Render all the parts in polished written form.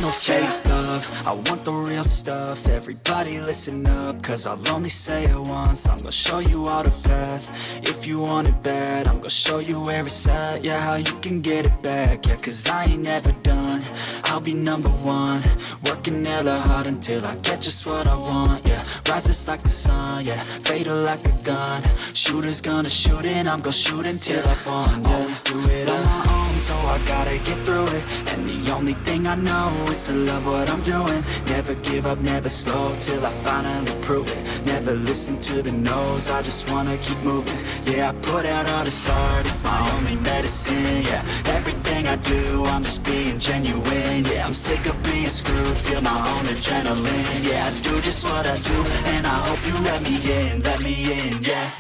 no fake love, I want the real stuff. Everybody listen up, cause I'll only say it once. I'm gonna show you all the path, if you want it bad. I'm gonna show you where it's at, yeah, how you can get it back. Yeah, cause I ain't never done, I'll be number one. Working hella hard until I get just what I want, yeah. Rises like the sun, yeah, fatal like a gun. Shooters gonna shoot and I'm gonna shoot until I won, yeah. Always do it on my own, so I gotta get through it. And the only thing I know is to love what I'm doing. Never give up, never slow, till I finally prove it. Never listen to the no's, I just wanna keep moving. Yeah, I put out all this art, it's my only medicine, yeah. Everything I do, I'm just being genuine, yeah. I'm sick of being screwed, feel my own adrenaline, yeah. I do just what I do, and I hope you let me in, yeah.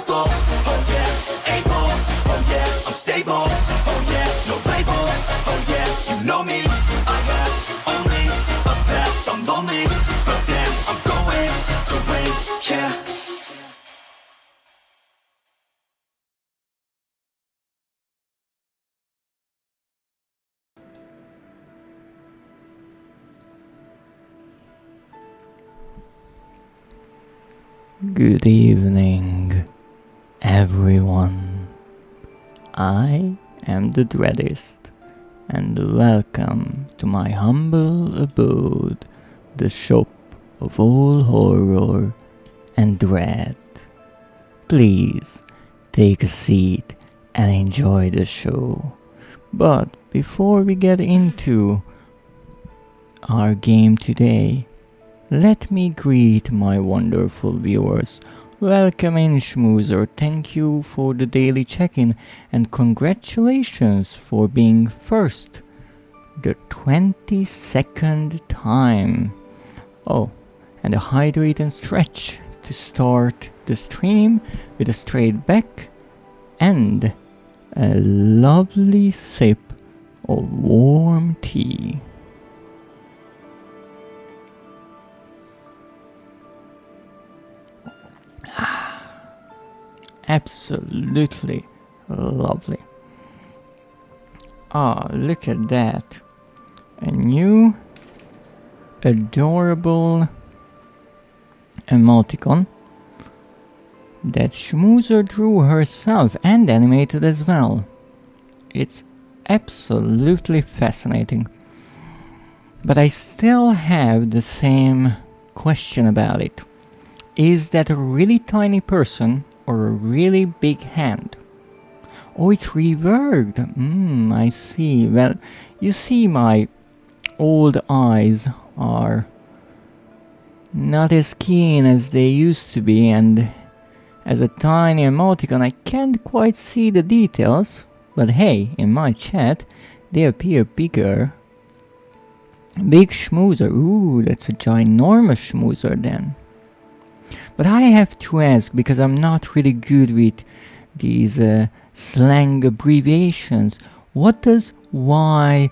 Oh yeah, able, oh yeah, I'm stable, oh yeah, no label, oh yeah, you know me, I have only a path, I'm lonely, but damn, I'm going to win, yeah. Good evening, everyone. I am the Dreadist, and welcome to my humble abode, the shop of all horror and dread. Please take a seat and enjoy the show. But before we get into our game today, let me greet my wonderful viewers. Welcome in, Schmoozer. Thank you for the daily check-in and congratulations for being first the 22nd time. Oh, and a hydrate and stretch to start the stream with a straight back and a lovely sip of warm tea. Absolutely lovely. Ah, look at that. A new adorable emoticon that Schmoozer drew herself and animated as well. It's absolutely fascinating. But I still have the same question about it. Is that a really tiny person or a really big hand? Oh, it's reworked. I see. Well, you see, my old eyes are not as keen as they used to be, and as a tiny emoticon I can't quite see the details, but hey, in my chat they appear bigger. Big Schmoozer. Ooh, that's a ginormous Schmoozer then. But I have to ask, because I'm not really good with these slang abbreviations, what does Y/N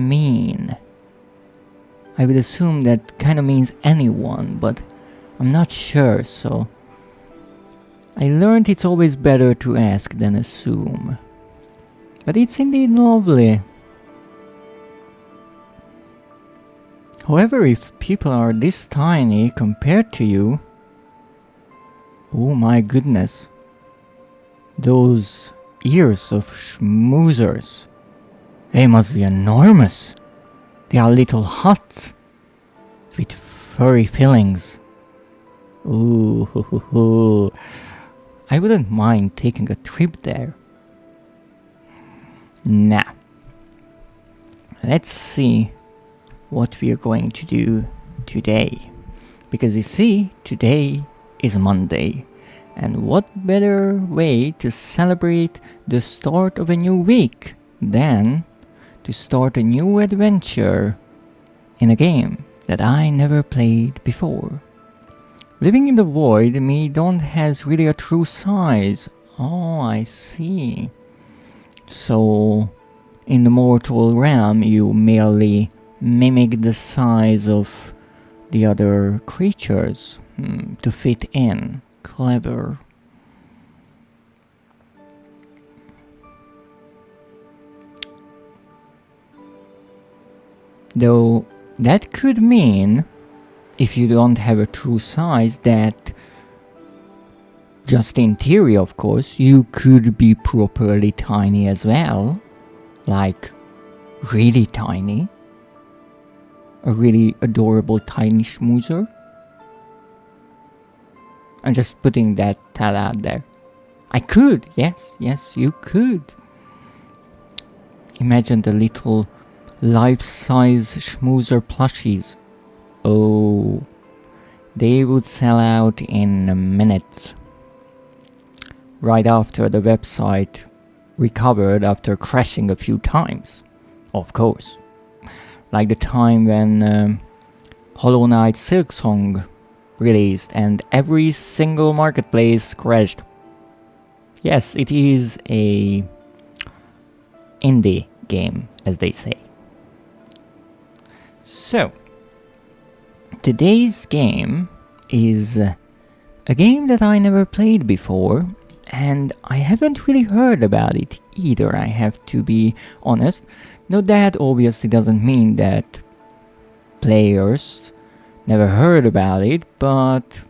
mean? I would assume that kind of means anyone, but I'm not sure, so I learned it's always better to ask than assume. But it's indeed lovely. However, if people are this tiny compared to you, oh my goodness, those ears of schmoozers, they must be enormous. They are little huts with furry fillings. Ooh, I wouldn't mind taking a trip there. Now, let's see what we are going to do today. Because you see, today is Monday, and what better way to celebrate the start of a new week than to start a new adventure in a game that I never played before. Living in the Void, me don't has really a true size. Oh, I see. So, in the mortal realm, you merely mimic the size of the other creatures to fit in. Clever. Though that could mean, if you don't have a true size, that just in theory, of course, you could be properly tiny as well. Like, really tiny. A really adorable tiny schmoozer. I'm just putting that thought out there. I could, yes, you could. Imagine the little life-size schmoozer plushies. Oh, they would sell out in a minute. Right after the website recovered after crashing a few times. Of course. Like the time when Hollow Knight Silksong released and every single marketplace crashed. Yes, it is a indie game, as they say. So, today's game is a game that I never played before, and I haven't really heard about it either, I have to be honest. Now that obviously doesn't mean that players never heard about it, but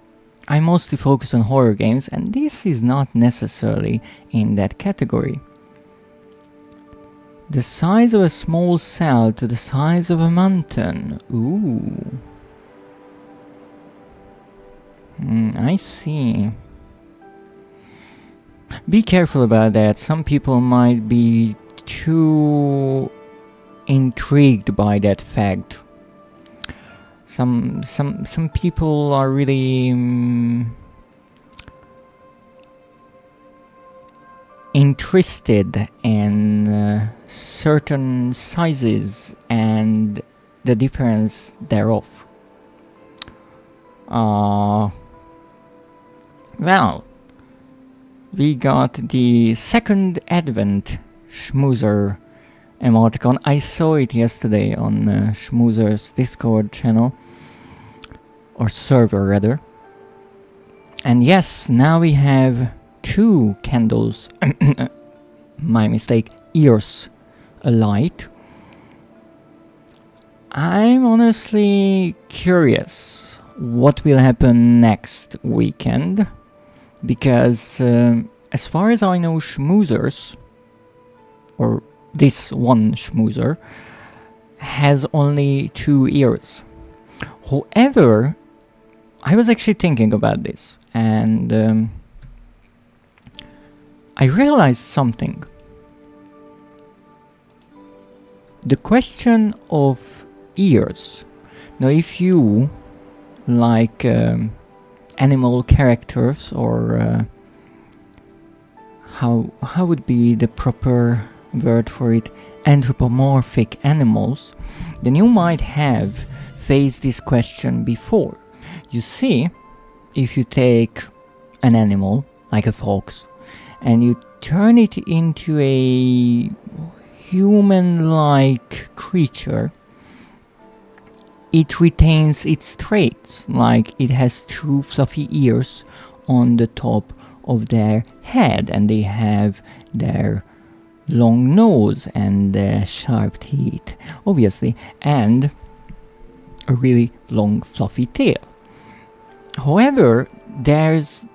I mostly focus on horror games, and this is not necessarily in that category. The size of a small cell to the size of a mountain. Ooh. I see. Be careful about that. Some people might be too intrigued by that fact. Some people are really interested in certain sizes and the difference thereof. Well, we got the second Advent schmoozer emoticon. I saw it yesterday on Schmoozer's Discord channel, or server rather. And yes, now we have 2 candles, my mistake, ears alight. I'm honestly curious what will happen next weekend, because as far as I know, schmoozers, or this one schmoozer, has only 2 ears. However, I was actually thinking about this, and I realized something. The question of ears. Now, if you like animal characters, or how would be the proper word for it, anthropomorphic animals, then you might have faced this question before. You see, if you take an animal like a fox and you turn it into a human-like creature, it retains its traits, like it has 2 fluffy ears on the top of their head, and they have their long nose and sharp teeth, obviously, and a really long fluffy tail. However, there's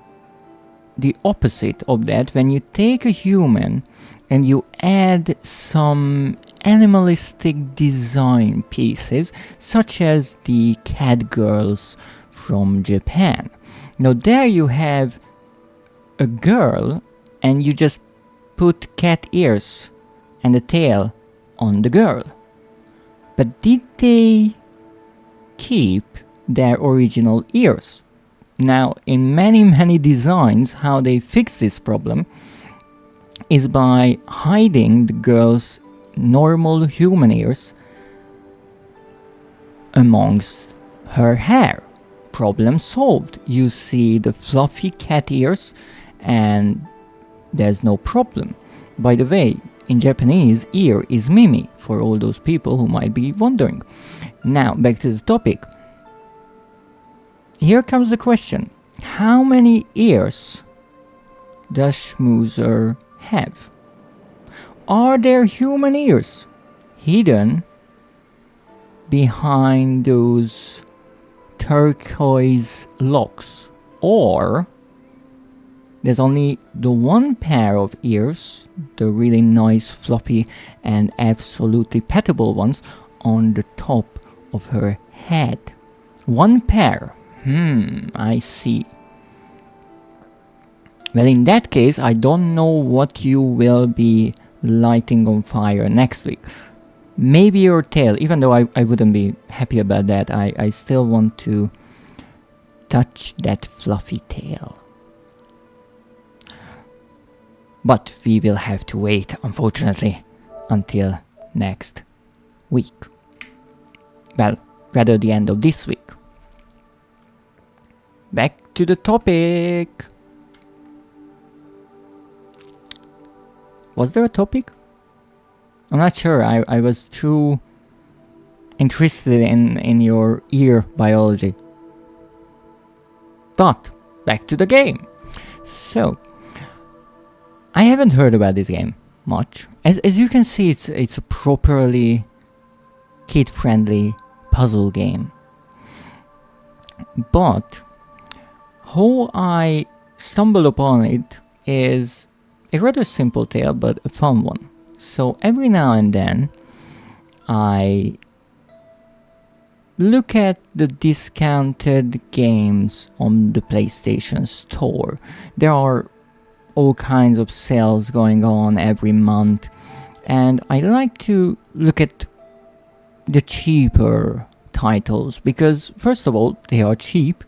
the opposite of that. When you take a human and you add some animalistic design pieces, such as the cat girls from Japan. Now there you have a girl and you just put cat ears and a tail on the girl. But did they keep their original ears? Now, in many designs, how they fix this problem is by hiding the girl's normal human ears amongst her hair. Problem solved. You see the fluffy cat ears and there's no problem. By the way, In Japanese, ear is mimi, for all those people who might be wondering. Now, back to the topic. Here comes the question. How many ears does Schmoozer have? Are there human ears hidden behind those turquoise locks? Or there's only the one pair of ears, the really nice, fluffy, and absolutely petable ones, on the top of her head. One pair. I see. Well, in that case, I don't know what you will be lighting on fire next week. Maybe your tail, even though I wouldn't be happy about that. I still want to touch that fluffy tail. But we will have to wait, unfortunately, until next week. Well, rather the end of this week. Back to the topic. Was there a topic? I'm not sure. I was too interested in your ear biology. But back to the game. So, I haven't heard about this game much. As you can see, it's a properly kid-friendly puzzle game. But how I stumbled upon it is a rather simple tale, but a fun one. So every now and then, I look at the discounted games on the PlayStation Store. There are all kinds of sales going on every month, and I like to look at the cheaper titles because, first of all, they are cheap,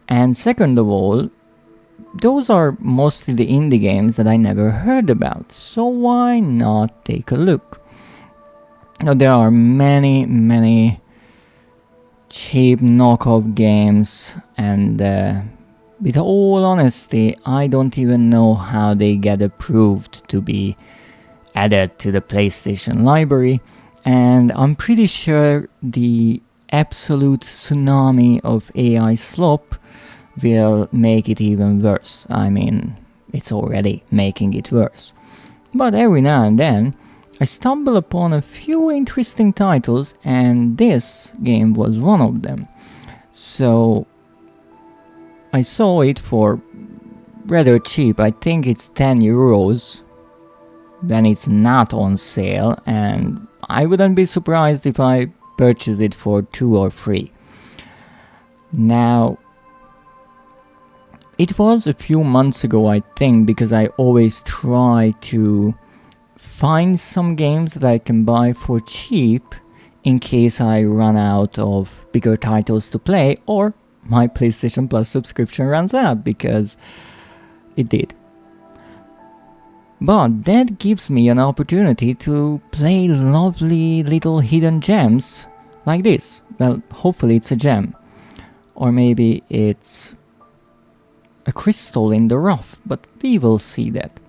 and second of all, those are mostly the indie games that I never heard about, so why not take a look? Now, there are many cheap knockoff games, and with all honesty, I don't even know how they get approved to be added to the PlayStation library, and I'm pretty sure the absolute tsunami of AI slop will make it even worse. I mean, it's already making it worse. But every now and then, I stumble upon a few interesting titles, and this game was one of them. So I saw it for rather cheap. I think it's 10 euros when it's not on sale, and I wouldn't be surprised if I purchased it for 2 or 3. Now, it was a few months ago, I think, because I always try to find some games that I can buy for cheap in case I run out of bigger titles to play or my PlayStation Plus subscription runs out, because it did. But that gives me an opportunity to play lovely little hidden gems like this. Well, hopefully it's a gem. Or maybe it's a crystal in the rough, but we will see that.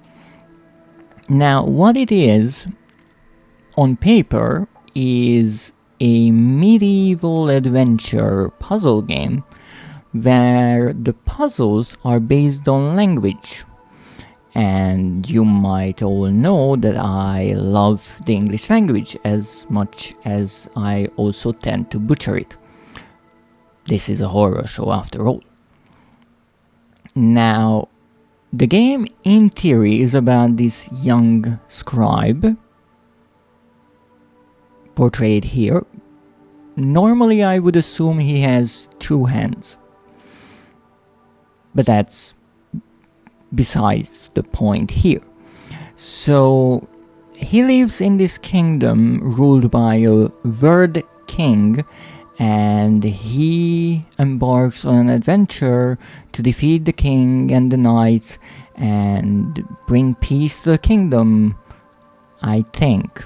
Now, what it is on paper is a medieval adventure puzzle game where the puzzles are based on language. And you might all know that I love the English language as much as I also tend to butcher it. This is a horror show after all. Now, the game in theory is about this young scribe, portrayed here. Normally I would assume he has 2 hands, but that's besides the point here. So he lives in this kingdom ruled by a word king, and he embarks on an adventure to defeat the king and the knights and bring peace to the kingdom, I think.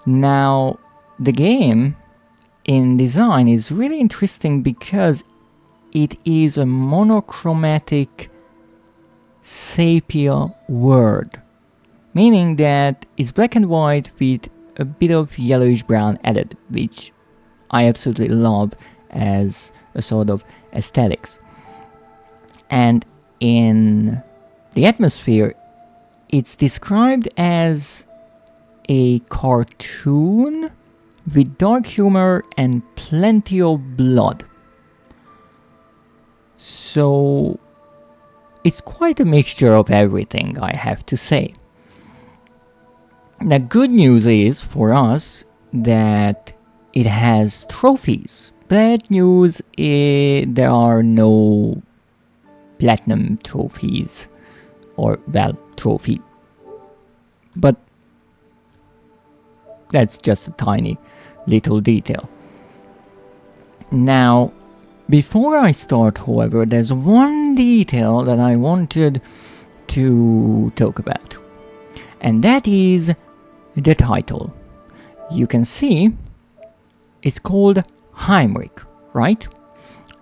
Now, the game in design is really interesting because it is a monochromatic sepia world. meaning that it's black and white with a bit of yellowish brown added, which I absolutely love as a sort of aesthetics. And in the atmosphere, it's described as a cartoon with dark humor and plenty of blood. So it's quite a mixture of everything, I have to say. The good news is for us that it has trophies. Bad news is there are no platinum trophies, or well, trophy. But that's just a tiny little detail. Now, before I start, however, there's one detail that I wanted to talk about, and that is the title. You can see it's called Haimrik, right?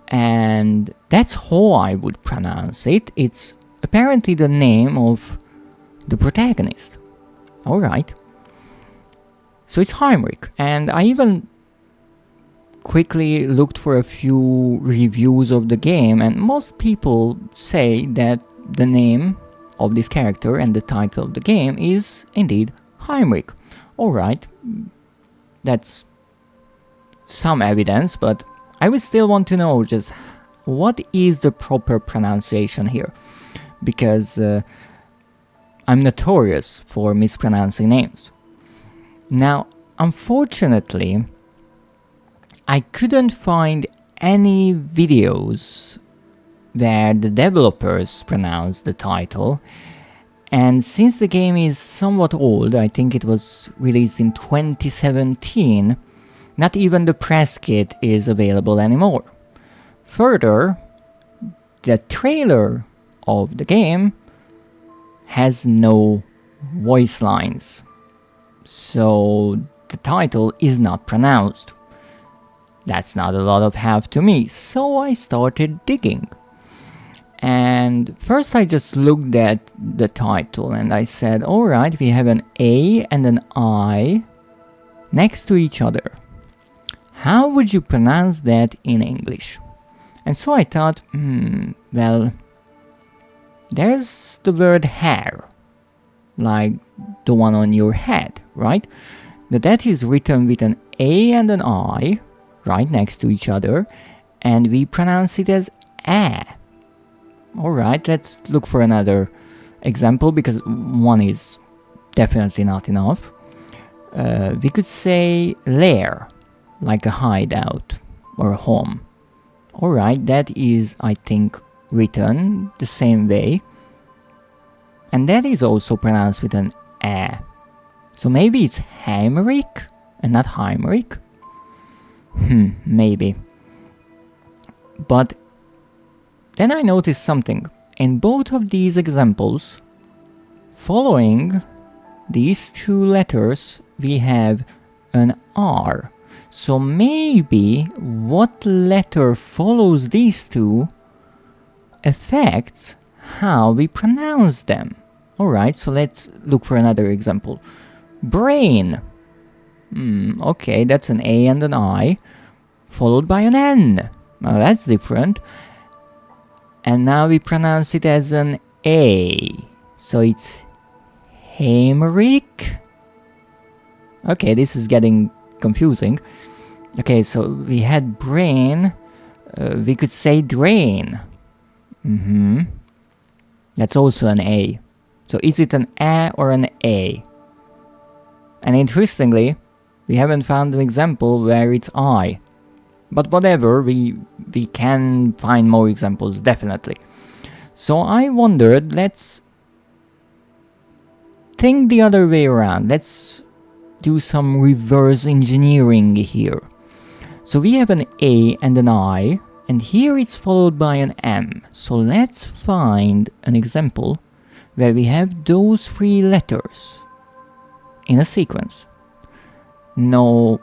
And that's how I would pronounce it. It's apparently the name of the protagonist. Alright. So it's Haimrik, and I even quickly looked for a few reviews of the game, and most people say that the name of this character and the title of the game is indeed Haimrik. Alright, that's some evidence, but I would still want to know just what is the proper pronunciation here, because I'm notorious for mispronouncing names. Now, unfortunately, I couldn't find any videos where the developers pronounce the title, and since the game is somewhat old, I think it was released in 2017, not even the press kit is available anymore. Further, the trailer of the game has no voice lines, so the title is not pronounced. That's not a lot of help to me, so I started digging. And first I just looked at the title and I said, alright, we have an A and an I next to each other. How would you pronounce that in English? And so I thought, well, there's the word hair, like the one on your head, right? That is written with an A and an I right next to each other, and we pronounce it as A. Alright, let's look for another example, because one is definitely not enough. We could say lair, like a hideout or a home. Alright, that is, I think, written the same way. And that is also pronounced with an A. So maybe it's Haimrik and not Haimrik? Maybe. But then I noticed something. In both of these examples, following these two letters, we have an R. So maybe what letter follows these two affects how we pronounce them. Alright, so let's look for another example. Brain. Okay, that's an A and an I, followed by an N. Now that's different. And now we pronounce it as an A. So it's Haimrik. Okay, this is getting confusing. Okay, so we had brain. We could say drain. That's also an A. So is it an A or an A? And interestingly, we haven't found an example where it's I. But whatever, we can find more examples, definitely. So I wondered, let's think the other way around. Let's do some reverse engineering here. So we have an A and an I, and here it's followed by an M. So let's find an example where we have those three letters in a sequence. No,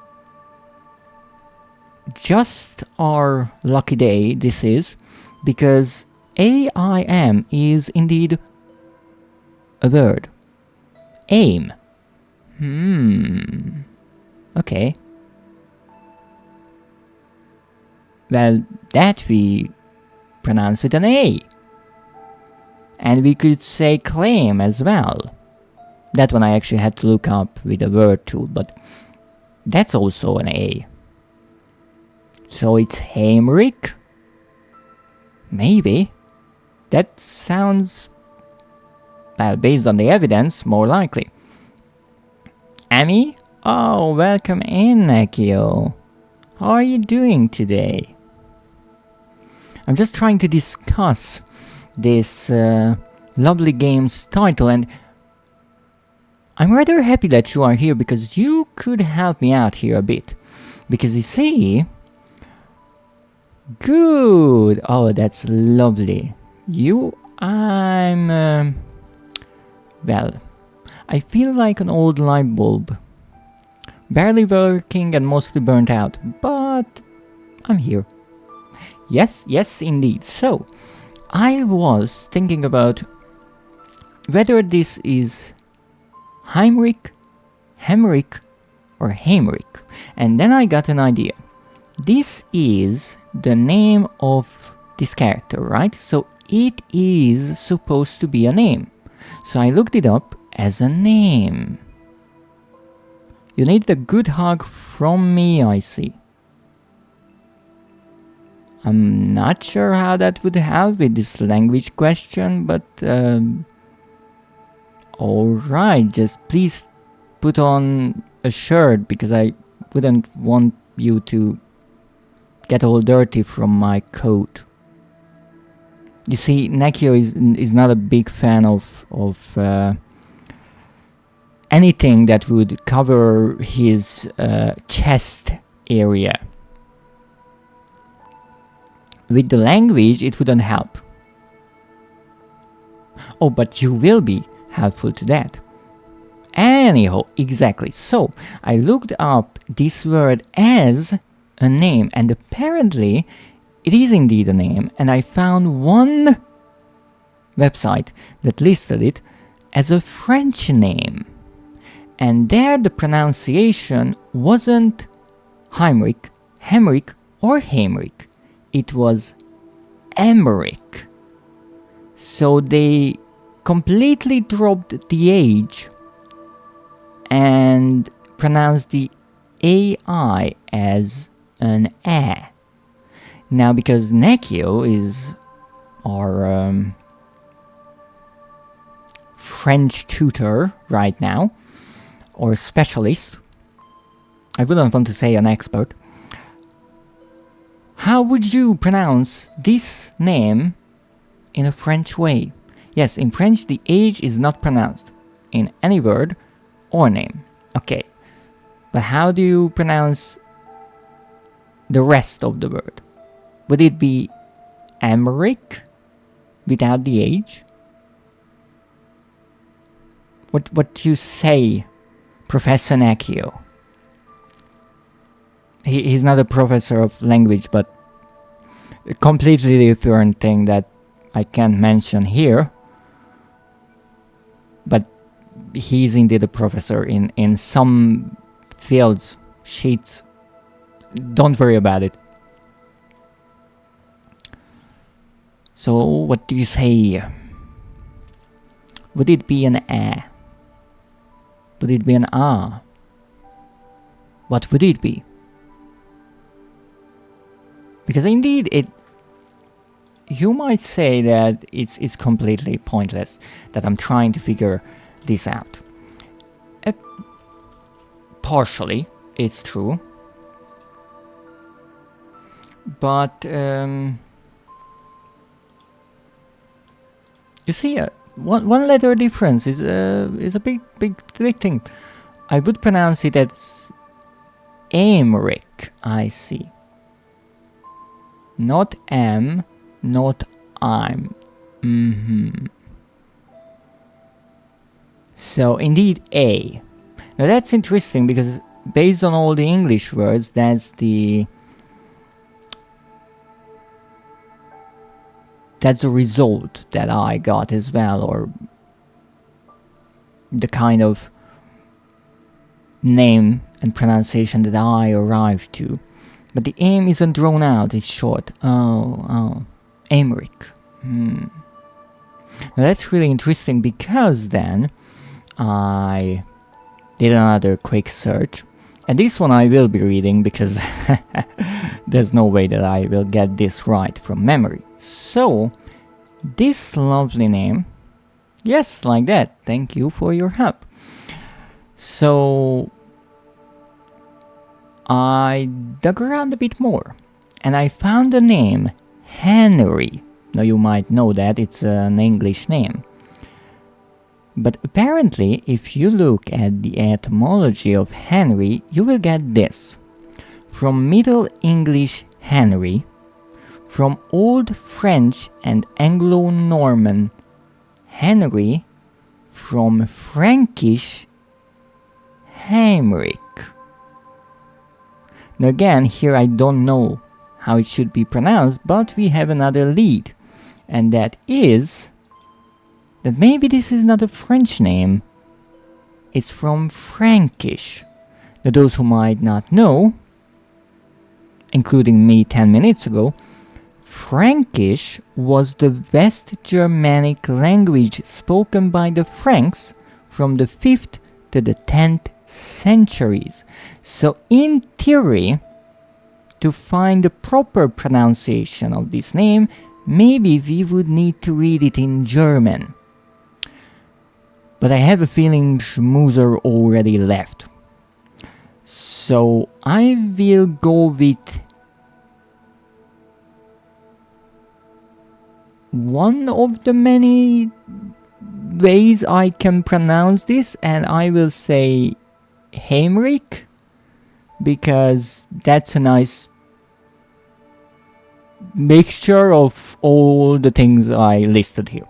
just our lucky day this is, because AIM is indeed a word. Aim. Okay. Well, that we pronounce with an A. And we could say claim as well. That one I actually had to look up with a word tool, but that's also an A. So it's Haimrik? Maybe. That sounds, well, based on the evidence, more likely. Amy? Oh, welcome in, Nekio. How are you doing today? I'm just trying to discuss this lovely game's title, and I'm rather happy that you are here because you could help me out here a bit. Because you see... Good! Oh, that's lovely. Well, I feel like an old light bulb. Barely working and mostly burnt out, but I'm here. Yes, indeed. So, I was thinking about whether this is Haimrik, Haimrik, or Haimrik, and then I got an idea. This is the name of this character, right? So it is supposed to be a name. So I looked it up as a name. You need a good hug from me, I see. I'm not sure how that would help with this language question, but alright, just please put on a shirt because I wouldn't want you to get all dirty from my coat. You see, Nekio is not a big fan of anything that would cover his chest area. With the language, it wouldn't help. Oh, but you will be helpful to that. Anyhow, exactly. So, I looked up this word as a name, and apparently it is indeed a name, and I found one website that listed it as a French name, and there the pronunciation wasn't Haimrik, Haimrik, or Haimrik. It was Haimrik. So they completely dropped the H and pronounced the AI as an A. Now, because Nekio is our French tutor right now, or specialist, I wouldn't want to say an expert, how would you pronounce this name in a French way? Yes, in French the H is not pronounced in any word or name. Okay, but how do you pronounce the rest of the word? Would it be Haimrik without the H? What do you say, Professor Nekio? He's not a professor of language, but a completely different thing that I can't mention here. But he's indeed a professor in some fields, sheets. Don't worry about it. So, what do you say? Would it be an A? Would it be an A? What would it be? Because indeed, you might say that it's completely pointless that I'm trying to figure this out. Partially, it's true. But you see, one letter difference is a big thing. I would pronounce it as Haimrik. I see. Not am, not I'm. So indeed A. Now that's interesting because based on all the English words, that's the result that I got as well, or the kind of name and pronunciation that I arrived to. But the aim isn't drawn out, it's short. Oh, Haimrik. Now that's really interesting, because then I did another quick search. And this one I will be reading, because there's no way that I will get this right from memory. So, this lovely name, yes, like that, thank you for your help. So, I dug around a bit more, and I found the name Henry. Now you might know that it's an English name. But apparently, if you look at the etymology of Henry, you will get this. From Middle English Henry, from Old French and Anglo-Norman Henry, from Frankish Haimrik. Now again, here I don't know how it should be pronounced, but we have another lead, and that is that maybe this is not a French name, it's from Frankish. Now those who might not know, including me 10 minutes ago, Frankish was the West Germanic language spoken by the Franks from the 5th to the 10th centuries. So in theory, to find the proper pronunciation of this name, maybe we would need to read it in German. But I have a feeling Schmoozer already left. So I will go with one of the many ways I can pronounce this, and I will say Haimrik, because that's a nice mixture of all the things I listed here.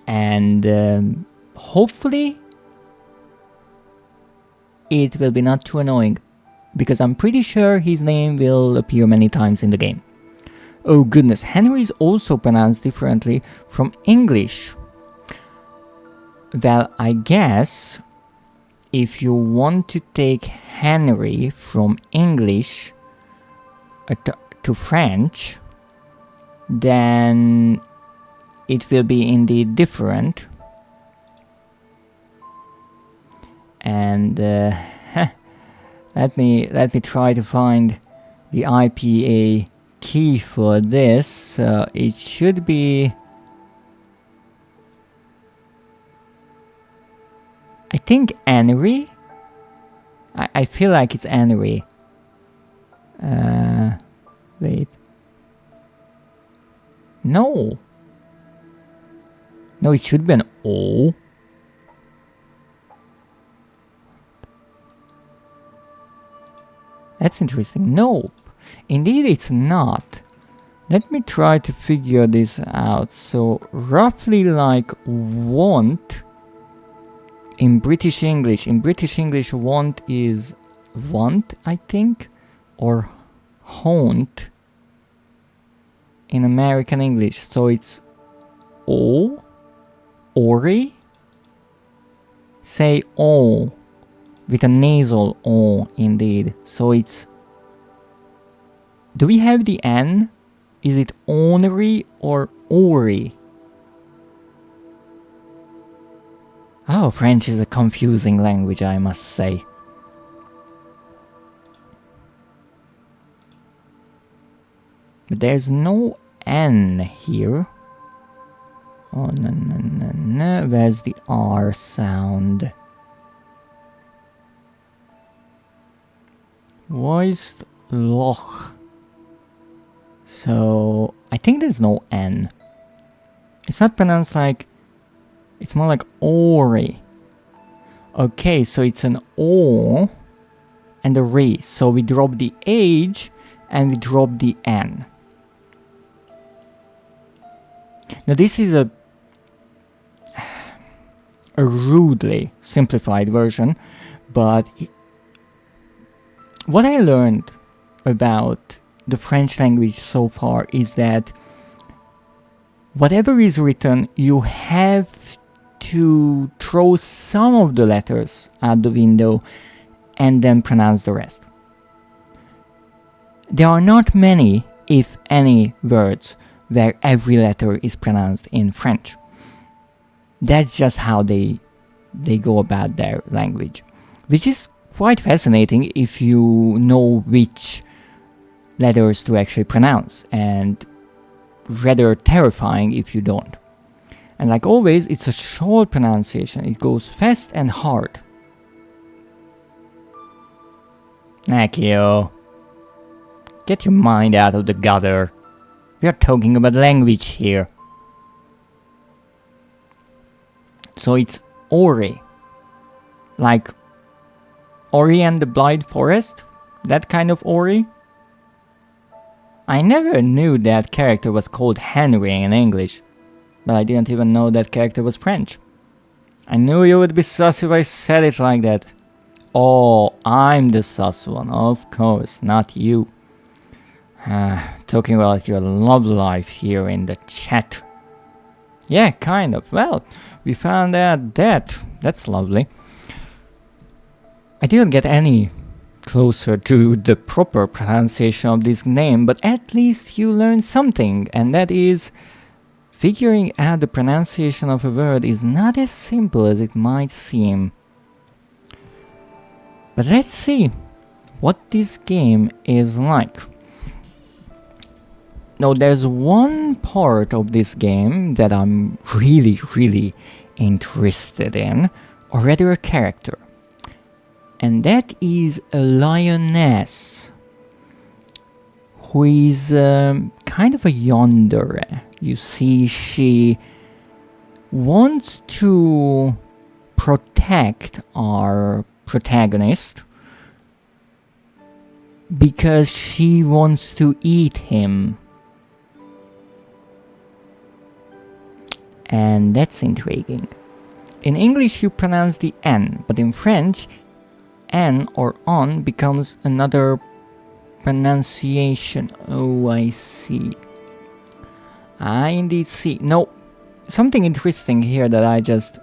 And hopefully it will be not too annoying, because I'm pretty sure his name will appear many times in the game. Oh goodness, Henry is also pronounced differently from English. Well, I guess if you want to take Henry from English to French, then it will be indeed different. And let me try to find the IPA key for this. It should be, I think, Henry. I feel like it's Henry. Wait. No, it should be an O. That's interesting. Nope. Indeed, it's not. Let me try to figure this out. So, roughly like want in British English. In British English, want is want, I think, or haunt in American English. So it's O, ori. Say O with a nasal O, indeed. So it's, do we have the N? Is it ornery or ori? Oh, French is a confusing language, I must say. But there's no N here. Oh, no. Where's the R sound? Voiced loch. So, I think there's no N. It's not pronounced like, it's more like ori. Okay, so it's an O and a re. So we drop the H and we drop the N. Now this is a rudely simplified version, but what I learned about the French language so far is that whatever is written, you have to throw some of the letters out the window and then pronounce the rest. There are not many, if any, words where every letter is pronounced in French. That's just how they go about their language, which is quite fascinating if you know which letters to actually pronounce, and rather terrifying if you don't. And like always, it's a short pronunciation. It goes fast and hard. Nakio, get your mind out of the gutter. We are talking about language here. So it's Ori. Like Ori and the Blind Forest? That kind of Ori? I never knew that character was called Henry in English, but I didn't even know that character was French. I knew you would be sus if I said it like that. Oh, I'm the sus one, of course, not you. Talking about your love life here in the chat. Yeah, kind of. Well, we found out that. That's lovely. I didn't get any closer to the proper pronunciation of this name, but at least you learned something, and that is figuring out the pronunciation of a word is not as simple as it might seem. But let's see what this game is like. Now, there's one part of this game that I'm really interested in, or rather a character. And that is a lioness, who is kind of a yandere. You see, she wants to protect our protagonist because she wants to eat him. And that's intriguing. In English you pronounce the N, but in French, N or on becomes another pronunciation. Oh, I see. I indeed see. No, something interesting here that I just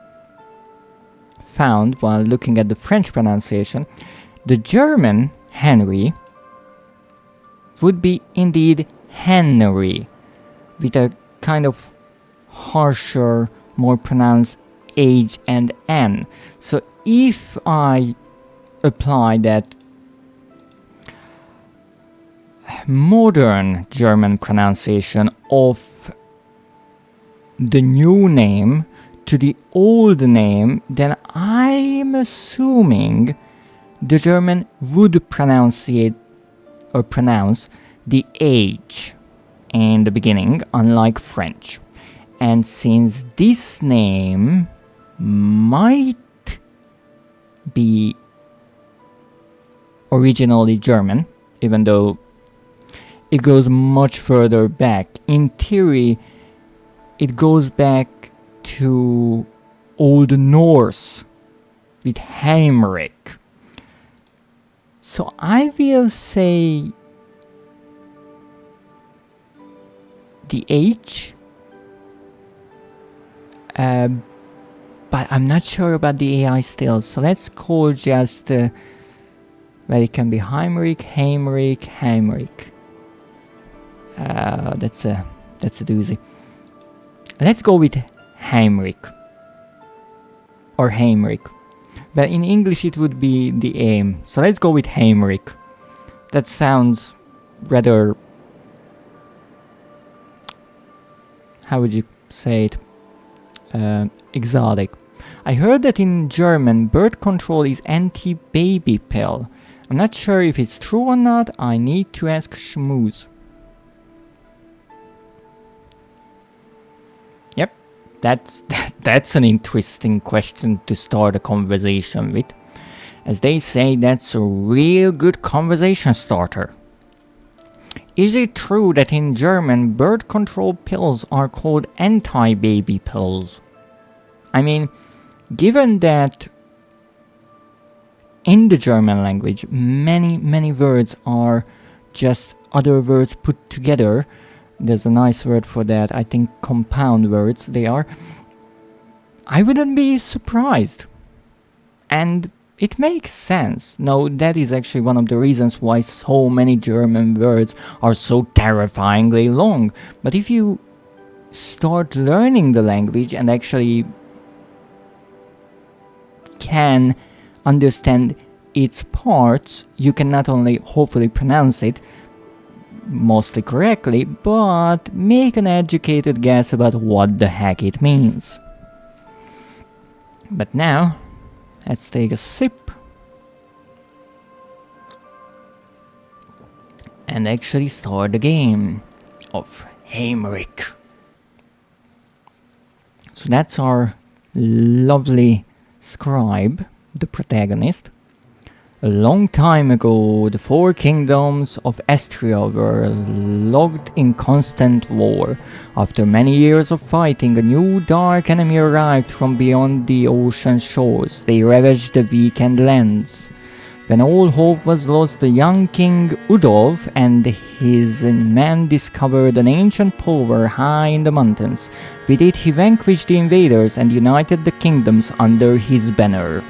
found while looking at the French pronunciation. The German Henry would be indeed Henry, with a kind of harsher, more pronounced H and N. So if I apply that modern German pronunciation of the new name to the old name, then I'm assuming the German would pronounce the H in the beginning, unlike French. And since this name might be originally German, even though it goes much further back, in theory it goes back to Old Norse with Haimrik. So I will say the H, but I'm not sure about the AI still, so let's call just well, it can be Haimrik, Haimrik. That's a doozy. Let's go with Haimrik or Haimrik, but in English it would be the aim. So let's go with Haimrik. That sounds rather, how would you say it, exotic. I heard that in German birth control is anti-baby pill. I'm not sure if it's true or not. I need to ask Schmooze. Yep, that's an interesting question to start a conversation with. As they say, that's a real good conversation starter. Is it true that in German birth control pills are called anti-baby pills? I mean, given that in the German language many words are just other words put together, there's a nice word for that, I think compound words they are, I wouldn't be surprised. And it makes sense. No, that is actually one of the reasons why so many German words are so terrifyingly long. But if you start learning the language and actually can understand its parts, you can not only hopefully pronounce it mostly correctly, but make an educated guess about what the heck it means. But now, let's take a sip and actually start the game of Haimrik. So that's our lovely scribe, the protagonist. A long time ago, the four kingdoms of Estria were locked in constant war. After many years of fighting, a new dark enemy arrived from beyond the ocean shores. They ravaged the weakened lands. When all hope was lost, the young king Udolf and his men discovered an ancient power high in the mountains. With it, he vanquished the invaders and united the kingdoms under his banner.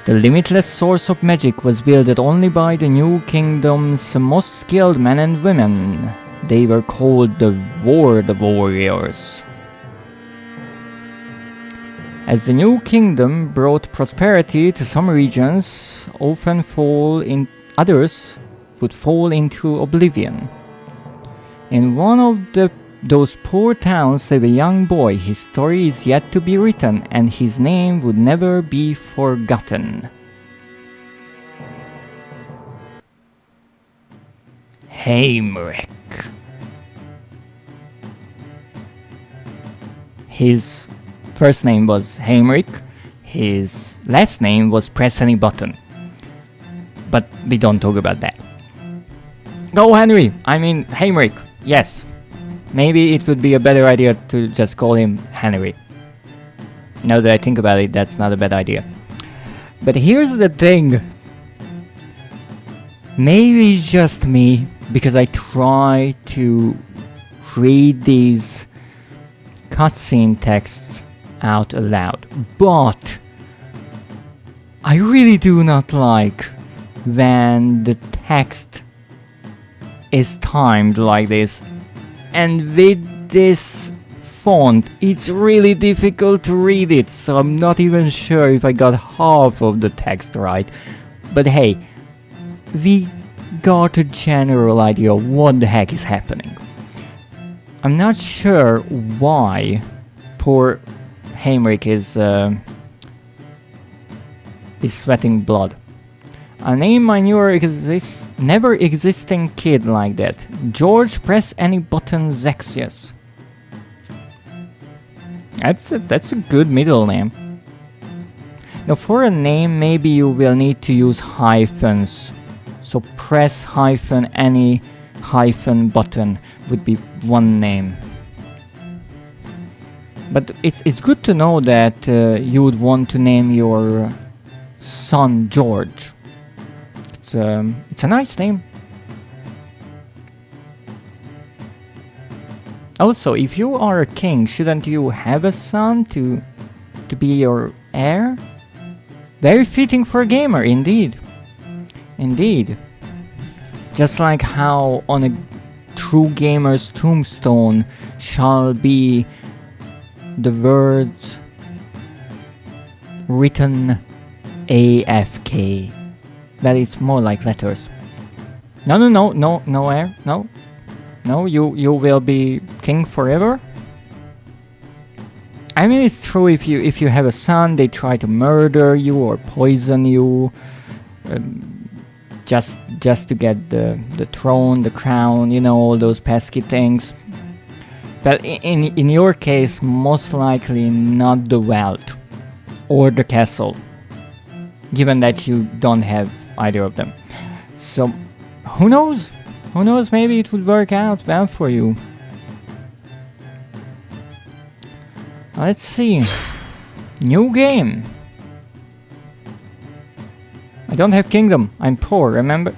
The limitless source of magic was wielded only by the new kingdom's most skilled men and women. They were called the Warriors. As the new kingdom brought prosperity to some regions, others would fall into oblivion. In one of those poor towns lived a young boy. His story is yet to be written, and his name would never be forgotten. Haimrik. His first name was Haimrik, his last name was Press Any Button. But we don't talk about that. Go Haimrik, yes. Maybe it would be a better idea to just call him Henry. Now that I think about it, that's not a bad idea. But here's the thing. Maybe it's just me, because I try to read these cutscene texts out aloud. But I really do not like when the text is timed like this. And with this font, it's really difficult to read it, so I'm not even sure if I got half of the text right. But hey, we got a general idea of what the heck is happening. I'm not sure why poor Haimrik is sweating blood. I'll name my never existing kid like that. George Press Any Button Zexius. That's a good middle name. Now for a name, maybe you will need to use hyphens. So Press Any Button would be one name. But it's good to know that you would want to name your son George. It's a nice name. Also, if you are a king, shouldn't you have a son to be your heir? Very fitting for a gamer, indeed. Indeed. Just like how on a true gamer's tombstone shall be the words written AFK. That is more like letters. No heir, no, you will be king forever. I mean, it's true if you have a son, they try to murder you or poison you, just to get the throne, the crown, you know, all those pesky things. But in your case, most likely not the wealth or the castle, given that you don't have either of them. So, who knows? Who knows, maybe it would work out well for you. Let's see. New game. I don't have kingdom. I'm poor, remember?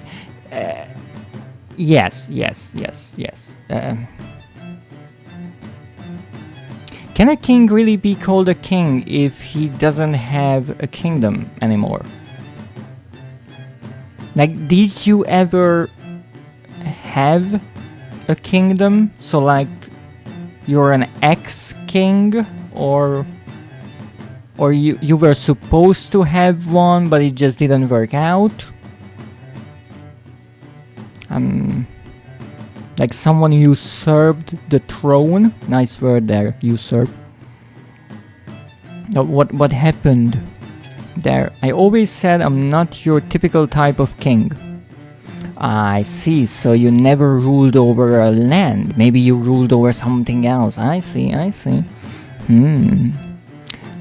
Yes. Can Can a king really be called a king if he doesn't have a kingdom anymore? Like, did you ever have a kingdom? So like, you're an ex-king, or you were supposed to have one, but it just didn't work out? Like someone usurped the throne. Nice word there, usurp. What happened there? I always said I'm not your typical type of king. I see, so you never ruled over a land. Maybe you ruled over something else. I see.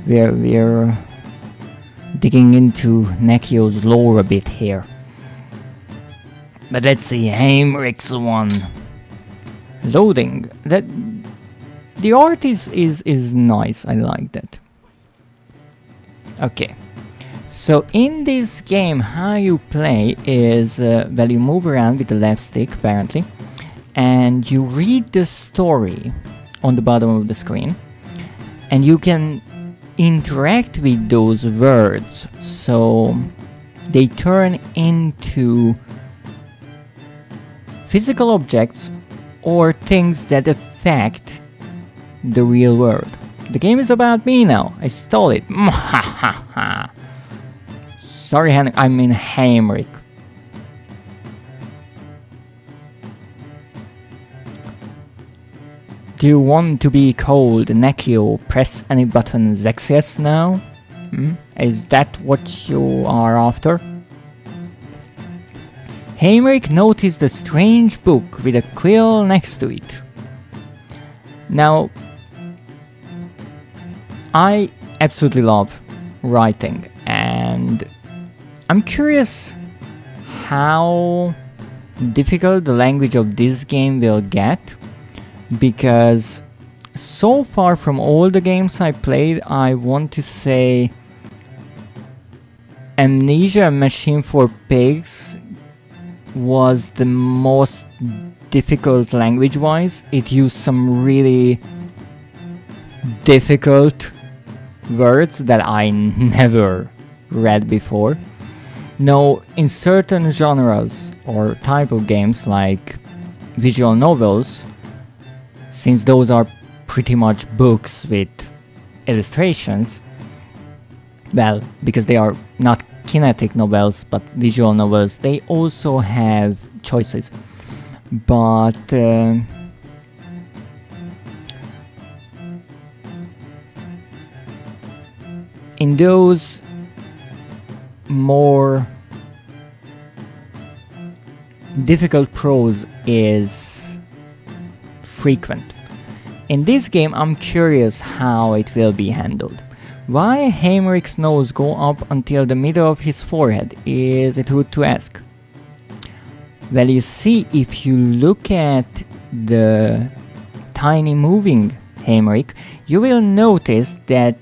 We're digging into Nekio's lore a bit here. But let's see, Haimrik's one. Loading. The art is nice. I like that. Okay. So in this game, how you play is, well, you move around with the left stick, apparently, and you read the story on the bottom of the screen, and you can interact with those words, so they turn into physical objects or things that affect the real world. The game is about me now. I stole it. Sorry, I mean Haimrik. Do you want to be called Nekio? Press any button Zexius now? Is that what you are after? Haimrik noticed a strange book with a quill next to it. Now, I absolutely love writing, and I'm curious how difficult the language of this game will get, because so far from all the games I played, I want to say Amnesia Machine for Pigs was the most difficult language-wise. It used some really difficult words that I never read before. Now, in certain genres or type of games like visual novels, since those are pretty much books with illustrations, well, because they are not kinetic novels but visual novels, they also have choices. But in those more difficult prose is frequent. In this game, I'm curious how it will be handled. Why Haimrik's nose go up until the middle of his forehead? Is it rude to ask? Well, you see, if you look at the tiny moving Haimrik, you will notice that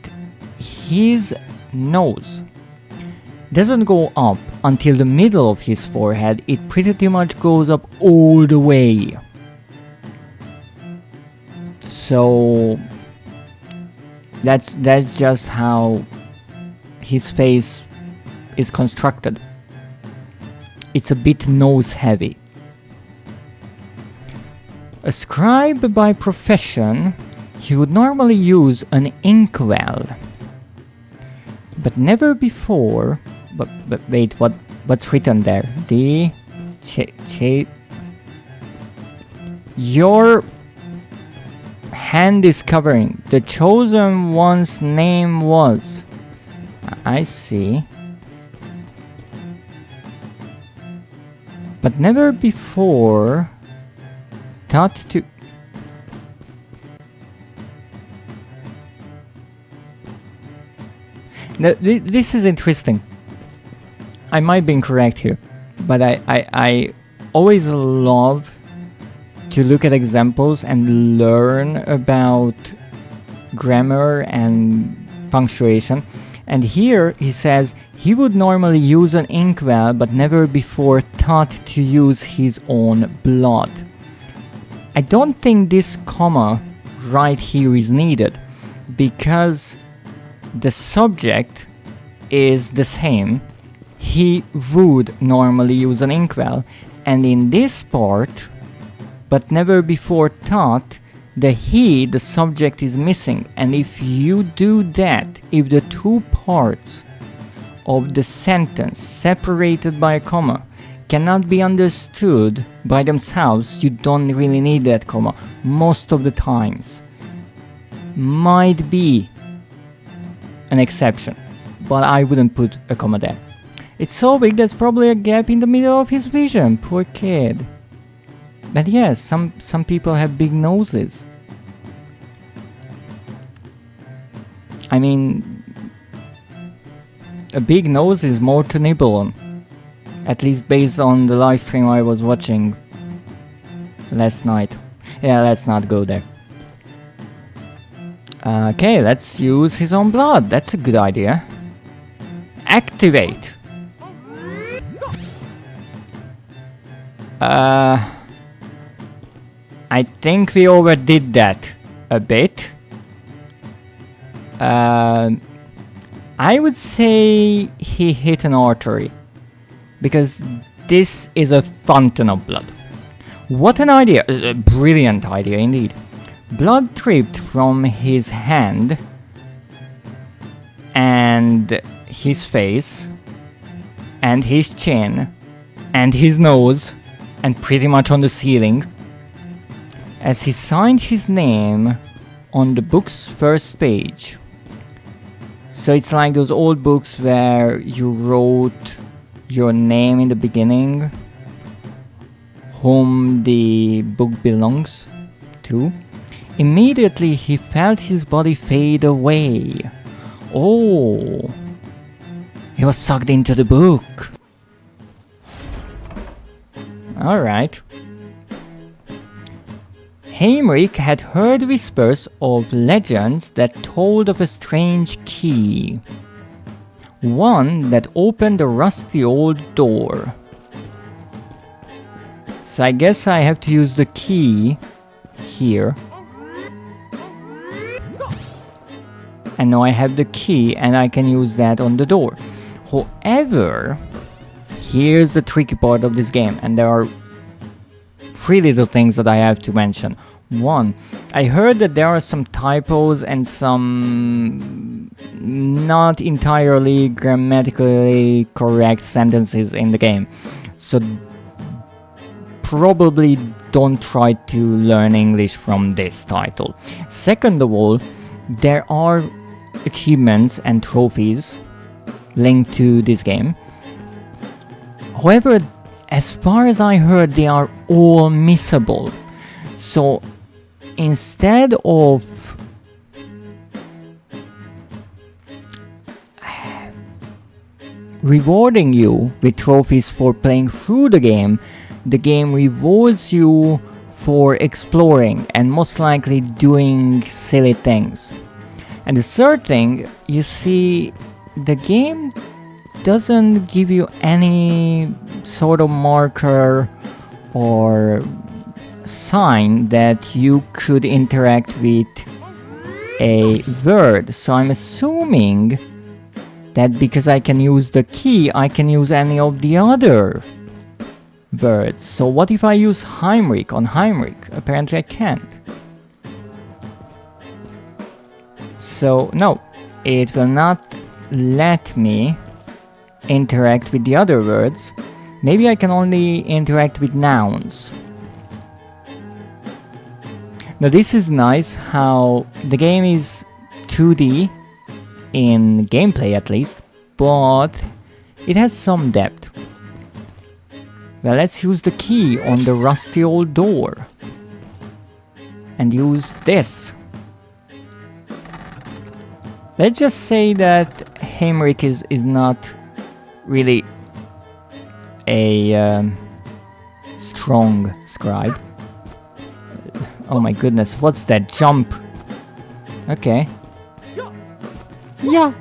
his nose doesn't go up until the middle of his forehead. It pretty much goes up all the way. So that's just how his face is constructed. It's a bit nose heavy. A scribe by profession, he would normally use an inkwell, but never before. But wait, what's written there? Your hand is covering. The chosen one's name was. I see. But never before thought to. Now, this is interesting. I might be incorrect here, but I always love to look at examples and learn about grammar and punctuation. And here he says he would normally use an inkwell, but never before thought to use his own blood. I don't think this comma right here is needed, because the subject is the same, he would normally use an inkwell, and in this part, but never before thought, the he, the subject, is missing. And if you do that, if the two parts of the sentence separated by a comma cannot be understood by themselves, you don't really need that comma most of the times. Might be an exception, but I wouldn't put a comma there. It's so big there's probably a gap in the middle of his vision, poor kid. But yes, some people have big noses. I mean, a big nose is more to nibble on. At least based on the live stream I was watching last night. Yeah, let's not go there. Okay, let's use his own blood. That's a good idea. Activate. I think we overdid that a bit. I would say he hit an artery, because this is a fountain of blood. What an idea! A brilliant idea indeed. Blood dripped from his hand and his face and his chin and his nose and pretty much on the ceiling as he signed his name on the book's first page. So it's like those old books where you wrote your name in the beginning, whom the book belongs to. Immediately he felt his body fade away. Oh, he was sucked into the book. Alright. Haimrik had heard whispers of legends that told of a strange key. One that opened a rusty old door. So I guess I have to use the key here. And now I have the key and I can use that on the door. However, here's the tricky part of this game, and there are 3 little things that I have to mention. One, I heard that there are some typos and some not entirely grammatically correct sentences in the game. So probably don't try to learn English from this title. Second of all, there are achievements and trophies linked to this game. However, as far as I heard, they are all missable. So instead of rewarding you with trophies for playing through the game rewards you for exploring and most likely doing silly things. And the third thing, you see, the game doesn't give you any sort of marker or sign that you could interact with a word. So I'm assuming that because I can use the key, I can use any of the other words. So what if I use Haimrik on Haimrik? Apparently I can't. So no, it will not let me interact with the other words. Maybe I can only interact with nouns. Now this is nice how the game is 2D in gameplay at least, but it has some depth. Well, let's use the key on the rusty old door and use this. Let's just say that Haimrik is not really a strong scribe. Oh my goodness, what's that jump? Okay. Yeah.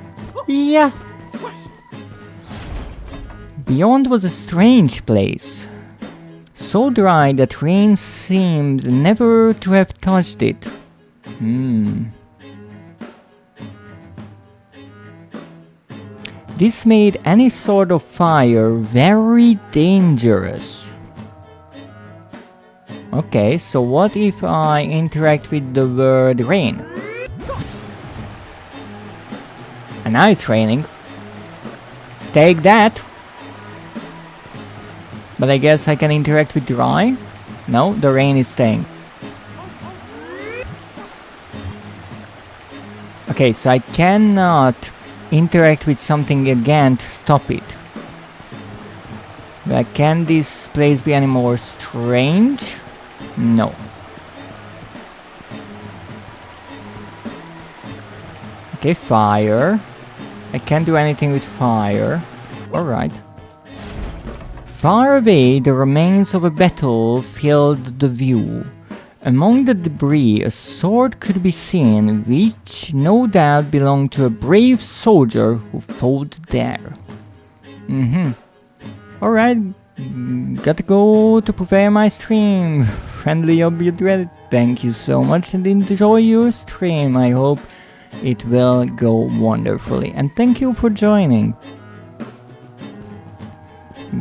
Beyond was a strange place. So dry that rain seemed never to have touched it. This made any sort of fire very dangerous. Okay, so what if I interact with the word rain? And now it's raining. Take that! But I guess I can interact with dry? No, the rain is staying. Okay, so I cannot interact with something again to stop it. But can this place be any more strange? No. Okay, fire. I can't do anything with fire. Alright. Far away, the remains of a battle filled the view. Among the debris, a sword could be seen, which no doubt belonged to a brave soldier who fought there. Alright, gotta go to prepare my stream. Friendly of your Dreadist, thank you so much and enjoy your stream. I hope it will go wonderfully. And thank you for joining.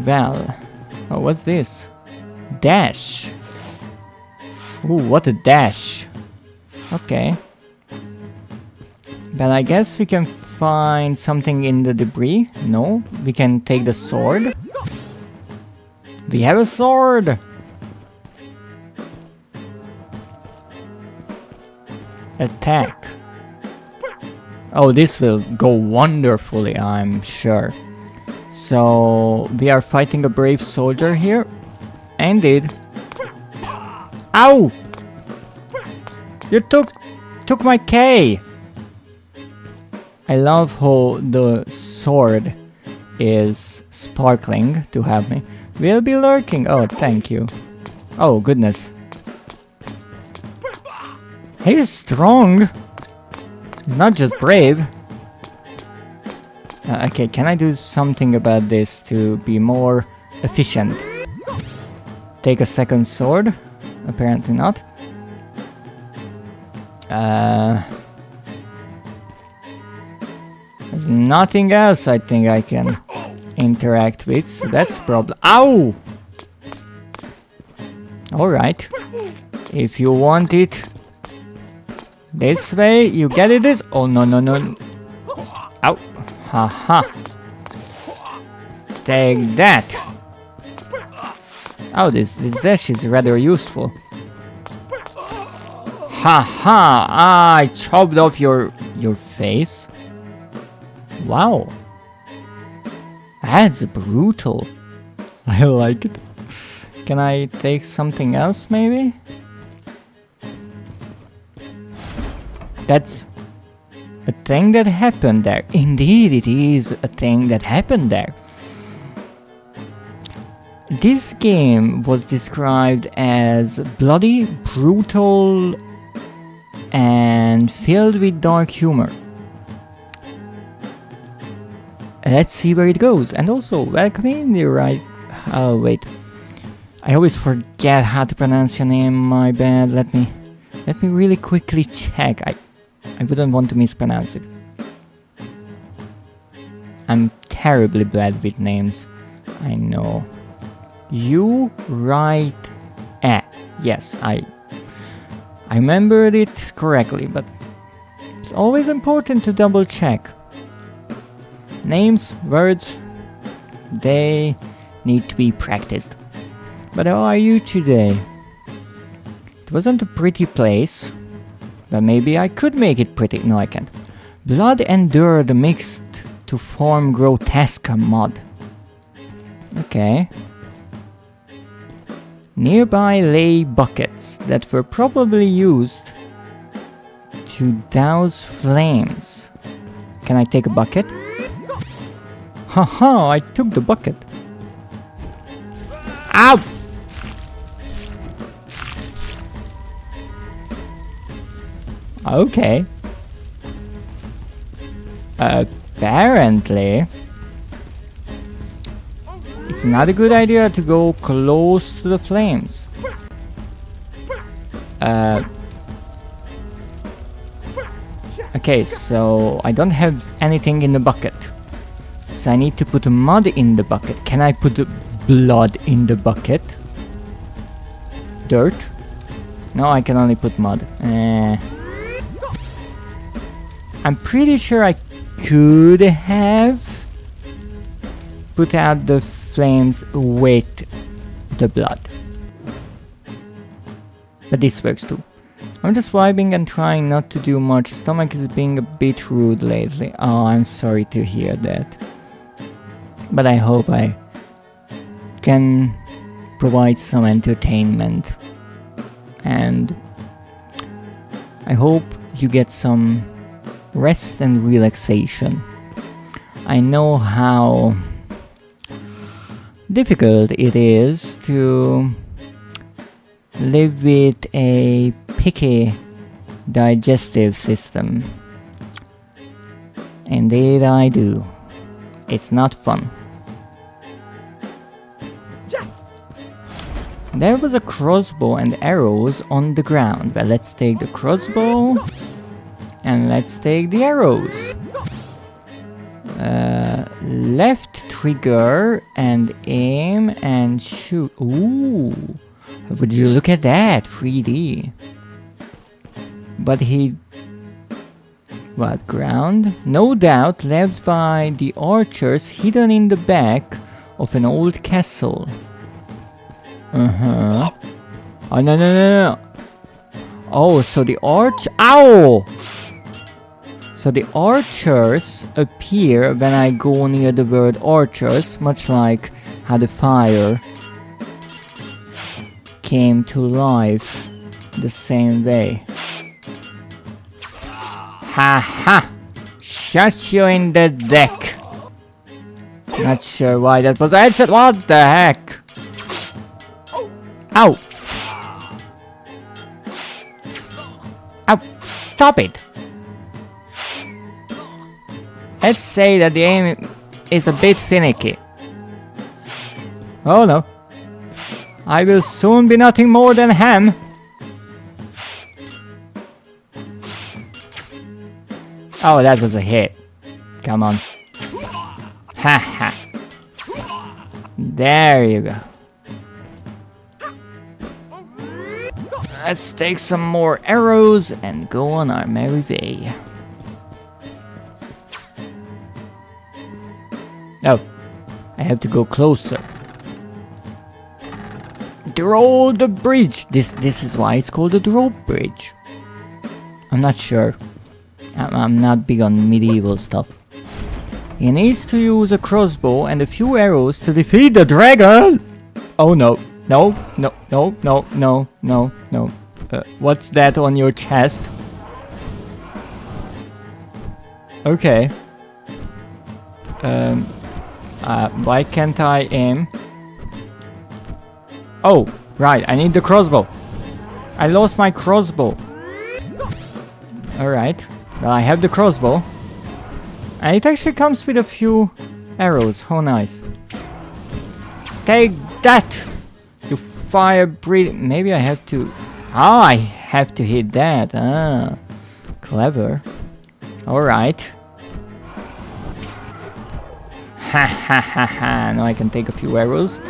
Well, oh, what's this? Dash. Ooh, what a dash. Okay. But I guess we can find something in the debris. No, we can take the sword. We have a sword! Attack. Oh, this will go wonderfully, I'm sure. So, we are fighting a brave soldier here. Indeed. Ow! You took my K! I love how the sword is sparkling to have me. We'll be lurking. Oh, thank you. Oh, goodness. He's strong. He's not just brave. Okay, can I do something about this to be more efficient? Take a second sword? Apparently not. There's nothing else I think I can interact with, so that's problem. Ow! Alright. If you want it this way, you get it this. Oh, no, no, no. Ow. Haha. Take that. Oh, this dash is rather useful. Haha. I chopped off your face. Wow. That's brutal. I like it. Can I take something else, maybe? That's a thing that happened there. Indeed, it is a thing that happened there. This game was described as bloody, brutal, and filled with dark humor. Let's see where it goes. And also, welcome in the right... Oh, wait. I always forget how to pronounce your name, my bad. Let me really quickly check. I wouldn't want to mispronounce it. I'm terribly bad with names. I know. You right... Yes, I remembered it correctly, but it's always important to double check. Names, words, they need to be practiced. But how are you today? It wasn't a pretty place, but maybe I could make it pretty. No, I can't. Blood and dirt mixed to form grotesque mud. Okay. Nearby lay buckets that were probably used to douse flames. Can I take a bucket? Haha, I took the bucket. Ow! Okay. Apparently, it's not a good idea to go close to the flames. Okay, so I don't have anything in the bucket. So I need to put mud in the bucket. Can I put blood in the bucket? Dirt? No, I can only put mud. I'm pretty sure I could have put out the flames with the blood. But this works too. I'm just vibing and trying not to do much. Stomach is being a bit rude lately. Oh, I'm sorry to hear that. But I hope I can provide some entertainment. And I hope you get some rest and relaxation. I know how difficult it is to live with a picky digestive system. Indeed I do. It's not fun. There was a crossbow and arrows on the ground. Well, let's take the crossbow and let's take the arrows. Left trigger and aim and shoot. Ooh, would you look at that? 3D. But he... What, ground? No doubt left by the archers hidden in the back of an old castle. Oh, no. Oh, so the Ow! So the archers appear when I go near the word archers, much like how the fire came to life the same way. Ha ha! Shot you in the deck! Not sure why that was a headshot. What the heck? Ow! Ow! Stop it! Let's say that the aim is a bit finicky. Oh no. I will soon be nothing more than ham. Oh, that was a hit. Come on. Ha ha. There you go. Let's take some more arrows and go on our merry way. Oh, I have to go closer. Draw the bridge. This is why it's called the drawbridge. I'm not sure. I'm not big on medieval stuff. He needs to use a crossbow and a few arrows to defeat the dragon. Oh no. No. What's that on your chest? Okay. Why can't I aim? Oh, right, I need the crossbow. I lost my crossbow. Alright, well, I have the crossbow. And it actually comes with a few arrows. How nice. Take that! You fire breathing. Maybe I have to... Ah, I have to hit that. Ah, clever. Alright. Ha ha ha ha. Now I can take a few arrows.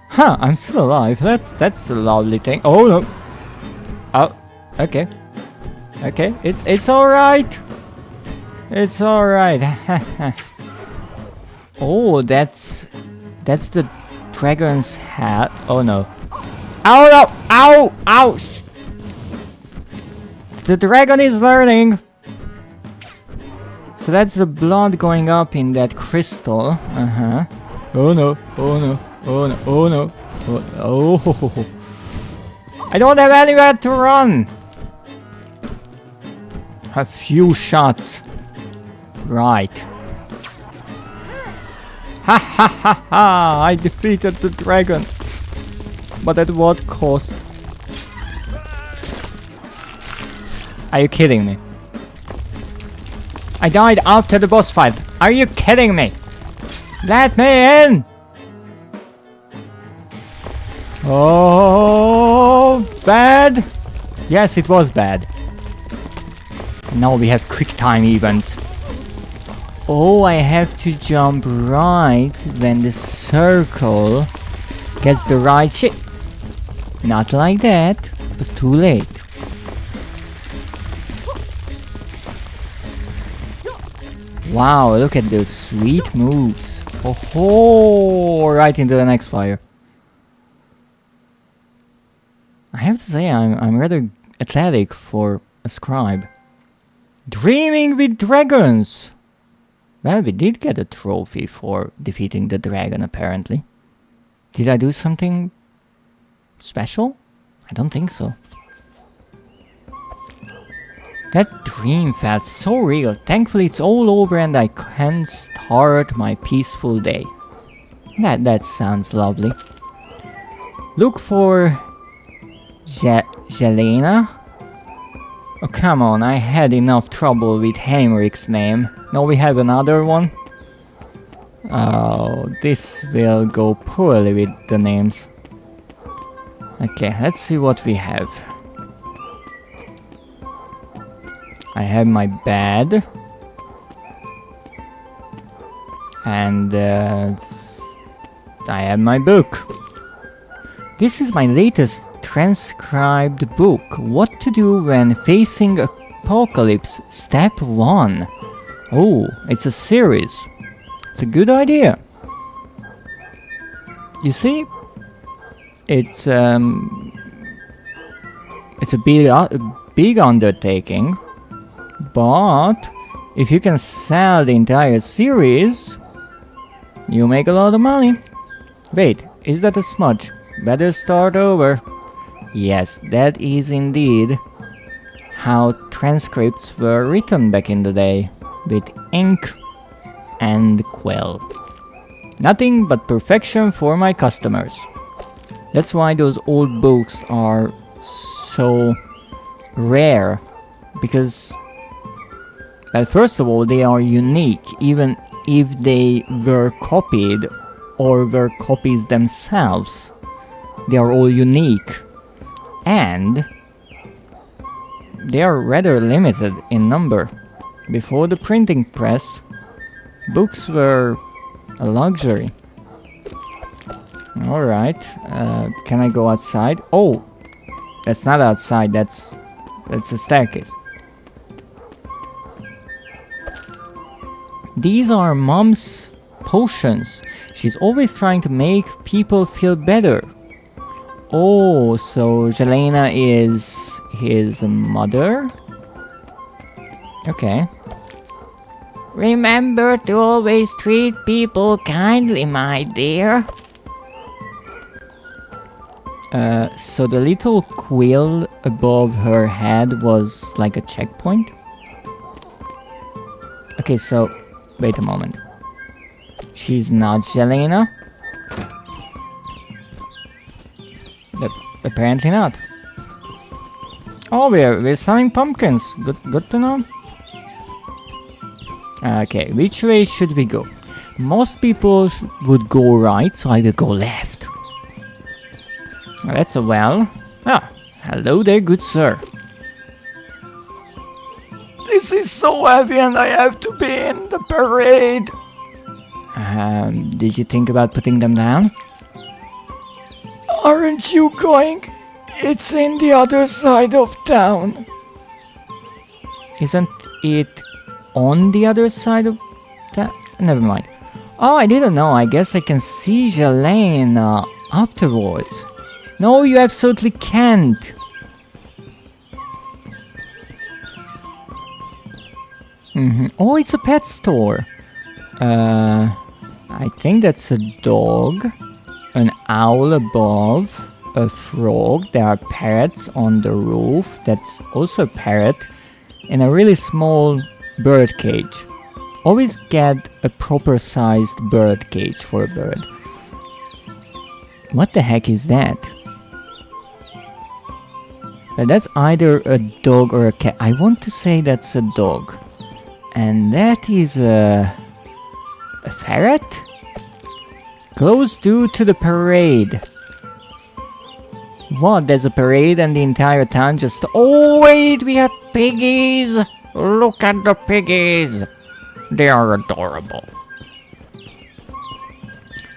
Huh, I'm still alive. That's a lovely thing. Oh no. Oh, okay. Okay, it's alright. It's alright. Oh, that's the dragon's hat. Oh no. Ow no! Ow! Ouch! The dragon is learning. So that's the blood going up in that crystal. Oh no! Oh no! Oh no! Oh no! Oh! I don't have anywhere to run. A few shots. Right. Ha ha ha ha! I defeated the dragon. But at what cost? Are you kidding me? I died after the boss fight. Are you kidding me? Let me in! Oh, bad? Yes, it was bad. Now we have quick time events. Oh, I have to jump right when the circle gets the right shape. Not like that. It was too late. Wow, look at those sweet moves. Oh ho! Right into the next fire. I have to say, I'm rather athletic for a scribe. Dreaming with dragons! Well, we did get a trophy for defeating the dragon, apparently. Did I do something special? I don't think so. That dream felt so real. Thankfully it's all over and I can start my peaceful day. That sounds lovely. Look for Jelena? Oh come on, I had enough trouble with Haimrik's name. Now we have another one. Oh, this will go poorly with the names. Okay, let's see what we have. I have my bed. And I have my book. This is my latest transcribed book. What to do when facing apocalypse, step 1. Oh, it's a series. It's a good idea. You see, it's a big undertaking, but if you can sell the entire series, you make a lot of money. Wait, is that a smudge? Better start over. Yes, that is indeed how transcripts were written back in the day, with ink and quill. Nothing but perfection for my customers. That's why those old books are so rare, because, well, first of all, they are unique, even if they were copied or were copies themselves. They are all unique, and they are rather limited in number. Before the printing press, books were a luxury. Alright, can I go outside? Oh, that's not outside, that's a staircase. These are Mom's potions. She's always trying to make people feel better. Oh, so Jelena is his mother? Okay. Remember to always treat people kindly, my dear. So the little quill above her head was like a checkpoint? Okay, so wait a moment. She's not Jelena? Apparently not. Oh, we're selling pumpkins. Good to know. Okay, which way should we go? Most people would go right, so I will go left. That's a well. Ah, hello there, good sir. This is so heavy and I have to be in the parade. Did you think about putting them down? Aren't you going? It's in the other side of town. Isn't it on the other side of town? Never mind. Oh, I didn't know. I guess I can see Jelena afterwards. No, you absolutely can't. Oh, it's a pet store. I think that's a dog, an owl above, a frog. There are parrots on the roof. That's also a parrot, and a really small bird cage. Always get a proper sized bird cage for a bird. What the heck is that? That's either a dog or a cat. I want to say that's a dog. And that is a ferret? Close due to the parade. What? There's a parade and the entire town just... Oh wait, we have piggies! Look at the piggies! They are adorable.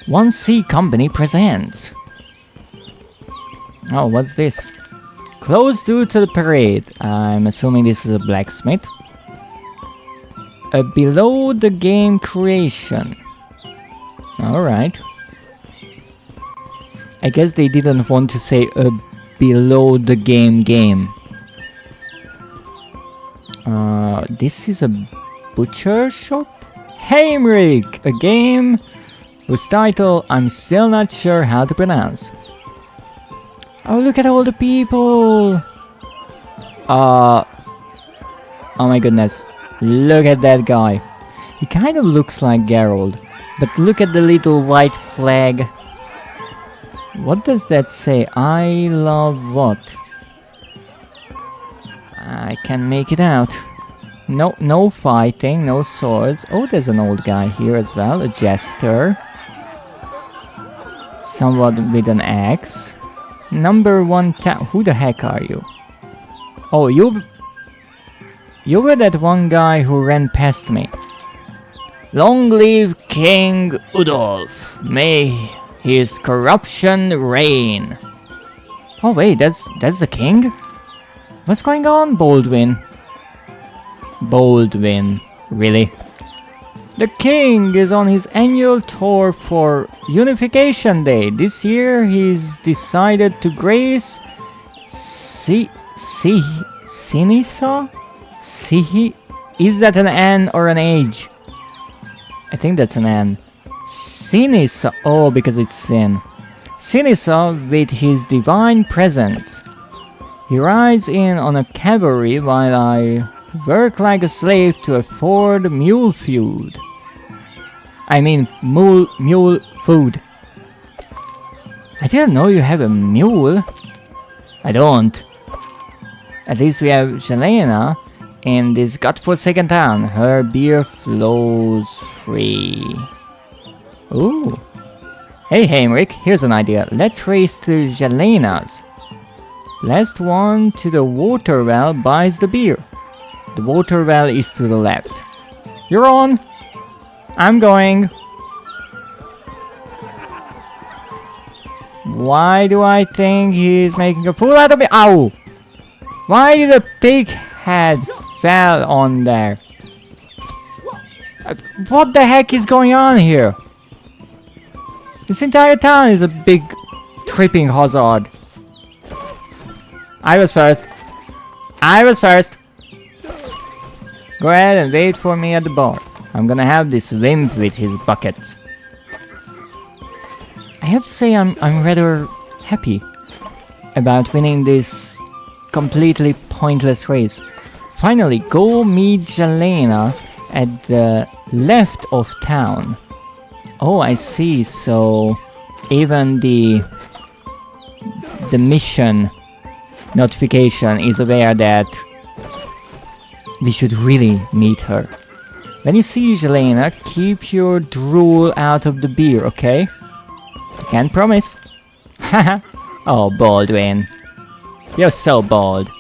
1C Company presents. Oh, what's this? Closed due to the parade. I'm assuming this is a blacksmith. A below the game creation. Alright. I guess they didn't want to say a below the game. This is a butcher shop? Haimrik! A game whose title I'm still not sure how to pronounce. Oh, look at all the people! Oh my goodness. Look at that guy. He kind of looks like Geralt. But look at the little white flag. What does that say? I love what? I can't make it out. No fighting, no swords. Oh, there's an old guy here as well. A jester. Someone with an axe. Number 1 town. Who the heck are you? Oh, you were that one guy who ran past me. Long live King Udolf. May his corruption reign. Oh wait, that's the king? What's going on, Baldwin? Baldwin, really? The king is on his annual tour for Unification Day. This year he's decided to grace Sinisa? Is that an N or an H? I think that's an N. Sinisa. Oh, because it's sin. Sinisa with his divine presence. He rides in on a cavalry while I work like a slave to afford mule food. I mean, mule food. I didn't know you have a mule. I don't. At least we have Jelena in this godforsaken town. Her beer flows free. Ooh. Hey Haimrik, here's an idea. Let's race to Jelena's. Last one to the water well buys the beer. The water well is to the left. You're on. I'm going. Why do I think he's making a fool out of me? Ow! Why did a pig head fell on there? What the heck is going on here? This entire town is a big tripping hazard. I was first. Go ahead and wait for me at the bar. I'm gonna have this wimp with his buckets. I have to say I'm rather happy about winning this completely pointless race. Finally, go meet Jelena at the left of town. Oh, I see. So even the mission notification is aware that we should really meet her. When you see Jelena, keep your drool out of the beer, okay? I can't promise. Haha. Oh, Baldwin. You're so bold.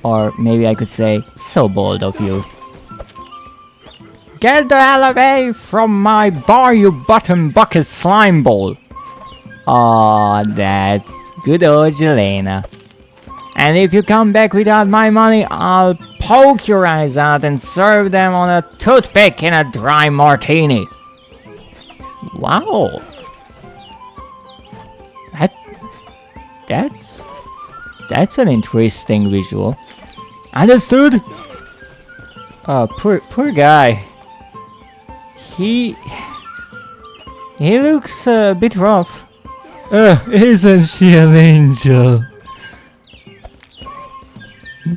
Or maybe I could say, so bold of you. Get the hell away from my bar, you bottom bucket slime ball. Aw, that's good old Jelena. And if you come back without my money, I'll poke your eyes out and serve them on a toothpick in a dry martini. Wow. That's an interesting visual. Understood? Oh, poor guy. He looks a bit rough. Isn't she an angel?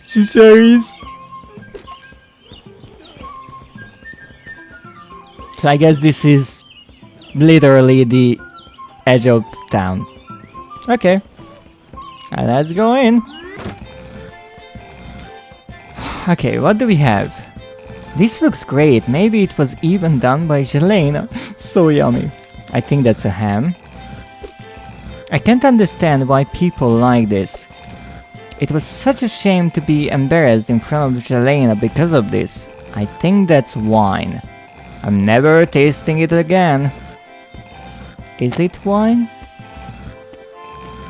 She sure is. So I guess this is literally the edge of town. Okay. Let's go in. Okay, what do we have? This looks great. Maybe it was even done by Jelena. So yummy. I think that's a ham. I can't understand why people like this. It was such a shame to be embarrassed in front of Jelena because of this. I think that's wine. I'm never tasting it again. Is it wine?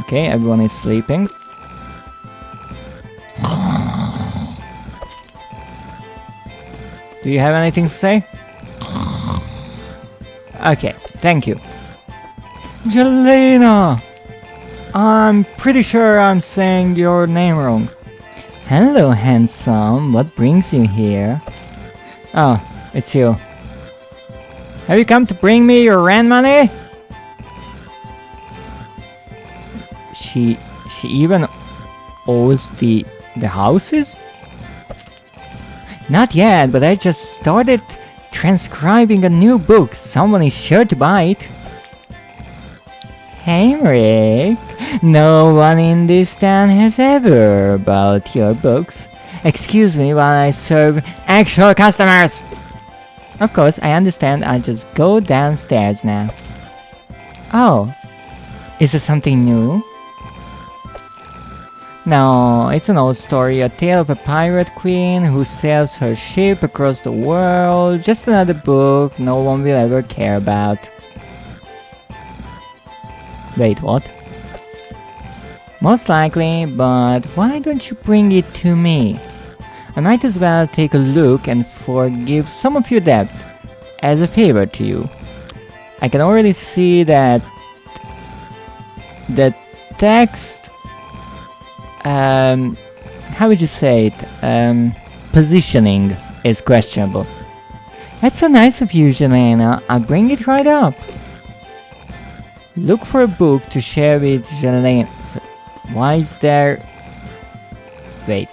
Okay, everyone is sleeping. Do you have anything to say? Okay, thank you. Jelena! I'm pretty sure I'm saying your name wrong. Hello, handsome. What brings you here? Oh, it's you. Have you come to bring me your rent money? She even owes the houses? Not yet, but I just started transcribing a new book. Someone is sure to buy it. Haimrik, no one in this town has ever bought your books. Excuse me while I serve actual customers. Of course, I understand. I'll just go downstairs now. Oh, is there something new? No, it's an old story, a tale of a pirate queen who sails her ship across the world. Just another book no one will ever care about. Wait, what? Most likely, but why don't you bring it to me? I might as well take a look and forgive some of your debt as a favor to you. I can already see that the text how would you say it? Positioning is questionable. That's so nice of you, Jelena. I'll bring it right up. Look for a book to share with Jelena. Why is there... Wait.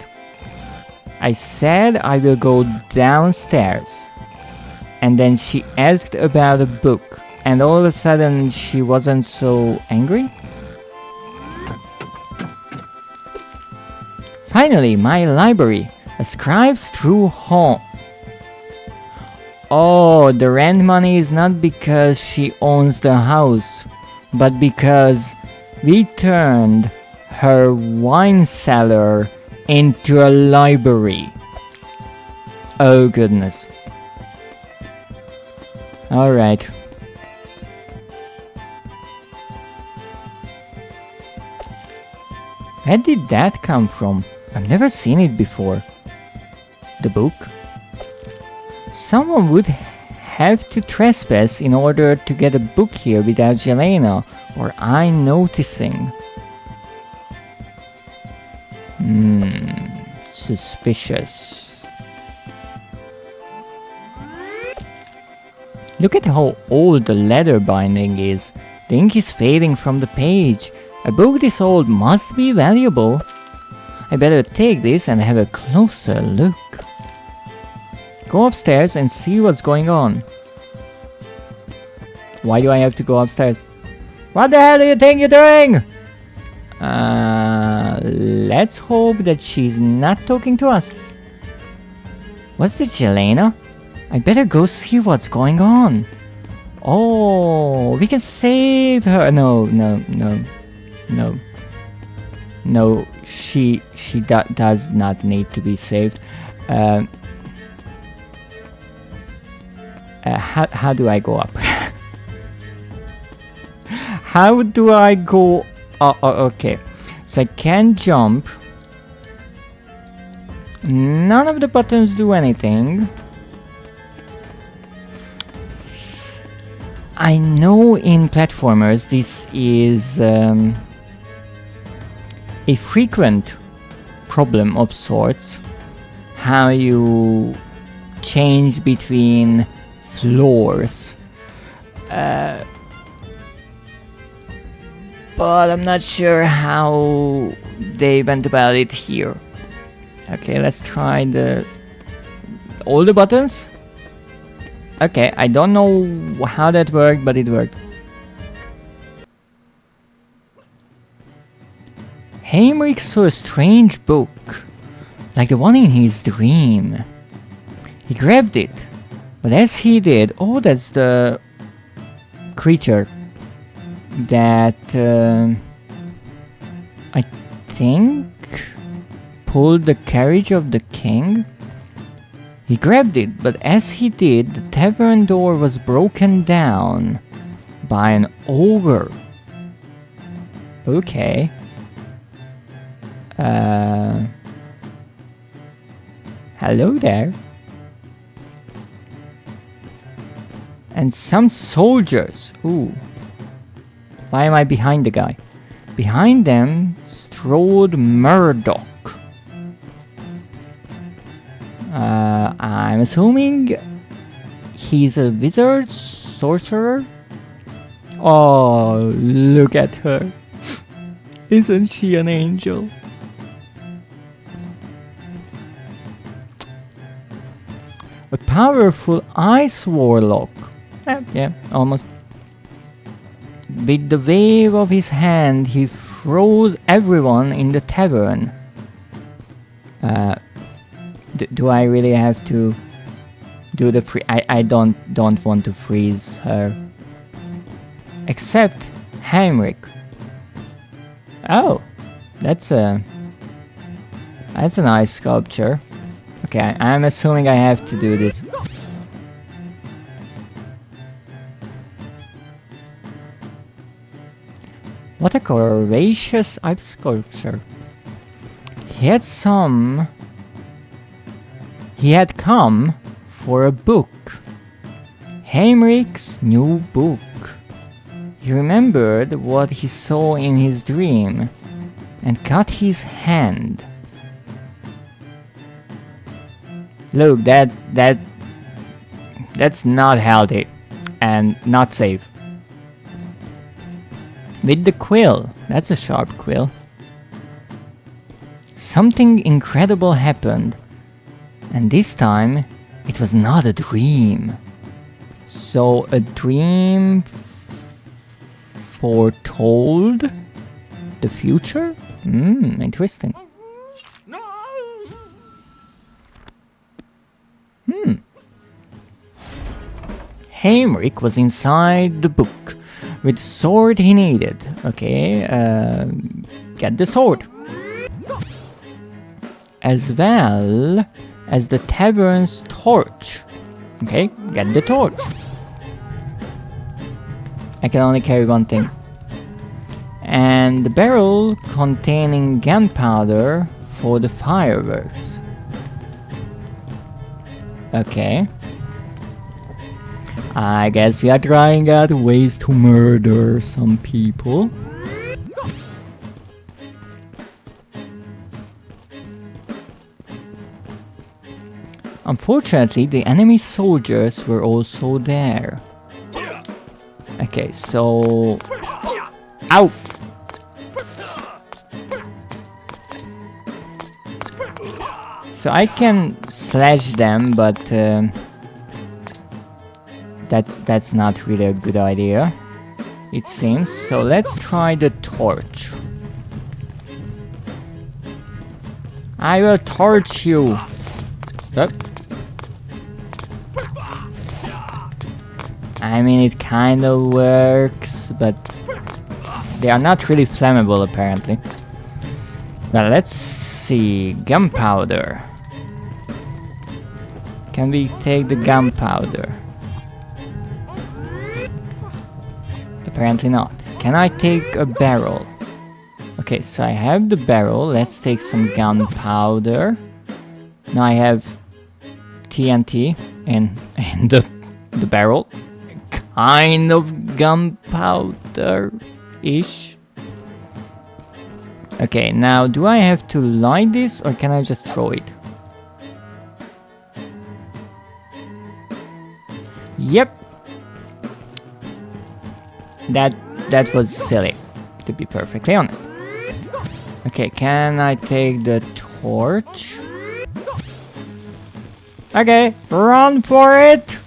I said I will go downstairs. And then she asked about a book. And all of a sudden she wasn't so angry? Finally, my library. A scribe's true home. Oh, the rent money is not because she owns the house, but because we turned her wine cellar into a library. Oh goodness. Alright. Where did that come from? I've never seen it before. The book? Someone would have to trespass in order to get a book here without Jelena or I noticing. Suspicious. Look at how old the leather binding is. The ink is fading from the page. A book this old must be valuable. I better take this and have a closer look. Go upstairs and see what's going on. Why do I have to go upstairs? What the hell do you think you're doing? Let's hope that she's not talking to us. What's the Jelena? I better go see what's going on. Oh, we can save her. No, she does not need to be saved. How do I go up? How do I go? Oh, okay. So I can jump. None of the buttons do anything. I know in platformers this is a frequent problem of sorts. How you change between floors. But I'm not sure how they went about it here. Okay, let's try all the buttons. Okay, I don't know how that worked, but it worked. Haimrik saw a strange book, like the one in his dream. He grabbed it, but as he did, oh, that's the creature that I think pulled the carriage of the king. He grabbed it, but as he did, the tavern door was broken down by an ogre. Okay. Hello there. And some soldiers. Ooh. Why am I behind the guy? Behind them strode Murdoch. I'm assuming he's a wizard, sorcerer. Oh, look at her. Isn't she an angel? A powerful ice warlock. Yeah, almost. With the wave of his hand, he froze everyone in the tavern. Do I really have to do the I don't want to freeze her. Except Haimrik. Oh, that's a nice sculpture. Okay, I'm assuming I have to do this. What a courageous ice sculpture. He had come for a book. Haimrik's new book. He remembered what he saw in his dream and cut his hand. Look, that's not healthy and not safe. With the quill, that's a sharp quill. Something incredible happened, and this time it was not a dream. So a dream foretold the future? Interesting. Haimrik was inside the book with the sword he needed. Okay, get the sword. As well as the tavern's torch. Okay, get the torch. I can only carry one thing. And the barrel containing gunpowder for the fireworks. Okay. I guess we are trying out ways to murder some people. Unfortunately, the enemy soldiers were also there. Okay, so... Ow! So I can slash them, but that's not really a good idea, it seems. So let's try the torch. I will torch you. Yep. I mean, it kind of works, but they are not really flammable apparently. Well, let's see. Gunpowder. Can we take the gunpowder? Apparently not. Can I take a barrel? Okay, so I have the barrel. Let's take some gunpowder. Now I have TNT in the barrel. Kind of gunpowder-ish. Okay, now do I have to light this or can I just throw it? Yep. That was silly, to be perfectly honest. Okay, can I take the torch? Okay, run for it!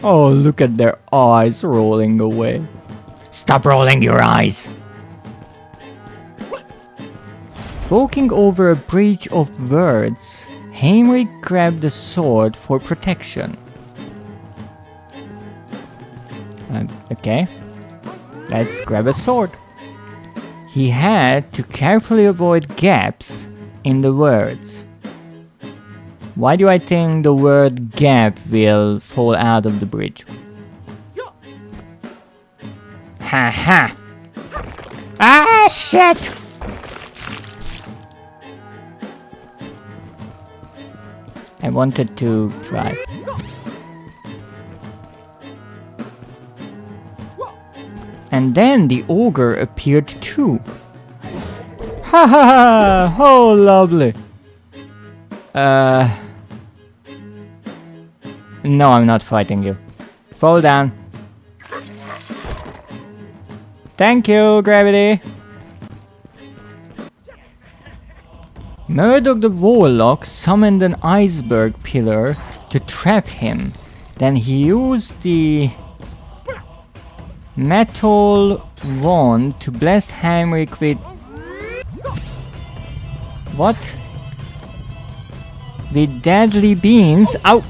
Oh, look at their eyes rolling away. Stop rolling your eyes! Walking over a bridge of words, Haimrik grabbed the sword for protection. Okay, let's grab a sword. he had to carefully avoid gaps in the words. Why do I think the word gap will fall out of the bridge? Ha ha! Ah, shit! I wanted to try. And then the ogre appeared too. Ha ha ha! Oh, lovely. No, I'm not fighting you. Fall down. Thank you, Gravity. Murdoch the Warlock summoned an iceberg pillar to trap him. Then he used the metal wand to blast Haimrik with... What? With deadly beans. Ow!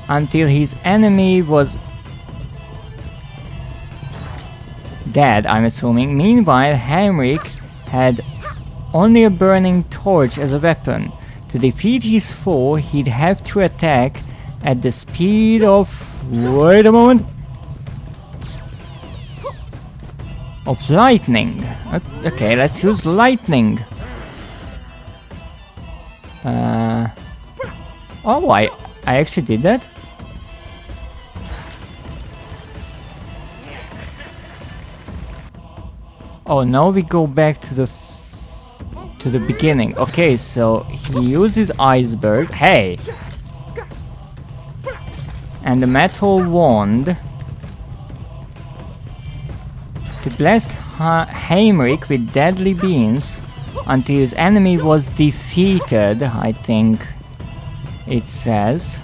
Until his enemy was dead, I'm assuming. Meanwhile, Haimrik had only a burning torch as a weapon. To defeat his foe, he'd have to attack at the speed of... Wait a moment! Of lightning. Okay, let's use lightning. Oh, I actually did that? Oh, now we go back to the beginning. Okay, so he uses iceberg. Hey! And the metal wand to blast Haimrik with deadly beans until his enemy was defeated, I think it says.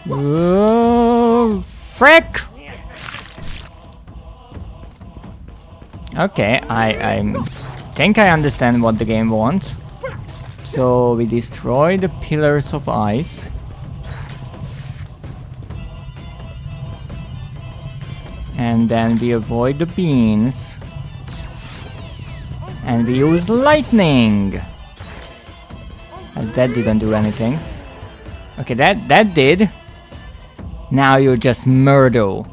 Whoa, frick! Okay, I think I understand what the game wants. So we destroy the pillars of ice. And then we avoid the beans. And we use lightning. And that didn't do anything. Okay, that did. Now you're just Murdo.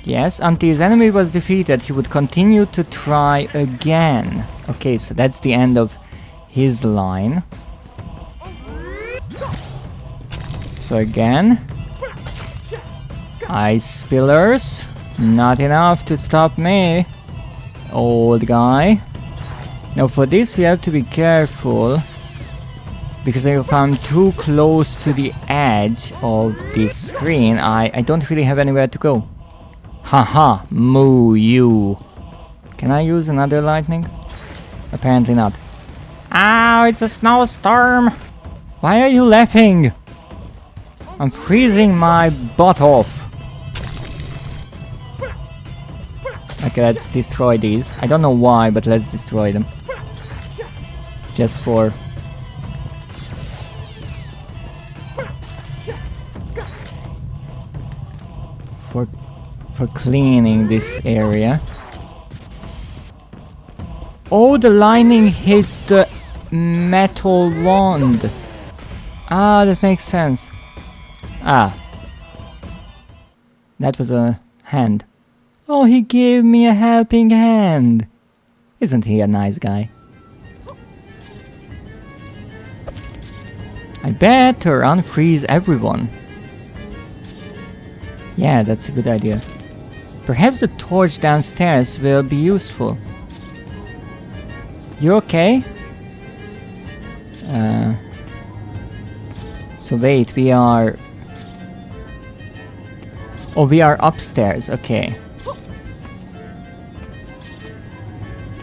Yes, until his enemy was defeated, he would continue to try again. Okay, so that's the end of his line. So again, ice pillars, not enough to stop me, old guy. Now for this we have to be careful, because if I'm too close to the edge of this screen, I don't really have anywhere to go. Haha, moo you. Can I use another lightning? Apparently not. Ow, it's a snowstorm! Why are you laughing? I'm freezing my butt off. Okay, let's destroy these. I don't know why, but let's destroy them. Just for cleaning this area. Oh, the lightning hits the metal wand. Ah, that makes sense. Ah. That was a hand. Oh, he gave me a helping hand. Isn't he a nice guy? I better unfreeze everyone. Yeah, that's a good idea. Perhaps the torch downstairs will be useful. You okay? So wait, we are... Oh, we are upstairs, okay.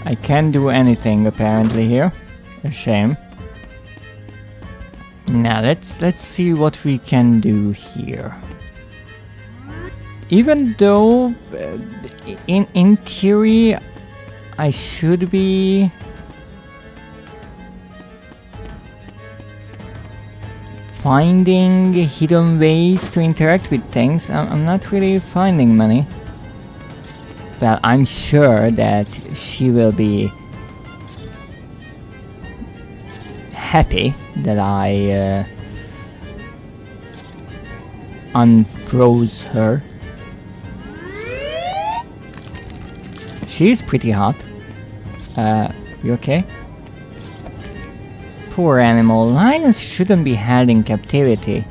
I can't do anything apparently here. A shame. Now let's see what we can do here. Even though in theory I should be finding hidden ways to interact with things. I'm not really finding many. Well, I'm sure that she will be happy that I unfroze her. She's pretty hot. You okay? Poor animal. Lions shouldn't be held in captivity.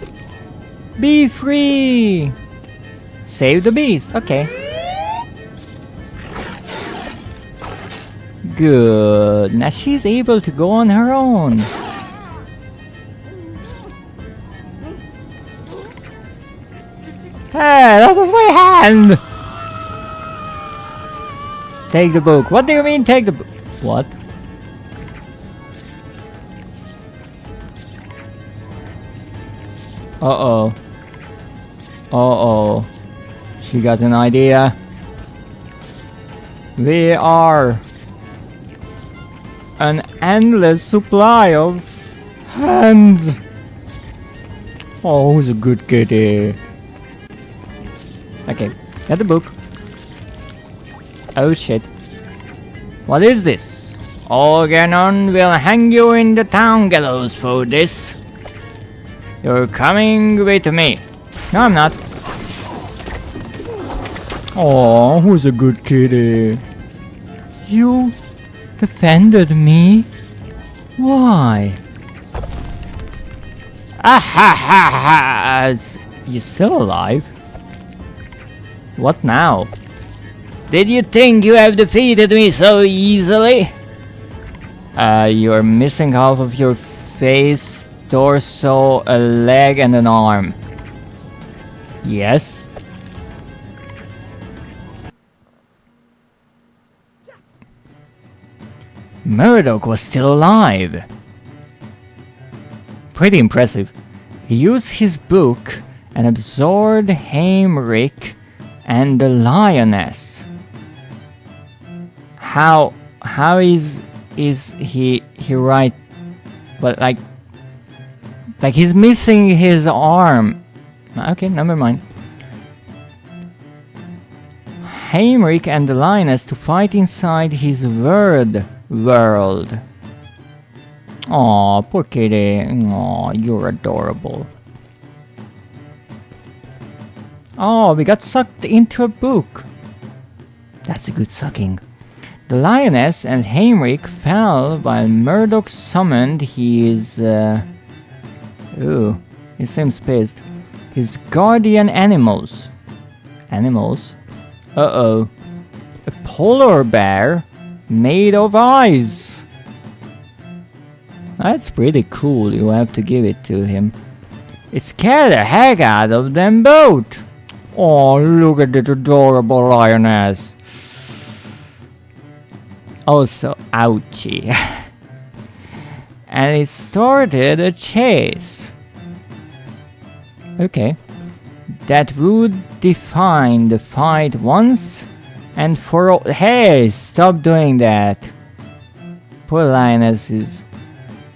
Be free! Save the beast. Okay. Good. Now she's able to go on her own. Hey, that was my hand! Take the book. What do you mean take the book? What? Uh-oh. Uh-oh. She got an idea. We are an endless supply of hands. Oh, who's a good kitty? Okay, get the book. Oh shit. What is this? Organon will hang you in the town gallows for this. You're coming with me. No, I'm not. Oh, who's a good kitty? You defended me? Why? Ah ha ha ha! You still alive? What now? Did you think you have defeated me so easily? You're missing half of your face, torso, a leg and an arm. Yes? Murdoch was still alive. Pretty impressive. He used his book and absorbed Haimrik and the lioness. How is he right? But like he's missing his arm. Okay, never mind. Haimrik and the lioness to fight inside his world. Aw, poor kitty. Aw, you're adorable. Oh, we got sucked into a book. That's a good sucking. The lioness and Haimrik fell while Murdoch summoned his... Ooh, he seems pissed. His guardian animals. Animals? Uh-oh. A polar bear made of ice. That's pretty cool, you have to give it to him. It scared the heck out of them both. Oh, look at that adorable lioness. Also, ouchie. And it started a chase. Okay. That would define the fight once and for all. Hey, stop doing that. Poor lioness is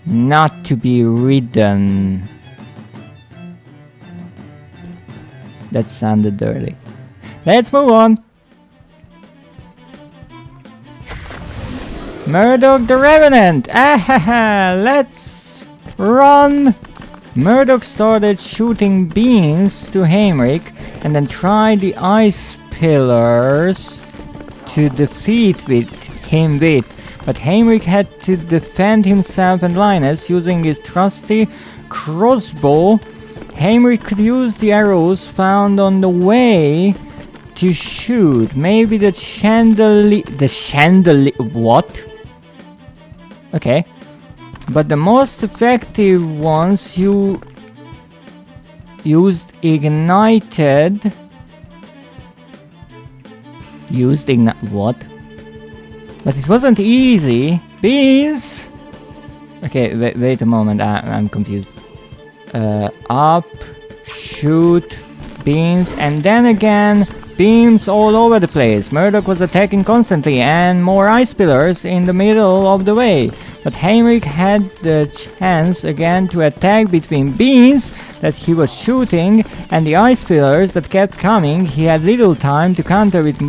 not to be ridden. That sounded dirty. Let's move on. Murdoch the Revenant! Ahaha! Let's run! Murdoch started shooting beams to Haimrik and then tried the ice pillars to defeat him with. But Haimrik had to defend himself and Linus using his trusty crossbow. Haimrik could use the arrows found on the way to shoot. Maybe the chandelier... What? Okay. But the most effective ones you used ignited... What? But it wasn't easy. Bees! Okay, wait a moment. I'm confused. Up, shoot, beams, and then again, beams all over the place. Murdoch was attacking constantly, and more ice pillars in the middle of the way. but Haimrik had the chance again to attack between beams that he was shooting and the ice pillars that kept coming. He had little time to counter with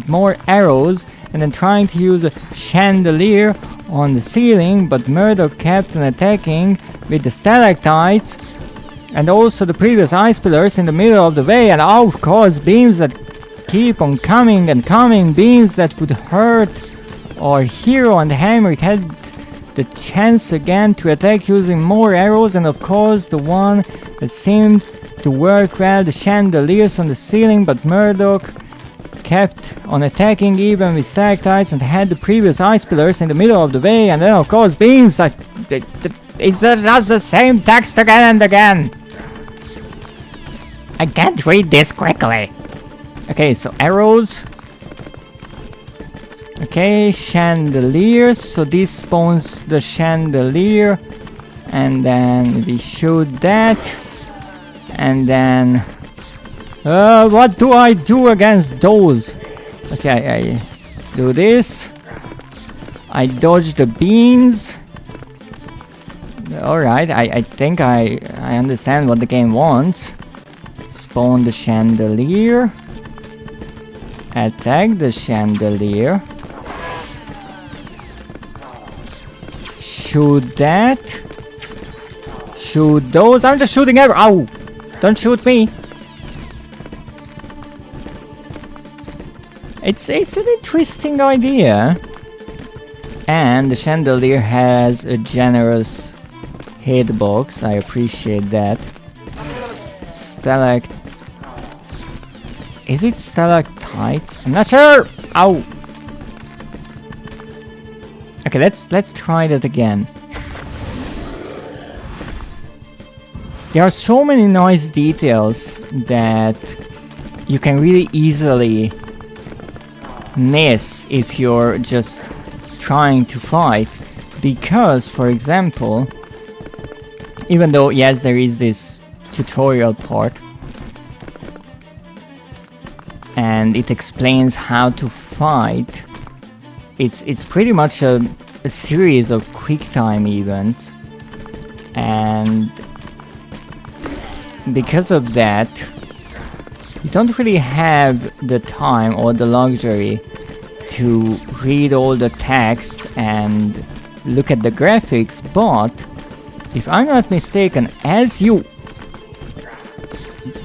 more arrows and then trying to use a chandelier on the ceiling, but Murdoch kept on attacking with the stalactites and also the previous ice pillars in the middle of the way, and of course beams that keep on coming and coming, beams that would hurt our hero, and Haimrik had the chance again to attack using more arrows, and of course the one that seemed to work well, the chandeliers on the ceiling, but Murdoch kept on attacking even with stalactites and had the previous ice pillars in the middle of the way, and then of course beams that it's just the same text again and again. I can't read this quickly. Okay, so arrows. Okay, chandeliers. So this spawns the chandelier, and then we shoot that, and then what do I do against those? Okay, I do this. I dodge the beans. Alright, I think I understand what the game wants. Spawn the chandelier. Attack the chandelier. Shoot that. Shoot those. I'm just shooting every. Ow! Don't shoot me. It's an interesting idea. And the chandelier has a generous hitbox. I appreciate that. Is it stalactites? I'm not sure. Ow. Okay, let's try that again. There are so many nice details that you can really easily miss if you're just trying to fight, because for example, even though yes there is this tutorial part and it explains how to fight, it's pretty much a series of quick time events, and because of that you don't really have the time or the luxury to read all the text and look at the graphics. But if I'm not mistaken, as you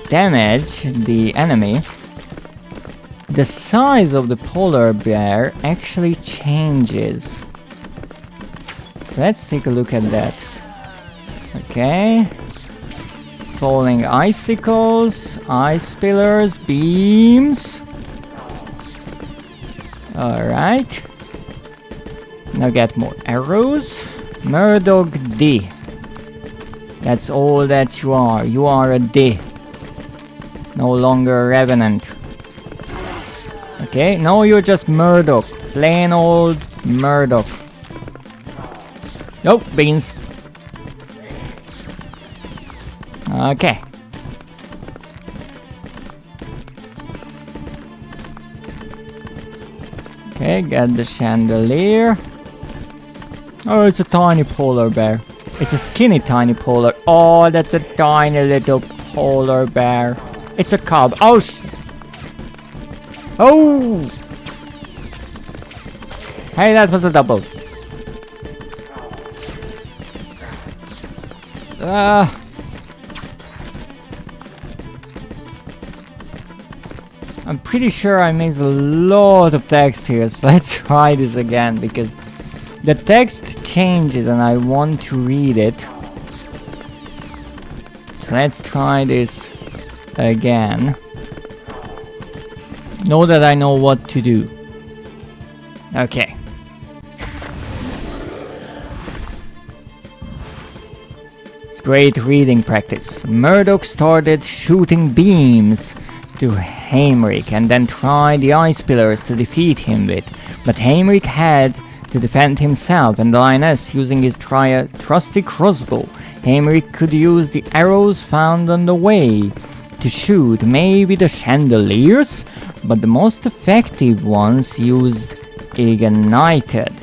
damage the enemy, the size of the polar bear actually changes. So let's take a look at that. Okay. Falling icicles, ice pillars, beams. Alright. Now get more arrows. Murdoch D. That's all that you are. You are a D. No longer a revenant. Okay, no, you're just Murdoch. Plain old Murdoch. Nope, beans. Okay. Okay, get the chandelier. Oh, it's a tiny polar bear. It's a skinny tiny polar. Oh, that's a tiny little polar bear. It's a cub. Oh, oh! Hey, that was a double. I'm pretty sure I missed a lot of text here, so let's try this again, because the text changes and I want to read it. So let's try this again. Know that I know what to do. Okay. It's great reading practice. Murdoch started shooting beams to Haimrik and then tried the ice pillars to defeat him with, but Haimrik had to defend himself and the lioness using his trusty crossbow. Haimrik could use the arrows found on the way to shoot maybe the chandeliers, but the most effective ones used ignited.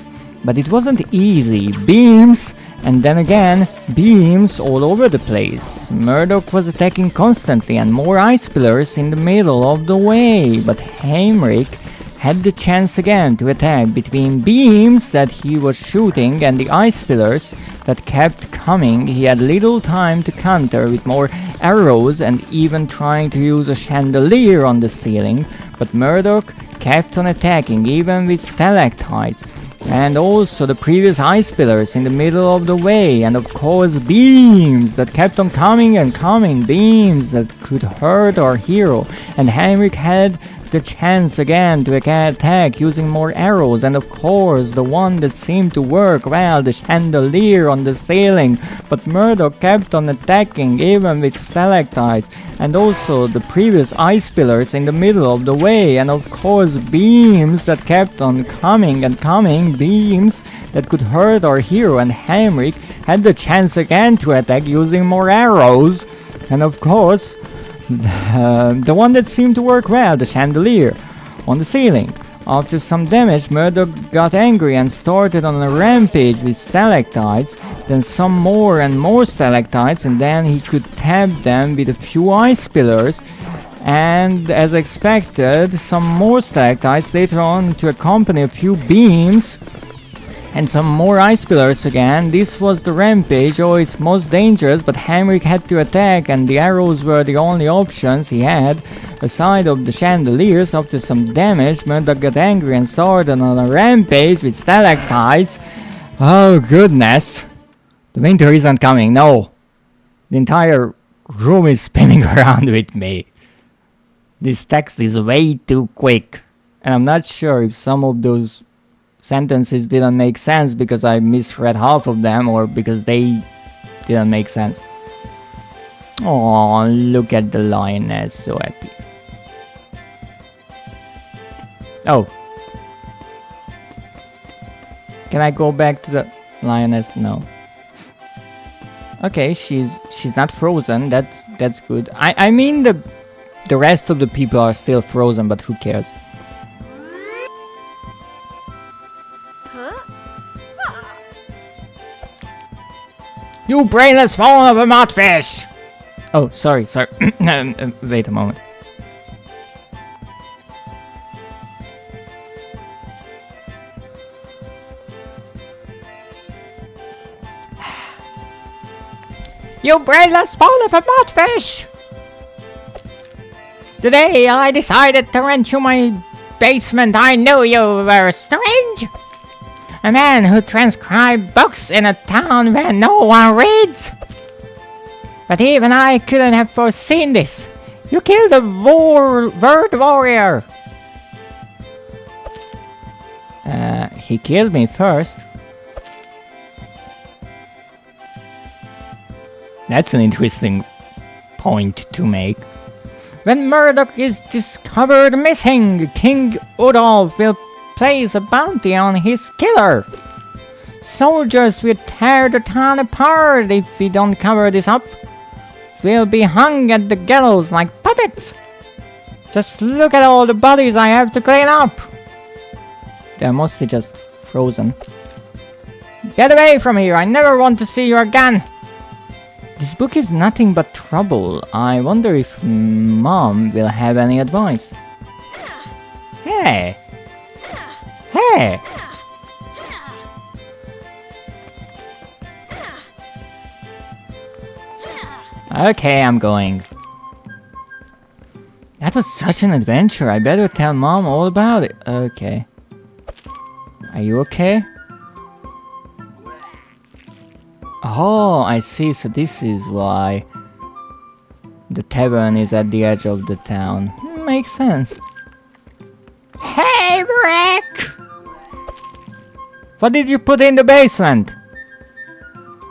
But it wasn't easy. Beams, and then again, beams all over the place. Murdoch was attacking constantly, and more ice pillars in the middle of the way. But Haimrik had the chance again to attack between beams that he was shooting and the ice pillars that kept coming. He had little time to counter with more arrows and even trying to use a chandelier on the ceiling. But Murdoch kept on attacking even with stalactites. And also the previous ice pillars in the middle of the way, and of course beams that kept on coming and coming, beams that could hurt our hero. And Haimrik had the chance again to attack using more arrows, and of course the one that seemed to work well, the chandelier on the ceiling. But Murdoch kept on attacking even with stalactites, and also the previous ice pillars in the middle of the way, and of course beams that kept on coming and coming, beams that could hurt our hero. And Haimrik had the chance again to attack using more arrows, and of course the one that seemed to work well, the chandelier on the ceiling. After some damage, Murdoch got angry and started on a rampage with stalactites, then some more and more stalactites, and then he could tap them with a few ice pillars, and as expected, some more stalactites later on to accompany a few beams, and some more ice pillars again. This was the rampage. Oh, it's most dangerous, but Haimrik had to attack, and the arrows were the only options he had aside of the chandeliers. After some damage, Murdoch got angry and started on a rampage with stalactites. Oh goodness, the winter isn't coming. No, the entire room is spinning around with me. This text is way too quick, and I'm not sure if some of those sentences didn't make sense because I misread half of them, or because they didn't make sense. Oh, look at the lioness, so happy. Oh, can I go back to the lioness? No. Okay, she's not frozen. That's good. I mean the rest of the people are still frozen, but who cares? You brainless phone of a mudfish! Oh, sorry. Wait a moment. You brainless phone of a mudfish! Today I decided to rent you my basement. I knew you were strange. A man who transcribed books in a town where no one reads. But even I couldn't have foreseen this. You killed a word warrior. He killed me first. That's an interesting point to make. When Murdoch is discovered missing, King Udolf will place a bounty on his killer. Soldiers will tear the town apart if we don't cover this up. We'll be hung at the gallows like puppets. Just look at all the bodies I have to clean up. They're mostly just frozen. Get away from here, I never want to see you again. This book is nothing but trouble. I wonder if Mom will have any advice. Hey! Hey! Okay, I'm going. That was such an adventure. I better tell Mom all about it. Okay. Are you okay? Oh, I see. So this is why the tavern is at the edge of the town. Makes sense. Hey, Rick! What did you put in the basement?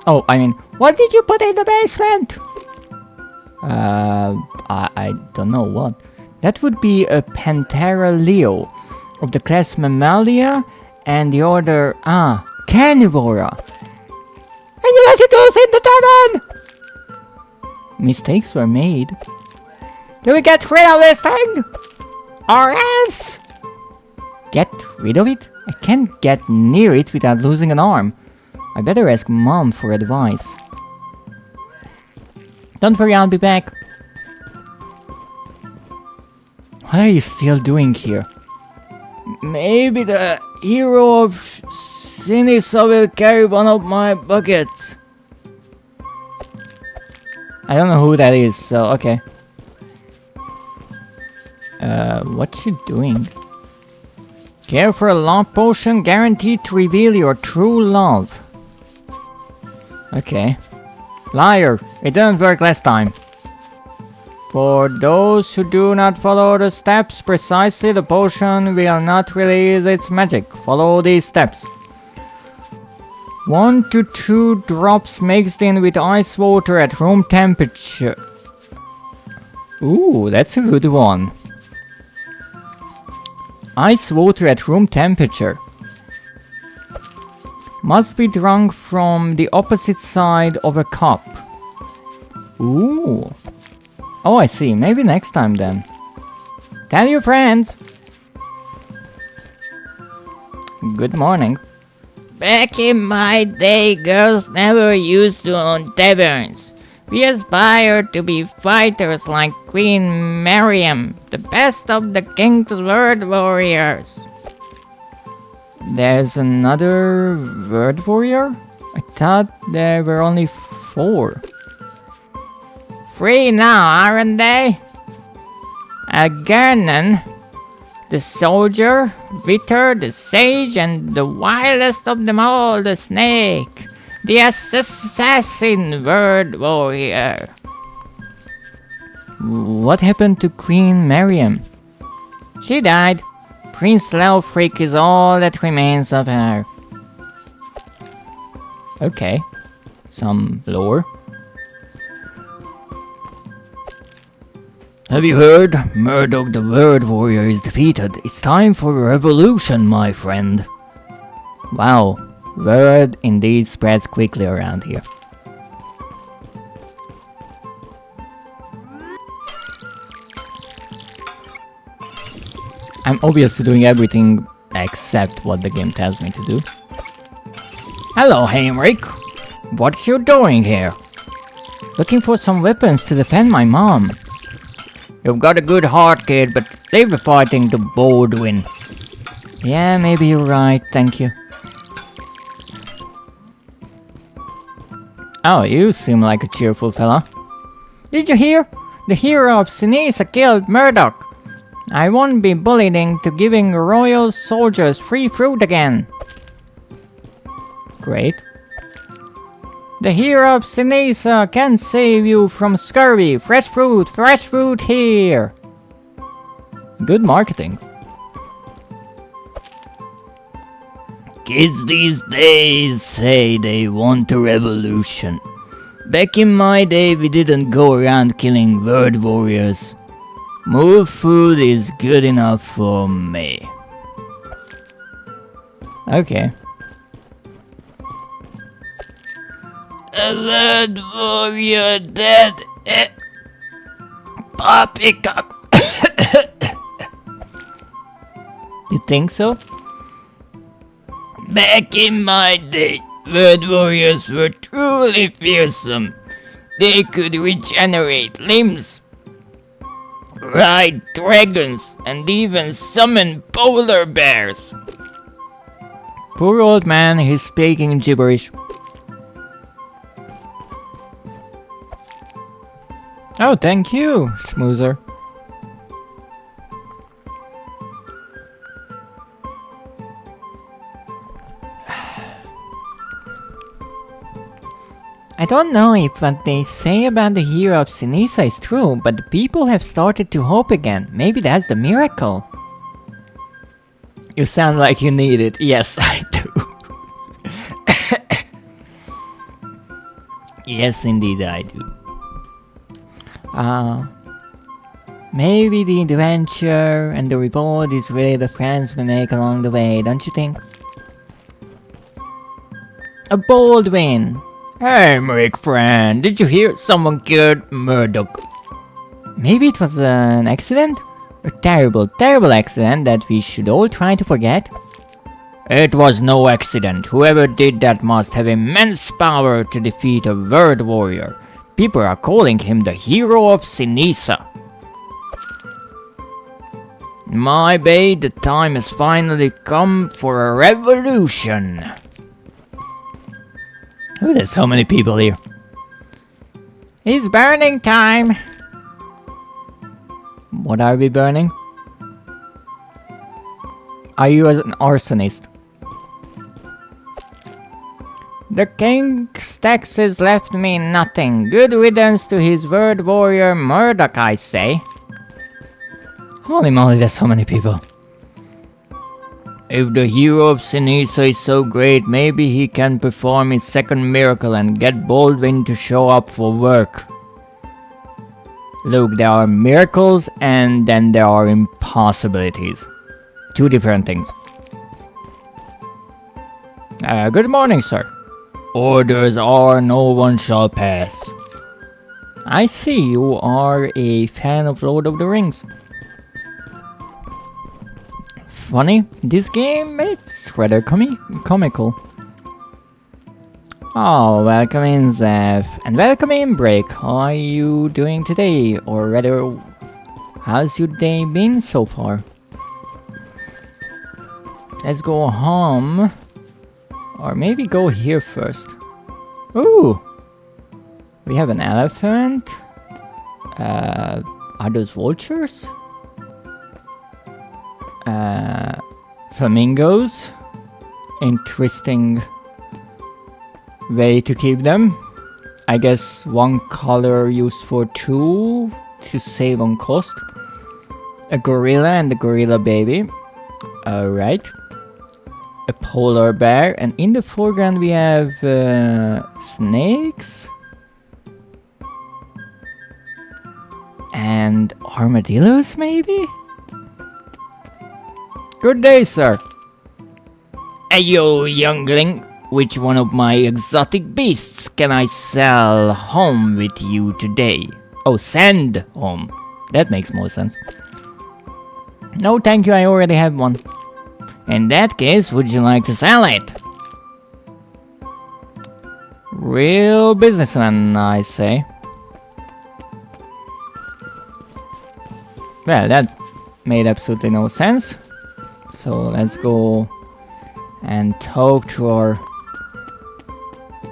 Oh, I mean, what did you put in the basement? I don't know what. That would be a Panthera leo of the class Mammalia and the order, Carnivora. And you let it goes in the tavern! Mistakes were made. Do we get rid of this thing? Or else? Get rid of it? I can't get near it without losing an arm. I better ask Mom for advice. Don't worry, I'll be back. What are you still doing here? Maybe the hero of Sinisa will carry one of my buckets. I don't know who that is, so okay. What's she doing? Care for a love potion guaranteed to reveal your true love. Okay. Liar! It didn't work last time. For those who do not follow the steps precisely, the potion will not release its magic. Follow these steps. 1 to 2 drops mixed in with ice water at room temperature. Ooh, that's a good one. Ice water at room temperature. Must be drunk from the opposite side of a cup. Ooh. Oh, I see. Maybe next time then. Tell your friends. Good morning. Back in my day, girls never used to own taverns. We aspired to be fighters like Queen Miriam, the best of the king's word warriors. There's another word warrior? I thought there were only 4. 3 now, aren't they? Gernon, the soldier, Vitor, the sage, and the wildest of them all, the snake, the assassin word warrior. What happened to Queen Miriam? She died. Prince Leofric is all that remains of her. Okay, some lore. Have you heard? Murdoch the Word Warrior is defeated. It's time for a revolution, my friend. Wow, word indeed spreads quickly around here. I'm obviously doing everything except what the game tells me to do. Hello, Haimrik. What you doing here? Looking for some weapons to defend my mom. You've got a good heart, kid, but leave the fighting to Baldwin. Yeah, maybe you're right, thank you. Oh, you seem like a cheerful fella. Did you hear? The hero of Sinisa killed Murdoch. I won't be bullied into giving royal soldiers free fruit again. Great. The hero of Sinisa can save you from scurvy. Fresh fruit here. Good marketing. Kids these days say they want a revolution. Back in my day we didn't go around killing word warriors. More food is good enough for me. Okay. A word warrior dead. Poppycock. You think so? Back in my day, word warriors were truly fearsome. They could regenerate limbs, ride dragons, and even summon polar bears. Poor old man, he's speaking gibberish. Oh, thank you, Schmoozer. I don't know if what they say about the hero of Sinisa is true, but the people have started to hope again. Maybe that's the miracle. You sound like you need it. Yes, I do. Yes, indeed I do. Maybe the adventure and the reward is really the friends we make along the way, don't you think? A bold win! Haimrik, friend, did you hear someone killed Murdoch? Maybe it was an accident? A terrible, terrible accident that we should all try to forget? It was no accident. Whoever did that must have immense power to defeat a word warrior. People are calling him the hero of Sinisa. My babe, the time has finally come for a revolution. Oh, there's so many people here. It's burning time. What are we burning? Are you an arsonist? The king's taxes left me nothing. Good riddance to his word warrior Murdoch, I say. Holy moly, there's so many people. If the hero of Sinisa is so great, maybe he can perform his second miracle and get Baldwin to show up for work. Look, there are miracles and then there are impossibilities. Two different things. Good morning, sir. Orders are no one shall pass. I see you are a fan of Lord of the Rings. Funny, this game, it's rather comical. Oh, welcome in, Zeph. And welcome in, Break. How are you doing today? Or rather, how's your day been so far? Let's go home. Or maybe go here first. Ooh! We have an elephant. Are those vultures? Flamingos. Interesting way to keep them. I guess one color used for two to save on cost. A gorilla and the gorilla baby. Alright. A polar bear, and in the foreground we have snakes and armadillos, maybe? Good day, sir. Hey, yo, youngling. Which one of my exotic beasts can I sell home with you today? Oh, send home. That makes more sense. No, thank you, I already have one. In that case, would you like to sell it? Real businessman, I say. Well, that made absolutely no sense. So let's go and talk to our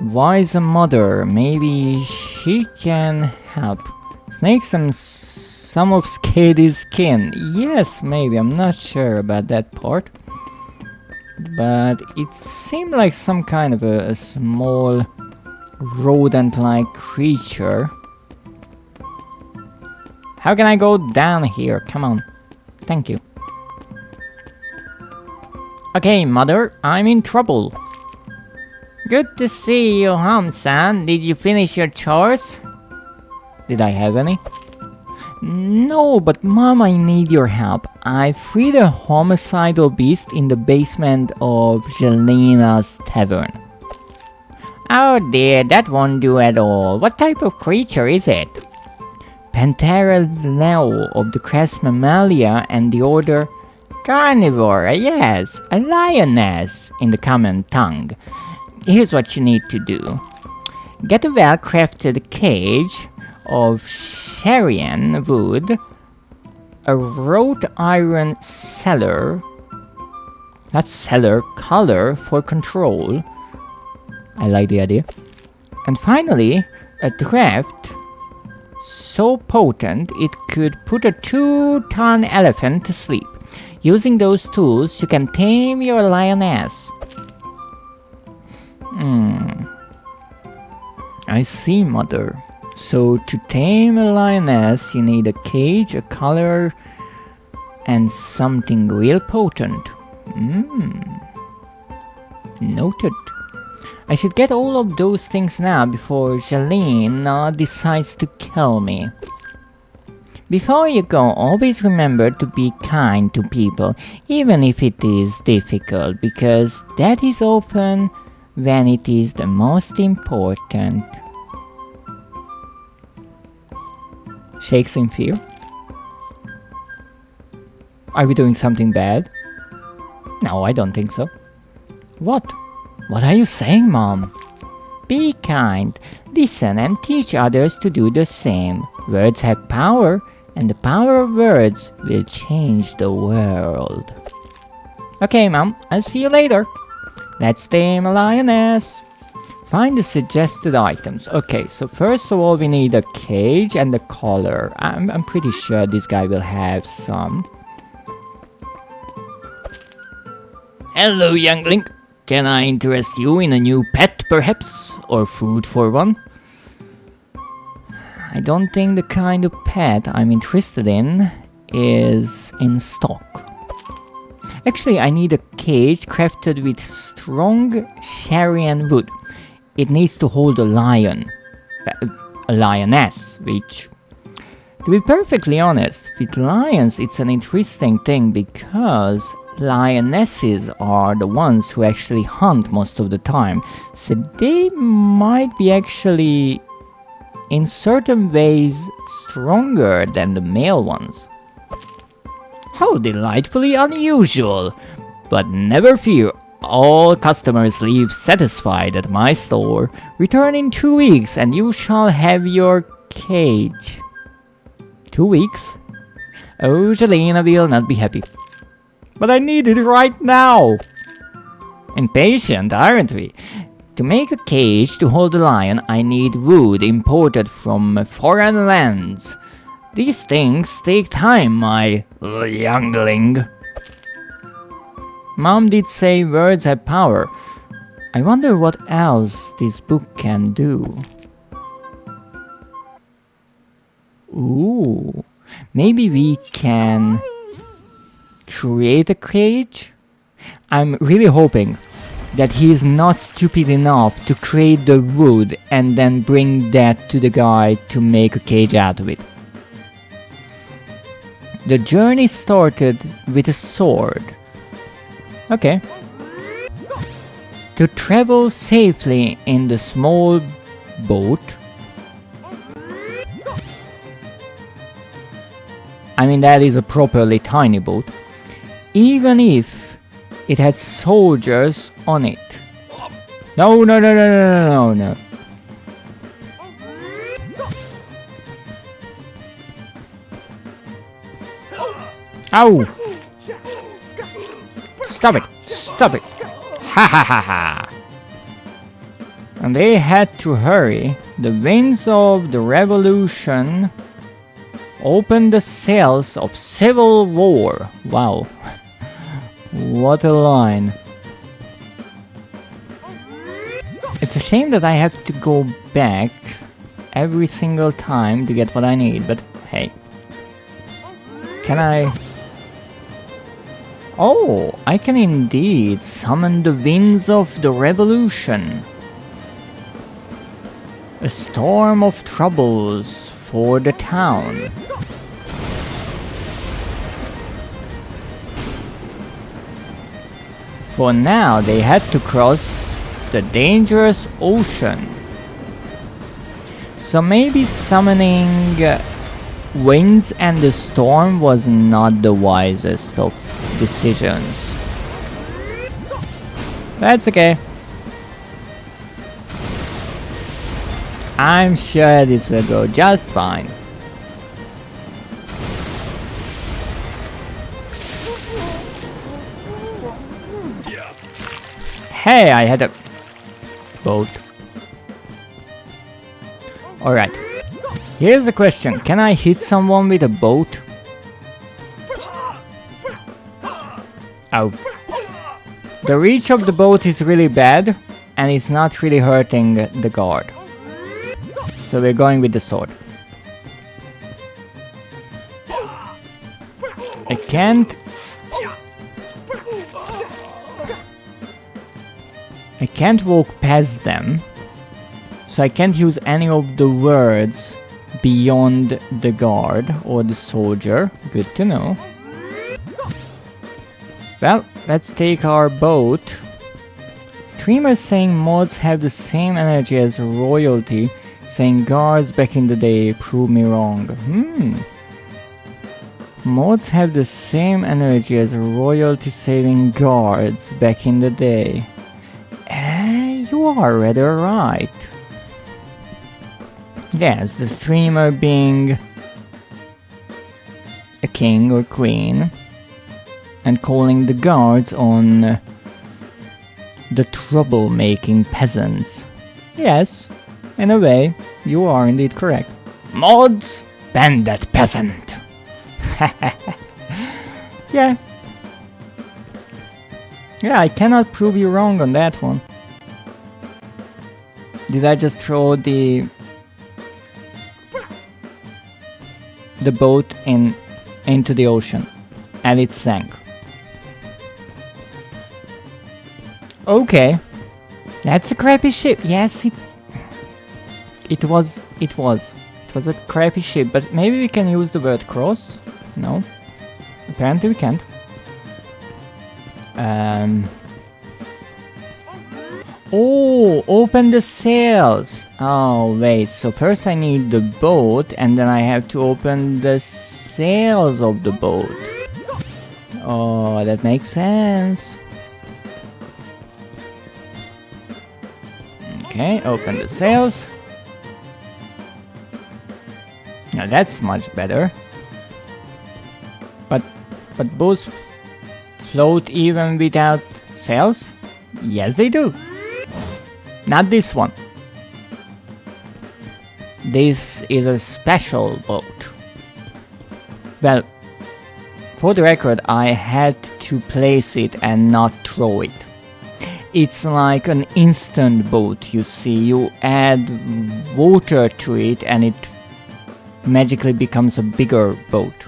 wise mother. Maybe she can help. Snake some of Skady's skin. Yes, maybe. I'm not sure about that part. But it seemed like some kind of a small rodent-like creature. How can I go down here? Come on. Thank you. Okay, mother, I'm in trouble. Good to see you home, son. Did you finish your chores? Did I have any? No, but Mom, I need your help. I freed a homicidal beast in the basement of Jelina's tavern. Oh dear, that won't do at all. What type of creature is it? Panthera leo of the crest Mammalia and the order Carnivora, yes, a lioness in the common tongue. Here's what you need to do. Get a well-crafted cage of Sharian wood, a wrought iron cellar, not cellar, color for control. I like the idea. And finally, a draft so potent it could put a 2-ton elephant to sleep. Using those tools, you can tame your lioness. I see, mother. So to tame a lioness, you need a cage, a collar, and something real potent. Noted. I should get all of those things now before Jelena decides to kill me. Before you go, always remember to be kind to people, even if it is difficult, because that is often when it is the most important. Shakes in fear. Are we doing something bad? No, I don't think so. What? What are you saying, Mom? Be kind, listen and teach others to do the same. Words have power, and the power of words will change the world. Okay, Mom, I'll see you later. Let's tame a lioness. Find the suggested items. Okay, so first of all we need a cage and a collar. I'm pretty sure this guy will have some. Hello, youngling. Can I interest you in a new pet, perhaps? Or food for one? I don't think the kind of pet I'm interested in is in stock. Actually, I need a cage crafted with strong Sharian wood. It needs to hold a lion. A lioness, which... To be perfectly honest, with lions it's an interesting thing because lionesses are the ones who actually hunt most of the time. So they might be actually, in certain ways, stronger than the male ones. How delightfully unusual! But never fear, all customers leave satisfied at my store. Return in 2 weeks and you shall have your cage. 2 weeks? Oh, Jelena will not be happy. But I need it right now! Impatient, aren't we? To make a cage to hold a lion, I need wood imported from foreign lands. These things take time, my youngling. Mom did say words have power. I wonder what else this book can do. Ooh, maybe we can create a cage? I'm really hoping that he is not stupid enough to create the wood and then bring that to the guy to make a cage out of it. The journey started with a sword. Okay. To travel safely in the small boat. I mean, that is a properly tiny boat. Even if it had soldiers on it. No, no, no, no, no, no, no. Ow! Stop it! Stop it! Ha ha ha ha! And they had to hurry. The winds of the revolution opened the sails of civil war. Wow. What a line. It's a shame that I have to go back every single time to get what I need, but hey. Can I... Oh, I can indeed summon the winds of the revolution. A storm of troubles for the town. For now, they had to cross the dangerous ocean. So maybe summoning winds and the storm was not the wisest of decisions. That's okay. I'm sure this will go just fine. Hey, I had a boat. Alright. Here's the question. Can I hit someone with a boat? Ow. The reach of the boat is really bad, and it's not really hurting the guard. So we're going with the sword. I can't walk past them, so I can't use any of the words beyond the guard or the soldier. Good to know. Well, let's take our boat. Streamers saying mods have the same energy as royalty, saying guards back in the day prove me wrong. Mods have the same energy as royalty saving guards back in the day. are rather right. Yes, the streamer being a king or queen and calling the guards on the troublemaking peasants. Yes, in a way, you are indeed correct. Mods, ban that peasant. Yeah. Yeah, I cannot prove you wrong on that one. Did I just throw the boat into the ocean and it sank? Okay. That's a crappy ship. Yes, it was a crappy ship, but maybe we can use the word cross? No. Apparently we can't. Oh, open the sails. Oh, wait. So first I need the boat, and then I have to open the sails of the boat. Oh, that makes sense. Okay, open the sails. Now that's much better. But boats float even without sails? Yes, they do. Not this one. This is a special boat. Well, for the record, I had to place it and not throw it. It's like an instant boat, you see. You add water to it and it magically becomes a bigger boat.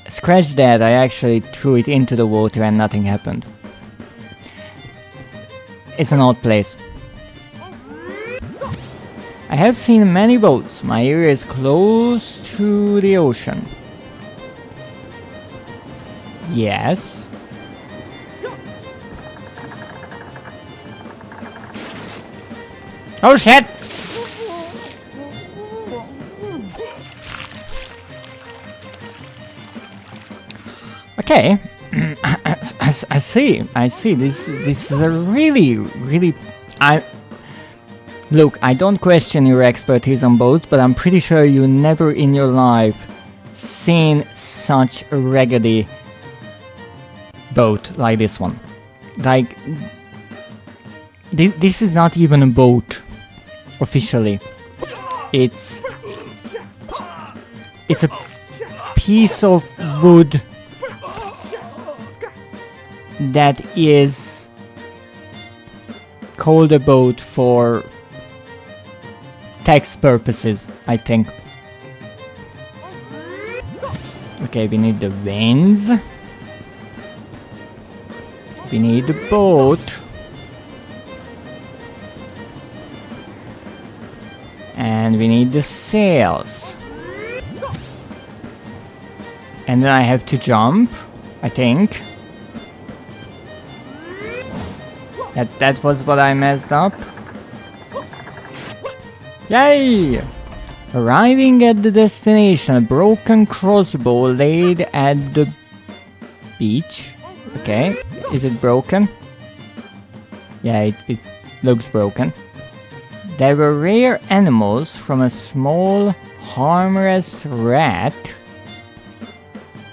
Scratch that, I actually threw it into the water and nothing happened. It's an odd place. I have seen many boats. My area is close to the ocean. Yes. Oh shit! Okay. I see. This is a really... Look, I don't question your expertise on boats, but I'm pretty sure you never in your life seen such a raggedy boat like this one. Like, this is not even a boat, officially. It's a piece of wood that is called a boat for tax purposes, I think. Okay, we need the winds. We need the boat. And we need the sails. And then I have to jump, I think. That was what I messed up. Yay! Arriving at the destination, a broken crossbow laid at the beach. Okay, is it broken? Yeah, it looks broken. There were rare animals, from a small harmless rat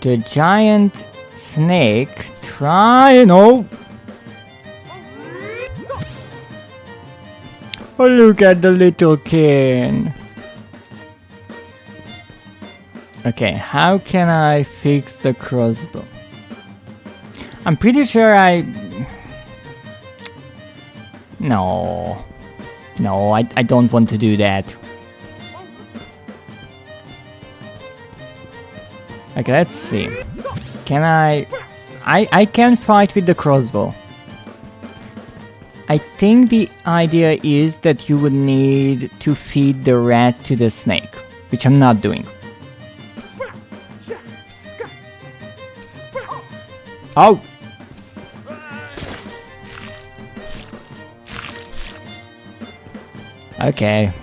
to a giant snake. Oh, look at the little kid. Okay, how can I fix the crossbow? I'm pretty sure No, I don't want to do that. Okay, let's see. Can I can fight with the crossbow. I think the idea is that you would need to feed the rat to the snake, which I'm not doing. Oh! Okay.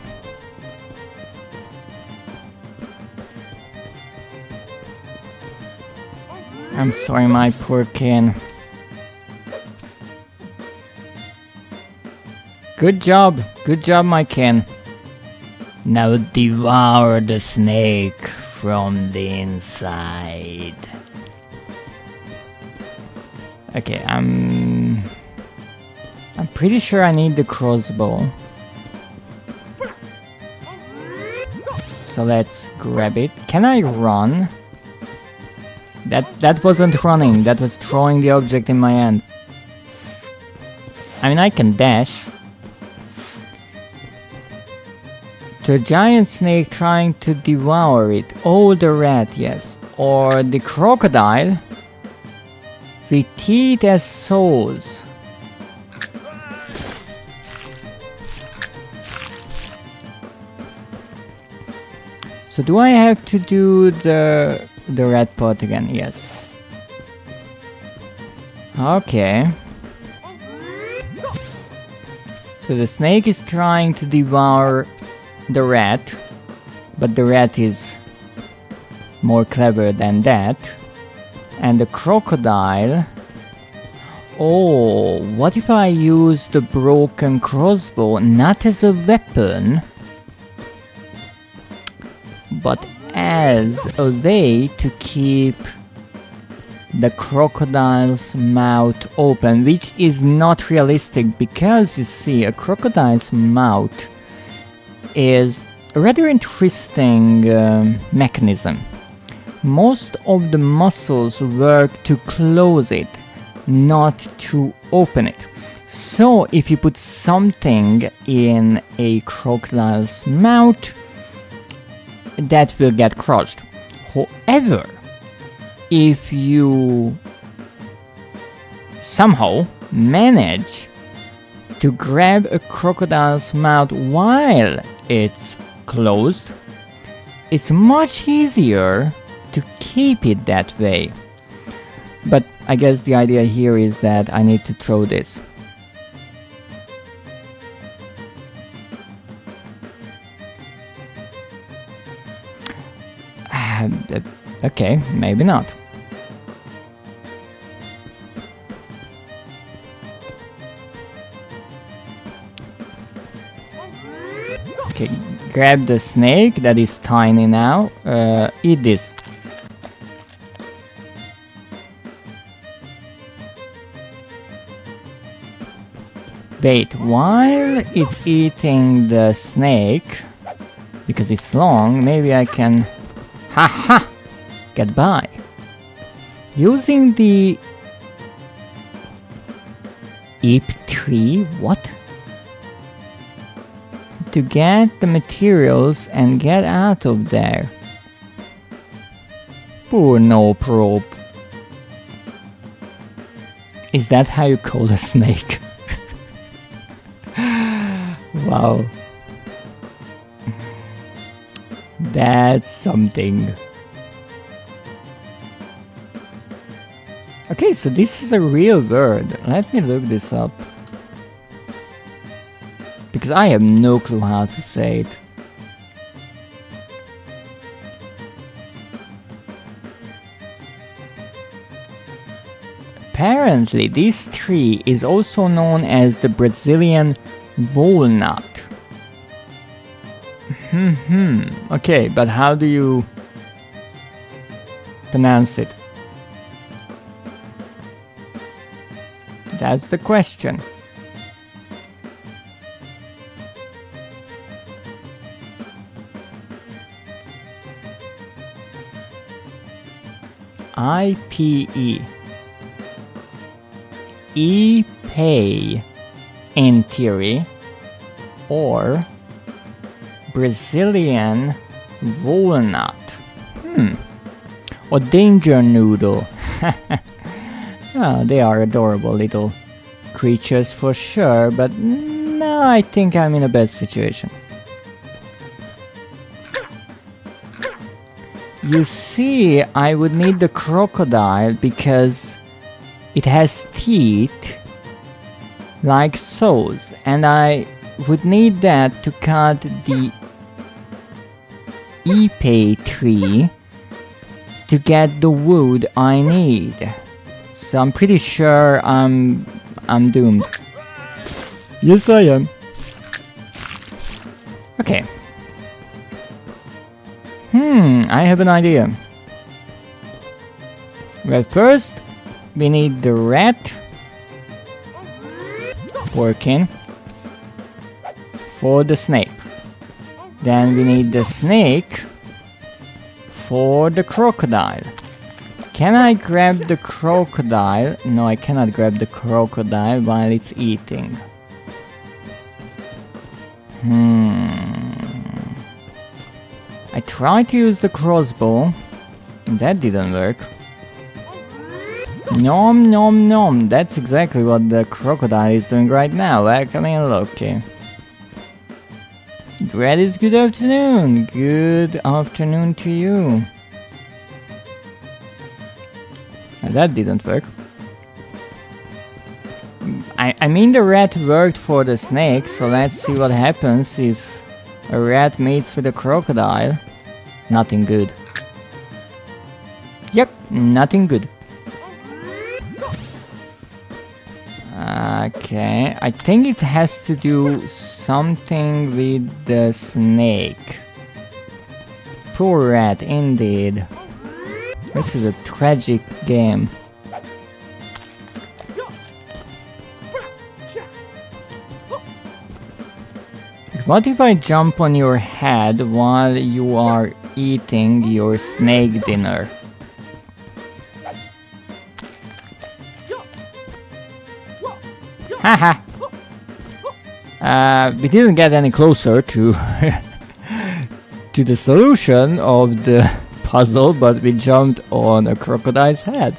I'm sorry, my poor kin. Good job, my kin. Now devour the snake from the inside. Okay, I'm pretty sure I need the crossbow. So let's grab it. Can I run? That wasn't running, that was throwing the object in my hand. I mean, I can dash. The giant snake trying to devour it. Oh, the rat, yes. Or the crocodile with teeth as saws. So do I have to do the rat part again? Yes. Okay. So the snake is trying to devour the rat, but the rat is more clever than that. And the crocodile... Oh, what if I use the broken crossbow not as a weapon, but as a way to keep the crocodile's mouth open, which is not realistic because you see, a crocodile's mouth is a rather interesting mechanism. Most of the muscles work to close it, not to open it. So if you put something in a crocodile's mouth, that will get crushed. However, if you somehow manage to grab a crocodile's mouth while it's closed, it's much easier to keep it that way. But I guess the idea here is that I need to throw this. Okay, maybe not. Okay, grab the snake that is tiny now. Eat this. Wait, while it's eating the snake, because it's long, maybe I can... Haha! Get by. Using the... Eep tree? What? To get the materials and get out of there. Poor no probe. Is that how you call a snake? Wow. That's something. Okay, so this is a real word. Let me look this up. Because I have no clue how to say it. Apparently, this tree is also known as the Brazilian walnut. Okay, but how do you pronounce it? That's the question. IPE. E-pay in theory, or Brazilian walnut. Or danger noodle. Oh, they are adorable little creatures for sure, but no, I think I'm in a bad situation. You see, I would need the crocodile because it has teeth like saws, and I would need that to cut the ipe tree to get the wood I need. So I'm pretty sure I'm doomed. Yes, I am. Okay. I have an idea. Well, first, we need the rat working for the snake. Then we need the snake for the crocodile. Can I grab the crocodile? No, I cannot grab the crocodile while it's eating. I tried to use the crossbow. That didn't work. Nom nom nom. That's exactly what the crocodile is doing right now. Well, come in, look. Okay. Dreadist, good afternoon. Good afternoon to you. That didn't work. I mean the rat worked for the snake, so let's see what happens if a rat mates with a crocodile. Nothing good. Yep, nothing good. Okay, I think it has to do something with the snake. Poor rat, indeed. This is a tragic game. What if I jump on your head while you are eating your snake dinner? Haha! We didn't get any closer to to the solution of the puzzle, but we jumped on a crocodile's head.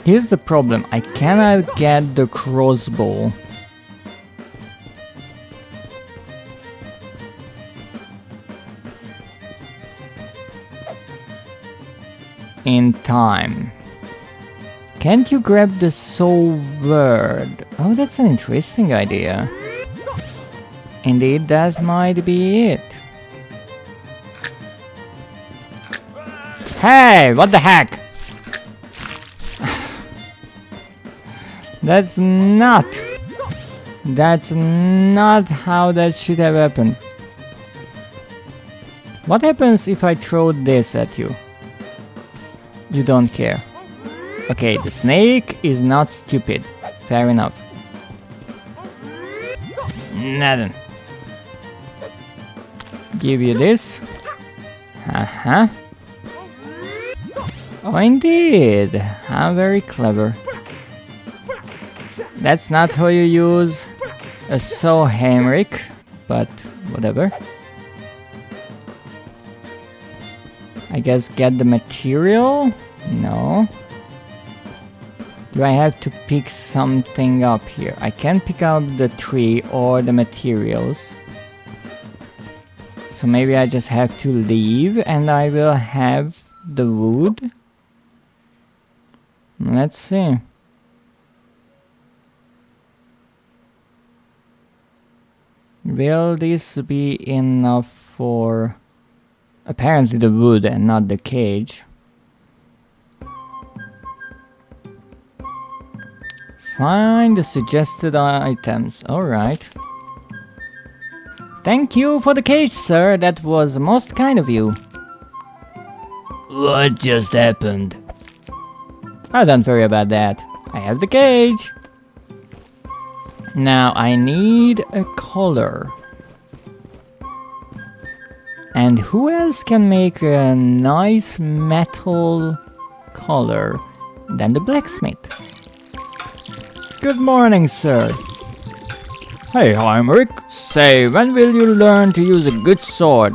Here's the problem, I cannot get the crossbow. In time. Can't you grab the sword? Oh, that's an interesting idea. Indeed, that might be it. Hey, what the heck? That's not how that should have happened. What happens if I throw this at you? You don't care. Okay, the snake is not stupid. Fair enough. Nothing. Give you this. Uh-huh. Oh, indeed. How very clever. That's not how you use a saw, Haimrik, but whatever. I guess get the material? No. Do I have to pick something up here? I can pick up the tree or the materials. So maybe I just have to leave and I will have the wood. Let's see. Will this be enough for apparently the wood and not the cage? Find the suggested items. Alright. Thank you for the cage, sir. That was most kind of you. What just happened? Oh, don't worry about that. I have the cage. Now I need a color. And who else can make a nice metal color than the blacksmith? Good morning, sir. Hey, Haimrik. Say, when will you learn to use a good sword?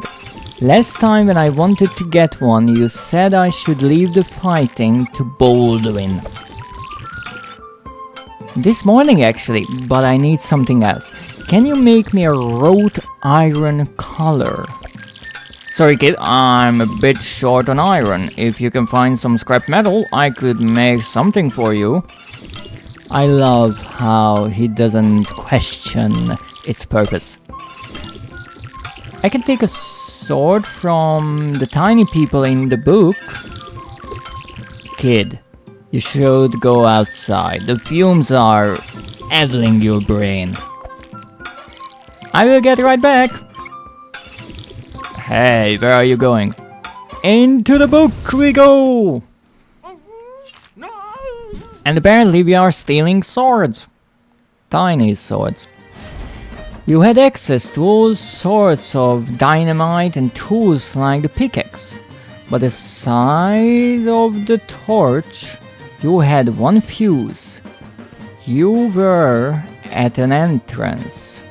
Last time when I wanted to get one, you said I should leave the fighting to Baldwin. This morning actually, but I need something else. Can you make me a wrought iron color? Sorry kid, I'm a bit short on iron. If you can find some scrap metal, I could make something for you. I love how he doesn't question its purpose. I can take a sword from the tiny people in the book. Kid, You should go outside. The fumes are addling your brain. I will get right back. Hey, where are you going? Into the book we go! And apparently we are stealing swords. Tiny swords. You had access to all sorts of dynamite and tools like the pickaxe. But aside of the torch, you had one fuse. You were at an entrance,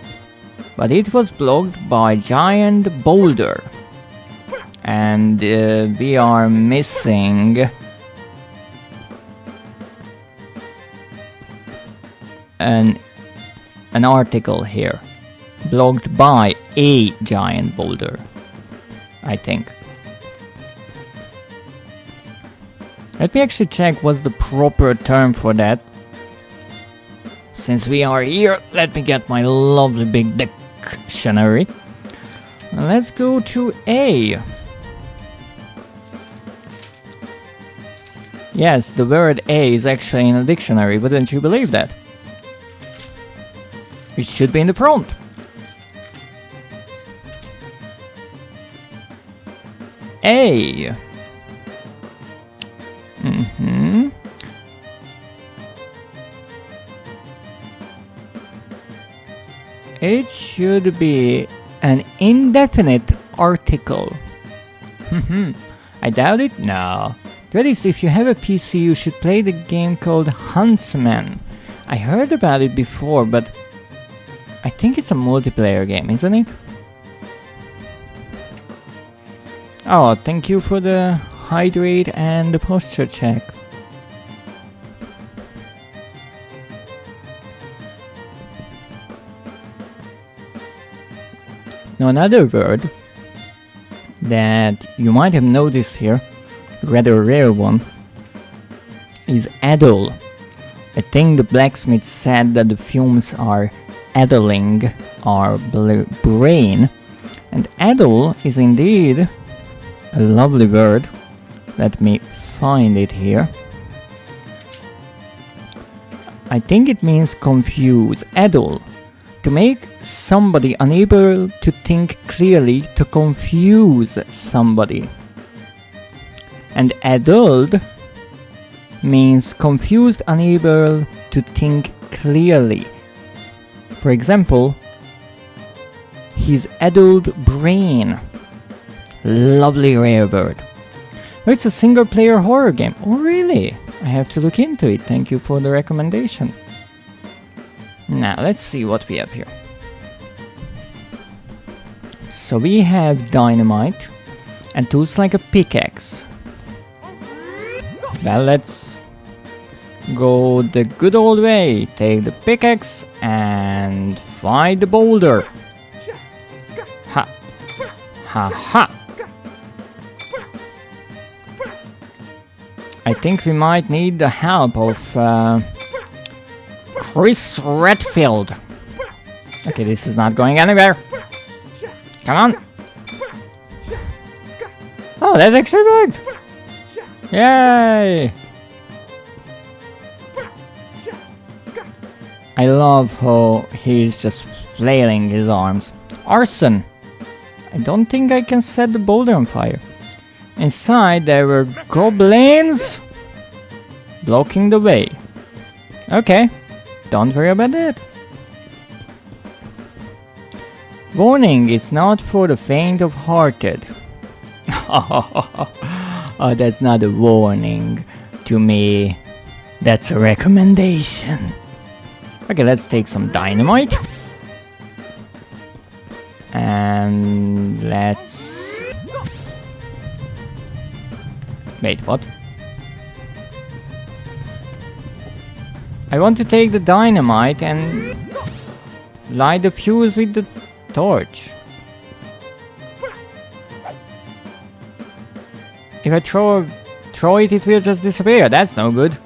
but it was blocked by a giant boulder. And we are missing an article here. Blocked by a giant boulder, I think. Let me actually check what's the proper term for that. Since we are here, let me get my lovely big dictionary. Let's go to A. Yes, the word A is actually in a dictionary, wouldn't you believe that? It should be in the front. A. It should be an indefinite article. I doubt it? No. Dreadist, if you have a PC, you should play the game called Huntsman. I heard about it before, but I think it's a multiplayer game, isn't it? Oh, thank you for the hydrate and the posture check. Now another word that you might have noticed here, rather rare one, is addle. I think the blacksmith said that the fumes are addling our brain, and addle is indeed a lovely word. Let me find it here. I think it means confuse. Addle. To make somebody unable to think clearly, to confuse somebody. And addled means confused, unable to think clearly. For example, his addled brain. Lovely rare word. It's a single player horror game. Oh really? I have to look into it. Thank you for the recommendation. Now let's see what we have here. So we have dynamite and tools like a pickaxe. Well, let's go the good old way. Take the pickaxe and fight the boulder. Ha! Ha ha! I think we might need the help of Chris Redfield. Okay, this is not going anywhere. Come on. Oh, that actually worked. Yay! I love how he's just flailing his arms. Arson. I don't think I can set the boulder on fire. Inside there were goblins blocking the way. Okay, don't worry about that. Warning, it's not for the faint-of-hearted. Oh, that's not a warning to me. That's a recommendation. Okay, let's take some dynamite. And let's... Wait, what? I want to take the dynamite and light the fuse with the torch. If I throw it, it will just disappear. That's no good.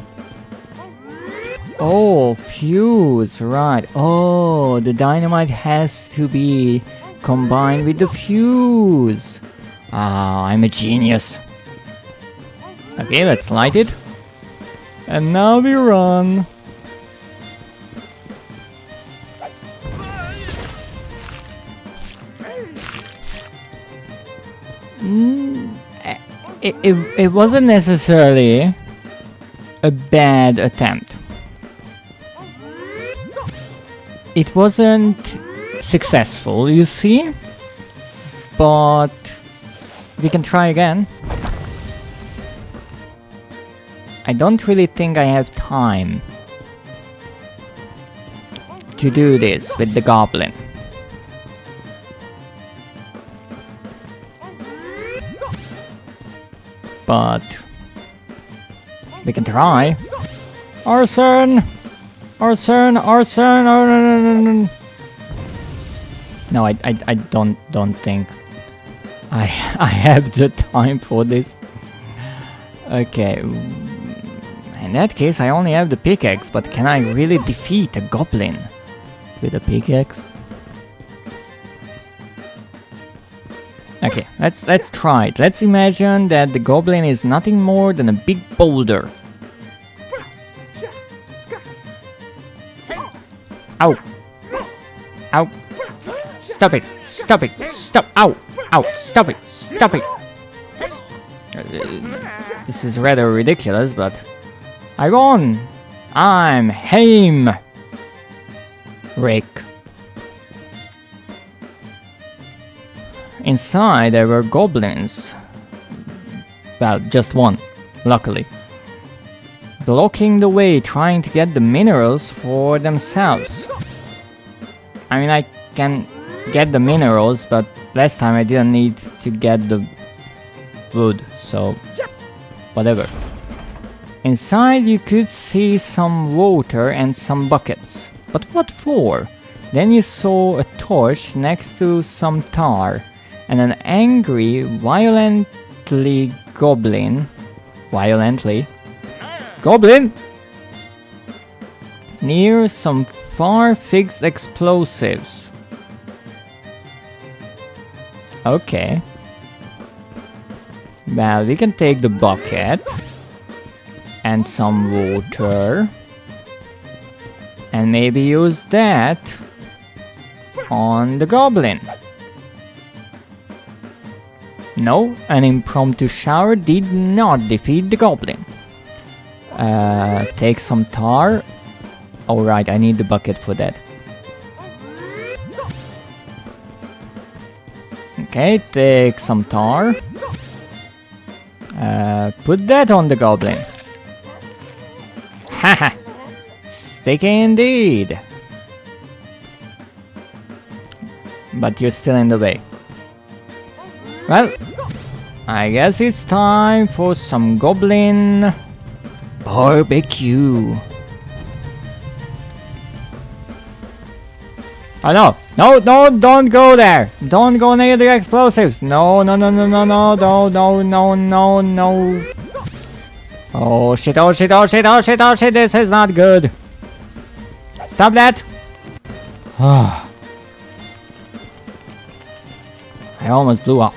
Oh, fuse, right. Oh, the dynamite has to be combined with the fuse. Ah, I'm a genius. Okay, let's light it. And now we run. It wasn't necessarily a bad attempt. It wasn't successful, you see, but we can try again. I don't really think I have time to do this with the goblin. But we can try. Arson! Arson! Arson! Oh, no. No, I don't think I have the time for this. Okay. In that case, I only have the pickaxe, but can I really defeat a goblin with a pickaxe? Okay, let's try it. Let's imagine that the goblin is nothing more than a big boulder. Ow! Ow! Stop it! Stop it! Stop! Ow! Ow! Stop it! Stop it! This is rather ridiculous, but I won! I'm Haimrik. Inside there were goblins. Well, just one, luckily. Blocking the way, trying to get the minerals for themselves. I mean, I can get the minerals, but last time I didn't need to get the wood, so whatever. Inside you could see some water and some buckets. But what for? Then you saw a torch next to some tar. And an angry, violently goblin... Goblin! Near some far-fixed explosives. Okay. Well, we can take the bucket. And some water. And maybe use that on the goblin. No, an impromptu shower did not defeat the goblin. Take some tar. Alright, I need the bucket for that. Okay, take some tar. Put that on the goblin. Haha! Sticky indeed! But you're still in the way. Well, I guess it's time for some goblin barbecue. Oh no! No, don't go there! Don't go near the explosives! No. Oh shit, this is not good! Stop that! I almost blew up.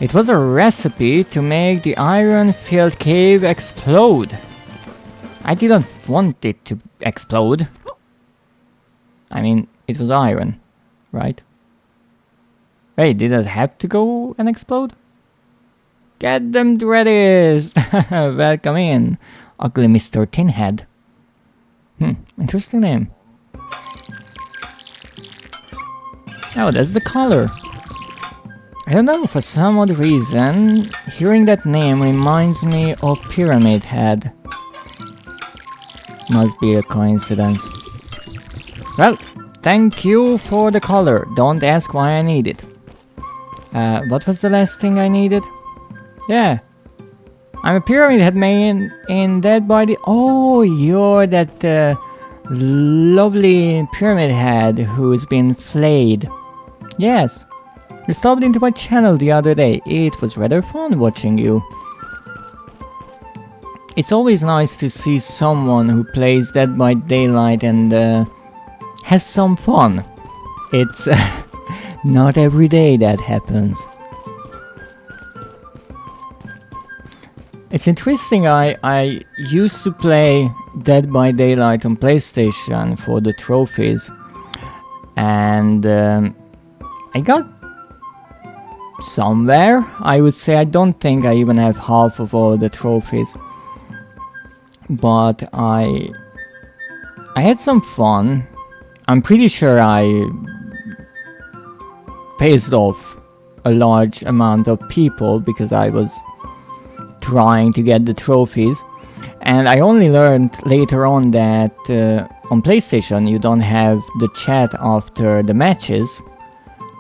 It was a recipe to make the iron-filled cave explode. I didn't want it to explode. I mean, it was iron, right? Wait, did it have to go and explode? Get them, Dreadist! Welcome in, ugly Mr. Tinhead. Interesting name. Oh, that's the color. I don't know, for some odd reason, hearing that name reminds me of Pyramid Head. Must be a coincidence. Well, thank you for the color. Don't ask why I need it. What was the last thing I needed? Yeah. I'm a Pyramid Head man in Dead by the... Oh, you're that lovely Pyramid Head who's been flayed. Yes. You stopped into my channel the other day. It was rather fun watching you. It's always nice to see someone who plays Dead by Daylight and has some fun. It's not every day that happens. It's interesting, I used to play Dead by Daylight on PlayStation for the trophies, and I got somewhere, I would say. I don't think I even have half of all the trophies, but I had some fun. I'm pretty sure I pissed off a large amount of people because I was trying to get the trophies, and I only learned later on that on PlayStation you don't have the chat after the matches,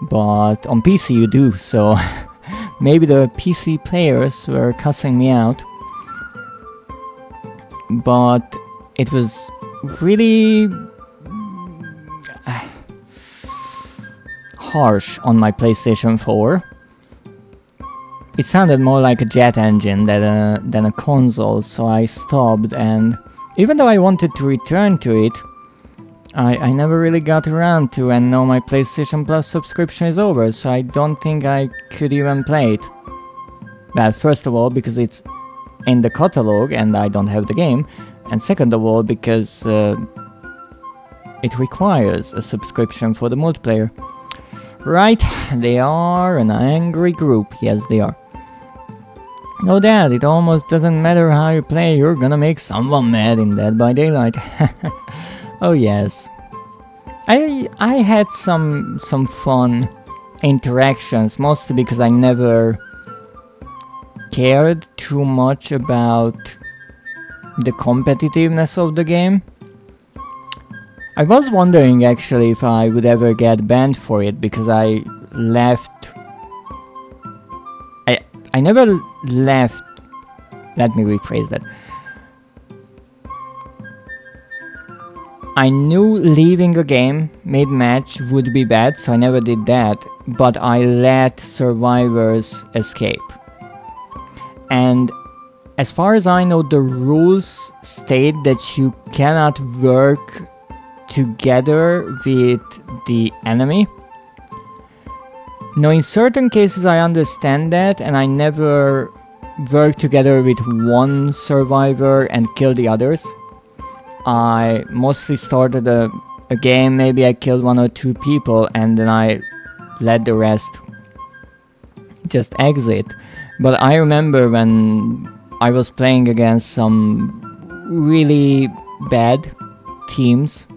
but on PC you do, so maybe the PC players were cussing me out, but it was really harsh on my PlayStation 4. It sounded more like a jet engine than a console, so I stopped, and even though I wanted to return to it, I never really got around to, and now my PlayStation Plus subscription is over, so I don't think I could even play it. Well, first of all, because it's in the catalog and I don't have the game, and second of all, because it requires a subscription for the multiplayer. Right, they are an angry group, yes they are. No doubt, it almost doesn't matter how you play, you're gonna make someone mad in Dead by Daylight. Oh yes. I had some fun interactions, mostly because I never cared too much about the competitiveness of the game. I was wondering actually if I would ever get banned for it, because I never left. Let me rephrase that. I knew leaving a game mid-match would be bad, so I never did that, but I let survivors escape. And as far as I know, the rules state that you cannot work together with the enemy. Now, in certain cases I understand that, and I never worked together with one survivor and killed the others. I mostly started a game, maybe I killed 1 or 2 people, and then I let the rest just exit. But I remember when I was playing against some really bad teams,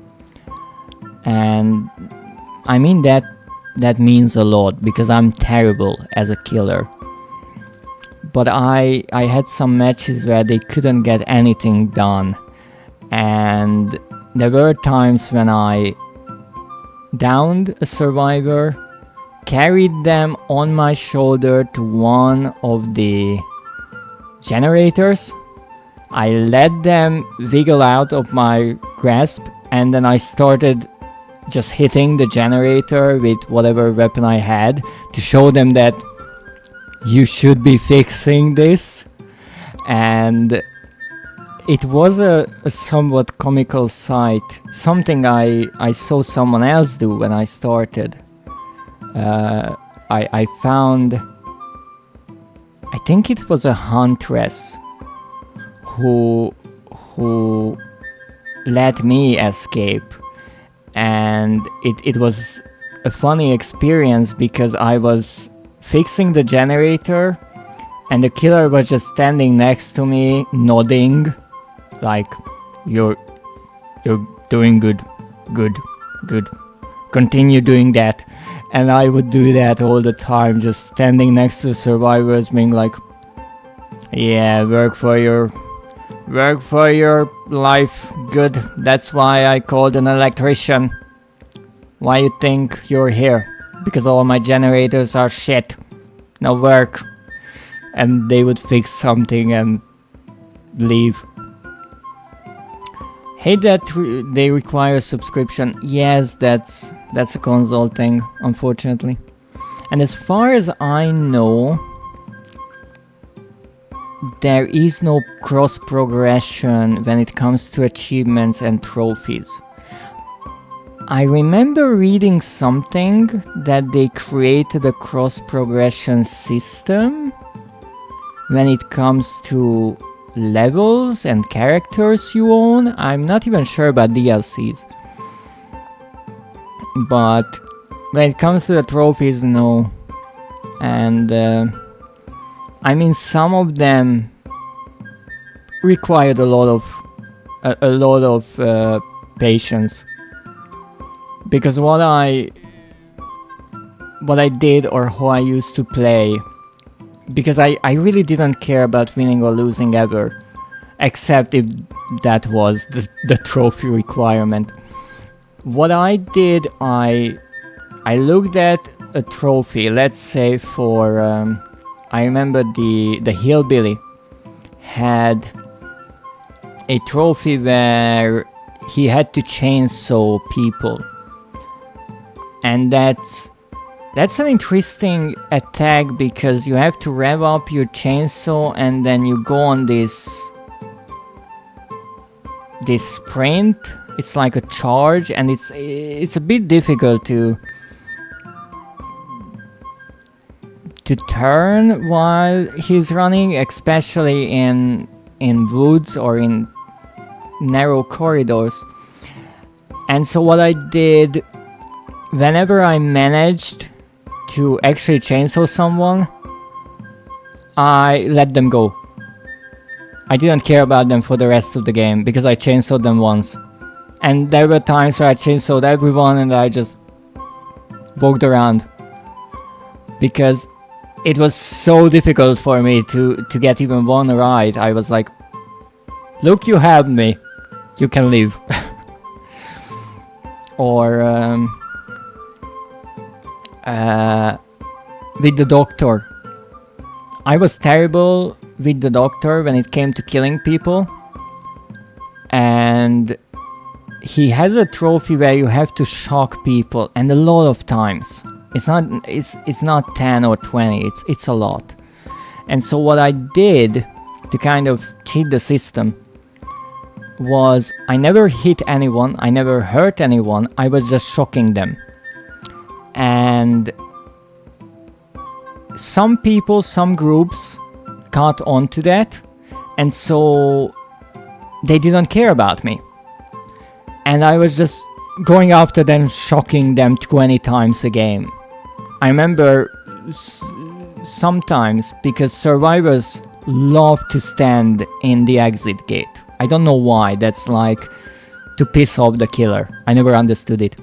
and I mean that means a lot, because I'm terrible as a killer. But I had some matches where they couldn't get anything done, and there were times when I downed a survivor, carried them on my shoulder to one of the generators, I let them wiggle out of my grasp, and then I started just hitting the generator with whatever weapon I had to show them that you should be fixing this. And it was a somewhat comical sight, something I saw someone else do when I started. I found, I think it was a huntress who let me escape, and it was a funny experience because I was fixing the generator and the killer was just standing next to me nodding like, you're doing good, continue doing that. And I would do that all the time, just standing next to survivors being like, yeah, work for your life, good, that's why I called an electrician. Why you think you're here? Because all my generators are shit, no work. And they would fix something and leave. Hate that they require subscription. Yes, that's a console thing, unfortunately. And as far as I know, there is no cross progression when it comes to achievements and trophies. I remember reading something that they created a cross progression system, when it comes to levels and characters you own. I'm not even sure about DLCs. But when it comes to the trophies, no. And I mean, some of them required a lot of patience, because what I did, or how I used to play, because I really didn't care about winning or losing ever, except if that was the trophy requirement. What I did, I looked at a trophy, let's say for I remember the hillbilly had a trophy where he had to chainsaw people, and that's an interesting attack, because you have to rev up your chainsaw and then you go on this sprint. It's like a charge, and it's a bit difficult to turn while he's running, especially in woods or in narrow corridors. And so what I did, whenever I managed to actually chainsaw someone, I let them go. I didn't care about them for the rest of the game, because I chainsawed them once. And there were times where I chainsawed everyone and I just walked around, because it was so difficult for me to get even one right. I was like, look, you have me, you can leave. Or with the doctor, I was terrible with the doctor when it came to killing people, and he has a trophy where you have to shock people, and a lot of times. It's not 10 or 20, it's a lot. And so what I did to kind of cheat the system was, I never hit anyone, I never hurt anyone, I was just shocking them. And some people, some groups caught on to that, and so they didn't care about me. And I was just going after them, shocking them 20 times a game. I remember sometimes, because survivors love to stand in the exit gate. I don't know why, that's like to piss off the killer. I never understood it.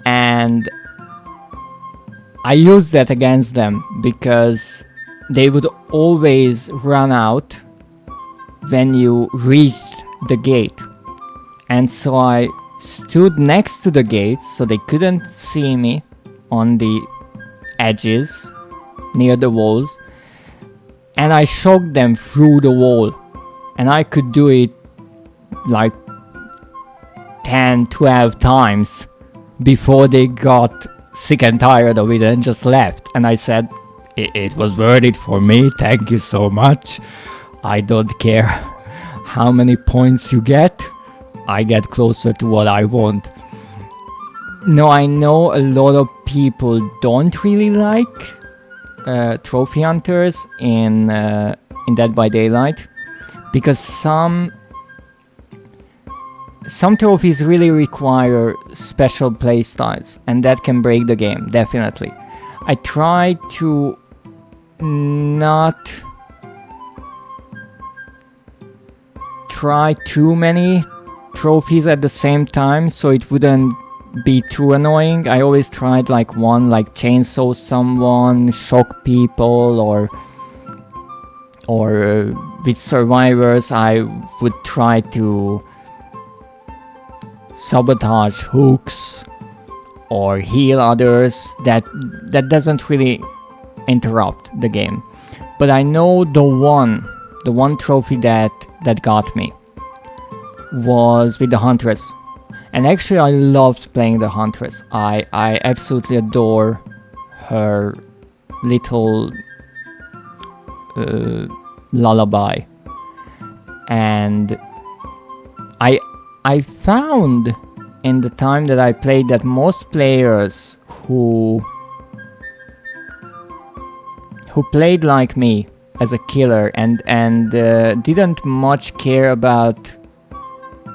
And I used that against them, because they would always run out when you reached the gate. And so I stood next to the gate so they couldn't see me on the edges near the walls, and I shocked them through the wall. And I could do it like 10, 12 times before they got sick and tired of it and just left. And I said, it was worth it for me, thank you so much. I don't care how many points you get, I get closer to what I want. No, I know a lot of people don't really like trophy hunters in Dead by Daylight, because some trophies really require special playstyles, and that can break the game, definitely. I try to not try too many trophies at the same time, so it wouldn't be too annoying. I always tried like one, like chainsaw someone, shock people, or with survivors I would try to sabotage hooks or heal others. That doesn't really interrupt the game. But I know the one trophy that got me was with the Huntress. And actually I loved playing the Huntress. I absolutely adore her little lullaby. And I found in the time that I played that most players who played like me, as a killer and didn't much care about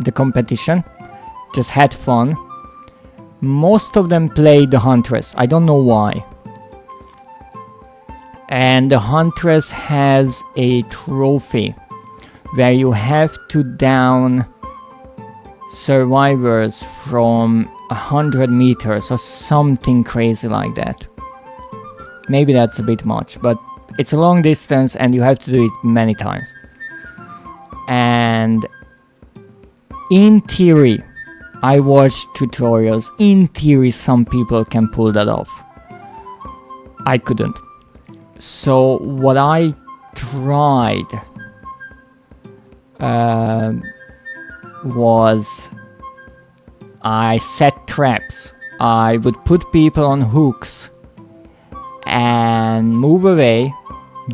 the competition, just had fun. Most of them played the Huntress. I don't know why. And the Huntress has a trophy where you have to down survivors from 100 meters or something crazy like that. Maybe that's a bit much, but it's a long distance and you have to do it many times. And in theory, I watched tutorials. In theory, some people can pull that off. I couldn't. So what I tried was I set traps. I would put people on hooks and move away,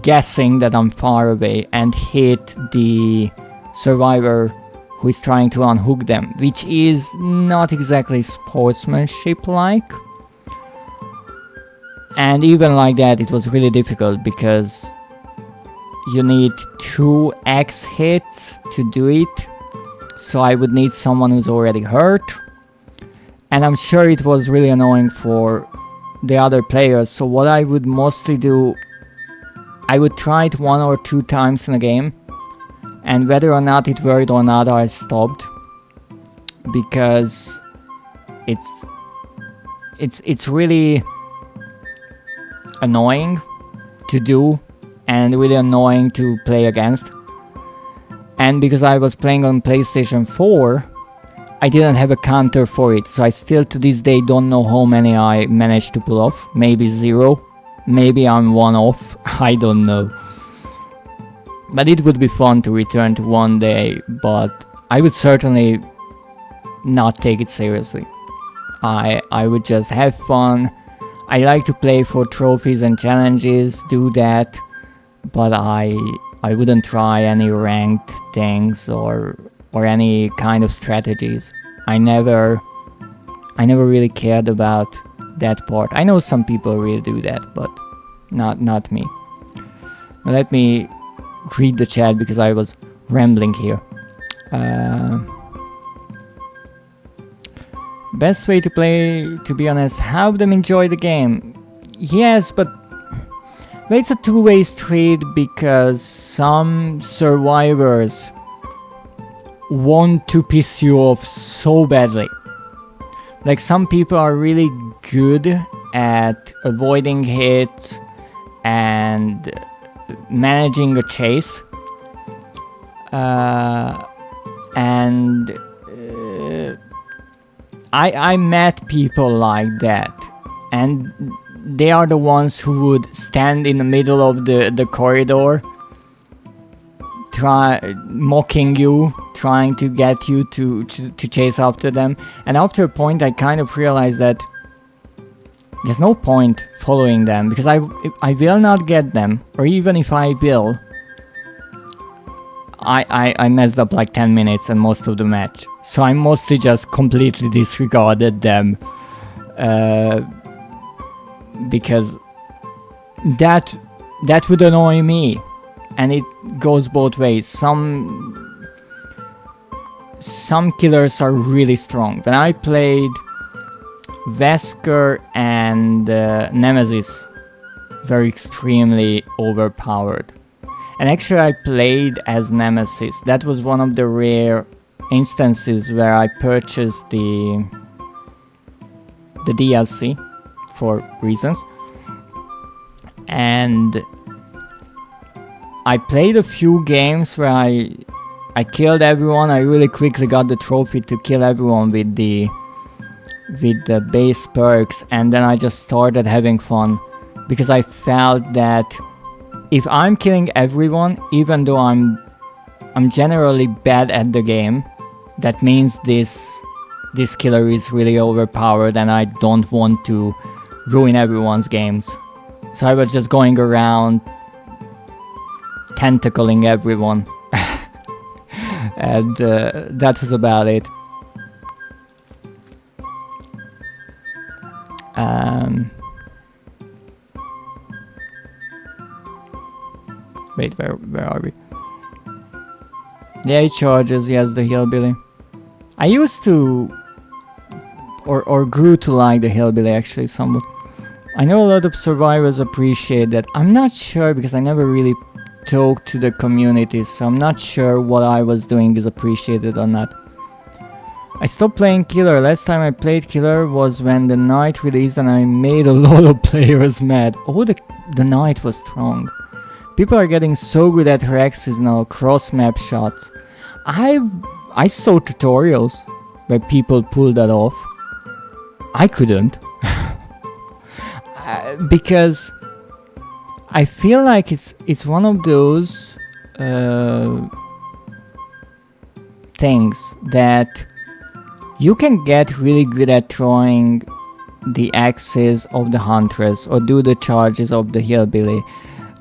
guessing that I'm far away, and hit the survivor who is trying to unhook them, which is not exactly sportsmanship-like. And even like that, it was really difficult because you need 2 X hits to do it. So I would need someone who's already hurt. And I'm sure it was really annoying for the other players. So what I would mostly do, I would try it 1 or 2 times in a game. And whether or not it worked or not, I stopped. Because it's really annoying to do and really annoying to play against. And because I was playing on PlayStation 4, I didn't have a counter for it, so I still to this day don't know how many I managed to pull off. Maybe 0, maybe I'm 1 off, I don't know. But it would be fun to return to one day, but I would certainly not take it seriously. I would just have fun. I like to play for trophies and challenges, do that, but I wouldn't try any ranked things or any kind of strategies. I never really cared about that part. I know some people really do that, but not me. Now let me read the chat because I was rambling here. Best way to play, to be honest, have them enjoy the game. Yes, but it's a two-way street because some survivors want to piss you off so badly. Like, some people are really good at avoiding hits and managing a chase. I met people like that, and they are the ones who would stand in the middle of the corridor, mocking you, trying to get you to chase after them. And after a point, I kind of realized that there's no point following them, because I will not get them, or even if I will, I messed up like 10 minutes and most of the match. So I mostly just completely disregarded them, because that would annoy me, and it goes both ways. Some killers are really strong. When I played, Vesker and Nemesis were extremely overpowered. And actually I played as Nemesis. That was one of the rare instances where I purchased the DLC for reasons. And I played a few games where I killed everyone. I really quickly got the trophy to kill everyone with the base perks, and then I just started having fun because I felt that if I'm killing everyone, even though I'm generally bad at the game, that means this killer is really overpowered, and I don't want to ruin everyone's games. So I was just going around tentacling everyone. And that was about it. Wait, where are we? Yeah, he charges, yes, the hillbilly. I used to... Or grew to like the hillbilly actually somewhat. I know a lot of survivors appreciate that. I'm not sure because I never really talked to the community, so I'm not sure what I was doing is appreciated or not. I stopped playing Killer. Last time I played Killer was when the Knight released and I made a lot of players mad. Oh, the Knight was strong. People are getting so good at her axes now, cross-map shots. I saw tutorials where people pulled that off. I couldn't. Because I feel like it's one of those things that you can get really good at throwing the axes of the Huntress or do the charges of the hillbilly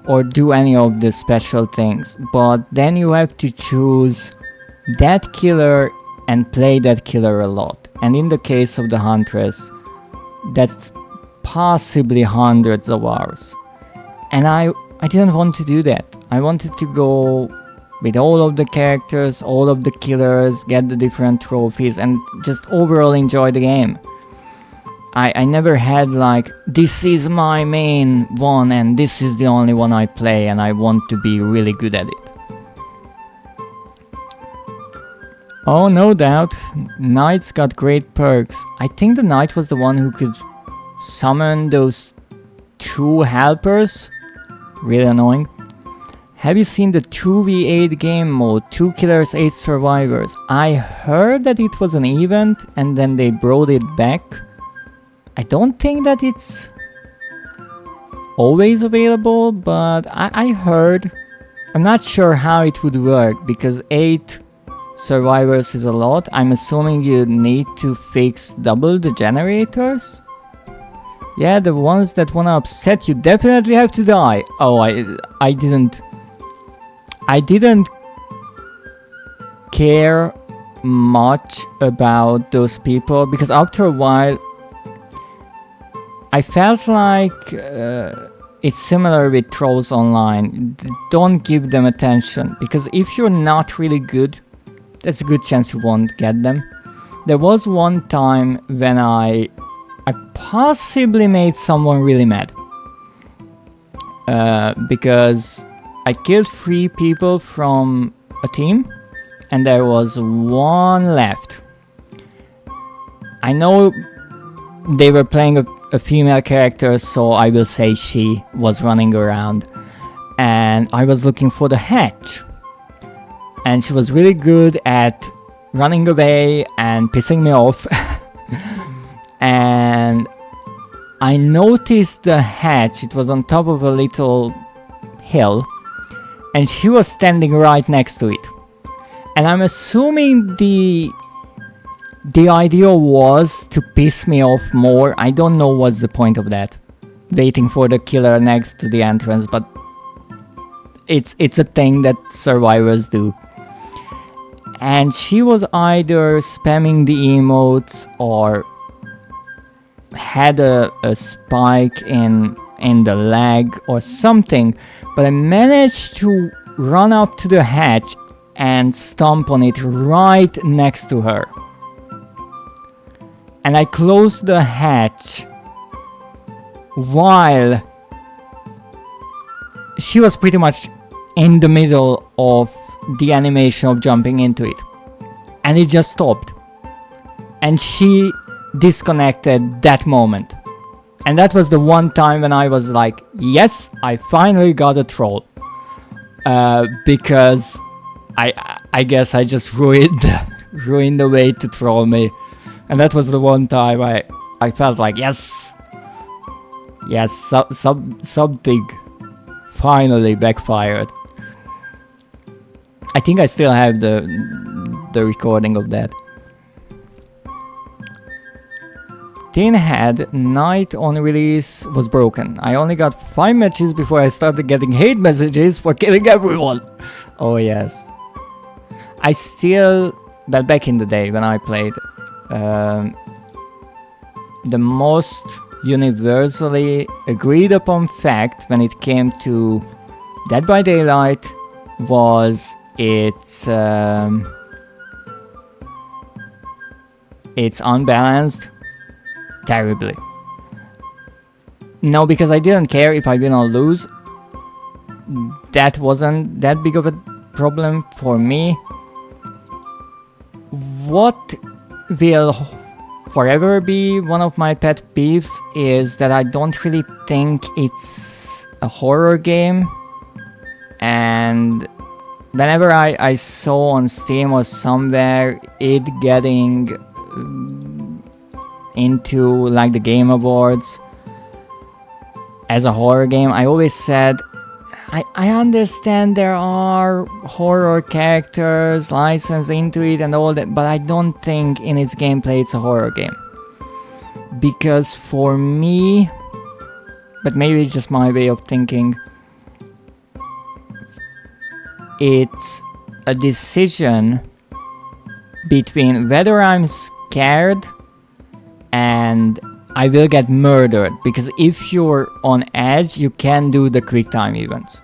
or do any of the special things, but then you have to choose that killer and play that killer a lot. And in the case of the Huntress, that's possibly hundreds of hours. And I didn't want to do that. I wanted to go with all of the characters, all of the killers, get the different trophies and just overall enjoy the game. I never had like, this is my main one and this is the only one I play and I want to be really good at it. Oh, no doubt, Knights got great perks. I think the Knight was the one who could summon those 2 helpers. Really annoying. Have you seen the 2v8 game mode, 2 killers, 8 survivors? I heard that it was an event and then they brought it back. I don't think that it's always available, but I heard. I'm not sure how it would work because 8 survivors is a lot. I'm assuming you need to fix double the generators. Yeah, the ones that wanna upset you definitely have to die. Oh, I didn't care much about those people because after a while I felt like it's similar with trolls online. Don't give them attention because if you're not really good, there's a good chance you won't get them. There was one time when I possibly made someone really mad because I killed 3 people from a team and there was 1 left. I know they were playing a female character, so I will say she was running around and I was looking for the hatch and she was really good at running away and pissing me off. And I noticed the hatch, it was on top of a little hill and she was standing right next to it. And I'm assuming the idea was to piss me off more. I don't know what's the point of that. Waiting for the killer next to the entrance, but it's a thing that survivors do. And she was either spamming the emotes or had a spike in the lag or something, but I managed to run up to the hatch and stomp on it right next to her. And I closed the hatch while she was pretty much in the middle of the animation of jumping into it. And it just stopped. And she disconnected that moment. And that was the one time when I was like, yes, I finally got a troll. Because I guess I just ruined the way to troll me. And that was the one time I felt like, yes, something finally backfired. I think I still have the recording of that. Tin Head Night on release was broken. I only got 5 matches before I started getting hate messages for killing everyone. Oh yes. I still, but back in the day when I played, the most universally agreed upon fact when it came to Dead by Daylight was it's unbalanced terribly. No, because I didn't care if I win or lose. That wasn't that big of a problem for me. What will forever be one of my pet peeves is that I don't really think it's a horror game. And whenever I saw on Steam or somewhere it getting into like the Game Awards as a horror game, I always said, I understand there are horror characters licensed into it and all that, but I don't think in its gameplay it's a horror game. Because for me, but maybe it's just my way of thinking, it's a decision between whether I'm scared and I will get murdered, because if you're on edge, you can do the quick time events.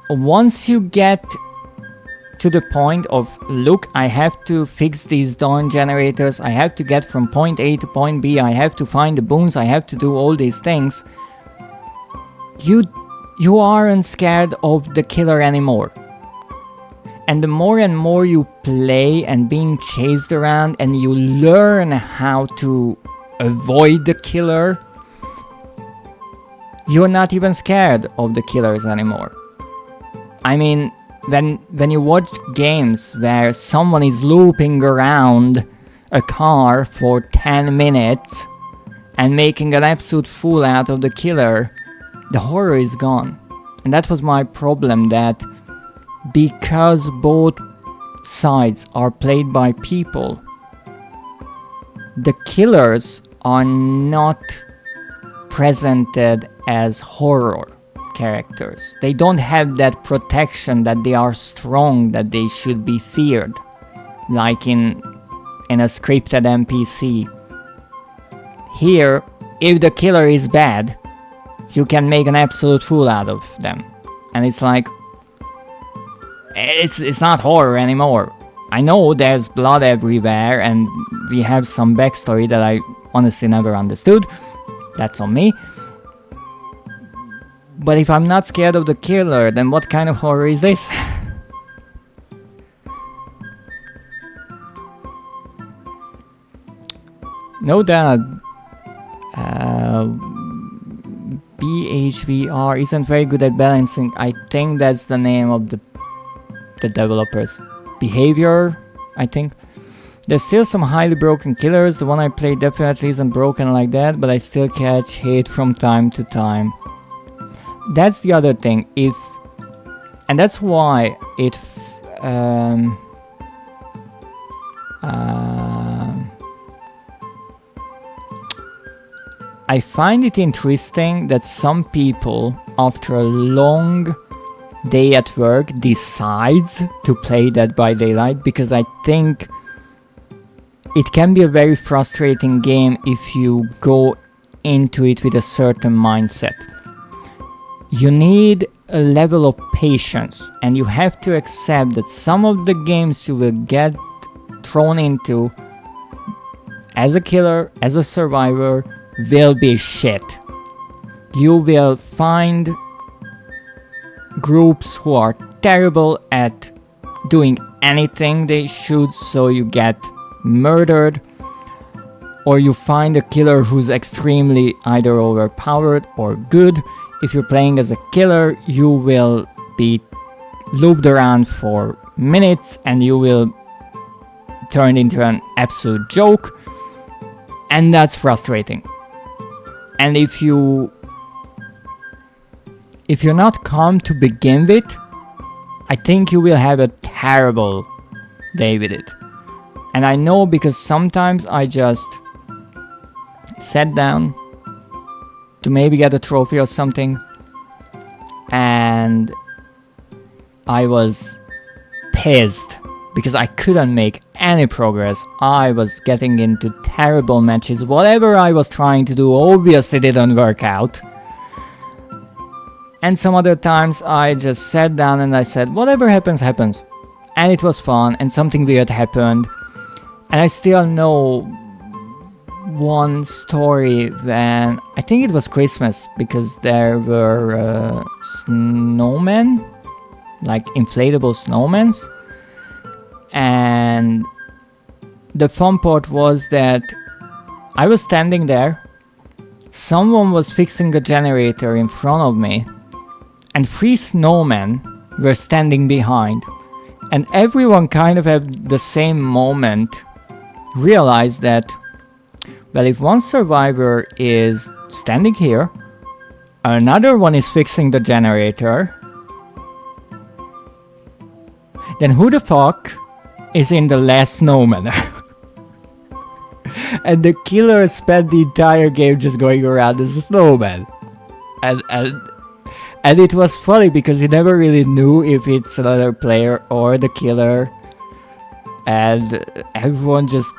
Once you get to the point of, look, I have to fix these dawn generators, I have to get from point A to point B, I have to find the boons, I have to do all these things, you aren't scared of the killer anymore. And the more and more you play and being chased around and you learn how to avoid the killer, you're not even scared of the killers anymore. I mean, when you watch games where someone is looping around a car for 10 minutes and making an absolute fool out of the killer, the horror is gone. And that was my problem, that because both sides are played by people, the killers are not presented as horror characters. They don't have that protection that they are strong, that they should be feared, like in a scripted NPC. Here, if the killer is bad, you can make an absolute fool out of them. And it's like, it's not horror anymore. I know there's blood everywhere and we have some backstory that I honestly never understood. That's on me. But if I'm not scared of the killer, then what kind of horror is this? No doubt. BHVR isn't very good at balancing. I think that's the name of the developers. Behavior, I think. There's still some highly broken killers. The one I played definitely isn't broken like that, but I still catch hate from time to time. That's the other thing. And that's why it I find it interesting that some people, after a long day at work, decides to play Dead by Daylight, because I think it can be a very frustrating game if you go into it with a certain mindset. You need a level of patience, and you have to accept that some of the games you will get thrown into as a killer, as a survivor, will be shit. You will find groups who are terrible at doing anything they should, so you get murdered, or you find a killer who's extremely either overpowered or good. If you're playing as a killer, you will be looped around for minutes and you will turn into an absolute joke, and that's frustrating. And if you're not calm to begin with, I think you will have a terrible day with it. And I know, because sometimes I just sat down to maybe get a trophy or something, and I was pissed because I couldn't make any progress. I was getting into terrible matches. Whatever I was trying to do obviously didn't work out. And some other times I just sat down and I said, whatever happens, happens. And it was fun, and something weird happened. And I still know one story when, I think it was Christmas, because there were snowmen, like inflatable snowmen. And the fun part was that I was standing there, someone was fixing a generator in front of me, and 3 snowmen were standing behind. And everyone kind of at the same moment realized that, well, if one survivor is standing here, another one is fixing the generator, then who the fuck is in the last snowman? And the killer spent the entire game just going around as a snowman. And it was funny because you never really knew if it's another player or the killer. And everyone just...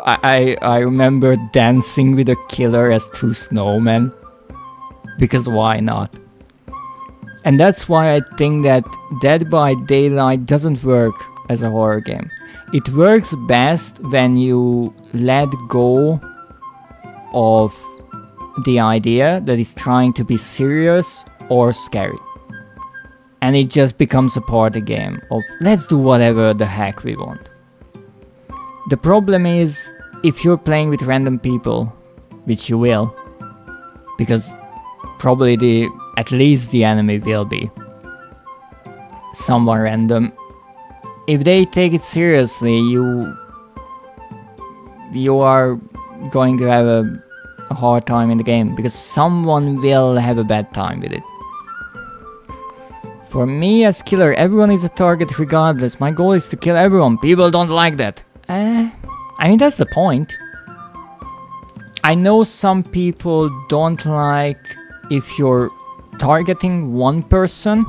I remember dancing with the killer as 2 snowmen. Because why not? And that's why I think that Dead by Daylight doesn't work as a horror game. It works best when you let go of the idea that it's trying to be serious or scary. And it just becomes a party game of let's do whatever the heck we want. The problem is, if you're playing with random people, which you will, because probably at least the enemy will be someone random, if they take it seriously, you are going to have a hard time in the game, because someone will have a bad time with it. For me as killer, everyone is a target regardless. My goal is to kill everyone. People don't like that. I mean, that's the point. I know some people don't like if you're targeting one person,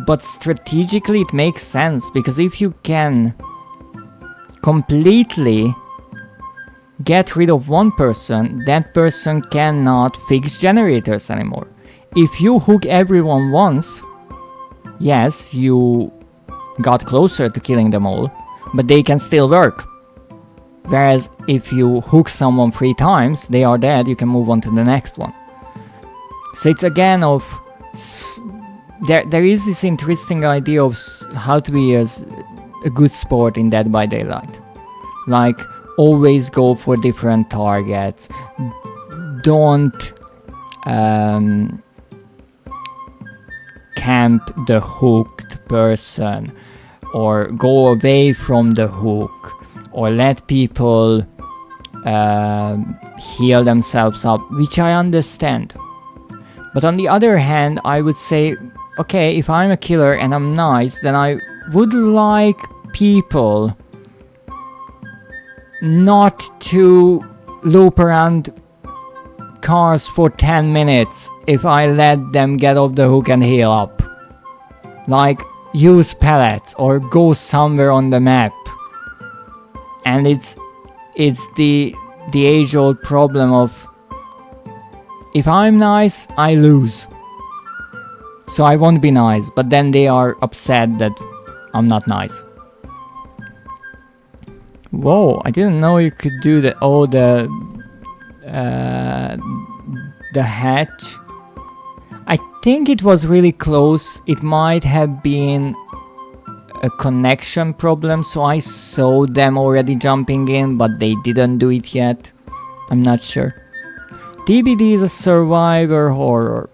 but strategically it makes sense, because if you can completely get rid of one person, that person cannot fix generators anymore. If you hook everyone once, yes, you got closer to killing them all, but they can still work. Whereas if you hook someone 3 times, they are dead, you can move on to the next one. So it's again of... There is this interesting idea of how to be a good sport in Dead by Daylight. Like, always go for different targets. Don't camp the hooked person, or go away from the hook, or let people heal themselves up, which I understand. But on the other hand, I would say, okay, if I'm a killer and I'm nice, then I would like people not to loop around cars for 10 minutes if I let them get off the hook and heal up. Like, use pellets or go somewhere on the map. And it's the age-old problem of, if I'm nice, I lose. So I won't be nice, but then they are upset that I'm not nice. Whoa, I didn't know you could do the... Oh, the hatch. I think it was really close. It might have been a connection problem, so I saw them already jumping in, but they didn't do it yet. I'm not sure. TBD is a survivor horror.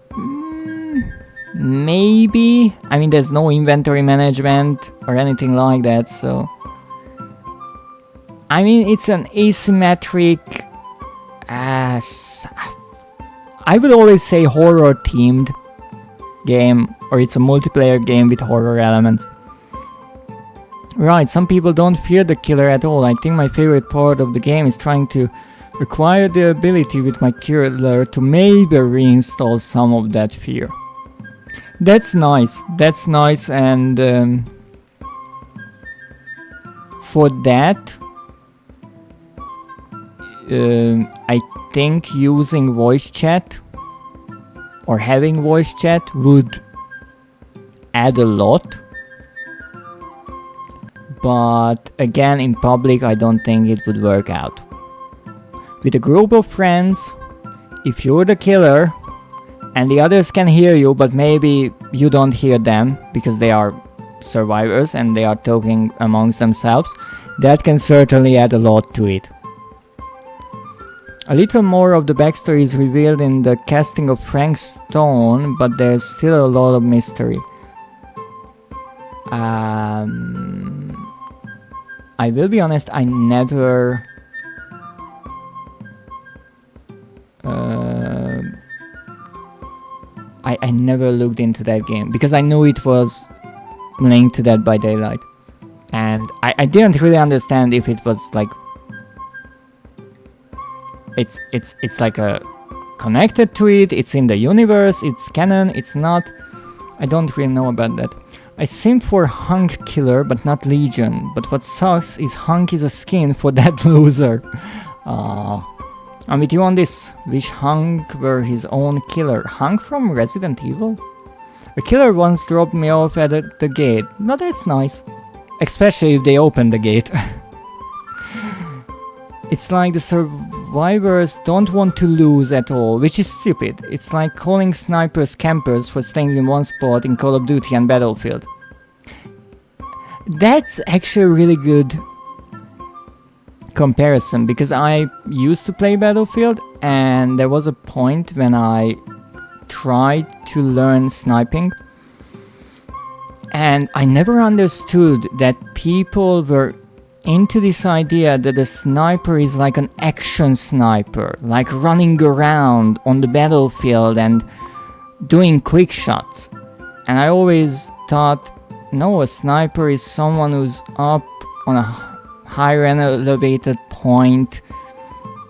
Maybe. I mean, there's no inventory management or anything like that, so... I mean, it's an asymmetric... I would always say horror-themed game, or it's a multiplayer game with horror elements. Right, some people don't fear the killer at all. I think my favorite part of the game is trying to acquire the ability with my killer to maybe reinstall some of that fear. That's nice, and for that, I think using voice chat or having voice chat would add a lot. But again, in public, I don't think it would work out. With a group of friends, if you're the killer and the others can hear you, but maybe you don't hear them because they are survivors and they are talking amongst themselves, that can certainly add a lot to it. A little more of the backstory is revealed in the casting of Frank Stone, but there's still a lot of mystery. I will be honest, I never I never looked into that game because I knew it was linked to Dead by Daylight, and I didn't really understand if it was like it's like a connected to it, it's in the universe, it's canon, it's not. I don't really know about that. I simp for Hunk Killer, but not Legion. But what sucks is Hunk is a skin for that loser. I'm with you on this. Wish Hunk were his own killer. Hunk from Resident Evil? A killer once dropped me off at the gate. No, that's nice. Especially if they open the gate. It's like the survivors don't want to lose at all, which is stupid. It's like calling snipers campers for staying in one spot in Call of Duty and Battlefield. That's actually a really good comparison, because I used to play Battlefield and there was a point when I tried to learn sniping and I never understood that people were into this idea that a sniper is like an action sniper, like running around on the battlefield and doing quick shots. And I always thought, no, a sniper is someone who's up on a higher elevated point,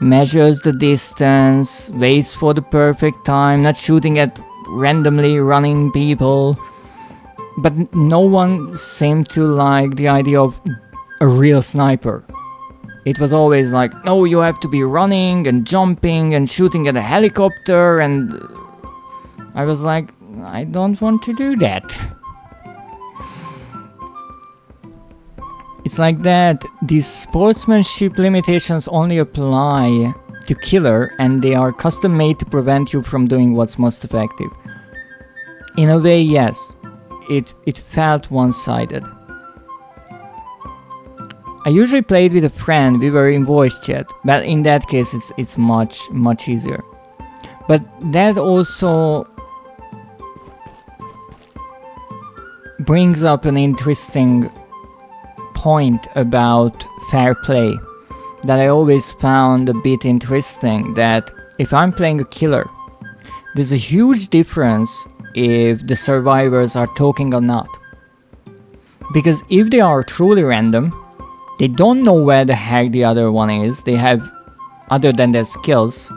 measures the distance, waits for the perfect time, not shooting at randomly running people. But no one seemed to like the idea of a real sniper. It was always like, no, you have to be running and jumping and shooting at a helicopter, and I was like, I don't want to do that. It's like that these sportsmanship limitations only apply to killer, and they are custom made to prevent you from doing what's most effective. In a way, yes, it felt one-sided. I usually played with a friend, we were in voice chat, but in that case it's much easier. But that also brings up an interesting point about fair play that I always found a bit interesting, that if I'm playing a killer, there's a huge difference if the survivors are talking or not. Because if they are truly random, they don't know where the heck the other one is, they have, other than their skills,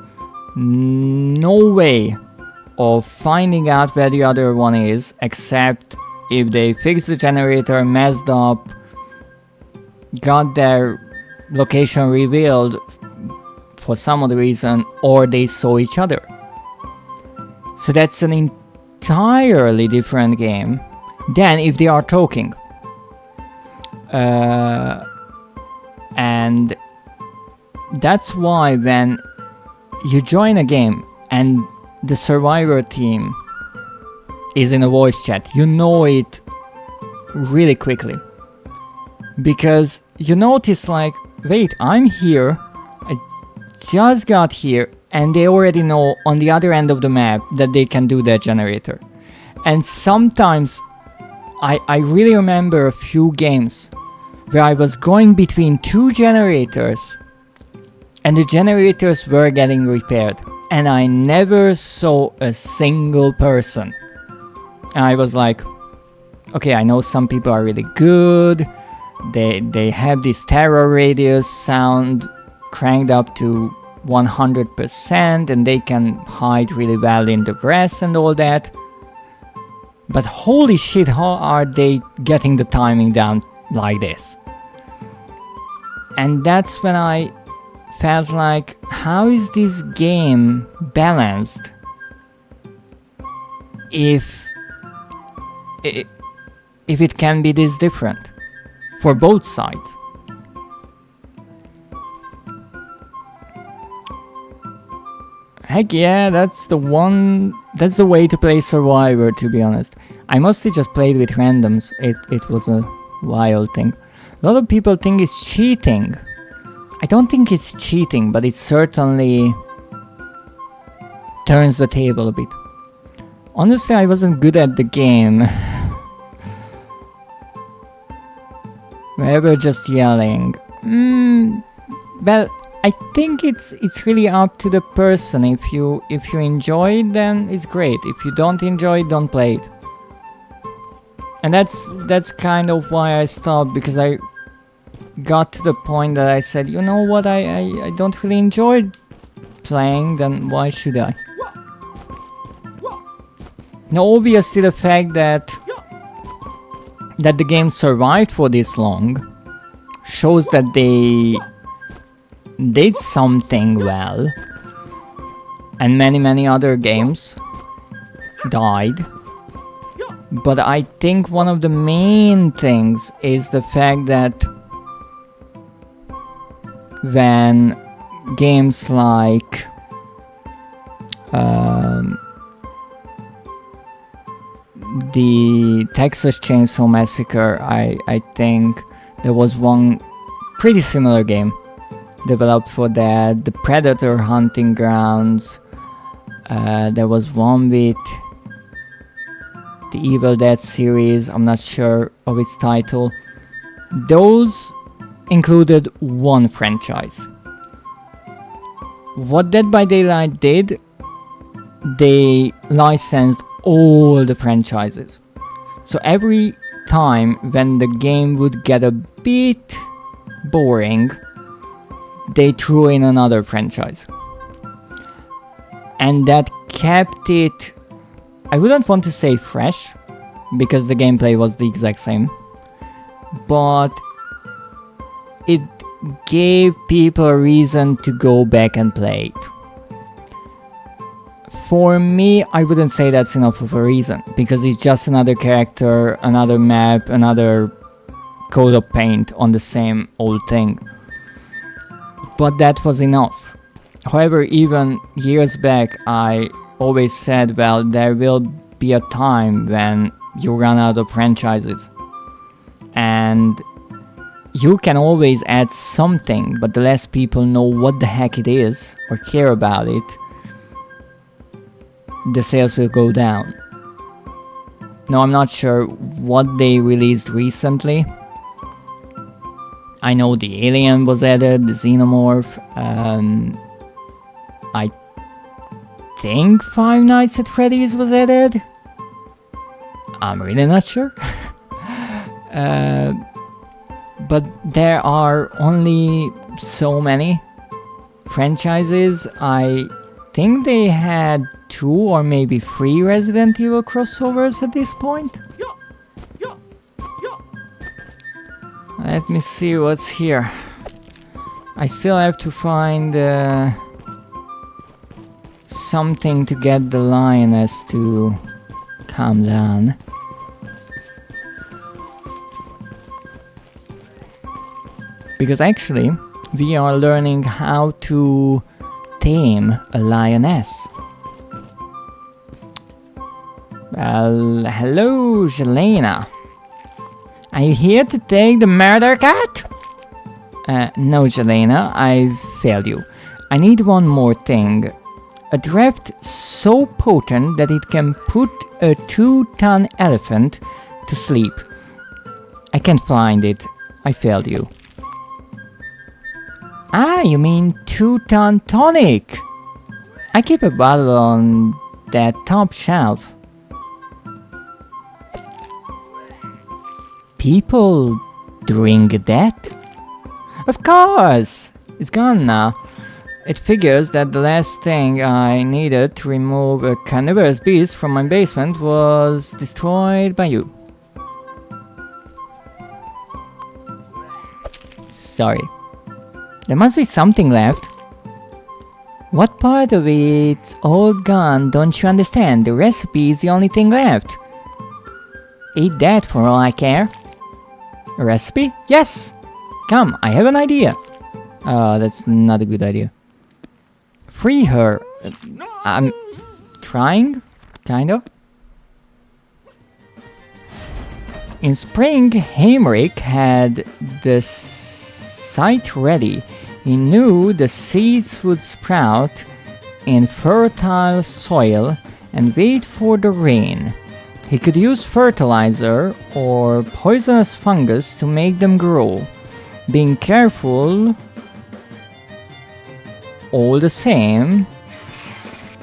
no way of finding out where the other one is, except if they fixed the generator, messed up, got their location revealed for some other reason, or they saw each other. So that's an entirely different game than if they are talking. And that's why when you join a game and the survivor team is in a voice chat, you know it really quickly. Because you notice like, wait, I'm here, I just got here, and they already know on the other end of the map that they can do that generator. And sometimes I really remember a few games where I was going between two generators and the generators were getting repaired and I never saw a single person. And I was like, okay, I know some people are really good, they have this terror radius sound cranked up to 100% and they can hide really well in the grass and all that. But holy shit, how are they getting the timing down like this? And that's when I felt like, how is this game balanced if it can be this different for both sides. Heck yeah, that's the way to play Survivor, to be honest. I mostly just played with randoms. It was a wild thing. A lot of people think it's cheating. I don't think it's cheating, but it certainly turns the table a bit. Honestly, I wasn't good at the game. They were just yelling. Well, I think it's really up to the person. If you enjoy it, then it's great. If you don't enjoy it, don't play it. And that's kind of why I stopped, because I got to the point that I said, you know what, I don't really enjoy playing, then why should I? Now obviously the fact that the game survived for this long shows that they did something well, and many other games died. But I think one of the main things is the fact that when games like the Texas Chainsaw Massacre, I think there was one pretty similar game developed for that, the Predator Hunting Grounds, there was one with the Evil Dead series, I'm not sure of its title. Those included one franchise. What Dead by Daylight did, they licensed all the franchises. So every time when the game would get a bit boring, they threw in another franchise. And that kept it, I wouldn't want to say fresh, because the gameplay was the exact same, but it gave people a reason to go back and play it. For me, I wouldn't say that's enough of a reason, because it's just another character, another map, another coat of paint on the same old thing. But that was enough. However, even years back, I always said, well, there will be a time when you run out of franchises. And you can always add something, but the less people know what the heck it is or care about it, the sales will go down. Now, I'm not sure what they released recently. I know the Alien was added, the Xenomorph. I think Five Nights at Freddy's was added. I'm really not sure. But there are only so many franchises. I think they had 2 or maybe 3 Resident Evil crossovers at this point. Let me see what's here. I still have to find something to get the lioness to calm down. Because actually, we are learning how to tame a lioness. Well, hello, Jelena. Are you here to take the murder cat? No, Jelena, I failed you. I need one more thing. A draft so potent that it can put a 2-ton elephant to sleep. I can't find it. I failed you. Ah, you mean 2-ton tonic. I keep a bottle on that top shelf. People drink that? Of course! It's gone now. It figures that the last thing I needed to remove a carnivorous beast from my basement was destroyed by you. Sorry. There must be something left. What part of it's all gone, don't you understand? The recipe is the only thing left. Eat that for all I care. A recipe? Yes! Come, I have an idea. Oh, that's not a good idea. Free her. I'm trying, kind of. In spring, Haimrik had the site ready. He knew the seeds would sprout in fertile soil and wait for the rain. He could use fertilizer or poisonous fungus to make them grow. Being careful, all the same,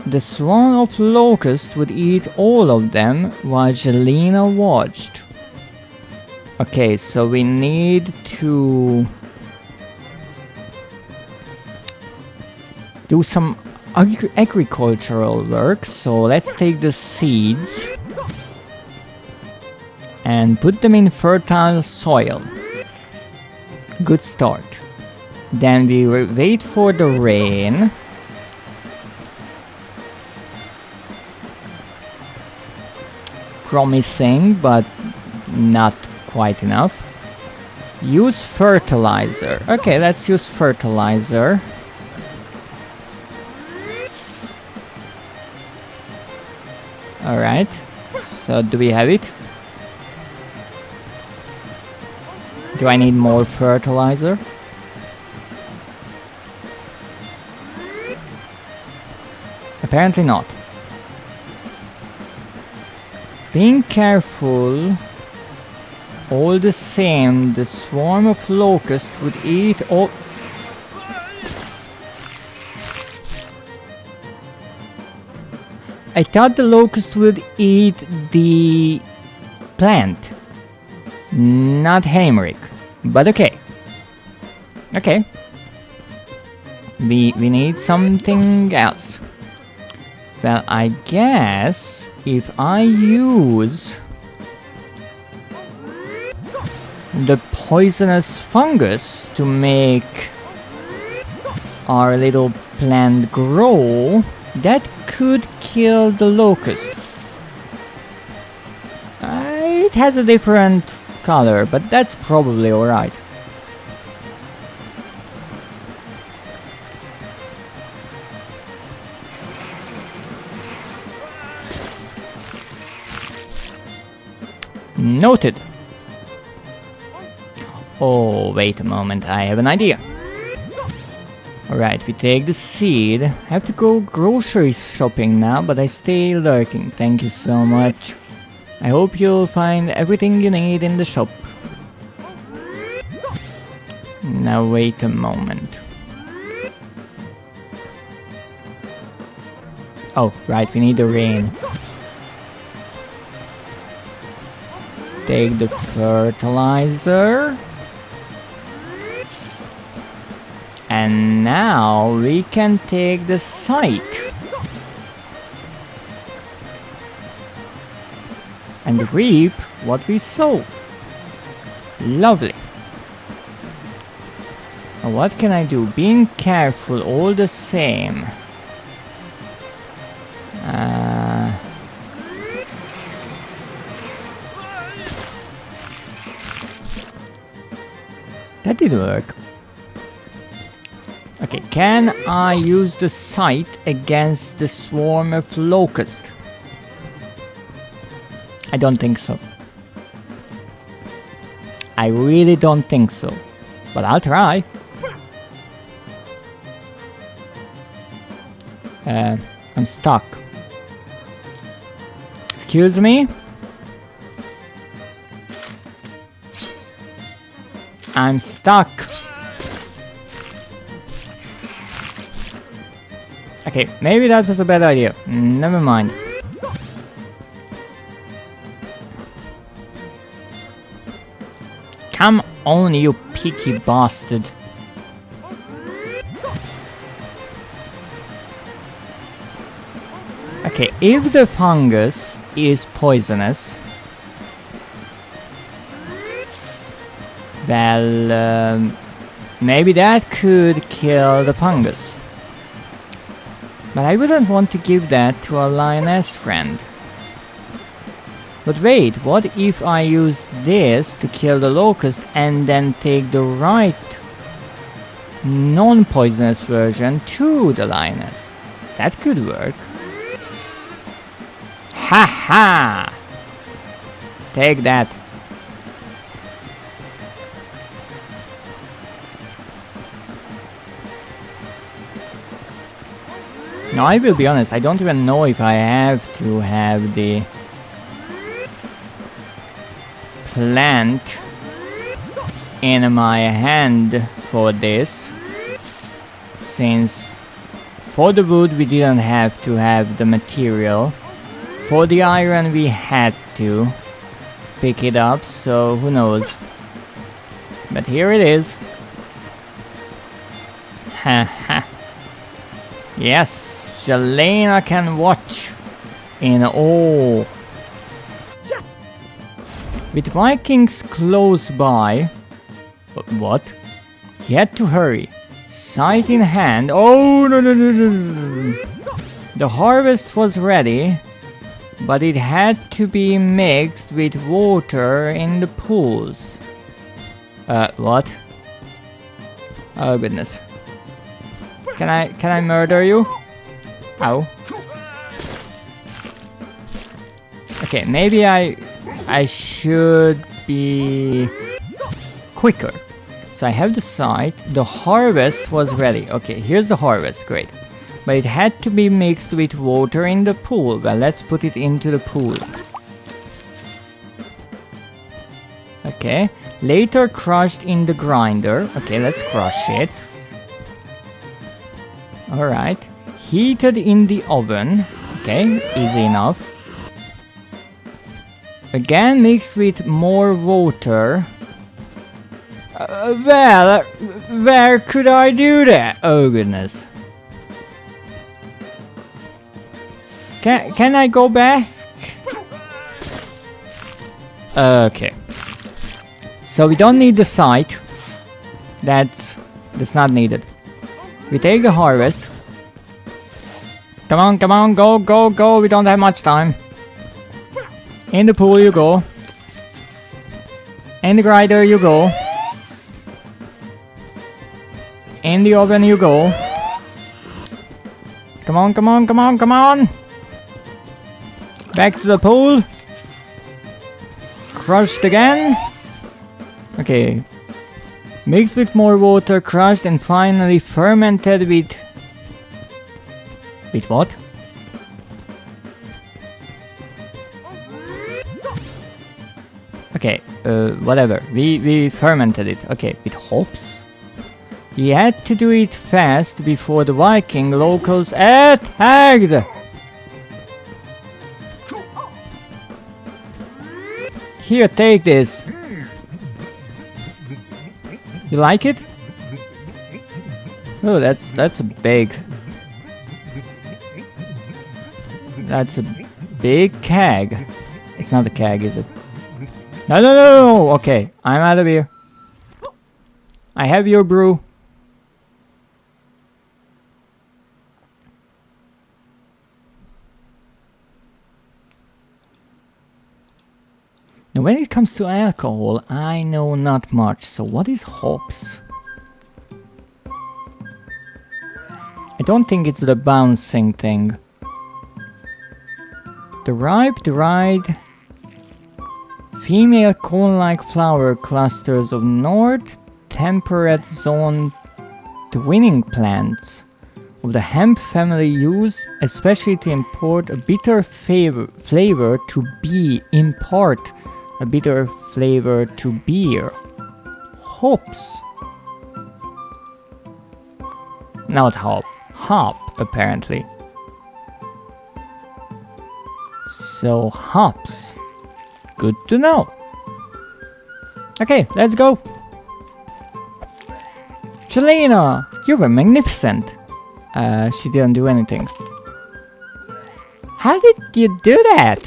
the swarm of locusts would eat all of them while Jelena watched. Okay, so we need to do some agricultural work, so let's take the seeds and put them in fertile soil. Good start. Then we wait for the rain. Promising, but not quite enough. Use fertilizer. Okay, let's use fertilizer. Alright, so do we have it? Do I need more fertilizer? Apparently not. Being careful, all the same, the swarm of locusts would eat all... I thought the locust would eat the plant, not Haimrik, but okay. Okay. We need something else. Well, I guess if I use the poisonous fungus to make our little plant grow, that could kill the locust. It has a different color, but that's probably alright. Noted. Oh, wait a moment, I have an idea. Alright, we take the seed. I have to go grocery shopping now, but I stay lurking. Thank you so much. I hope you'll find everything you need in the shop. Now wait a moment. Oh, right, we need the rain. Take the fertilizer. And now we can take the scythe and reap what we sow. Lovely. Now what can I do? Being careful all the same. That didn't work. Okay, can I use the scythe against the swarm of locusts? I don't think so. I really don't think so. But I'll try. I'm stuck. Excuse me? I'm stuck. Okay, maybe that was a bad idea. Never mind. Come on, you picky bastard. Okay, if the fungus is poisonous, well, maybe that could kill the fungus. But I wouldn't want to give that to a lioness friend. But wait, what if I use this to kill the locust and then take the right non-poisonous version to the lioness? That could work. Ha ha! Take that. Now I will be honest, I don't even know if I have to have the plant in my hand for this, since for the wood we didn't have to have the material, for the iron we had to pick it up, so who knows. But here it is. Haha. Yes, Jelena can watch in awe. With Vikings close by... What? He had to hurry. Sight in hand. Oh, no, no, no, no, no. The harvest was ready, but it had to be mixed with water in the pools. What? Oh, goodness. Can I murder you? Ow. Okay, maybe I should be quicker. So I have the site, the harvest was ready. Okay, here's the harvest, great. But it had to be mixed with water in the pool. Well, let's put it into the pool. Okay, later crushed in the grinder. Okay, let's crush it. Alright, heated in the oven. Okay, easy enough. Again mixed with more water. Well, where could I do that? Oh goodness. Can I go back? Okay. So we don't need the site. That's not needed. We take the harvest. Come on, go, go, go. We don't have much time. In the pool you go. In the grinder you go. In the oven you go. Come on, come on, come on, come on. Back to the pool. Crushed again. Okay. Mixed with more water, crushed and finally fermented with... With what? Okay, whatever. We fermented it. Okay, with hops. We had to do it fast before the Viking locals attacked! Here, take this. You like it? Oh, that's a big... That's a big keg. It's not a keg, is it? No, no, no! Okay, I'm out of here. I have your brew. Now when it comes to alcohol, I know not much, so what is hops? I don't think it's the bouncing thing. The ripe, dried, female cone-like flower clusters of North Temperate Zone twinning plants of the hemp family used especially to import a bitter flavor to impart a bitter flavor to beer. Hops. Not hop. Hop, apparently. So, hops. Good to know. Okay, let's go. Jelena, you were magnificent. She didn't do anything. How did you do that?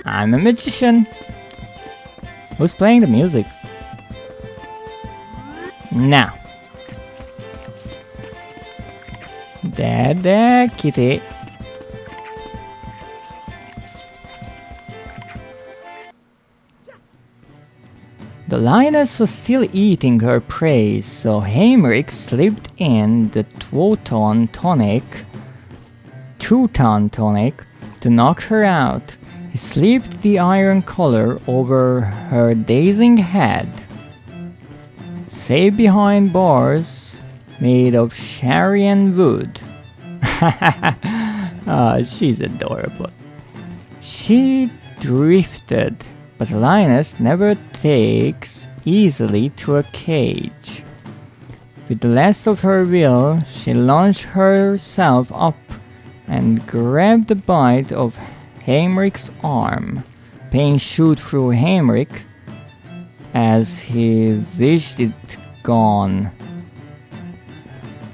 I'm a magician. Who's playing the music? Now. There, kitty. The lioness was still eating her prey, so Haimrik slipped in the two-ton tonic to knock her out. He slipped the iron collar over her dazing head. Safe behind bars made of Sharian wood. Ah, she's adorable. She drifted, but the lioness never takes easily to a cage. With the last of her will, she launched herself up and grabbed a bite of Haimrik's arm. Pain shoot through Haimrik as he wished it gone,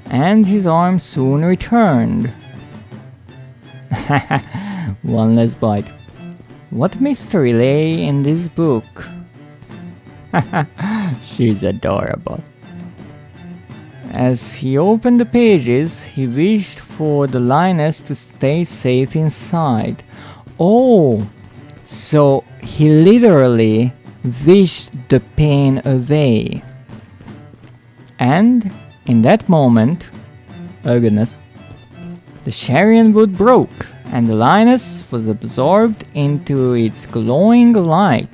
and his arm soon returned. One last bite. What mystery lay in this book? She's adorable. As he opened the pages, he wished for the lioness to stay safe inside. Oh, so he literally wished the pain away. And in that moment, oh goodness, the Sharian wood broke, and the lioness was absorbed into its glowing light.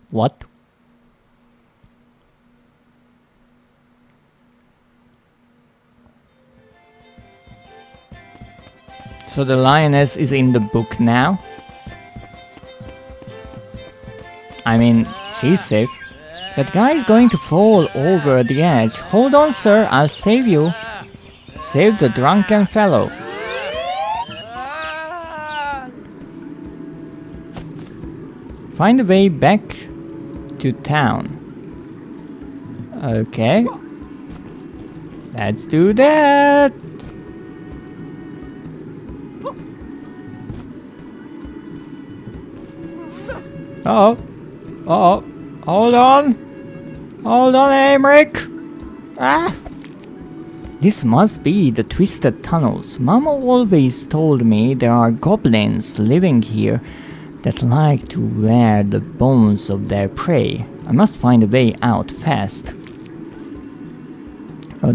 What? So the lioness is in the book now? I mean, she's safe. That guy is going to fall over the edge. Hold on, sir, I'll save you. Save the drunken fellow. Find a way back to town. Okay. Let's do that. Uh-oh. Uh-oh. Hold on. Hold on, Haimrik. Ah. This must be the twisted tunnels. Mama always told me there are goblins living here that like to wear the bones of their prey. I must find a way out fast. Oh,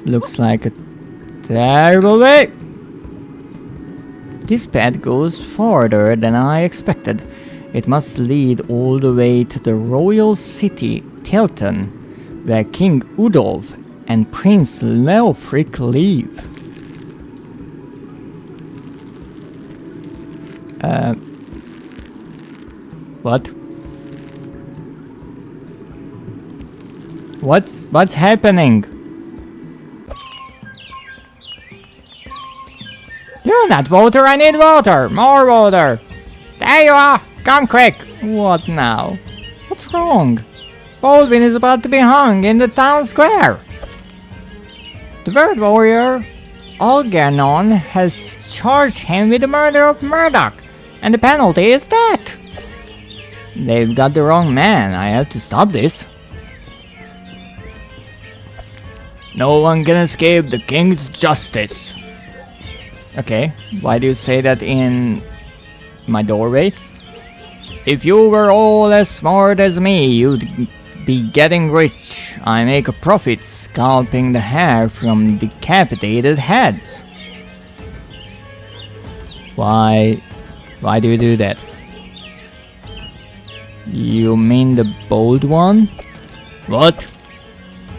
looks like a terrible way. This path goes farther than I expected. It must lead all the way to the royal city, Telton, where King Udolf and Prince Leofric live. What? What's happening? You're not water, I need water! More water! There you are! Come quick! What now? What's wrong? Baldwin is about to be hung in the town square! The bird warrior, Algernon, has charged him with the murder of Murdoch, and the penalty is death! They've got the wrong man, I have to stop this. No one can escape the king's justice. Okay, why do you say that in my doorway? If you were all as smart as me, you'd be getting rich. I make a profit scalping the hair from decapitated heads. Why do you do that? You mean the bold one? What?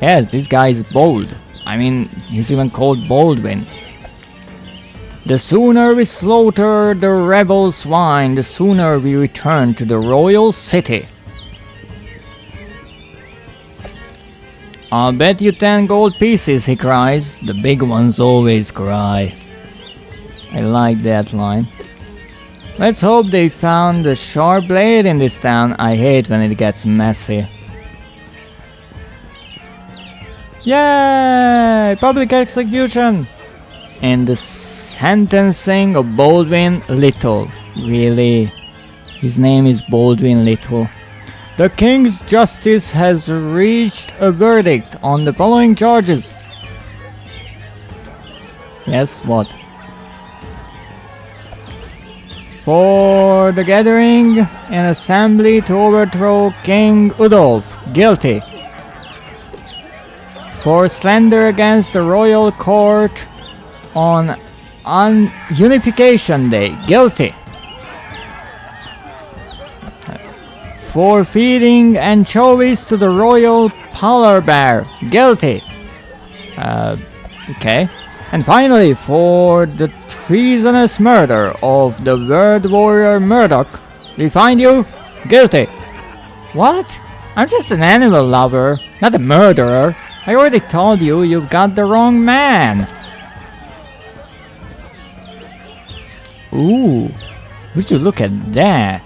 Yes, this guy is bold. I mean, he's even called Baldwin. The sooner we slaughter the rebel swine, the sooner we return to the royal city. I'll bet you 10 gold pieces, he cries. The big ones always cry. I like that line. Let's hope they found a sharp blade in this town. I hate when it gets messy. Yay! Public execution! And the sentencing of Baldwin Little. Really? His name is Baldwin Little. The King's Justice has reached a verdict on the following charges. Yes, what? For the gathering an assembly to overthrow King Udolf, guilty. For slander against the royal court on Unification Day, guilty. For feeding anchovies to the royal polar bear, guilty. Okay. And finally, for the treasonous murder of the word warrior Murdoch, we find you guilty. What? I'm just an animal lover, not a murderer. I already told you you've got the wrong man. Ooh, would you look at that?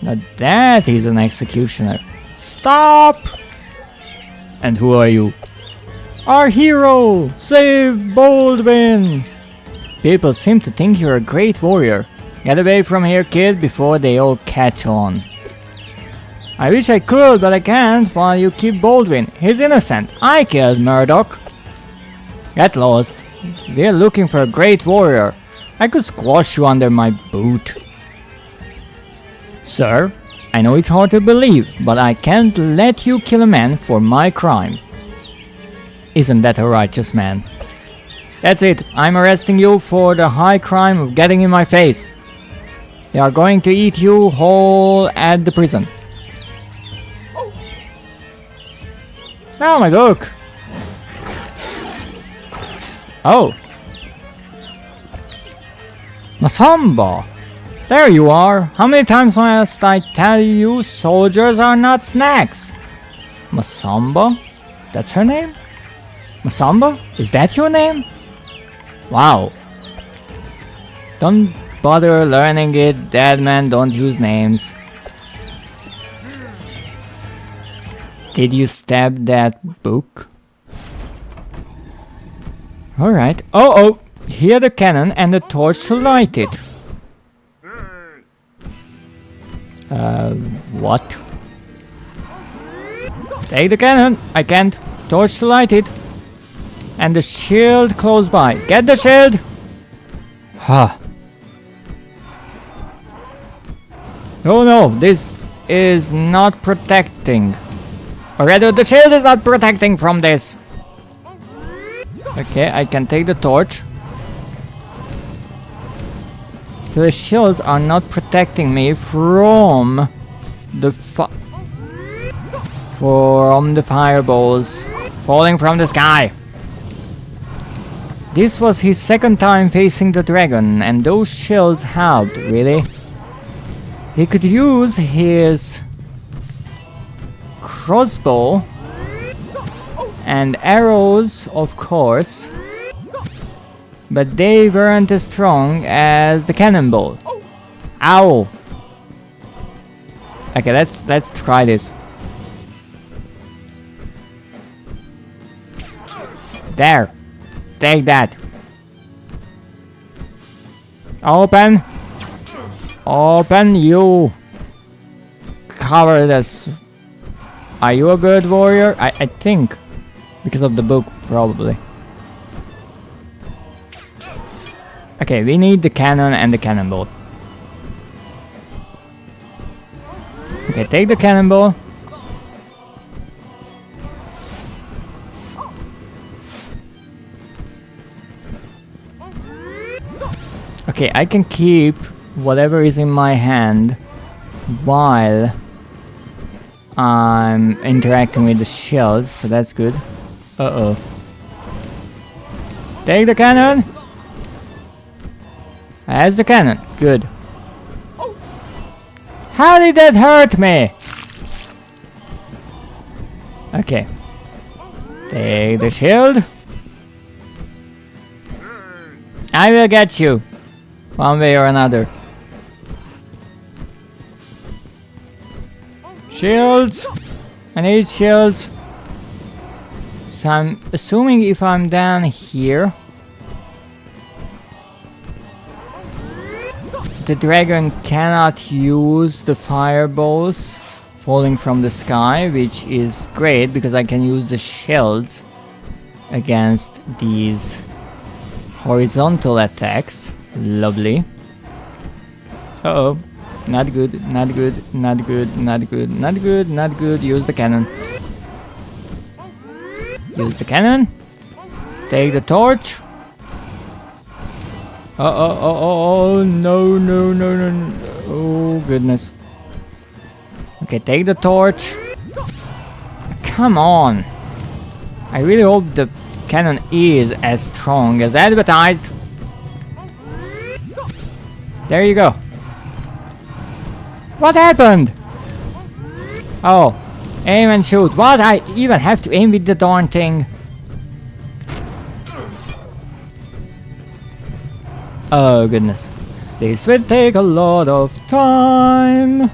Now that is an executioner. Stop! And who are you? Our hero! Save Baldwin! People seem to think you're a great warrior. Get away from here, kid, before they all catch on. I wish I could, but I can't while you keep Baldwin. He's innocent. I killed Murdoch. Get lost. We're looking for a great warrior. I could squash you under my boot. Sir, I know it's hard to believe, but I can't let you kill a man for my crime. Isn't that a righteous man? That's it. I'm arresting you for the high crime of getting in my face. They are going to eat you whole at the prison. Now my book. Oh. Masamba. There you are. How many times must I tell you soldiers are not snacks? Masamba? That's her name? Masamba? Is that your name? Wow. Don't bother learning it. Dead men don't use names. Did you stab that book? Alright. Oh! Here the cannon and the torch to light it. What? Take the cannon! I can't. Torch to light it. And the shield close by. Get the shield! Huh. Oh no, this is not protecting. Or rather, the shield is not protecting from this. Okay, I can take the torch. So the shields are not protecting me from the fireballs falling from the sky. This was his second time facing the dragon, and those shields helped, really. He could use his crossbow and arrows, of course, but they weren't as strong as the cannonball. Ow! Okay, let's try this. There! Take that! Open! Open, you! Cover this. Are you a bird warrior? I think. Because of the book, probably. Okay, we need the cannon and the cannonball. Okay, take the cannonball. Okay, I can keep whatever is in my hand while I'm interacting with the shield, so that's good. Uh-oh. Take the cannon! That's the cannon. Good. How did that hurt me? Okay. Take the shield. I will get you. One way or another. Shields! I need shields. So I'm assuming if I'm down here... the dragon cannot use the fireballs falling from the sky, which is great because I can use the shields against these horizontal attacks. Lovely. Uh-oh. Not good, not good, not good, not good, not good, not good. Use the cannon. Use the cannon. Take the torch. Oh, no, no, no, no, no. Oh, goodness. Okay, take the torch. Come on. I really hope the cannon is as strong as advertised. There you go. What happened? Oh, aim and shoot. What? I even have to aim with the darn thing. Oh goodness. This will take a lot of time.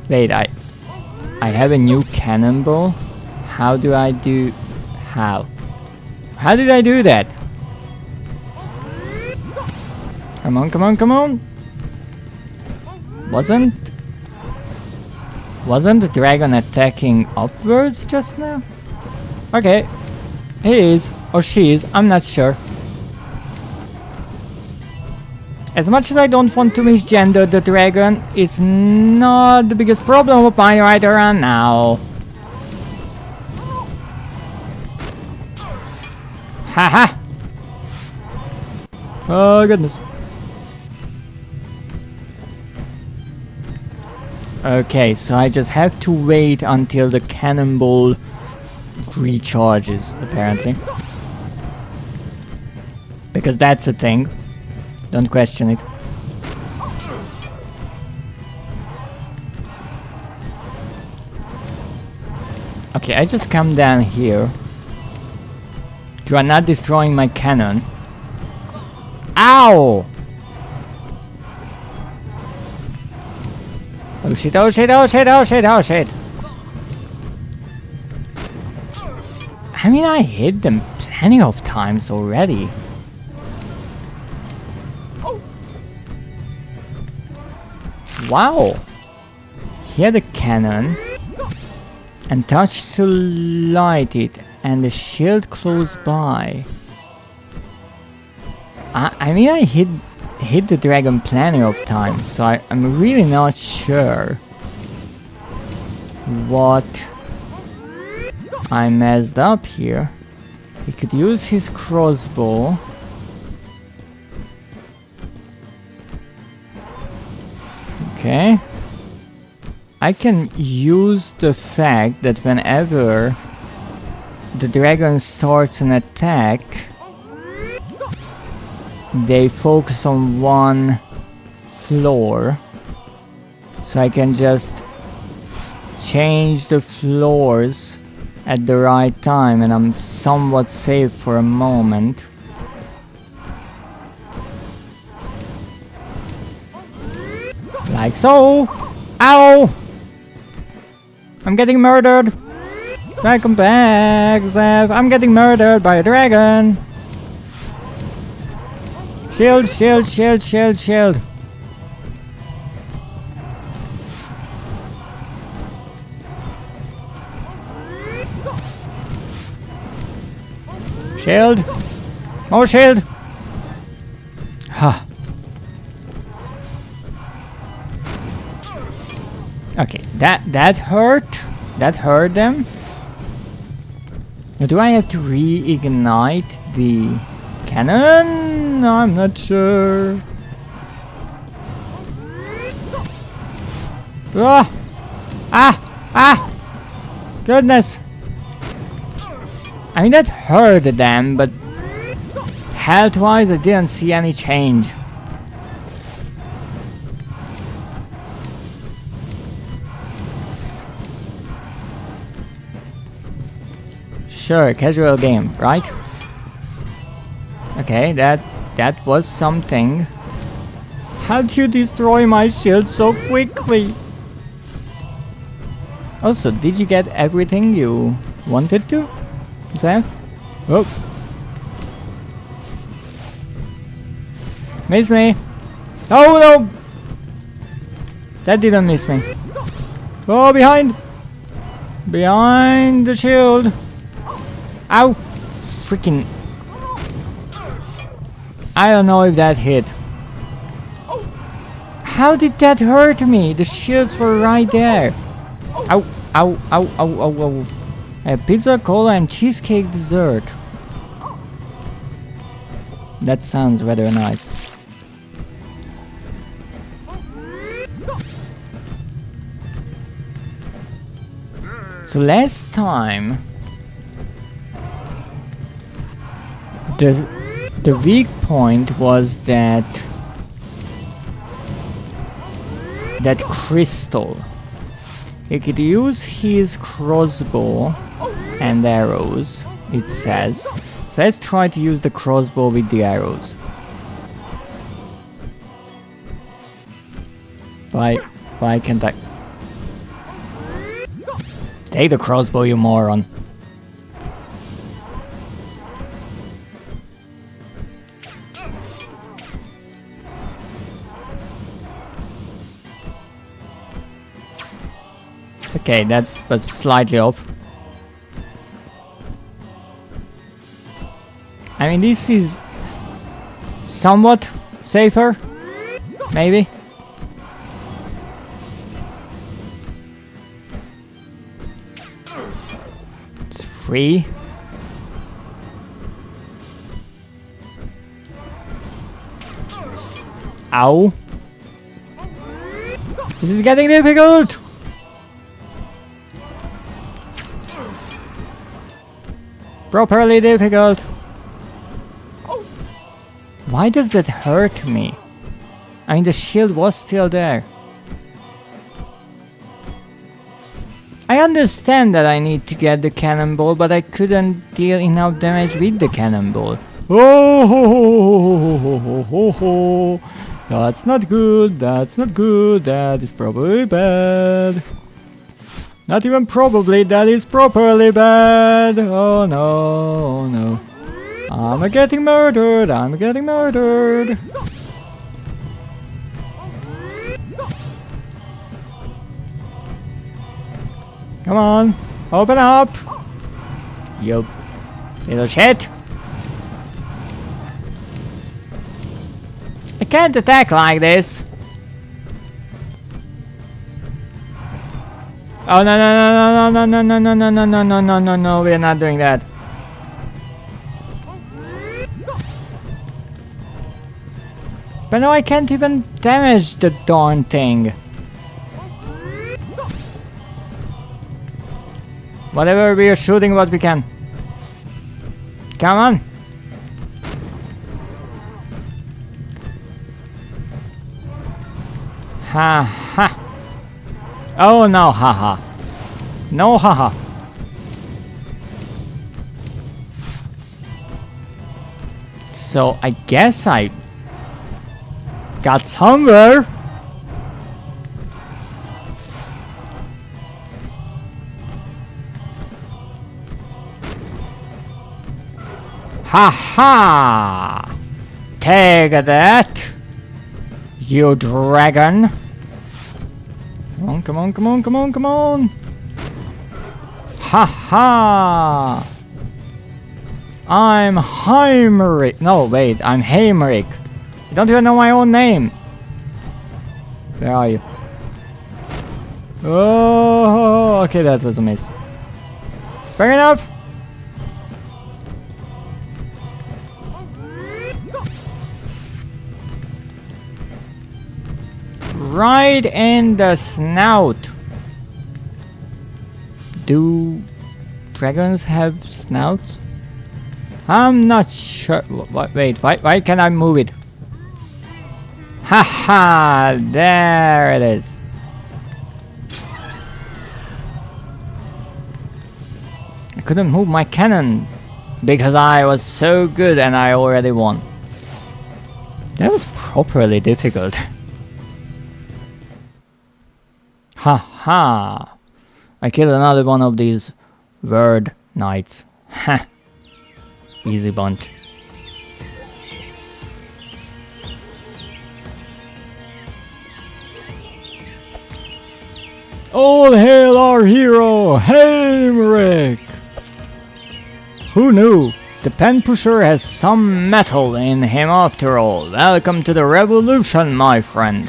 Wait, I have a new cannonball? How do I do... How did I do that? Come on, come on, come on! Wasn't the dragon attacking upwards just now? Okay. He is, or she is, I'm not sure. As much as I don't want to misgender the dragon, it's not the biggest problem of mine right around now. Haha! Oh goodness. Okay, so I just have to wait until the cannonball recharges, apparently. Because that's a thing. Don't question it. Okay, I just come down here. You are not destroying my cannon. Ow! Oh shit, oh shit, oh shit, oh shit, oh shit! I mean, I hit them plenty of times already. Wow! He had a cannon and touched to light it and the shield close by. I mean, I hit the dragon plenty of times, so I'm really not sure what I messed up here. He could use his crossbow. Okay. I can use the fact that whenever the dragon starts an attack, they focus on one floor. So I can just change the floors at the right time and I'm somewhat safe for a moment. Like so! Ow! I'm getting murdered! Welcome back, Zev! I'm getting murdered by a dragon! Shield, shield, shield, shield, shield! Shield! More shield! Ha! Okay, that hurt. That hurt them. Now, do I have to reignite the cannon? I'm not sure. Ah! Ah! Ah! Goodness! I mean, that hurt them, but health-wise, I didn't see any change. Sure, casual game, right? Okay, that was something. How'd you destroy my shield so quickly? Also, did you get everything you wanted to, Zev? Oh. Miss me! Oh no! That didn't miss me. Oh, behind! Behind the shield! Ow! Freaking... I don't know if that hit. How did that hurt me? The shields were right there. Ow! Ow! Ow! Ow! Ow! Ow! A pizza, cola and cheesecake dessert. That sounds rather nice. So last time the weak point was that crystal. He could use his crossbow and arrows, it says. So let's try to use the crossbow with the arrows. Why can't I? Take the crossbow, you moron. Okay, that was slightly off. I mean, this is somewhat safer, maybe. It's free. Ow. This is getting difficult. Properly difficult. Why does that hurt me? I mean, the shield was still there. I understand that I need to get the cannonball, but I couldn't deal enough damage with the cannonball. Oh, that's not good, that's not good, that is probably bad. Not even probably, that is properly bad. Oh no, oh no. I'm getting murdered, I'm getting murdered. Come on, open up. You little shit. I can't attack like this. Oh no no no no no no no no no no no no no, we're not doing that. But no, I can't even damage the darn thing. Whatever, we are shooting what we can. Come on. Ha ha. Oh no, haha. No, haha. So I guess I got somewhere. Ha ha! Take that, you dragon. Come on, come on, come on, come on, come on! Ha ha! I'm Haimrik. No, wait, I'm Haimrik. I don't even know my own name. Where are you? Oh, okay, that was a miss. Fair enough. Right in the snout. Do dragons have snouts? I'm not sure. Wait, why can't I move it? Haha, there it is. I couldn't move my cannon because I was so good and I already won. That was properly difficult. Ha ha! I killed another one of these word knights. Ha! Easy bunch. All hail our hero, Haimrik! Who knew? The pen pusher has some metal in him after all. Welcome to the revolution, my friend.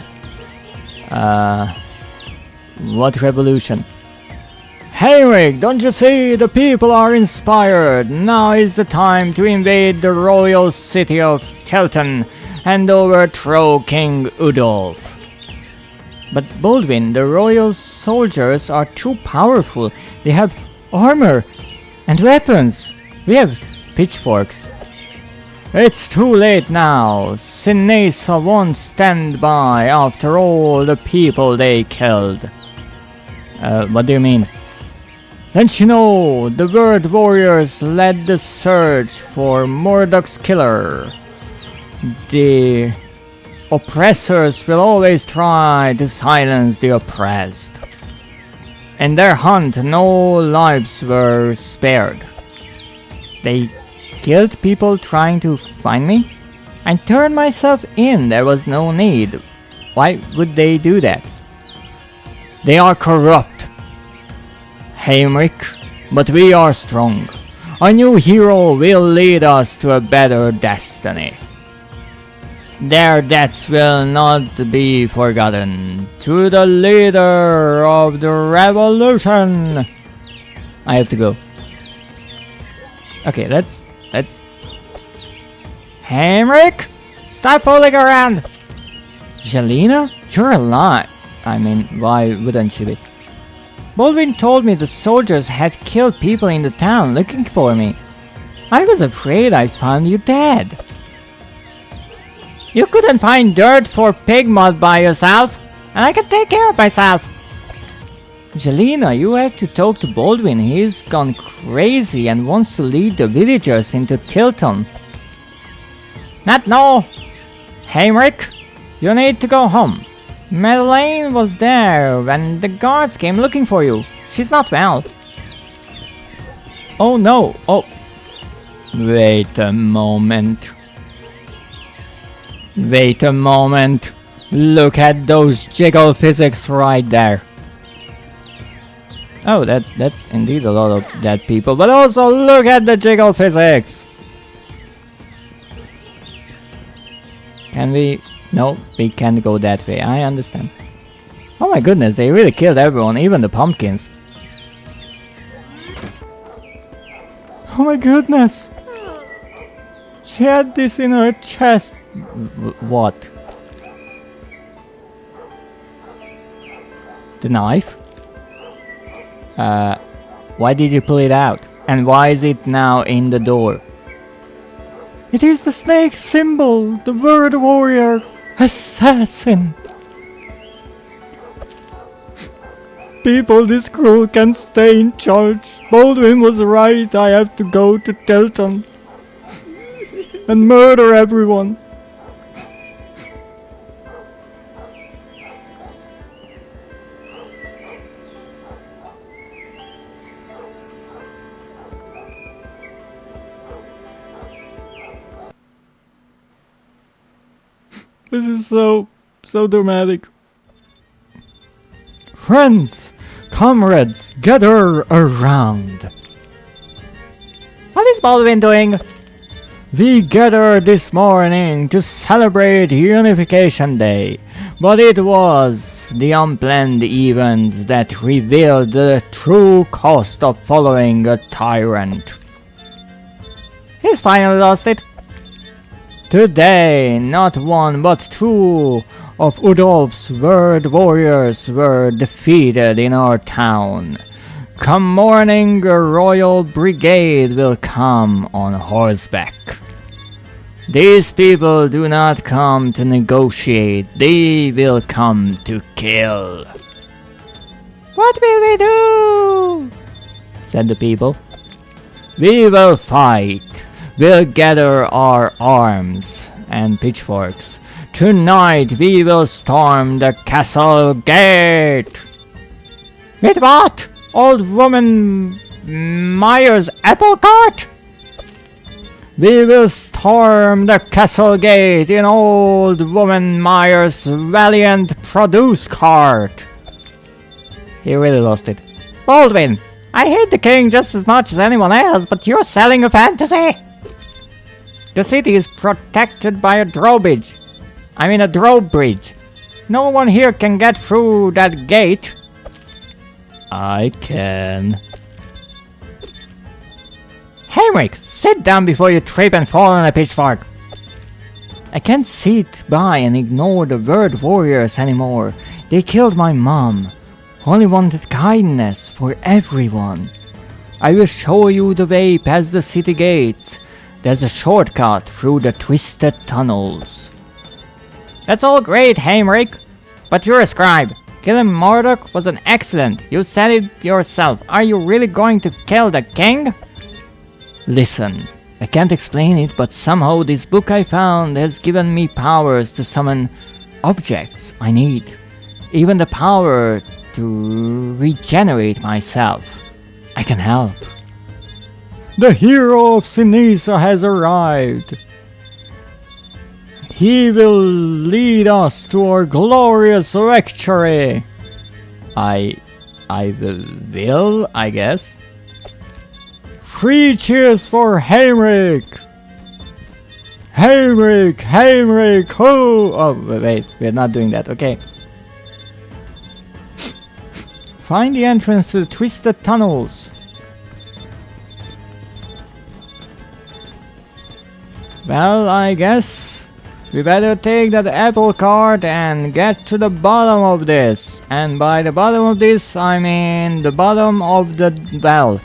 What revolution? Haimrik, don't you see? The people are inspired. Now is the time to invade the royal city of Telton and overthrow King Udolf. But Baldwin, the royal soldiers are too powerful. They have armor and weapons. We have pitchforks. It's too late now. Sinesa won't stand by after all the people they killed. What do you mean? Don't you know, the Word Warriors led the search for Murdoch's killer. The oppressors will always try to silence the oppressed. In their hunt, no lives were spared. They killed people trying to find me? I turned myself in, there was no need. Why would they do that? They are corrupt. Haimrik, but we are strong. A new hero will lead us to a better destiny. Their deaths will not be forgotten. To the leader of the revolution! I have to go. Okay, let's... Haimrik? Stop fooling around! Jelena? You're alive. I mean, why wouldn't she be? Baldwin told me the soldiers had killed people in the town looking for me. I was afraid I found you dead. You couldn't find dirt for pig mud by yourself, and I can take care of myself. Jelena, you have to talk to Baldwin. He's gone crazy and wants to lead the villagers into Tilton. Not no. Haimrik, you need to go home. Madeleine was there when the guards came looking for you. She's not well. Oh no, oh. Wait a moment. Wait a moment. Look at those jiggle physics right there. Oh, that's indeed a lot of dead people, but also look at the jiggle physics. Can we... No, we can't go that way, I understand. Oh my goodness, they really killed everyone, even the pumpkins. Oh my goodness! She had this in her chest. What? The knife? Why did you pull it out? And why is it now in the door? It is the snake symbol, the Word Warrior. Assassin! People this cruel can stay in charge. Baldwin was right, I have to go to Telton and murder everyone. This is so dramatic. Friends, comrades, gather around. What is Baldwin doing? We gathered this morning to celebrate Unification Day, but it was the unplanned events that revealed the true cost of following a tyrant. He's finally lost it. Today, not one but two of Udolf's Word Warriors were defeated in our town. Come morning, a royal brigade will come on horseback. These people do not come to negotiate, they will come to kill. What will we do? Said the people. We will fight. We'll gather our arms and pitchforks. Tonight we will storm the castle gate. With what? Old woman Meyer's apple cart? We will storm the castle gate in old woman Meyer's valiant produce cart. he really lost it. Baldwin, I hate the king just as much as anyone else, but you're selling a fantasy! The city is protected by a drawbridge. I mean a drawbridge. No one here can get through that gate. I can. Haimrik, sit down before you trip and fall on a pitchfork. I can't sit by and ignore the word warriors anymore. They killed my mom. Only wanted kindness for everyone. I will show you the way past the city gates. There's a shortcut through the twisted tunnels. That's all great, Haimrik, but you're a scribe. Killing Mordok was an accident. You said it yourself. Are you really going to kill the king? Listen, I can't explain it, but somehow this book I found has given me powers to summon objects I need. Even the power to regenerate myself. I can help. The hero of Sinisa has arrived. He will lead us to our glorious victory. I will, I guess. 3 cheers for Haimrik! Haimrik! Haimrik! Ho! Oh, wait, we're not doing that, okay. Find the entrance to the twisted tunnels. Well, I guess we better take that apple cart and get to the bottom of this. And by the bottom of this, I mean the bottom of the well.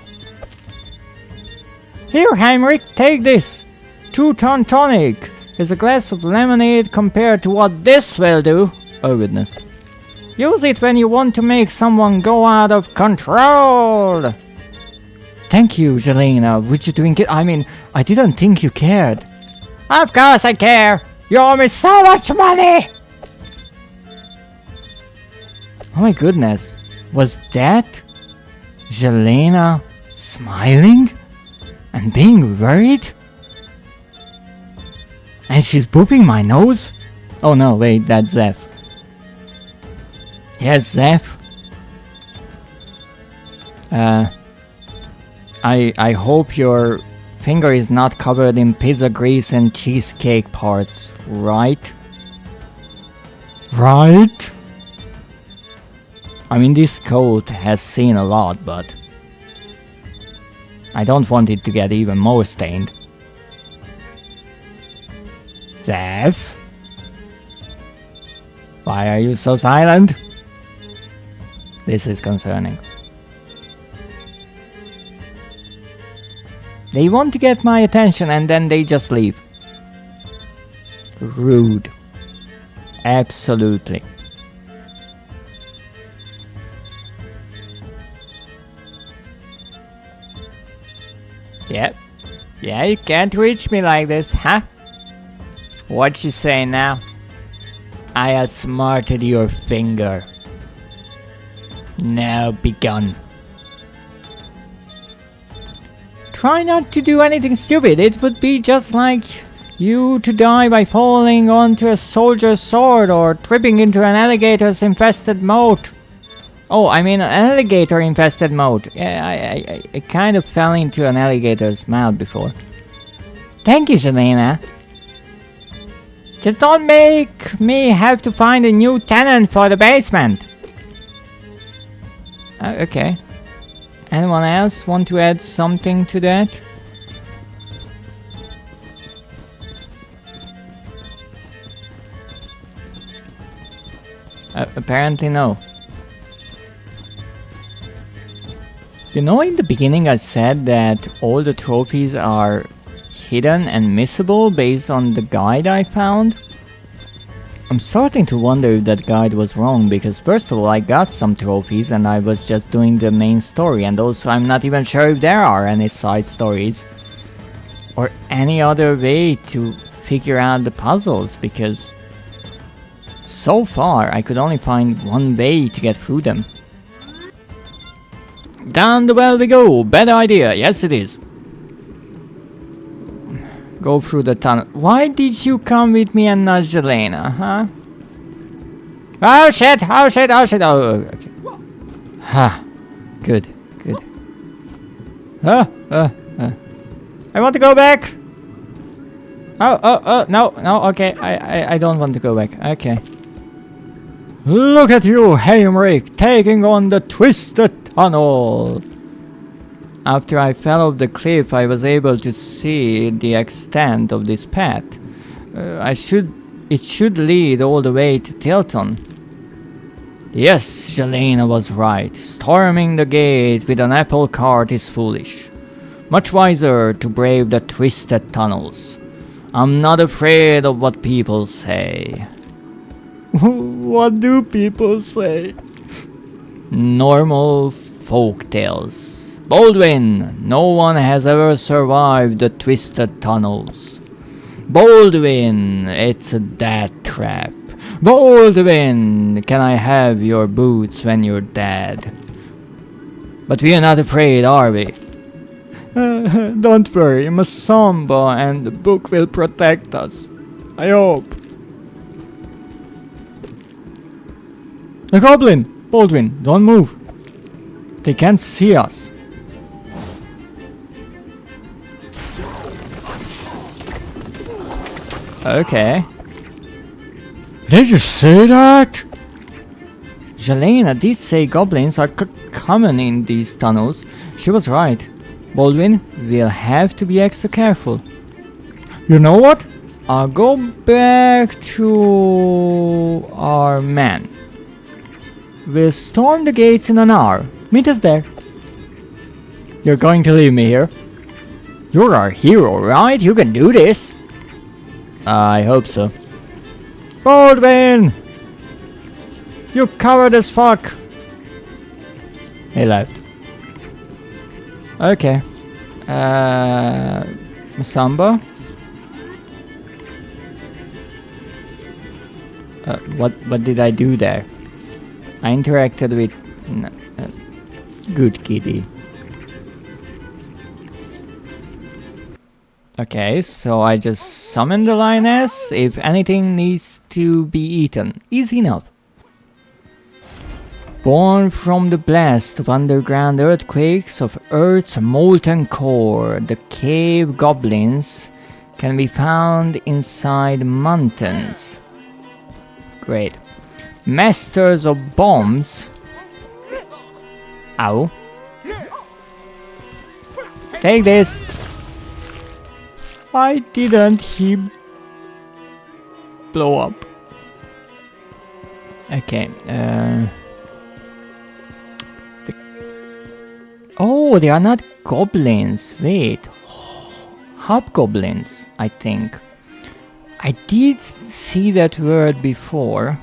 Here, Haimrik, take this. 2-ton tonic is a glass of lemonade compared to what this will do. Oh goodness. Use it when you want to make someone go out of control. Thank you, Jelena. Would you drink it? I mean, I didn't think you cared. Of course I care. You owe me so much money. Oh my goodness. Was that Jelena smiling? And being worried? And she's booping my nose? Oh no, wait, that's Zeph. Yes, Zeph. I hope your finger is not covered in pizza grease and cheesecake parts, right? Right? I mean, this coat has seen a lot, but I don't want it to get even more stained. Zeph? Why are you so silent? This is concerning. They want to get my attention and then they just leave. Rude. Absolutely. Yep. Yeah, you can't reach me like this, huh? What you say now? I outsmarted your finger. Now be gone. Try not to do anything stupid. It would be just like you to die by falling onto a soldier's sword or tripping into an alligator's infested moat. Oh, I mean an alligator infested moat. Yeah, I kind of fell into an alligator's mouth before. Thank you, Jelena. Just don't make me have to find a new tenant for the basement. Okay. Anyone else want to add something to that? Apparently no. You know, in the beginning I said that all the trophies are hidden and missable based on the guide I found. I'm starting to wonder if that guide was wrong, because first of all I got some trophies and I was just doing the main story, and also I'm not even sure if there are any side stories or any other way to figure out the puzzles, because so far I could only find one way to get through them. Down the well we go! Better idea! Yes it is! Go through the tunnel. Why did you come with me and not Jelena, huh? Oh shit! Oh shit! Oh shit! Oh, okay. Ha! Good, good. I want to go back! No, okay, I don't want to go back, okay. Look at you, Haimrik, taking on the twisted tunnel! After I fell off the cliff, I was able to see the extent of this path. It should lead all the way to Tilton. Yes, Jelena was right. Storming the gate with an apple cart is foolish. Much wiser to brave the twisted tunnels. I'm not afraid of what people say. What do people say? Normal folk tales. Baldwin, no one has ever survived the twisted tunnels. Baldwin, it's a death trap. Baldwin, can I have your boots when you're dead? But we are not afraid, are we? Don't worry, Masamba and the book will protect us. I hope. The goblin! Baldwin, don't move. They can't see us. Okay. Did you say that? Jelena did say goblins are common in these tunnels. She was right. Baldwin, we'll have to be extra careful. You know what? I'll go back to our men. We'll storm the gates in an hour. Meet us there. You're going to leave me here? You're our hero, right? You can do this. I hope so. Baldwin! You covered as fuck! He left. Okay. Masamba? What did I do there? I interacted with... good kitty. Okay, so I just summon the lioness if anything needs to be eaten. Easy enough. Born from the blast of underground earthquakes of Earth's molten core, the cave goblins can be found inside mountains. Great. Masters of bombs. Ow. Take this. Why didn't he blow up? Okay, oh, they are not goblins. Wait. Hobgoblins, I think. I did see that word before.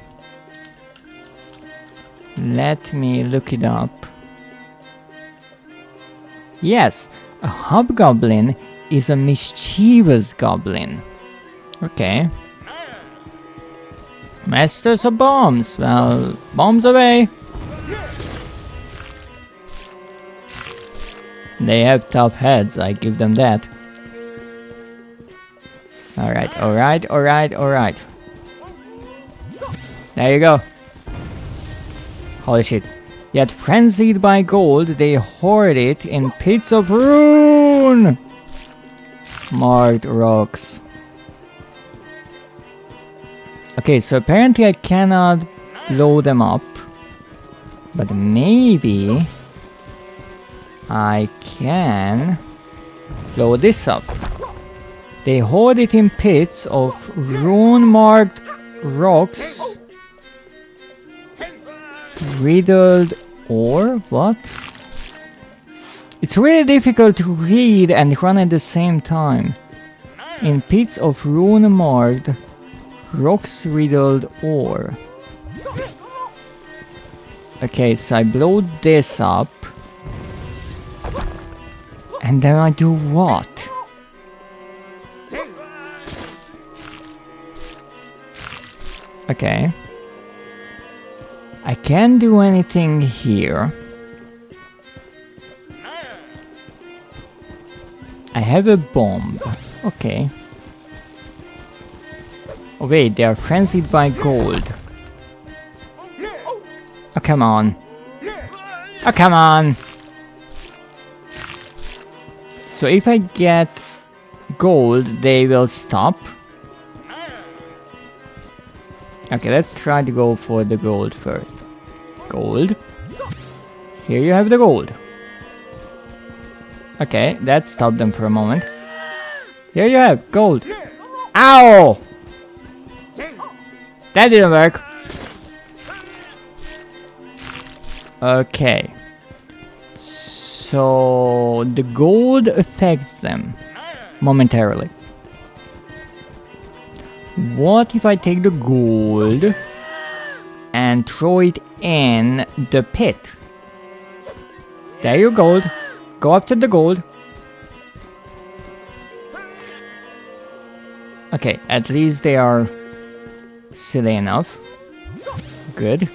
Let me look it up. Yes, a hobgoblin is a mischievous goblin. Okay. Masters of bombs. Well, bombs away. They have tough heads, I give them that. Alright, alright, alright, alright. There you go. Holy shit. Yet frenzied by gold, they hoard it in pits of ruin! Marked rocks. Okay, so apparently I cannot blow them up. But maybe I can blow this up. They hoard it in pits of rune-marked rocks. Riddled ore? What? It's really difficult to read and run at the same time. In pits of rune-marked rocks riddled ore. Okay, so I blow this up. And then I do what? Okay. I can't do anything here. I have a bomb. Okay. Oh wait, they are frenzied by gold. Oh, come on. Oh, come on! So if I get gold, they will stop. Okay, let's try to go for the gold first. Gold. Here you have the gold. Okay, that stopped them for a moment. Here you have gold. Ow! That didn't work. Okay. So the gold affects them momentarily. What if I take the gold and throw it in the pit? There you go. Go after the gold. Okay, at least they are silly enough. Good.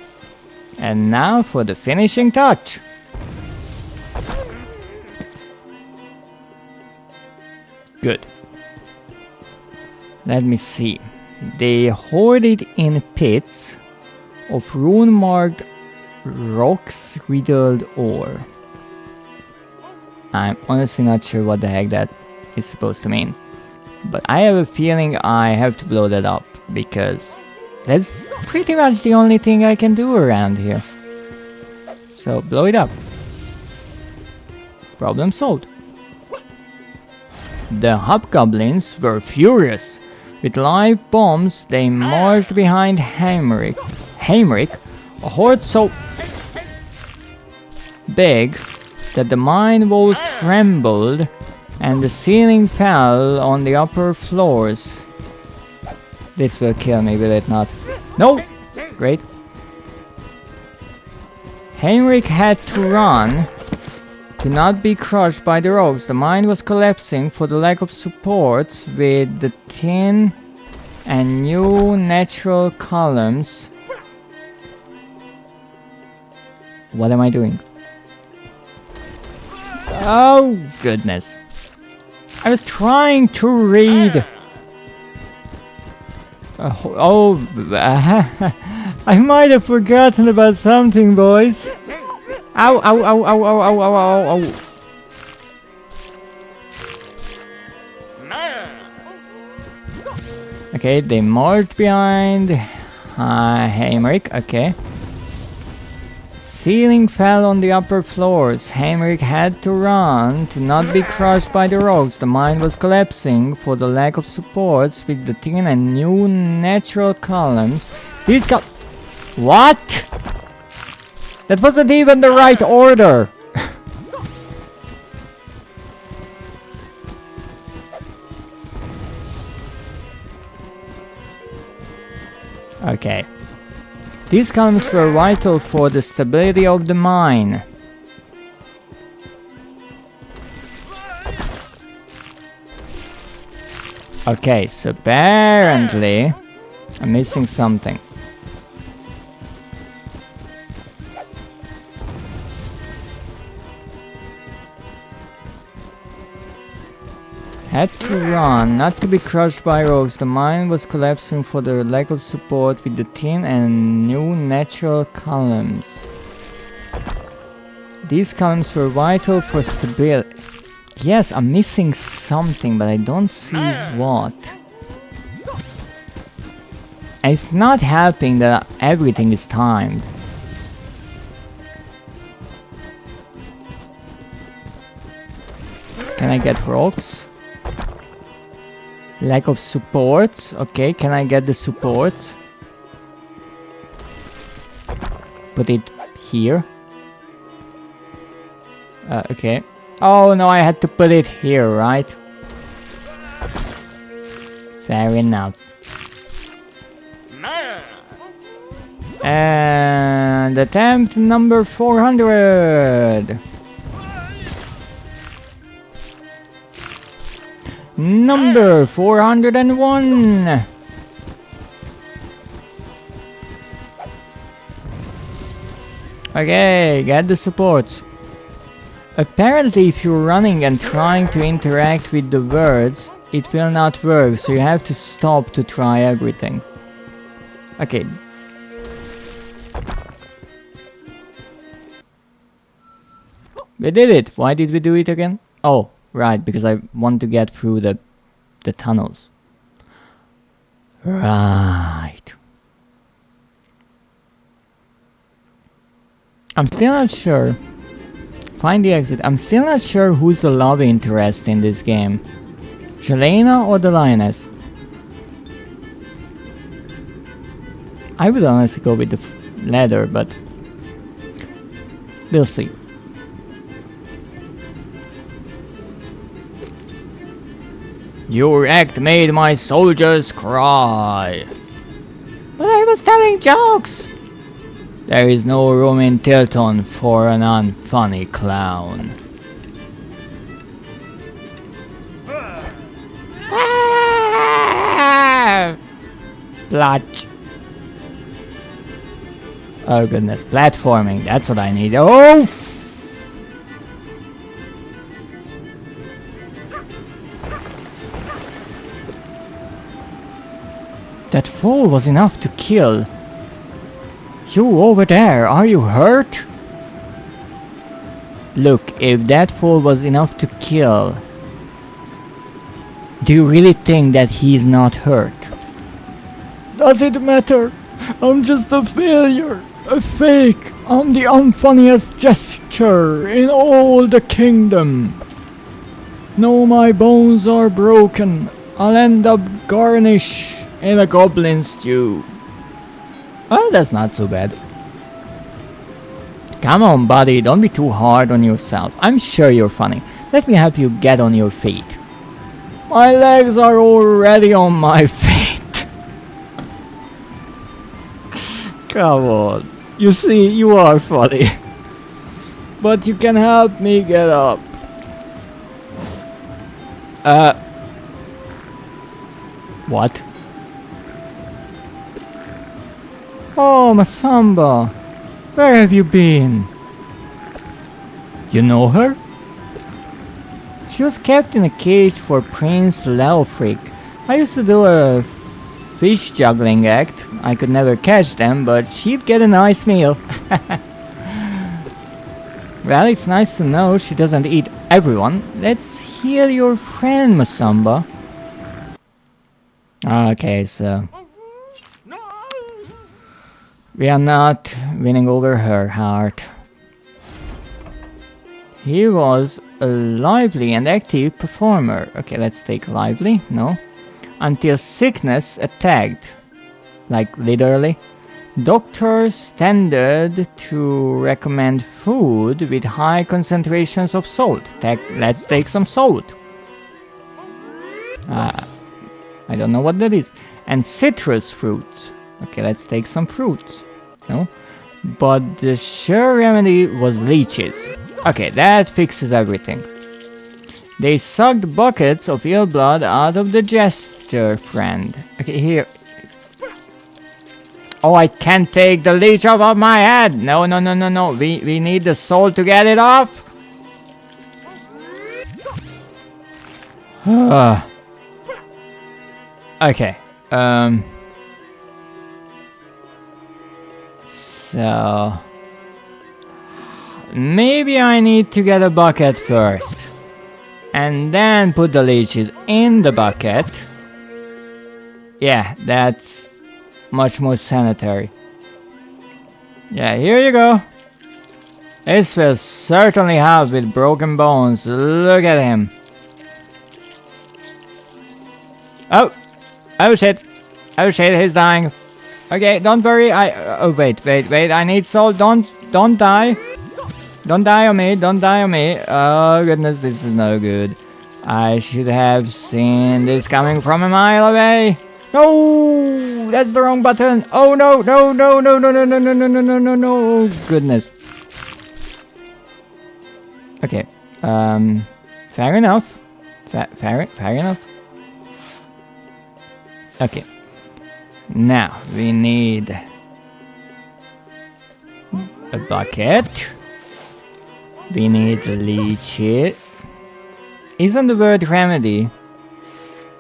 And now for the finishing touch. Good. Let me see. They hoard it in pits of rune-marked rocks riddled ore. I'm honestly not sure what the heck that is supposed to mean. But I have a feeling I have to blow that up, because that's pretty much the only thing I can do around here. So blow it up. Problem solved. The hobgoblins were furious. With live bombs, they marched behind Haimrik. Haimrik, a horde so big that the mine walls trembled and the ceiling fell on the upper floors. This will kill me, will it not? No! Great. Haimrik had to run to not be crushed by the rocks. The mine was collapsing for the lack of support with the tin and new natural columns. What am I doing? Oh goodness. I was trying to read. I might have forgotten about something, boys. Ow, ow, ow, ow, ow, ow, ow, ow, ow. Okay, they marched behind Haimrik, okay. Ceiling fell on the upper floors. Haimrik had to run to not be crushed by the rocks. The mine was collapsing for the lack of supports with the tin and new natural columns. These got... What? That wasn't even the right order! Okay. These columns were vital for the stability of the mine. Okay, so apparently I'm missing something. Had to run, not to be crushed by rocks. The mine was collapsing for the lack of support with the tin and new natural columns. These columns were vital for stability. Yes, I'm missing something, but I don't see what. And it's not helping that everything is timed. Can I get rocks? Lack of support. Okay, can I get the support? Put it here. Okay. Oh no, I had to put it here, right? Fair enough. And attempt number 400. Number 401. Okay, get the supports. Apparently if you're running and trying to interact with the words, it will not work, so you have to stop to try everything. Okay. We did it! Why did we do it again? Oh, right, because I want to get through the tunnels. Right. I'm still not sure. Find the exit. I'm still not sure who's the love interest in this game. Jelena or the lioness? I would honestly go with the leather, but we'll see. Your act made my soldiers cry. But I was telling jokes. There is no room in Tilton for an unfunny clown. Plotch. Oh goodness, platforming, that's what I need. Oh! That fall was enough to kill. You over there, are you hurt? Look, if that fall was enough to kill, do you really think that he's not hurt? Does it matter? I'm just a failure, a fake. I'm the unfunniest gesture in all the kingdom. No, my bones are broken. I'll end up garnished in a goblin stew. Oh, that's not so bad. Come on, buddy, don't be too hard on yourself. I'm sure you're funny. Let me help you get on your feet. My legs are already on my feet. Come on. You see, you are funny. But you can help me get up. What? Oh, Masamba, where have you been? You know her? She was kept in a cage for Prince Leofric. I used to do a fish juggling act. I could never catch them, but she'd get a nice meal. Well, it's nice to know she doesn't eat everyone. Let's heal your friend, Masamba. Okay, so we are not winning over her heart. He was a lively and active performer. Okay, let's take lively. No. Until sickness attacked. Like literally. Doctors tended to recommend food with high concentrations of salt. Let's take some salt. I don't know what that is. And citrus fruits. Okay, let's take some fruits. No? But the sure remedy was leeches. Okay, that fixes everything. They sucked buckets of ill blood out of the jester friend. Okay, here. Oh, I can't take the leech off of my head. No. We need the soul to get it off. Okay. So maybe I need to get a bucket first. And then put the leeches in the bucket. Yeah, that's much more sanitary. Yeah, here you go. This will certainly help with broken bones. Look at him. Oh shit, he's dying. Okay, don't worry, oh wait, I need salt, don't die. Don't die on me. Oh goodness, this is no good. I should have seen this coming from a mile away. No, that's the wrong button. Oh no. Oh goodness. Okay, fair enough. Fair enough. Okay. Now we need a bucket. We need leeches. Isn't the word remedy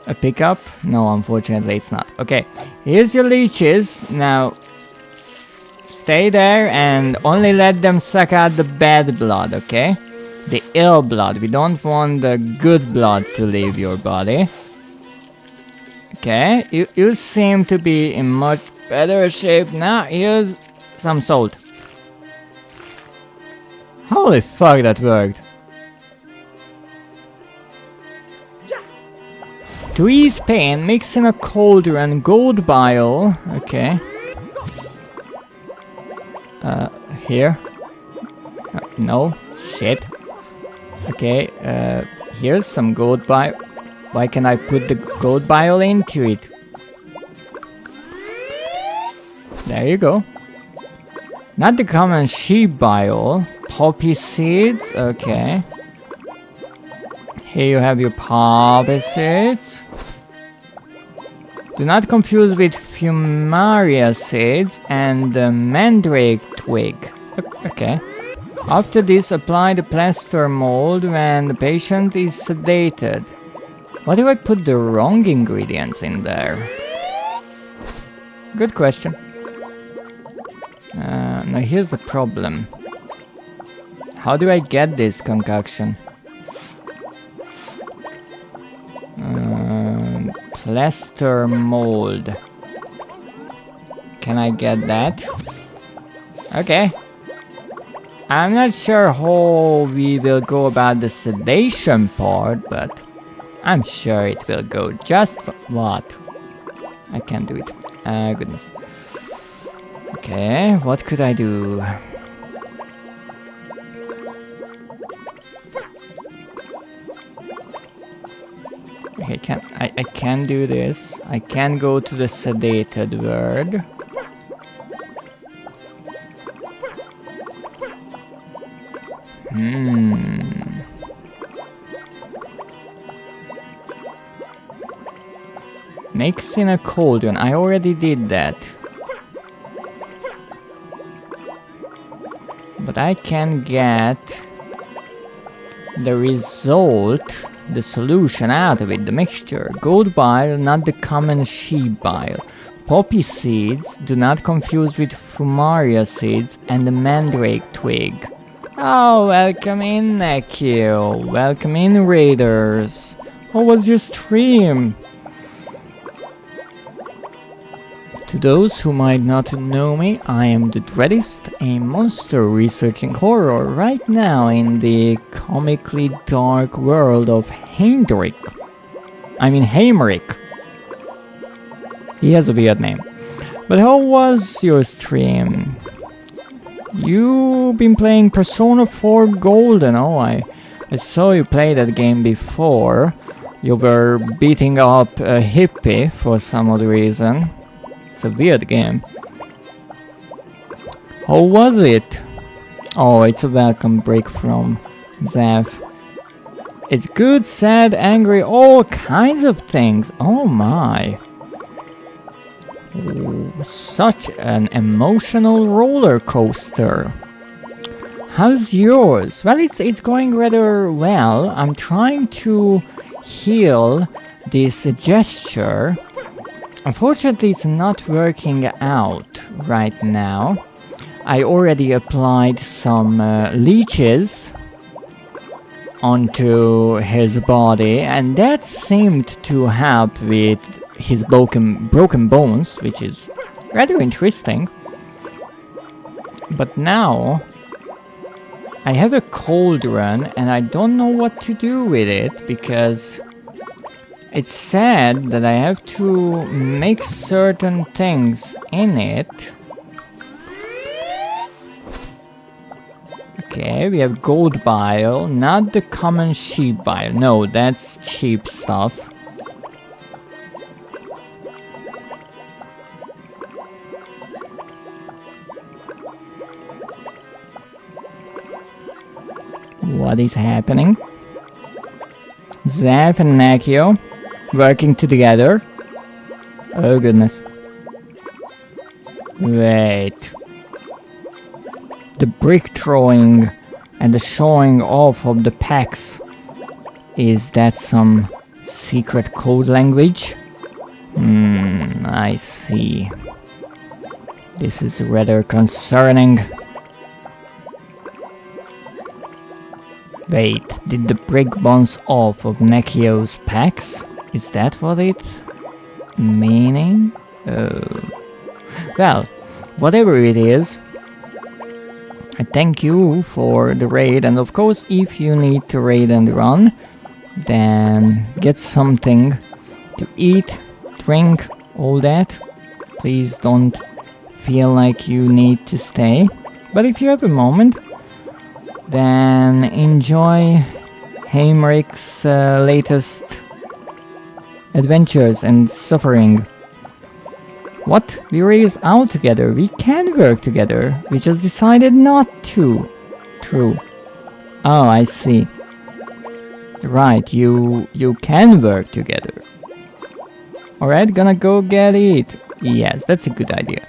a pickup? No, unfortunately it's not. Okay, here's your leeches. Now stay there and only let them suck out the bad blood, okay? The ill blood. We don't want the good blood to leave your body. Okay, you seem to be in much better shape now. Here's some salt. Holy fuck, that worked. To ease pain, mix in a cauldron gold bile. Okay. Here. No. Shit. Okay, here's some gold bile. Why can I put the gold bile into it? There you go. Not the common sheep bile. Poppy seeds. Okay. Here you have your poppy seeds. Do not confuse with fumaria seeds and the mandrake twig. Okay. After this, apply the plaster mold when the patient is sedated. Why do I put the wrong ingredients in there? Good question. Now here's the problem. How do I get this concoction? Plaster mold. Can I get that? Okay. I'm not sure how we will go about the sedation part, but I'm sure it will go just what? I can't do it. Goodness. Okay, what could I do? Okay, I can do this. I can go to the sedated word. Mix in a cauldron. I already did that. But I can get the result, the solution out of it, the mixture. Gold bile, not the common sheep bile. Poppy seeds, do not confuse with fumaria seeds, and the mandrake twig. Oh, welcome in, Nekio. Welcome in, Raiders. How was your stream? To those who might not know me, I am the Dreadist, a monster researching horror right now in the comically dark world of Haimrik. He has a weird name. But how was your stream? You've been playing Persona 4 Golden. Oh, I saw you play that game before. You were beating up a hippie for some odd reason. It's a weird game. How was it? Oh, it's a welcome break from Zaf. It's good, sad, angry, all kinds of things. Oh my. Ooh, such an emotional roller coaster. How's yours? Well, it's going rather well. I'm trying to heal this gesture. Unfortunately, it's not working out right now. I already applied some leeches onto his body, and that seemed to help with his broken bones, which is rather interesting. But now I have a cauldron and I don't know what to do with it, because it's said that I have to make certain things in it. Okay, we have gold bile, not the common sheep bile. No, that's cheap stuff. What is happening? Zaf and Nakio working together. Oh goodness. Wait. The brick throwing and the showing off of the packs. Is that some secret code language? I see. This is rather concerning. Wait, did the brick bounce off of Nekio's packs? Is that what it's meaning? Well, whatever it is, I thank you for the raid, and of course if you need to raid and run, then get something to eat, drink, all that. Please don't feel like you need to stay. But if you have a moment, then enjoy Haimrik's latest adventures and suffering. What? We raised out together. We can work together. We just decided not to. True. Oh, I see. Right, you can work together. Alright, gonna go get it. Yes, that's a good idea.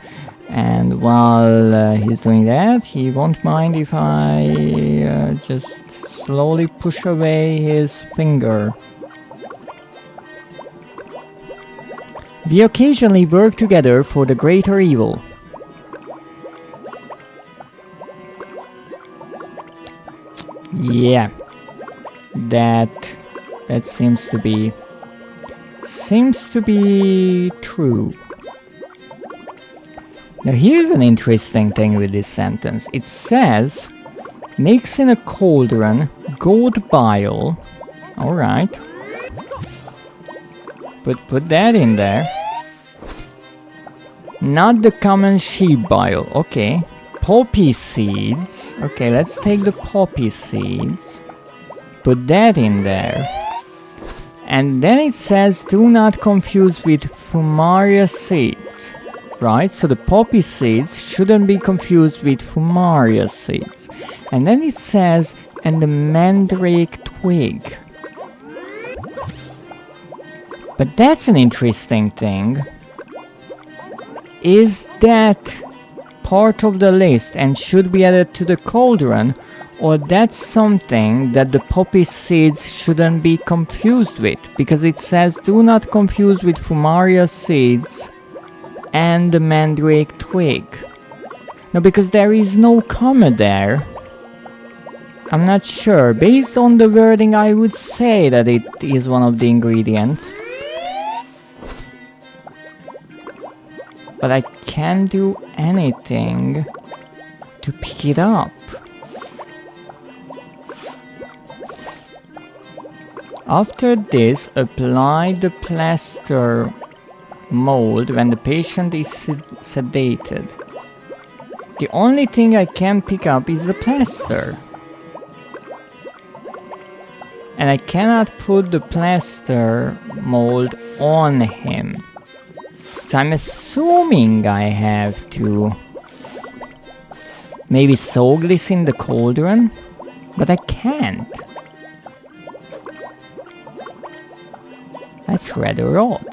And while he's doing that, he won't mind if I just slowly push away his finger. We occasionally work together for the greater evil. Yeah, that seems to be true. Now here's an interesting thing with this sentence. It says, mix in a cauldron gold bile. Alright. Put that in there. Not the common sheep bile. Okay. Poppy seeds. Okay, let's take the poppy seeds. Put that in there. And then it says, do not confuse with fumaria seeds. Right, so the poppy seeds shouldn't be confused with fumaria seeds. And then it says, and the mandrake twig. But that's an interesting thing. Is that part of the list and should be added to the cauldron? Or that's something that the poppy seeds shouldn't be confused with? Because it says, do not confuse with fumaria seeds and the mandrake twig. No, because there is no comma there. I'm not sure. Based on the wording, I would say that it is one of the ingredients. But I can't do anything to pick it up. After this, apply the plaster mold when the patient is sedated. The only thing I can pick up is the plaster. And I cannot put the plaster mold on him. So I'm assuming I have to maybe soak this in the cauldron, but I can't. That's rather odd.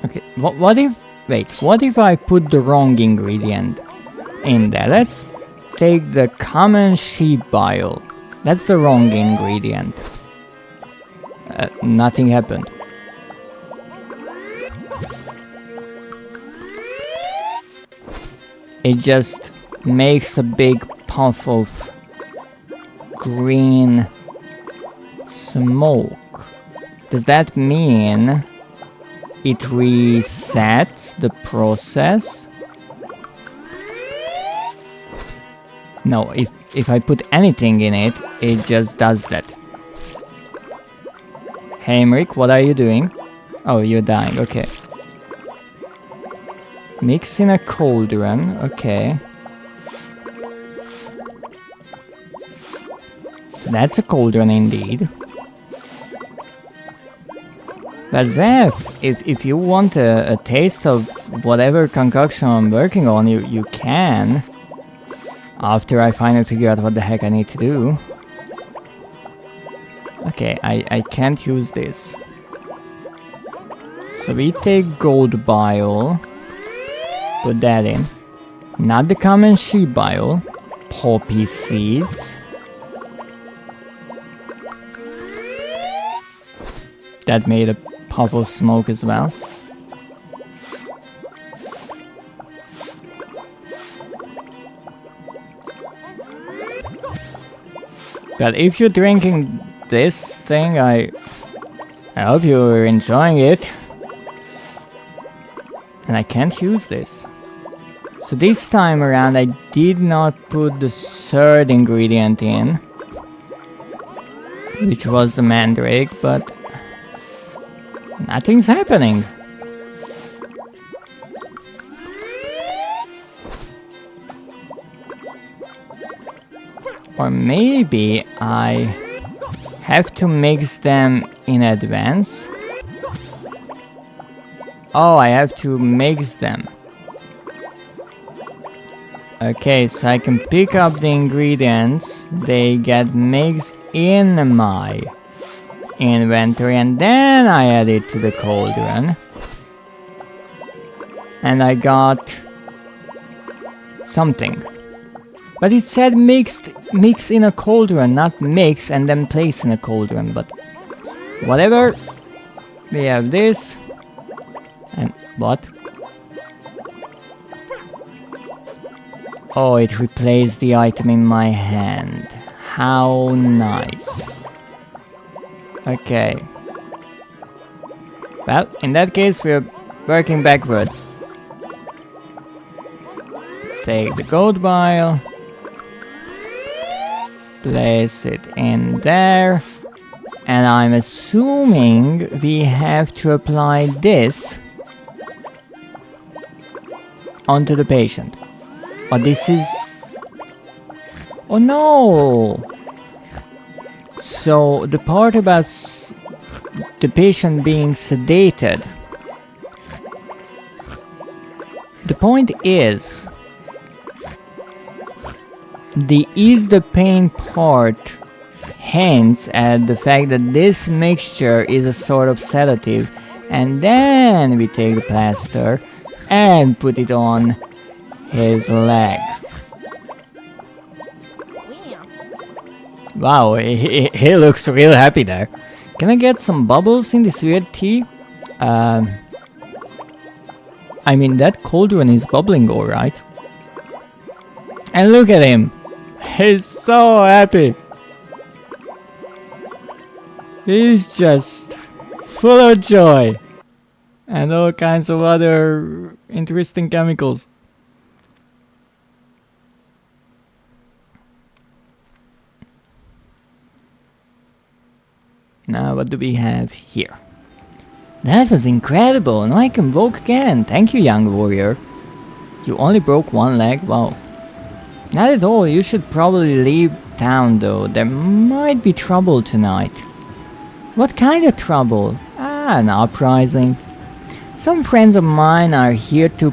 Okay, what if I put the wrong ingredient in there? Let's take the common sheep bile. That's the wrong ingredient. Nothing happened. It just makes a big puff of green smoke. Does that mean it resets the process? No, if I put anything in it, it just does that. Haimrik, what are you doing? Oh, you're dying, okay. Mix in a cauldron, okay. So that's a cauldron indeed. But Zeph, if you want a taste of whatever concoction I'm working on, you can. After I finally figure out what the heck I need to do. Okay, I can't use this. So we take gold bile. Put that in. Not the common sheep bile. Poppy seeds. That made a puff of smoke as well. But if you're drinking this thing, I hope you're enjoying it. And I can't use this. So this time around I did not put the third ingredient in, which was the mandrake, but nothing's happening. Or maybe I have to mix them in advance. Oh, I have to mix them. Okay, so I can pick up the ingredients, they get mixed in my inventory, and then I add it to the cauldron. And I got something. But it said mix in a cauldron, not mix and then place in a cauldron, but whatever. We have this. And what? Oh, it replaced the item in my hand. How nice. Okay. Well, in that case, we're working backwards. Take the gold vial. Place it in there. And I'm assuming we have to apply this onto the patient. Oh, this is... Oh no! So, the part about the patient being sedated. The point is... the ease the pain part hints at the fact that this mixture is a sort of sedative, and then we take the plaster and put it on his leg. Wow, he looks real happy there. Can I get some bubbles in this weird tea? I mean, that cauldron is bubbling alright. And look at him! He's so happy! He's just full of joy! And all kinds of other interesting chemicals. Now what do we have here? That was incredible! Now I can walk again! Thank you, young warrior! You only broke one leg? Wow. Not at all, you should probably leave town though. There might be trouble tonight. What kind of trouble? Ah, an uprising. Some friends of mine are here to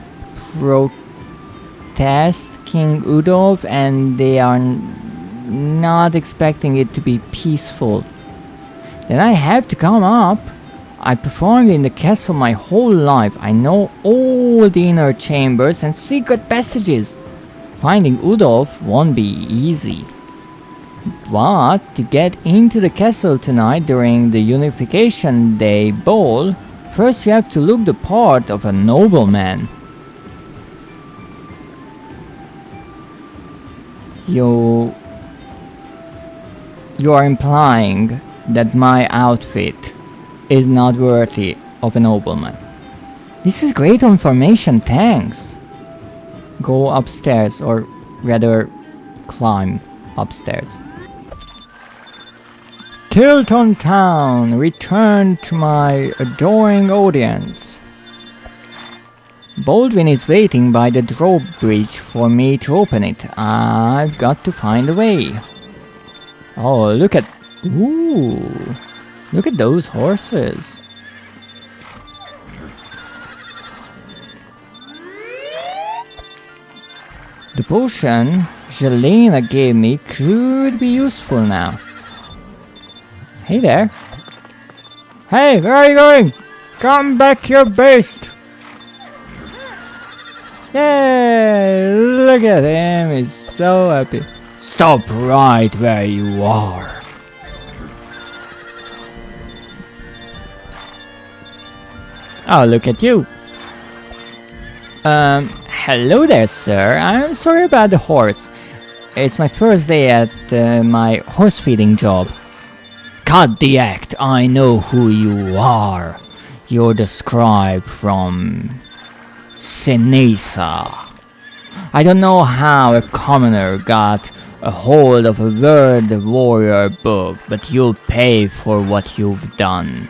protest King Udolf, and they are not expecting it to be peaceful. Then I have to come up. I performed in the castle my whole life. I know all the inner chambers and secret passages. Finding Udolf won't be easy. But to get into the castle tonight during the Unification Day ball, first you have to look the part of a nobleman. You are implying that my outfit is not worthy of a nobleman. This is great information, thanks. Go upstairs, or rather climb upstairs. Tilton Town, return to my adoring audience. Baldwin is waiting by the drawbridge for me to open it. I've got to find a way. Oh, look at... Ooh, look at those horses. The potion Jelena gave me could be useful now. Hey there. Hey, where are you going? Come back here, beast. Yay, look at him, he's so happy. Stop right where you are. Oh, look at you. Hello there, sir. I'm sorry about the horse. It's my first day at my horse feeding job. Cut the act, I know who you are. You're the scribe from Senesa. I don't know how a commoner got a hold of a word warrior book, but you'll pay for what you've done.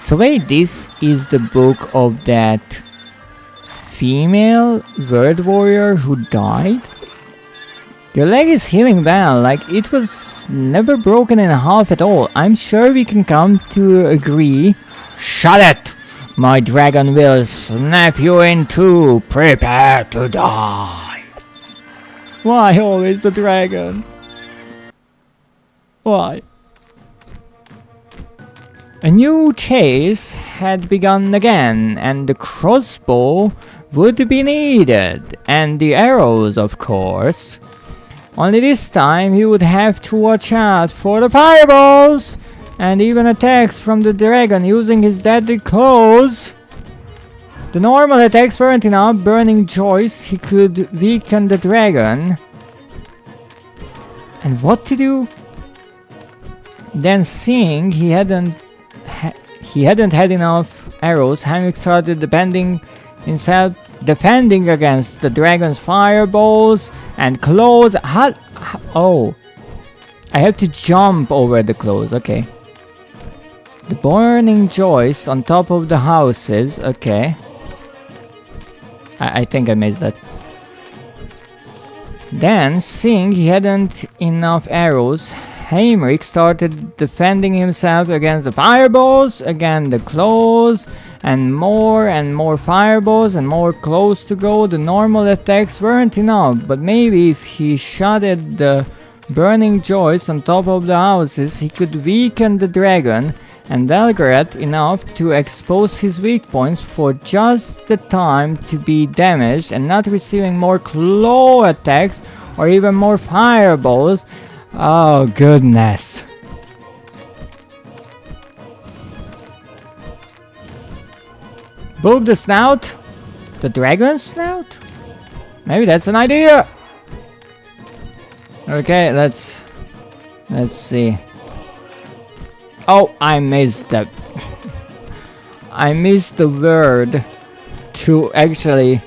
So wait, this is the book of that female word warrior who died? Your leg is healing well, like it was never broken in half at all. I'm sure we can come to agree. Shut it! My dragon will snap you in two. Prepare to die. Why always the dragon? Why? A new chase had begun again, and the crossbow would be needed, and the arrows, of course. Only this time he would have to watch out for the fireballs and even attacks from the dragon using his deadly claws. The normal attacks weren't enough. Burning joist, he could weaken the dragon. And what to do? Then seeing he hadn't had enough arrows, Haimrik started defending against the dragon's fireballs and claws. Oh, I have to jump over the claws. Okay. The burning joist on top of the houses. Okay. I think I missed that. Then, seeing he hadn't enough arrows, Haimrik started defending himself against the fireballs, again the claws, and more fireballs and more claws to go. The normal attacks weren't enough, but maybe if he shot at the burning joist on top of the houses, he could weaken the dragon and Delgaret enough to expose his weak points for just the time to be damaged and not receiving more claw attacks or even more fireballs. Oh goodness. Boop the snout? The dragon's snout? Maybe that's an idea. Okay, let's see. Oh, I missed that. I missed the word to actually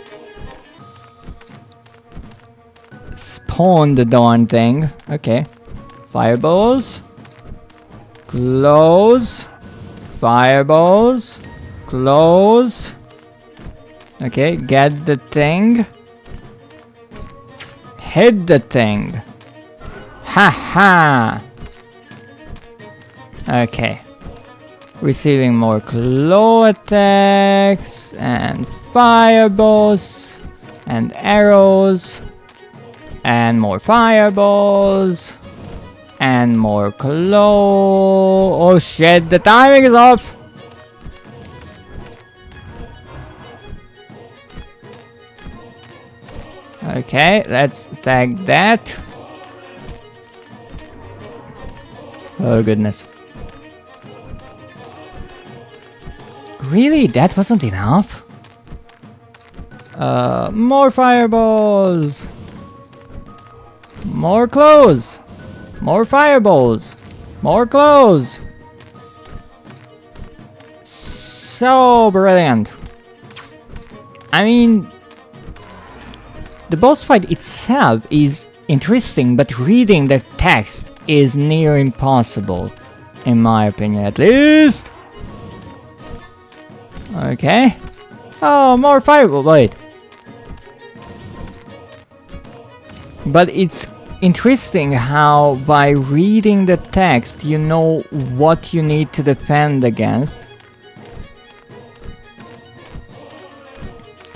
spawn the darn thing. Okay. Fireballs. Close. Fireballs. Close. Okay, get the thing. Hit the thing. Ha ha. Okay. Receiving more claw attacks and fireballs and arrows and more fireballs and more claw. Oh shit, the timing is off. Okay, let's attack that. Oh goodness. Really? That wasn't enough? More fireballs! More claws! More fireballs! More claws! So brilliant! I mean, the boss fight itself is interesting, but reading the text is near impossible, in my opinion at least. Okay. Oh, more fireball. Wait. But it's interesting how by reading the text you know what you need to defend against.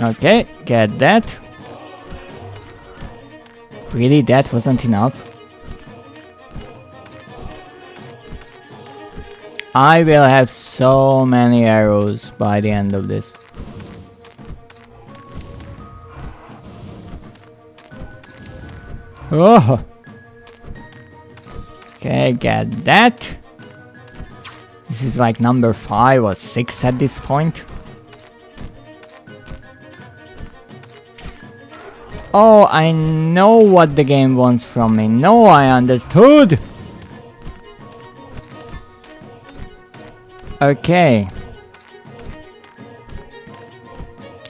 Okay, get that. Really, that wasn't enough? I will have so many arrows by the end of this. Oh! Okay, get that. This is like number 5 or 6 at this point. Oh, I know what the game wants from me. No, I understood. Okay.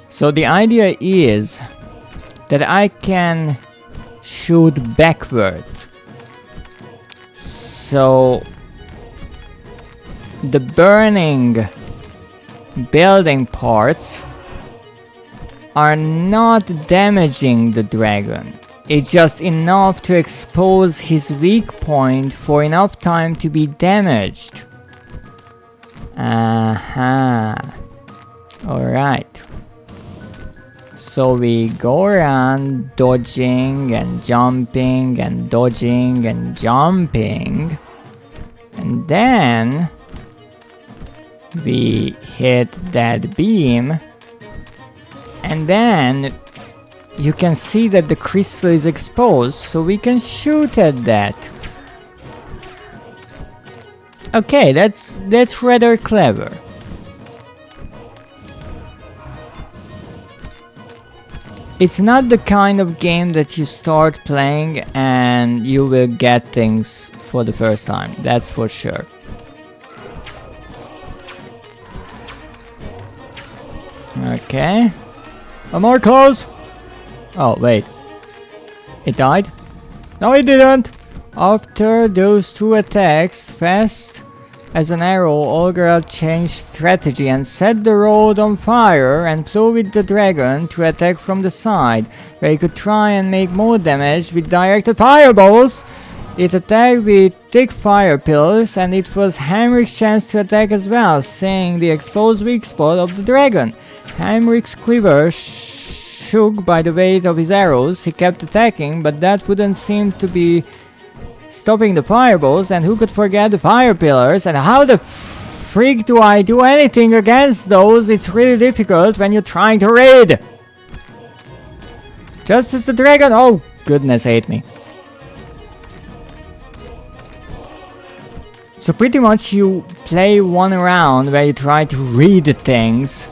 So the idea is that I can shoot backwards. So the burning building parts are not damaging the dragon. It's just enough to expose his weak point for enough time to be damaged. Aha. Alright. So we go around dodging and jumping and dodging and jumping. And then we hit that beam. And then you can see that the crystal is exposed, so we can shoot at that. Okay, that's rather clever. It's not the kind of game that you start playing and you will get things for the first time, that's for sure. Okay. More close! Oh, wait. It died? No, it didn't! After those two attacks, fast as an arrow, Olga changed strategy and set the road on fire and flew with the dragon to attack from the side, where he could try and make more damage with directed fireballs. It attacked with thick fire pillars, and it was Haimrik's chance to attack as well, seeing the exposed weak spot of the dragon. Haimrik's quiver shook by the weight of his arrows. He kept attacking, but that wouldn't seem to be stopping the fireballs, and who could forget the fire pillars? And how the freak do I do anything against those? It's really difficult when you're trying to raid. Just as the dragon, oh goodness, ate me. So pretty much you play one round where you try to read things,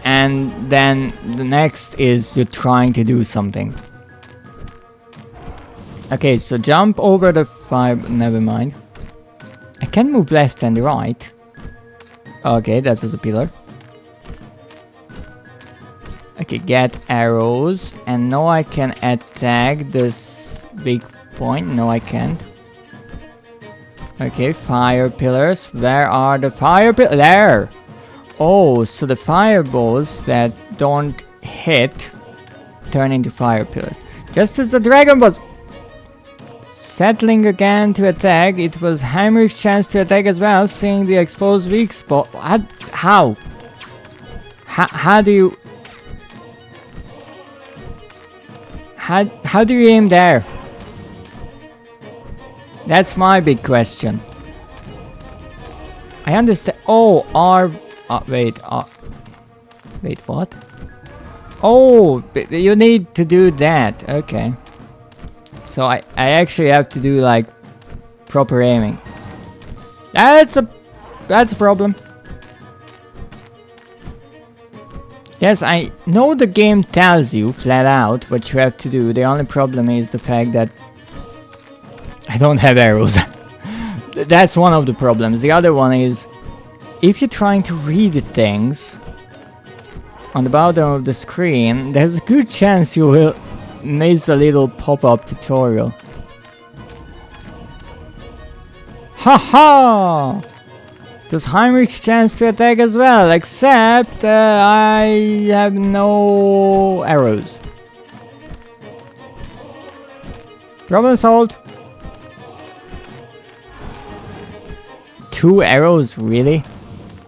and then the next is you're trying to do something. Okay, so jump over the fire... never mind. I can move left and right. Okay, that was a pillar. Okay, get arrows. And now I can attack this big point. No, I can't. Okay, fire pillars. Where are the fire pillars? There! Oh, so the fireballs that don't hit turn into fire pillars. Just as the dragon was settling again to attack, it was Haimrik's chance to attack as well, seeing the exposed weak spot. How? How do you... How do you aim there? That's my big question. I understand. Oh, wait, what? Oh, you need to do that. Okay. So I actually have to do like proper aiming. That's a problem. Yes, I know the game tells you flat out what you have to do. The only problem is the fact that I don't have arrows. That's one of the problems. The other one is if you're trying to read things on the bottom of the screen, there's a good chance you will miss the little pop-up tutorial. Haha! Does Haimrik's chance to attack as well, except I have no arrows. Problem solved. 2 arrows, really?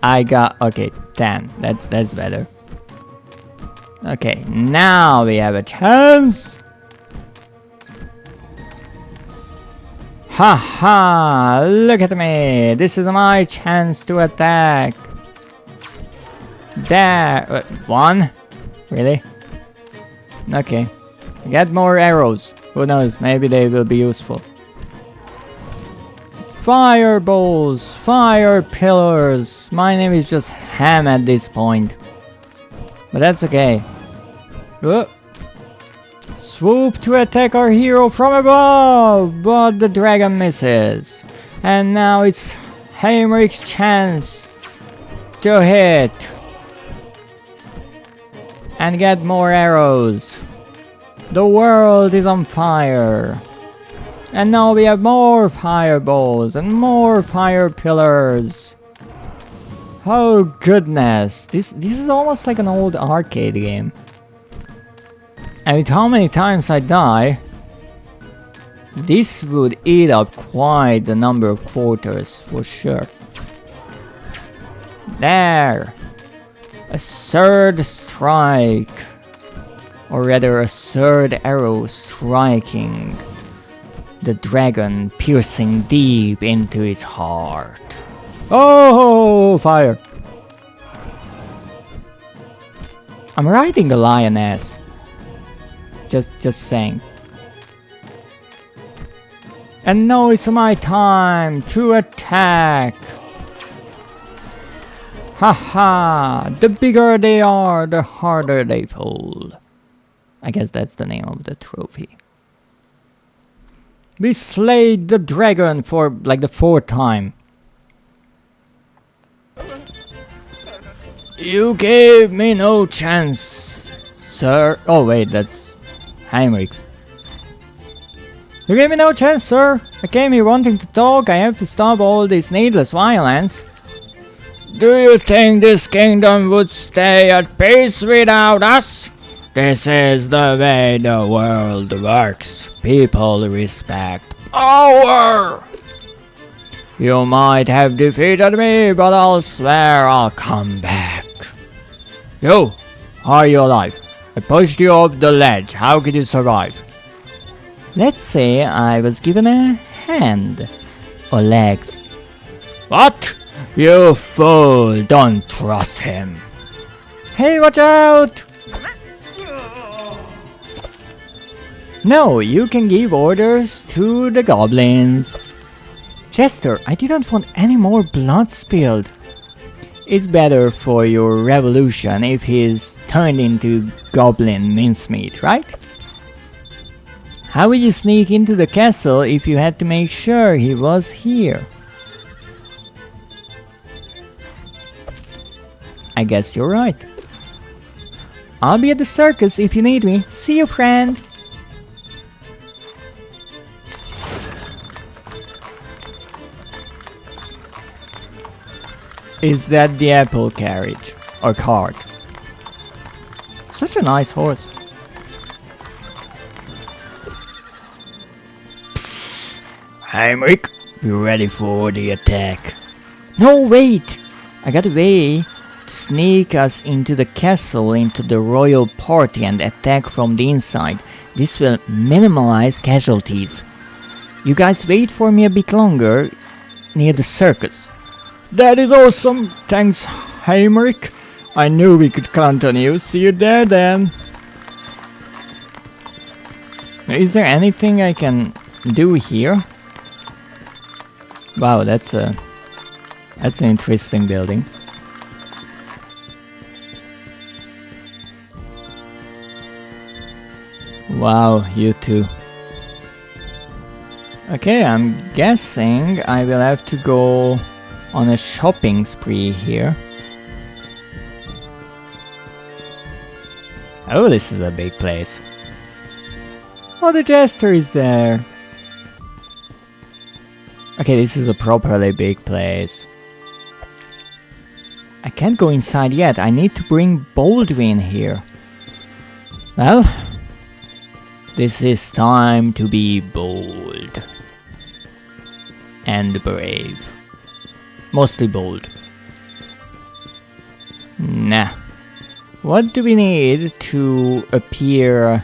I got, okay, 10. That's better. Okay, now we have a chance. Haha, look at me. This is my chance to attack. There. 1? Really? Okay. Get more arrows. Who knows, maybe they will be useful. Fireballs, fire pillars. My name is just Ham at this point. But that's okay. Swoop to attack our hero from above, but the dragon misses. And now it's Haimrik's chance to hit and get more arrows. The world is on fire. And now we have more fireballs and more fire pillars. Oh goodness, this is almost like an old arcade game. And with how many times I die, this would eat up quite the number of quarters for sure. There! A third strike. Or rather a third arrow striking the dragon, piercing deep into its heart. Oh, fire! I'm riding the lioness. Just saying. And now it's my time to attack. Haha! The bigger they are, the harder they fall. I guess that's the name of the trophy. We slayed the dragon for like the 4th time. You gave me no chance, sir. Oh wait, that's Haimrik. You gave me no chance, sir. I came here wanting to talk. I have to stop all this needless violence. Do you think this kingdom would stay at peace without us? This is the way the world works. People respect power. You might have defeated me, but I'll swear I'll come back. You, are you alive? I pushed you off the ledge. How could you survive? Let's say I was given a hand or legs. What? You fool! Don't trust him. Hey, watch out! No, you can give orders to the goblins. Chester, I didn't want any more blood spilled. It's better for your revolution if he's turned into goblin mincemeat, right? How would you sneak into the castle if you had to make sure he was here? I guess you're right. I'll be at the circus if you need me. See you, friend! Is that the apple carriage? Or cart? Such a nice horse. Psst. Haimrik, you ready for the attack? No, wait! I got a way to sneak us into the castle, into the royal party and attack from the inside. This will minimize casualties. You guys wait for me a bit longer near the circus. That is awesome! Thanks, Haimrik. I knew we could count on you. See you there then. Is there anything I can do here? Wow, that's an interesting building. Wow, you too. Okay, I'm guessing I will have to go on a shopping spree here. Oh, this is a big place. Oh, the jester is there. Okay, this is a properly big place. I can't go inside yet. I need to bring Baldwin here. Well, this is time to be bold. And brave. Mostly bold. Nah. What do we need to appear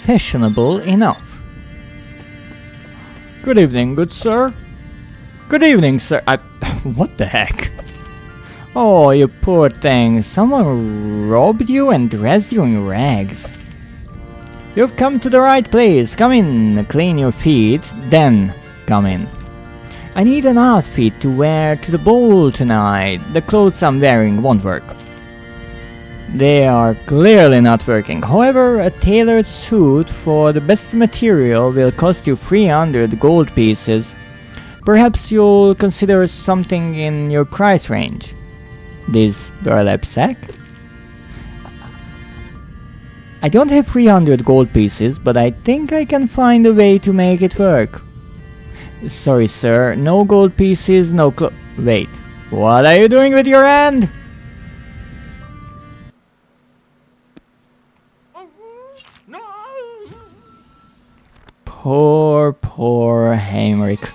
fashionable enough? Good evening, good sir. Good evening, sir. What the heck? Oh, you poor thing. Someone robbed you and dressed you in rags. You've come to the right place. Come in, clean your feet, then come in. I need an outfit to wear to the ball tonight. The clothes I'm wearing won't work. They are clearly not working. However, a tailored suit for the best material will cost you 300 gold pieces. Perhaps you'll consider something in your price range. This burlap sack? I don't have 300 gold pieces, but I think I can find a way to make it work. Sorry, sir. No gold pieces, no Wait. What are you doing with your hand? Poor Haimrik.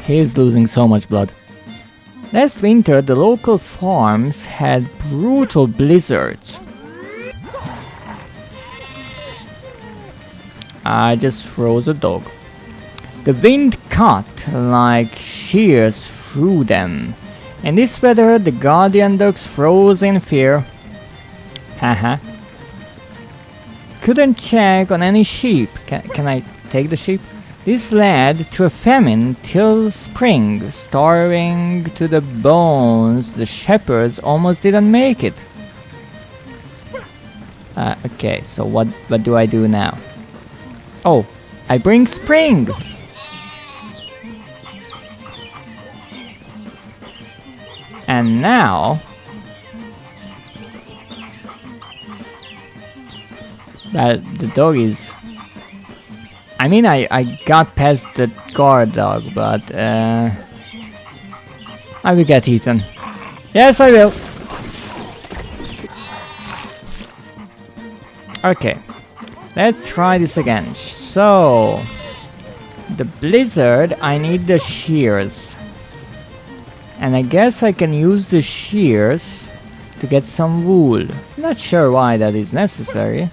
He's losing so much blood. Last winter, the local farms had brutal blizzards. I just froze a dog. The wind cut like shears through them. In this weather, the guardian dogs froze in fear. Haha. Couldn't check on any sheep. Can I take the sheep? This led to a famine till spring, starving to the bones. The shepherds almost didn't make it. Okay, so what do I do now? Oh, I bring spring! And now... the dog is... I mean, I got past the guard dog, but I will get eaten. Yes, I will! Okay, let's try this again. So, the blizzard, I need the shears. And I guess I can use the shears to get some wool. Not sure why that is necessary.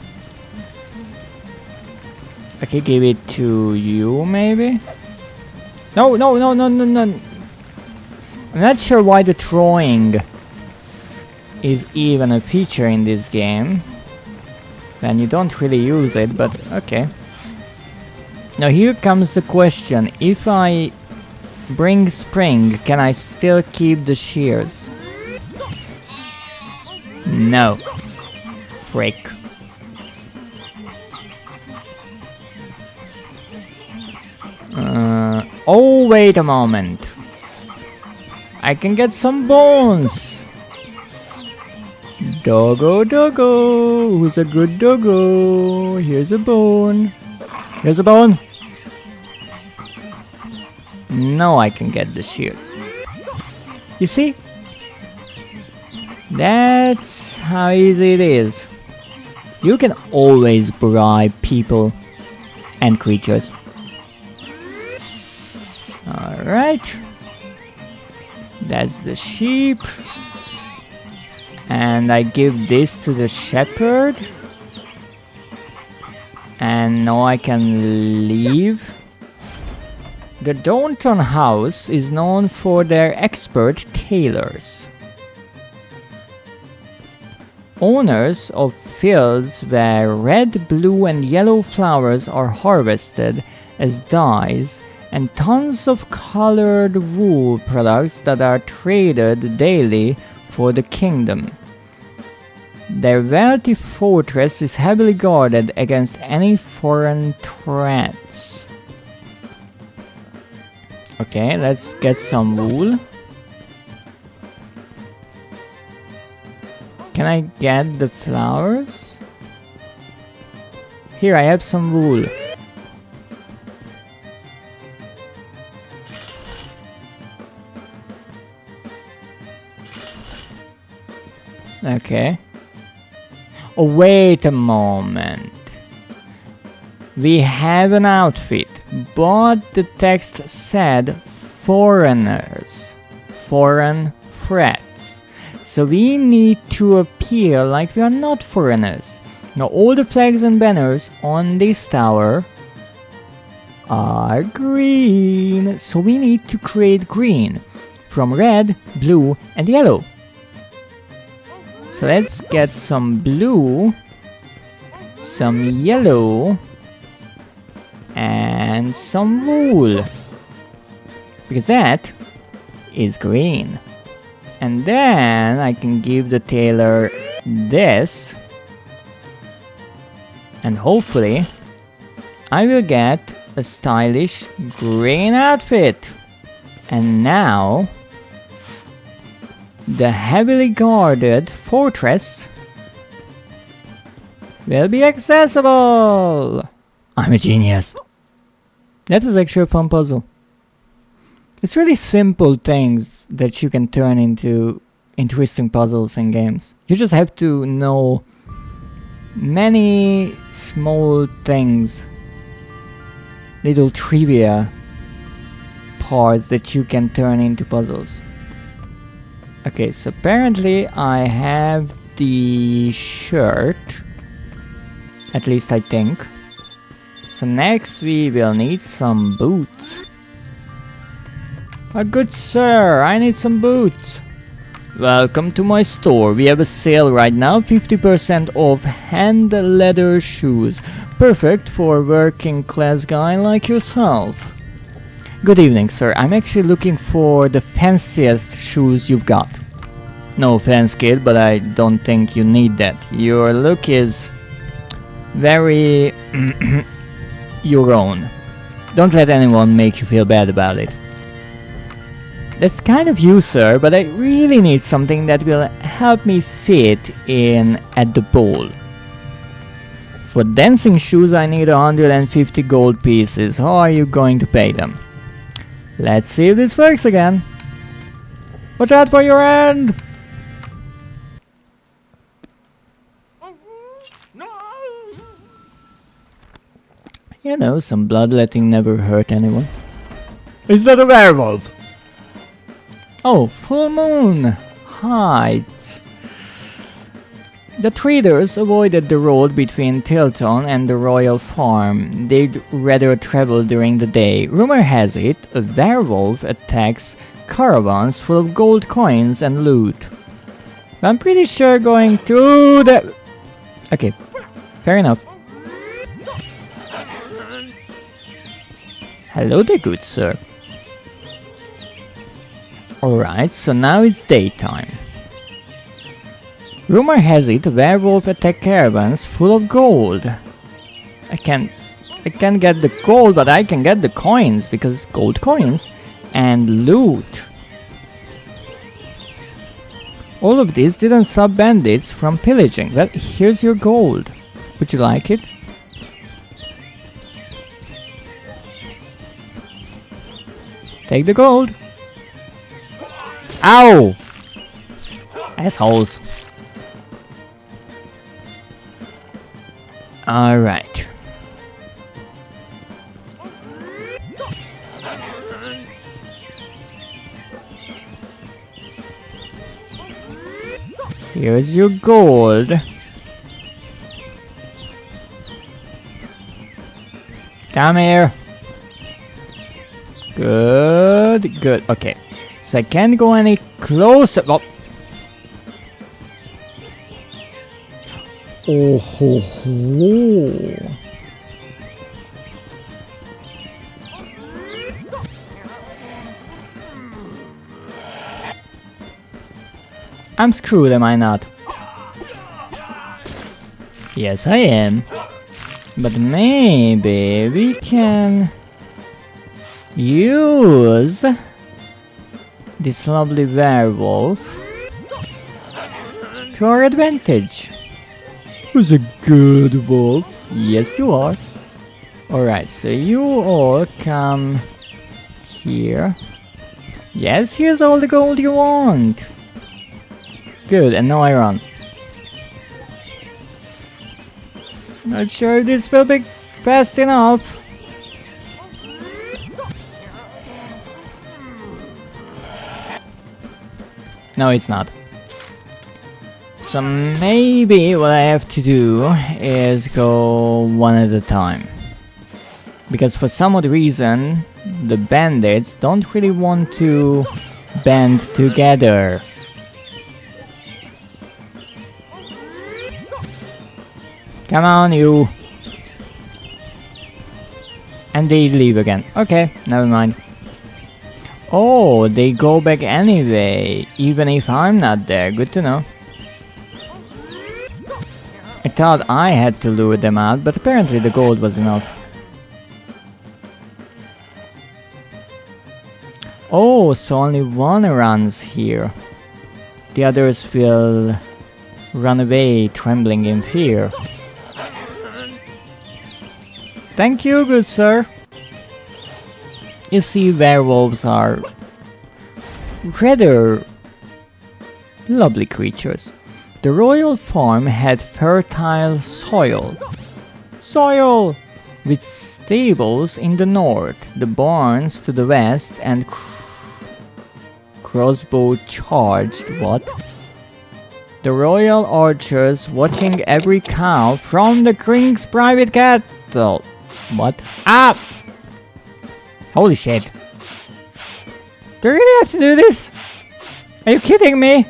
Okay, give it to you, maybe? No. I'm not sure why the throwing is even a feature in this game. Then you don't really use it, but okay. Now here comes the question. If I bring spring, can I still keep the shears? No. Frick. Oh, wait a moment. I can get some bones. Doggo, who's a good doggo? Here's a bone. Here's a bone. Now I can get the shears. You see? That's how easy it is. You can always bribe people and creatures. Alright. That's the sheep. And I give this to the shepherd. And now I can leave. The Daunton House is known for their expert tailors. Owners of fields where red, blue and yellow flowers are harvested as dyes, and tons of colored wool products that are traded daily for the kingdom. Their wealthy fortress is heavily guarded against any foreign threats. Okay, let's get some wool. Can I get the flowers? Here, I have some wool. Okay. Oh, wait a moment. We have an outfit, but the text said foreigners. Foreign threats. So we need to appear like we are not foreigners. Now all the flags and banners on this tower are green. So we need to create green from red, blue and yellow. So let's get some blue, some yellow, and some wool. Because that is green. And then I can give the tailor this. And hopefully I will get a stylish green outfit. And now the heavily guarded fortress will be accessible. I'm a genius. That was actually a fun puzzle. It's really simple things that you can turn into interesting puzzles in games. You just have to know many small things, little trivia parts that you can turn into puzzles. Okay, so apparently I have the shirt, at least I think. So next we will need some boots. Good sir, I need some boots. Welcome to my store. We have a sale right now, 50% off hand leather shoes. Perfect for a working class guy like yourself. Good evening, sir. I'm actually looking for the fanciest shoes you've got. No offense, kid, but I don't think you need that. Your look is very your own. Don't let anyone make you feel bad about it. That's kind of you, sir, but I really need something that will help me fit in at the ball. For dancing shoes I need 150 gold pieces. How are you going to pay them? Let's see if this works again. Watch out for your hand! You know, some bloodletting never hurt anyone. Is that a werewolf? Oh, full moon! Heights. The traders avoided the road between Tilton and the royal farm. They'd rather travel during the day. Rumor has it, a werewolf attacks caravans full of gold coins and loot. I'm pretty sure going to the... Okay, fair enough. Hello there, good sir. Alright, so now it's daytime. Rumor has it, werewolf attack caravans full of gold. I can't get the gold, but I can get the coins, because gold coins and loot. All of this didn't stop bandits from pillaging. Well, here's your gold. Would you like it? Take the gold. Ow! Assholes. Alright. Here's your gold. Come here. Good, good. Okay. So I can't go any closer. Oh ho ho. I'm screwed, am I not? Yes, I am. But maybe we can use this lovely werewolf to our advantage. Who's a good wolf? Yes, you are. Alright, so you all come here. Yes, here's all the gold you want. Good, and now I run. Not sure if this will be fast enough. No, it's not. So maybe what I have to do is go one at a time. Because for some odd reason, the bandits don't really want to band together. Come on, you. And they leave again. Okay, never mind. Oh, they go back anyway, even if I'm not there. Good to know. I thought I had to lure them out, but apparently the gold was enough. Oh, so only one runs here. The others will run away, trembling in fear. Thank you, good sir. You see, werewolves are rather lovely creatures. The royal farm had fertile soil. With stables in the north, the barns to the west, and crossbow charged. What? The royal archers watching every cow from the king's private cattle. What? Ah! Holy shit. Do you really have to do this? Are you kidding me?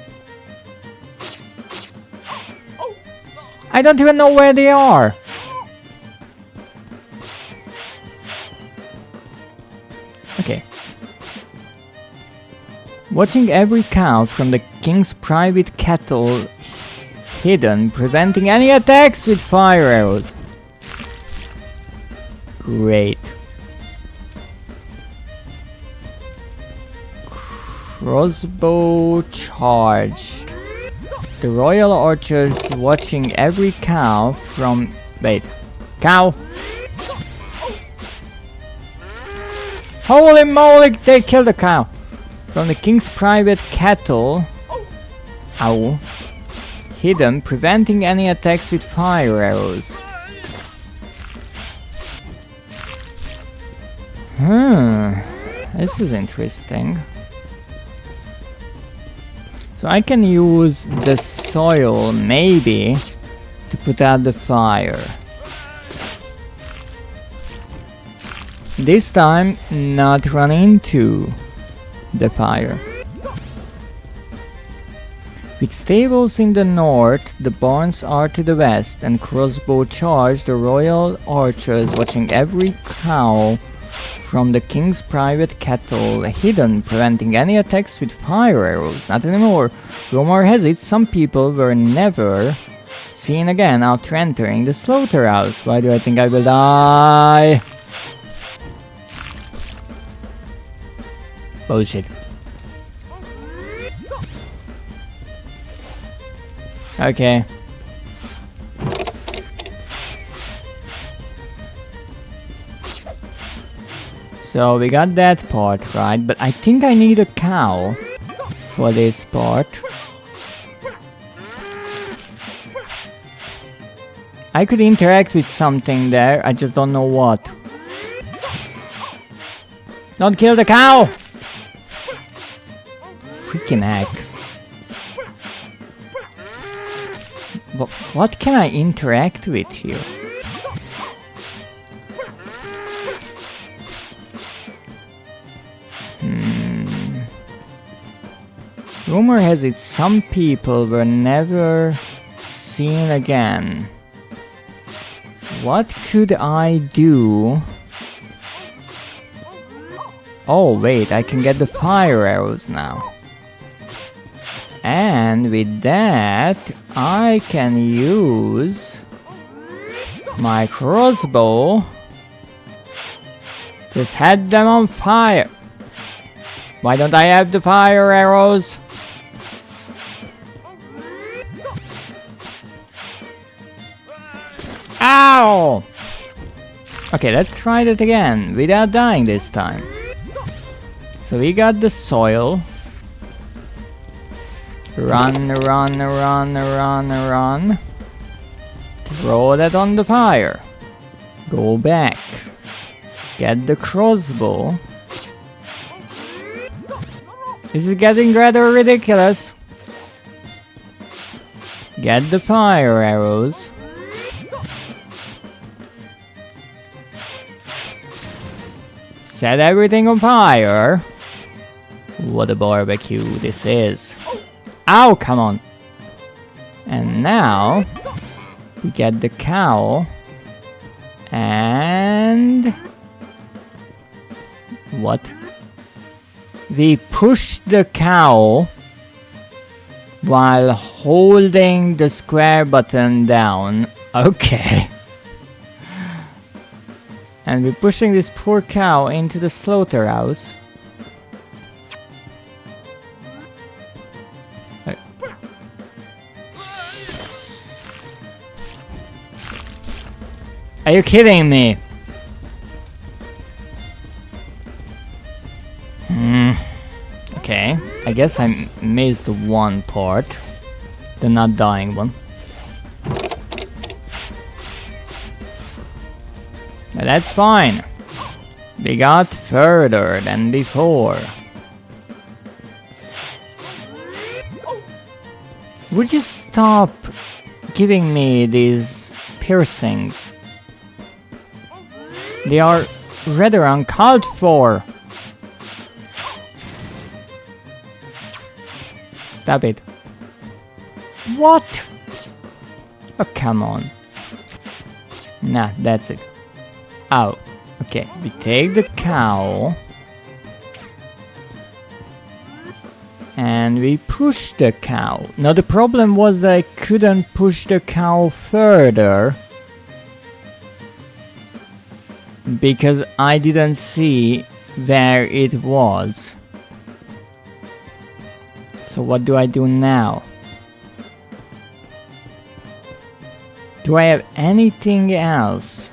I don't even know where they are. Okay. Watching every cow from the king's private cattle hidden, preventing any attacks with fire arrows. Great. Crossbow charged. The royal archers watching every cow from... Wait. Cow! Holy moly, they killed a cow! From the king's private cattle... Ow. Hidden, preventing any attacks with fire arrows. This is interesting. So I can use the soil, maybe, to put out the fire. This time, not run into the fire. With stables in the north, the barns are to the west, and crossbow charge, the royal archers watching every cow from the king's private cattle hidden, preventing any attacks with fire arrows. Not anymore. Rumor has it some people were never seen again after entering the slaughterhouse. Why do I think I will die? Bullshit. Okay. So we got that part right, but I think I need a cow for this part. I could interact with something there, I just don't know what. Don't kill the cow! Freaking heck. What can I interact with here? Rumor has it some people were never seen again. What could I do? Oh wait, I can get the fire arrows now. And with that, I can use my crossbow to set them on fire. Why don't I have the fire arrows? Ow! Okay, let's try that again, without dying this time. So we got the soil. Run, run, run, run, run. Throw that on the fire. Go back. Get the crossbow. This is getting rather ridiculous. Get the fire arrows. Set everything on fire. What a barbecue this is. Ow, come on. And now we get the cow. And what? We push the cow while holding the square button down. Okay. And we're pushing this poor cow into the slaughterhouse. Are you kidding me? Okay, I guess I missed one part. The not dying one. But that's fine. We got further than before. Would you stop giving me these piercings? They are rather uncalled for. Stop it. What? Oh, come on. Nah, that's it. Oh, okay. We take the cow. And we push the cow. Now the problem was that I couldn't push the cow further. Because I didn't see where it was. So what do I do now? Do I have anything else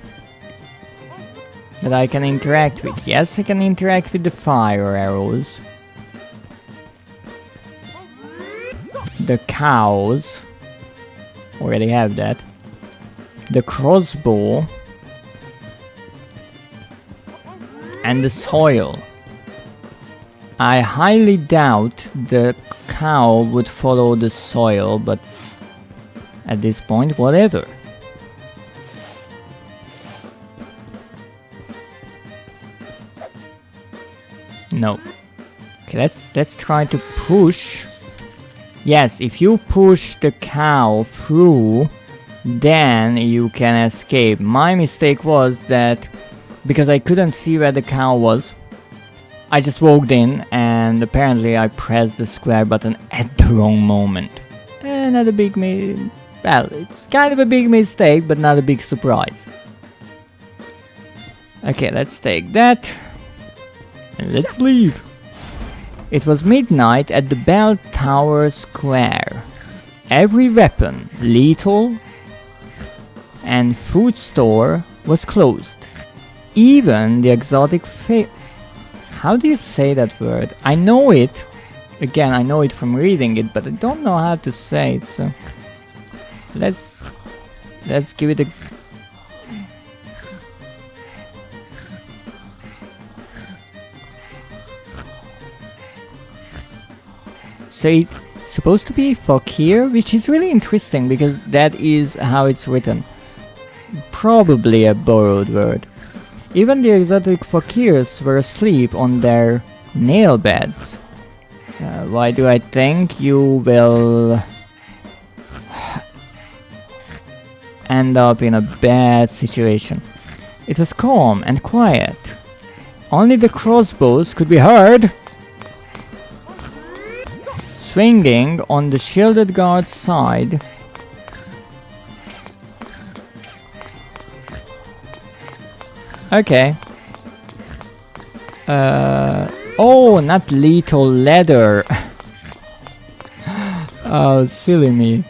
that I can interact with? Yes, I can interact with the fire arrows. The cows. Already have that. The crossbow. And the soil. I highly doubt the cow would follow the soil, but at this point, whatever. No. Okay, let's try to push. Yes, if you push the cow through, then you can escape. My mistake was that because I couldn't see where the cow was, I just walked in and apparently I pressed the square button at the wrong moment. Not a big well, it's kind of a big mistake, but not a big surprise. Okay, let's take that. And let's leave. It was midnight at the bell tower square. Every weapon, lethal, and food store was closed. Even the exotic how do you say that word? I know it. Again, I know it from reading it, but I don't know how to say it, so let's give it a so it's supposed to be fakir, which is really interesting because that is how it's written. Probably a borrowed word. Even the exotic fakirs were asleep on their nail beds. Why do I think you will end up in a bad situation? It was calm and quiet. Only the crossbows could be heard swinging on the shielded guard's side. Okay. Oh, not lethal leather. Oh, silly me.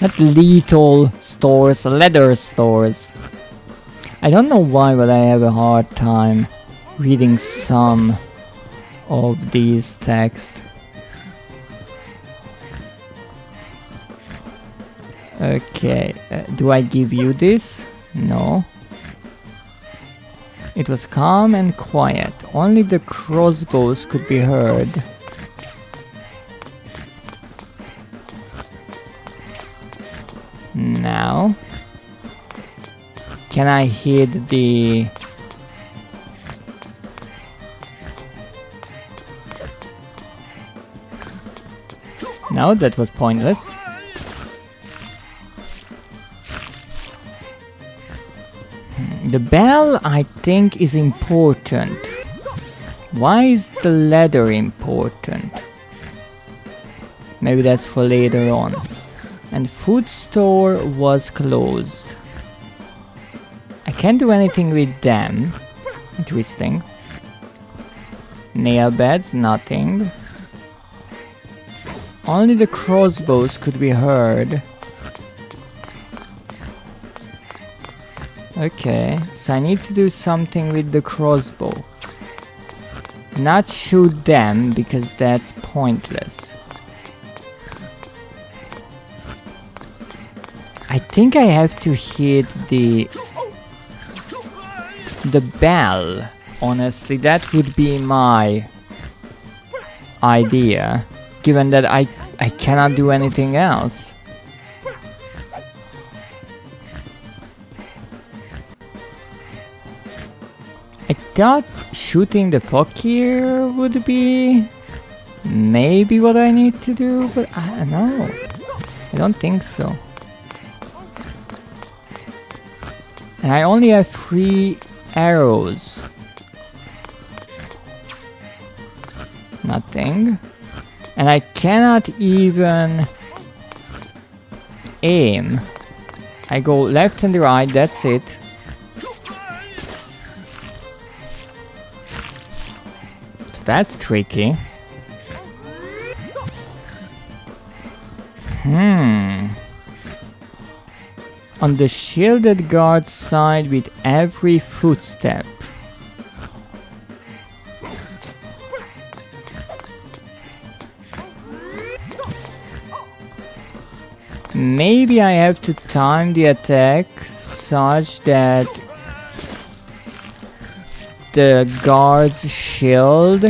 Not lethal stores, leather stores. I don't know why, but I have a hard time reading some of these texts. Okay, do I give you this? No. It was calm and quiet. Only the crossbows could be heard. Now, can I hit the... No, that was pointless. The bell, I think, is important. Why is the ladder important? Maybe that's for later on. And food store was closed. I can't do anything with them. Interesting. Nail beds, nothing. Only the crossbows could be heard. Okay, so I need to do something with the crossbow. Not shoot them, because that's pointless. I think I have to hit the bell. Honestly, that would be my idea, given that I cannot do anything else. I thought shooting the fakir would be maybe what I need to do, but I don't know. I don't think so. And I only have 3 arrows. Nothing. And I cannot even aim. I go left and right, that's it. So that's tricky. On the shielded guard side with every footstep. Maybe I have to time the attack such that the guard's shield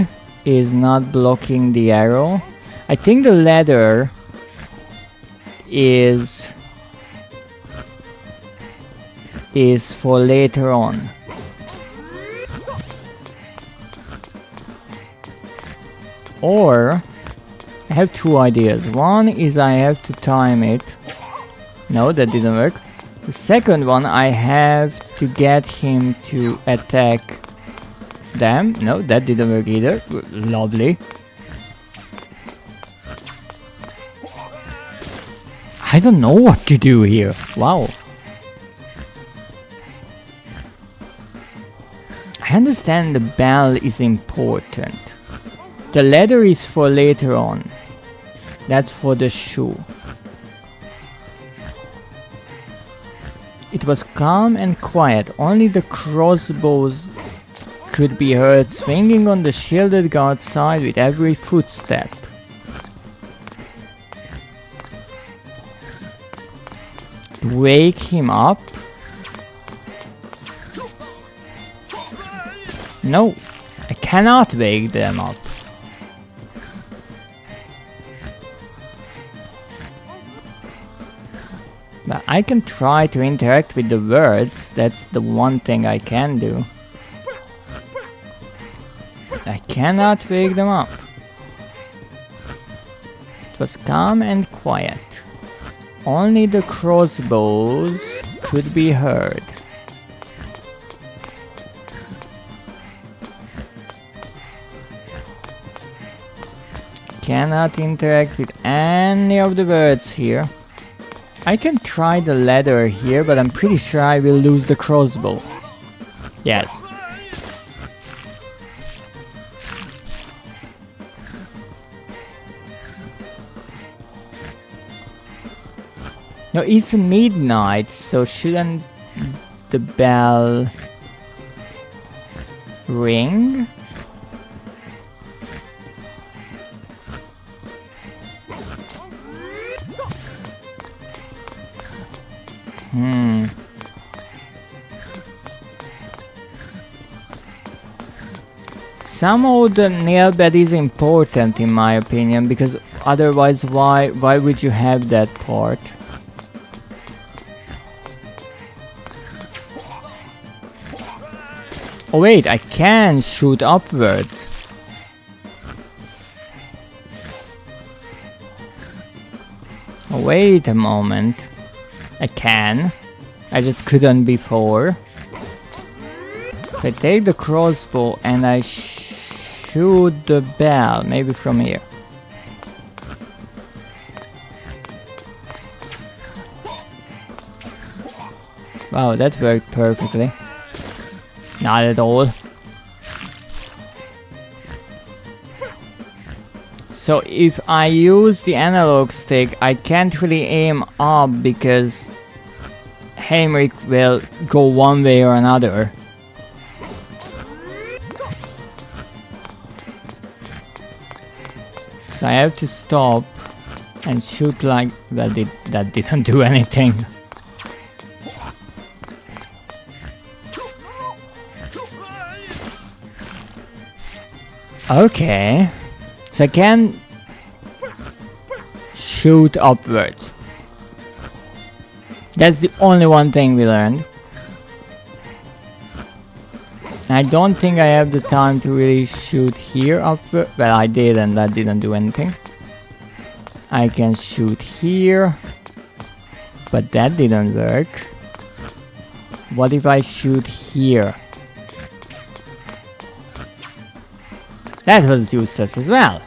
is not blocking the arrow. I think the ladder is for later on. Or I have 2 ideas. One is I have to time it. No, that didn't work. The second one, I have to get him to attack them. No, that didn't work either. Lovely. I don't know what to do here. Wow. I understand the bell is important. The ladder is for later on. That's for the shoe. It was calm and quiet. Only the crossbows could be heard swinging on the shielded guard side with every footstep. Wake him up? No, I cannot wake them up. But I can try to interact with the words. That's the one thing I can do. I cannot wake them up. It was calm and quiet. Only the crossbows could be heard. Cannot interact with any of the words here. I can try the ladder here, but I'm pretty sure I will lose the crossbow. Yes. No, it's midnight, so shouldn't the bell ring? Somehow the nail bed is important in my opinion, because otherwise why would you have that part? Oh wait, I can shoot upwards. Oh, wait a moment. I can. I just couldn't before. So I take the crossbow and I shoot the bell, maybe from here. Wow, that worked perfectly. Not at all. So if I use the analog stick, I can't really aim up because Haimrik will go one way or another. So I have to stop and shoot like... well, that didn't do anything. Okay. So I can shoot upwards. That's the only one thing we learned. I don't think I have the time to really shoot here upward. Well, I did and that didn't do anything. I can shoot here, but that didn't work. What if I shoot here? That was useless as well.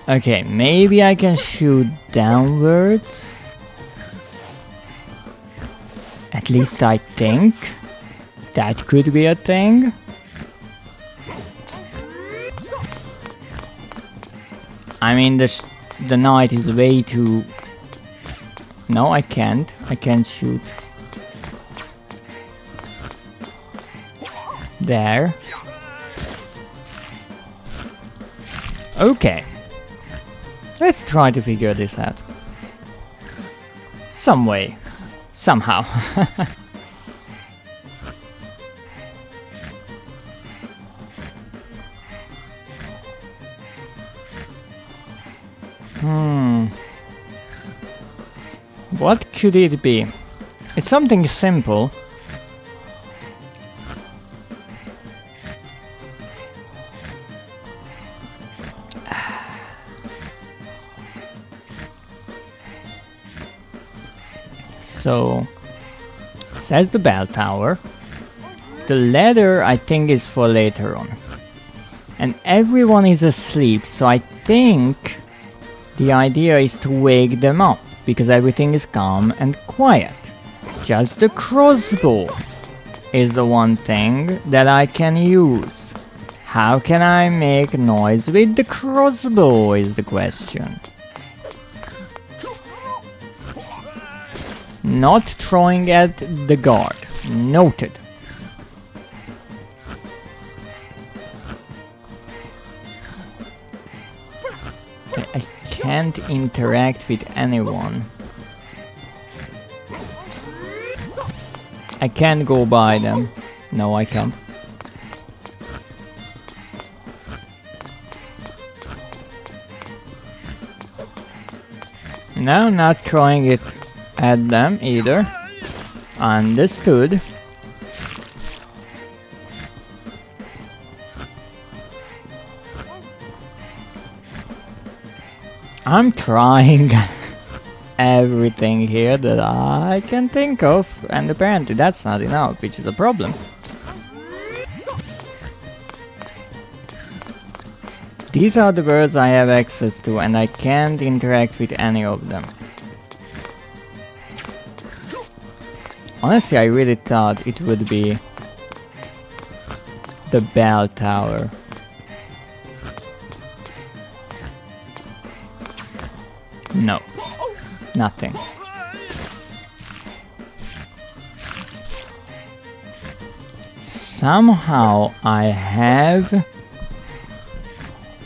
Okay, maybe I can shoot downwards. At least I think that could be a thing. I mean, the knight is way too... No, I can't. I can't shoot. There. Okay. Let's try to figure this out. Some way. Somehow. What could it be? It's something simple. So, says the bell tower. The ladder I think is for later on. And everyone is asleep, so I think the idea is to wake them up, because everything is calm and quiet. Just the crossbow is the one thing that I can use. How can I make noise with the crossbow is the question. Not throwing at the guard. Noted. I can't interact with anyone. I can't go by them. No, I can't. No, not throwing it at them either. Understood. I'm trying everything here that I can think of, and apparently that's not enough, which is a problem. These are the words I have access to, and I can't interact with any of them. Honestly, I really thought it would be the bell tower. No, nothing. Somehow I have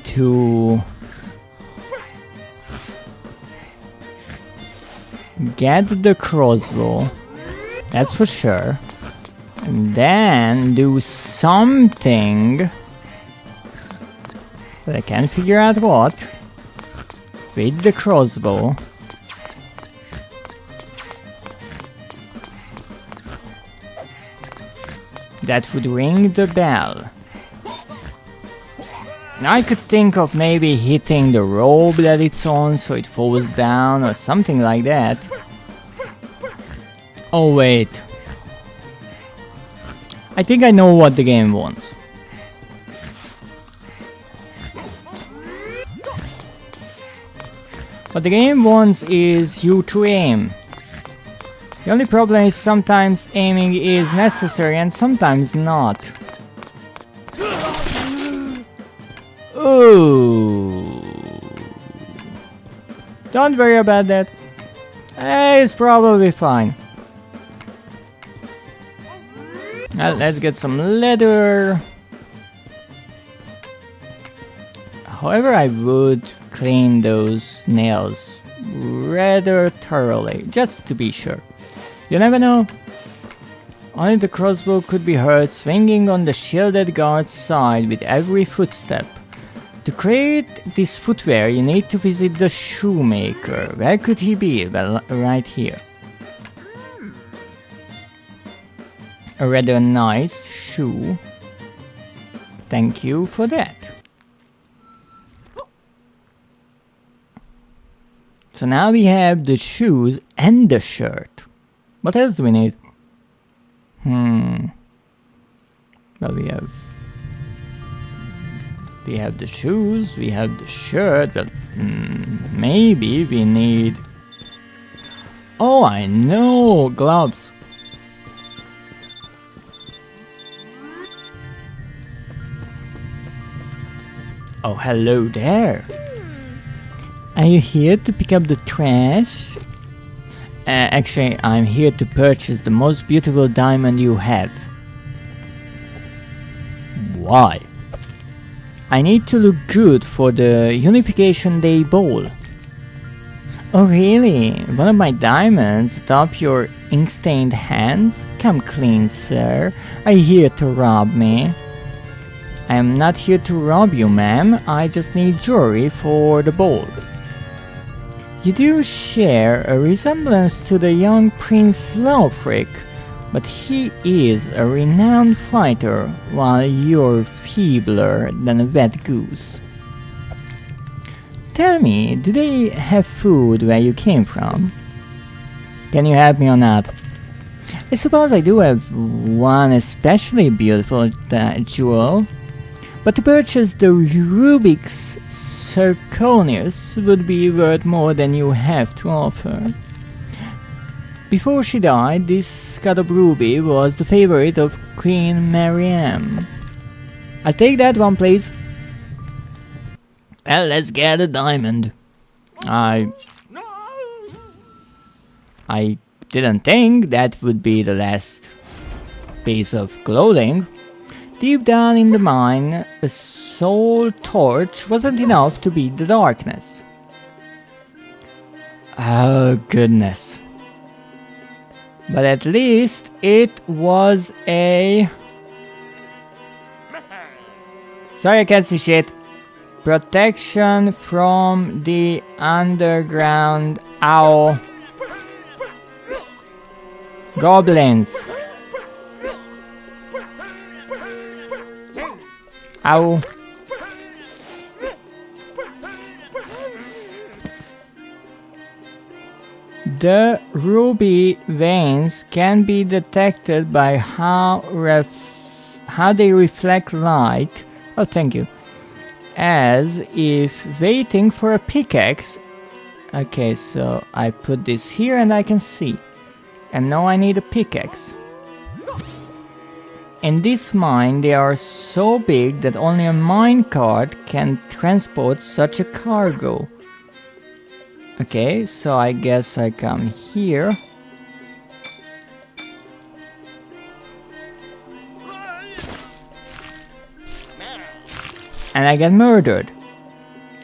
to get the crossbow, that's for sure, and then do something, but I can't figure out what, with the crossbow. That would ring the bell. I could think of maybe hitting the rope that it's on so it falls down or something like that. Oh wait. I think I know what the game wants. What the game wants is you to aim. The only problem is sometimes aiming is necessary and sometimes not. Ooh. Don't worry about that. It's probably fine. Let's get some leather. However, I would clean those nails rather thoroughly, just to be sure. You never know. Only the crossbow could be heard swinging on the shielded guard's side with every footstep. To create this footwear, you need to visit the shoemaker. Where could he be? Well, right here. A rather nice shoe. Thank you for that. So now we have the shoes and the shirt. What else do we need? Well, we have the shoes, we have the shirt, but maybe we need... Oh, I know! Gloves! Oh, hello there! Are you here to pick up the trash? Actually, I'm here to purchase the most beautiful diamond you have. Why? I need to look good for the Unification Day Ball. Oh really? One of my diamonds atop your ink-stained hands? Come clean, sir. Are you here to rob me? I am not here to rob you, ma'am. I just need jewelry for the ball. You do share a resemblance to the young Prince Laufric, but he is a renowned fighter, while you're feebler than a wet goose. Tell me, do they have food where you came from? Can you help me or not? I suppose I do have one especially beautiful jewel, but to purchase the Rubik's Zirconius would be worth more than you have to offer. Before she died, this cut of ruby was the favorite of Queen Mariam. I'll take that one, please. Well, let's get a diamond. I didn't think that would be the last piece of clothing. Deep down in the mine, a soul torch wasn't enough to beat the darkness. Oh goodness. But at least it was a... Sorry, I can't see shit. Protection from the underground owl. Goblins. Ow. The ruby veins can be detected by how they reflect light. Oh, thank you. As if waiting for a pickaxe. Okay, so I put this here and I can see. And now I need a pickaxe. In this mine, they are so big that only a minecart can transport such a cargo. Okay, so I guess I come here. And I get murdered.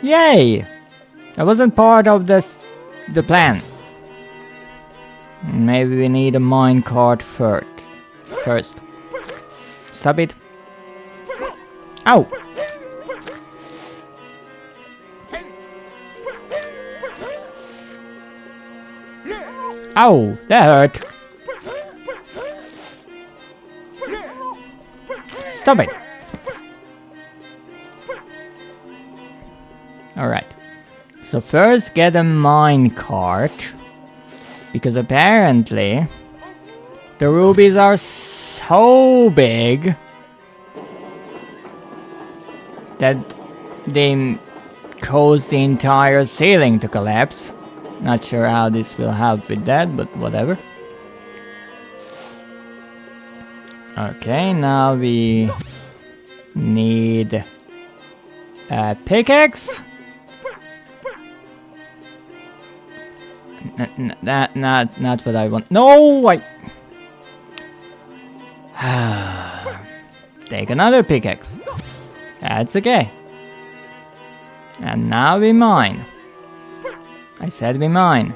Yay! I wasn't part of the plan. Maybe we need a minecart first. Stop it. Ow! Ow! That hurt. Stop it. Alright. So first get a minecart. Because apparently The rubies are so big that they cause the entire ceiling to collapse. Not sure how this will help with that, but whatever. Okay, now we need a pickaxe. Not what I want. No, take another pickaxe. That's okay. And now we mine. I said we mine.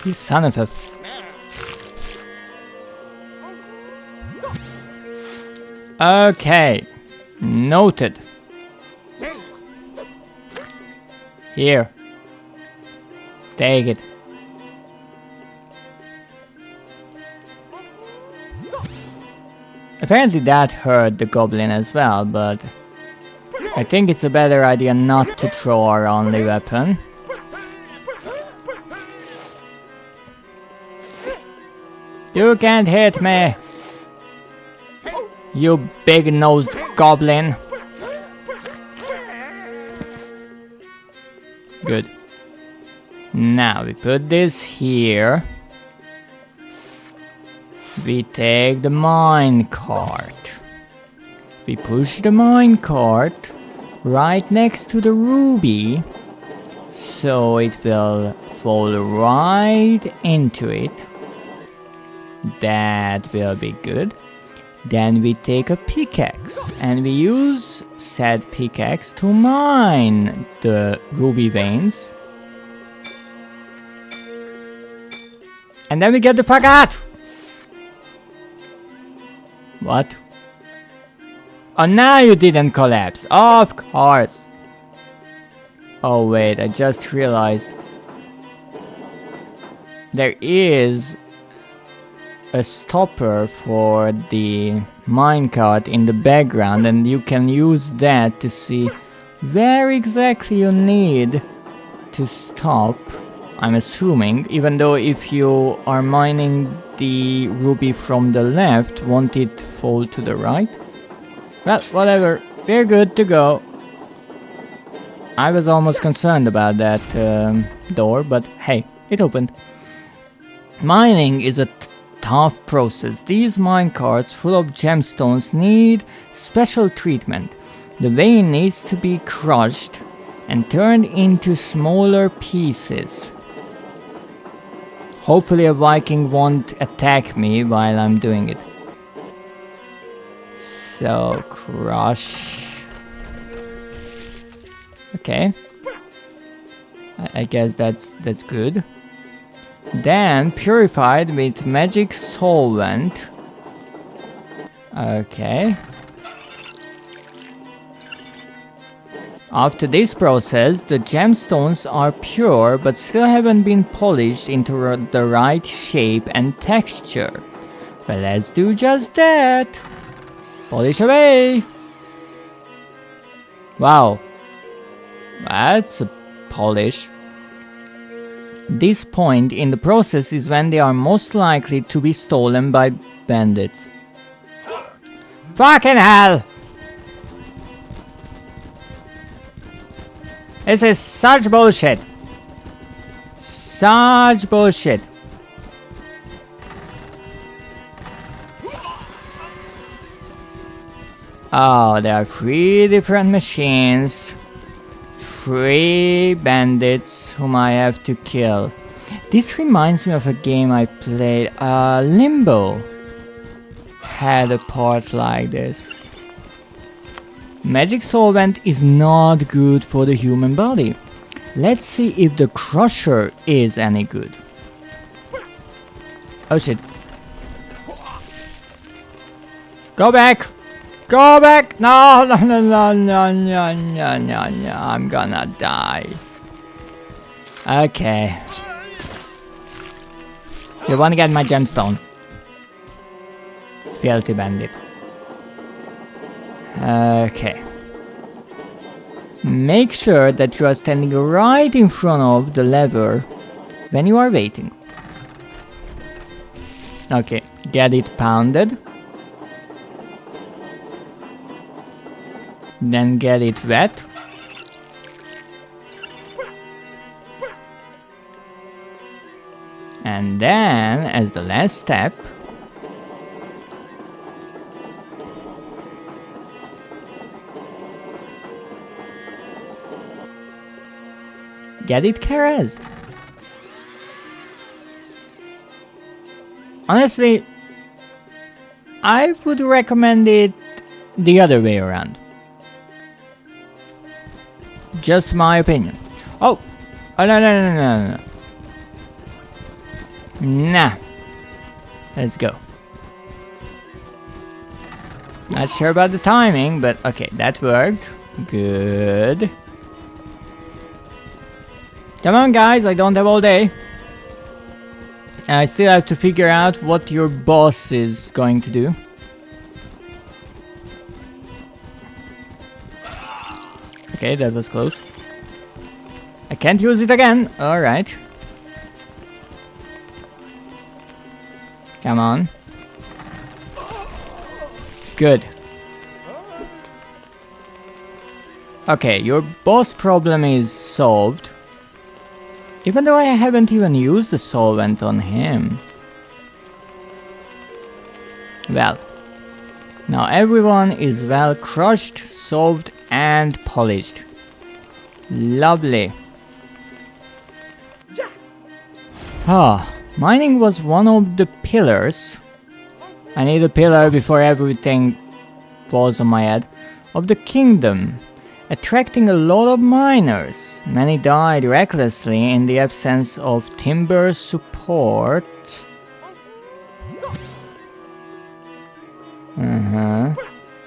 You son of a... Okay. Noted. Here. Take it. Apparently that hurt the goblin as well, but I think it's a better idea not to throw our only weapon. You can't hit me, you big-nosed goblin. Good. Now we put this here. We take the mine cart. We push the mine cart right next to the ruby, so it will fall right into it. That will be good. Then we take a pickaxe and we use said pickaxe to mine the ruby veins. And then we get the fuck out! What? Oh, now you didn't collapse. Of course. Oh wait, I just realized there is a stopper for the minecart in the background, and you can use that to see where exactly you need to stop. I'm assuming, even though if you are mining the ruby from the left, won't it fall to the right? Well, whatever, we're good to go. I was almost concerned about that door, but hey, it opened. Mining is a tough process. These minecarts full of gemstones need special treatment. The vein needs to be crushed and turned into smaller pieces. Hopefully a Viking won't attack me while I'm doing it. So, crush. Okay. I guess that's good. Then purified with magic solvent. Okay. After this process, the gemstones are pure but still haven't been polished into the right shape and texture. Well, let's do just that. Polish away. Wow. That's a polish. This point in the process is when they are most likely to be stolen by bandits. Fucking hell! This is such bullshit. Such bullshit. Oh, there are 3 different machines. 3 bandits whom I have to kill. This reminds me of a game I played. Limbo had a part like this. Magic solvent is not good for the human body. Let's see if the crusher is any good. Oh shit. Go back! Go back! No, no, no, no, no, no, no, no, no. I'm gonna die. Okay. You wanna get my gemstone? Filthy bandit. Okay. Make sure that you are standing right in front of the lever when you are waiting. Okay, get it pounded. Then get it wet. And then, as the last step, get it caressed. Honestly, I would recommend it the other way around. Just my opinion. Oh no. Nah. Let's go. Not sure about the timing, but okay, that worked. Good. Come on, guys, I don't have all day. I still have to figure out what your boss is going to do. Okay, that was close. I can't use it again. Alright. Come on. Good. Okay, your boss problem is solved. Even though I haven't even used the solvent on him. Well. Now everyone is well crushed, solved and polished. Lovely. Ah, mining was one of the pillars. I need a pillar before everything falls on my head. Of the kingdom, attracting a lot of miners. Many died recklessly in the absence of timber support.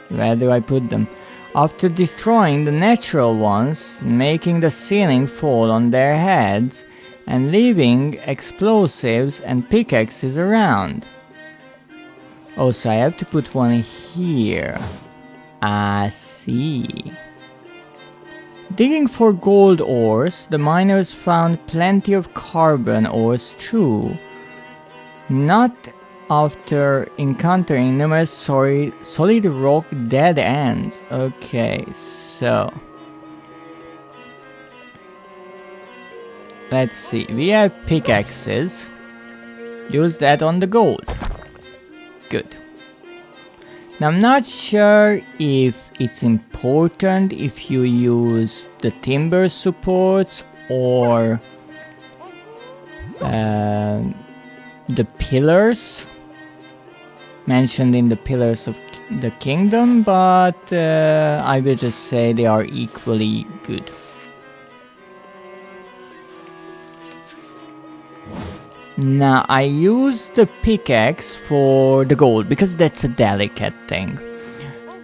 Where do I put them? After destroying the natural ones, making the ceiling fall on their heads, and leaving explosives and pickaxes around. Oh, so I have to put one here. I see. Digging for gold ores, the miners found plenty of carbon ores too. Not after encountering numerous solid rock dead ends. Okay, so let's see. We have pickaxes. Use that on the gold. Good. Now I'm not sure if it's important if you use the timber supports or the pillars mentioned in the pillars of the kingdom, but I will just say they are equally good. Now I use the pickaxe for the gold because that's a delicate thing.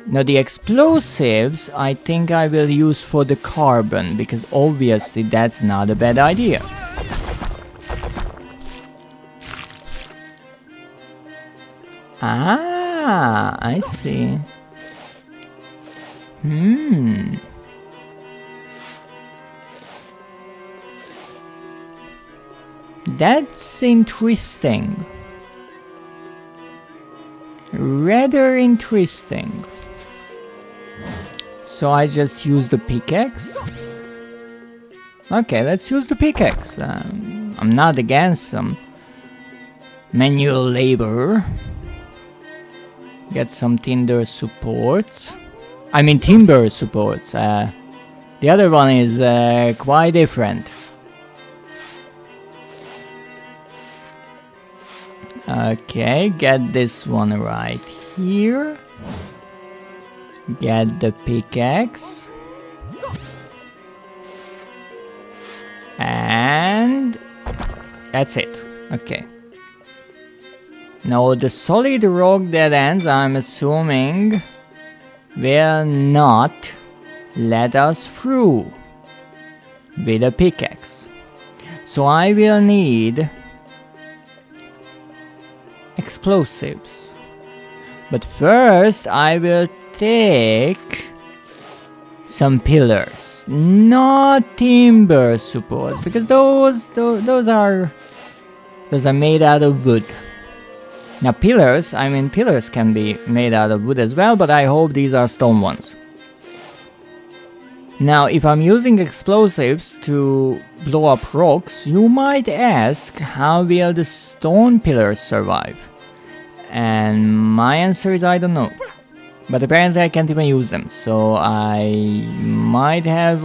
Now the explosives I think I will use for the carbon because obviously that's not a bad idea. Ah, I see. That's interesting. Rather interesting. So I just use the pickaxe? Okay, let's use the pickaxe. I'm not against some manual labor. Get some timber supports. I mean timber supports. The other one is quite different. Okay, get this one right here. Get the pickaxe. And that's it. Okay. Now the solid rock dead ends, I'm assuming, will not let us through with a pickaxe. So I will need explosives. But first I will take some pillars. not timber supports, because those are made out of wood. Now pillars, I mean pillars can be made out of wood as well, but I hope these are stone ones. Now if I'm using explosives to blow up rocks, you might ask, how will the stone pillars survive? And my answer is I don't know. But apparently I can't even use them, so I might have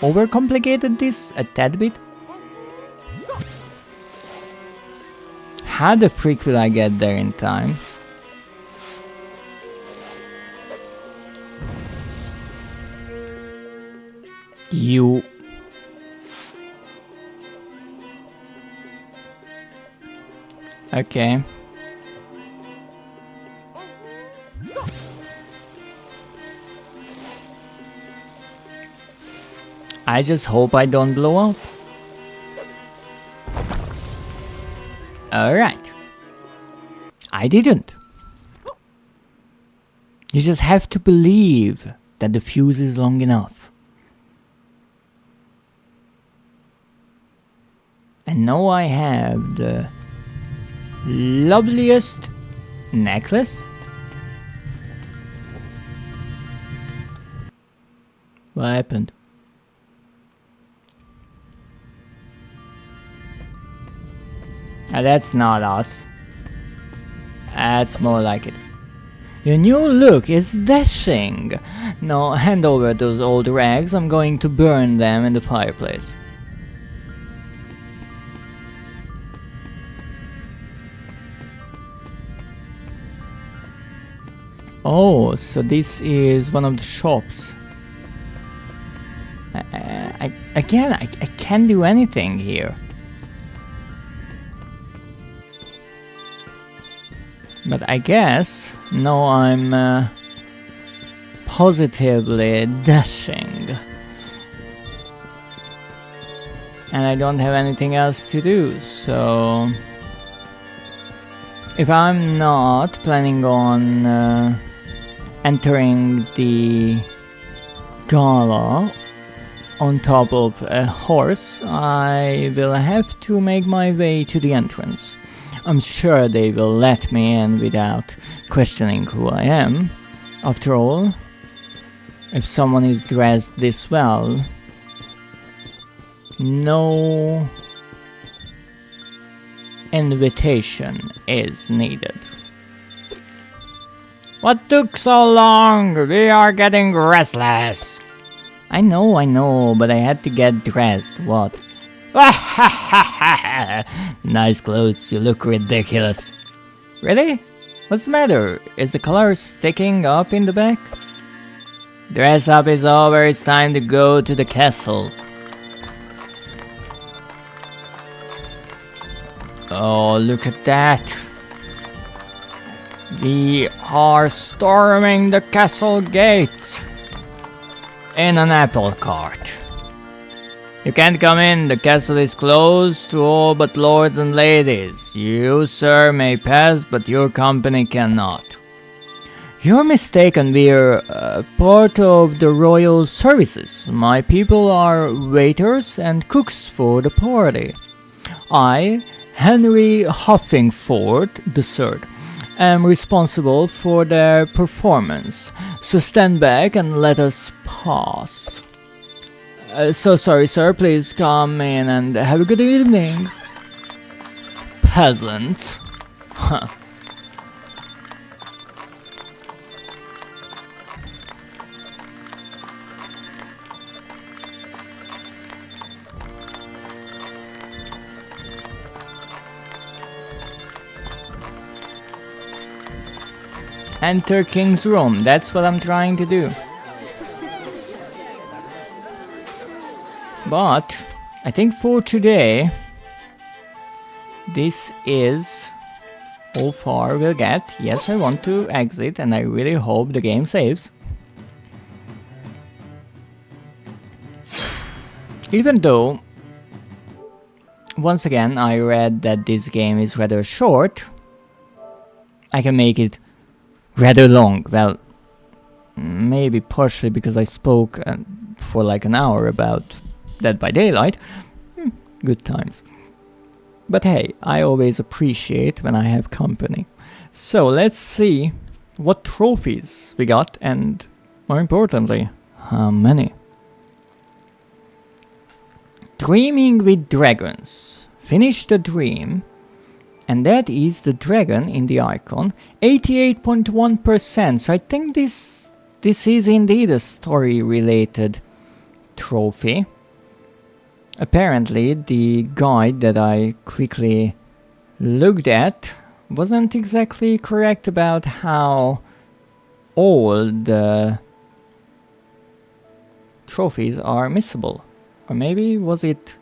overcomplicated this a tad bit. How the freak will I get there in time? You... Okay. I just hope I don't blow up. Alright. I didn't. You just have to believe that the fuse is long enough. And now I have the loveliest necklace. What happened? That's not us. That's more like it. Your new look is dashing. Now hand over those old rags. I'm going to burn them in the fireplace. Oh, so this is one of the shops. I can't do anything here. But I guess now I'm positively dashing. And I don't have anything else to do, so... If I'm not planning on entering the gala on top of a horse, I will have to make my way to the entrance. I'm sure they will let me in without questioning who I am. After all, if someone is dressed this well, no invitation is needed. What took so long? We are getting restless. I know, but I had to get dressed. What? Nice clothes, you look ridiculous. Really? What's the matter? Is the color sticking up in the back? Dress up is over, it's time to go to the castle. Oh, look at that. We are storming the castle gates in an apple cart. You can't come in, the castle is closed to all but lords and ladies. You, sir, may pass, but your company cannot. You're mistaken, we're part of the royal services. My people are waiters and cooks for the party. I, Henry Huffingford III, am responsible for their performance, so stand back and let us pass. So sorry, sir, please come in and have a good evening. Peasant. Huh. Enter King's room, that's what I'm trying to do. But I think for today, this is all far we'll get. Yes, I want to exit and I really hope the game saves. Even though, once again, I read that this game is rather short, I can make it rather long. Well, maybe partially because I spoke for like an hour about Dead by Daylight. Good times. But hey, I always appreciate when I have company. So let's see what trophies we got, and more importantly, how many. Dreaming with Dragons. Finish the dream. And that is the dragon in the icon. 88.1%. So I think this is indeed a story-related trophy. Apparently, the guide that I quickly looked at wasn't exactly correct about how all the trophies are missable. Or maybe was it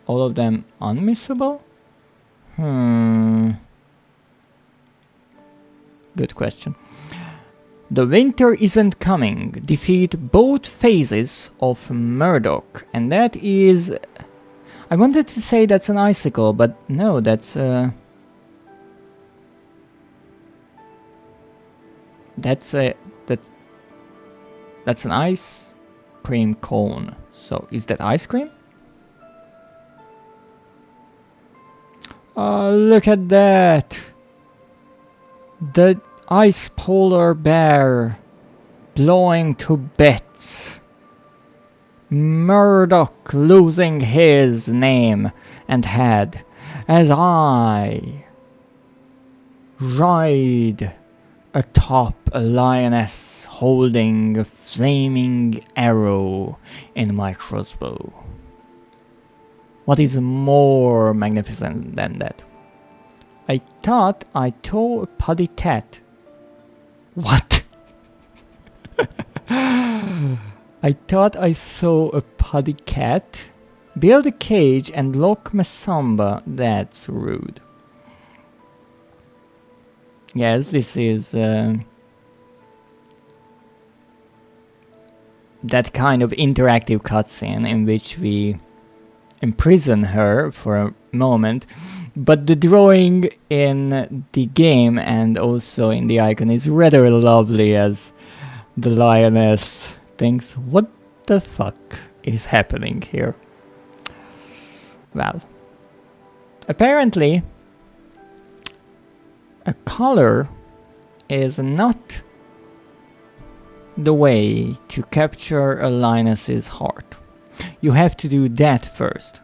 all of them unmissable? Good question. The winter isn't coming. Defeat both phases of Murdoch. And that is... I wanted to say that's an icicle, but no, that's that's an ice cream cone. So, is that ice cream? Oh, look at that! The ice polar bear blowing to bits. Murdoch losing his name and head as I ride atop a lioness holding a flaming arrow in my crossbow. What is more magnificent than that? I thought I saw a puddy cat. What? I thought I saw a puddy cat. Build a cage and lock Masamba. That's rude. Yes, this is that kind of interactive cutscene in which we imprison her for a moment, but the drawing in the game and also in the icon is rather lovely as the lioness thinks, what the fuck is happening here? Well, apparently a color is not the way to capture a lioness's heart. You have to do that first,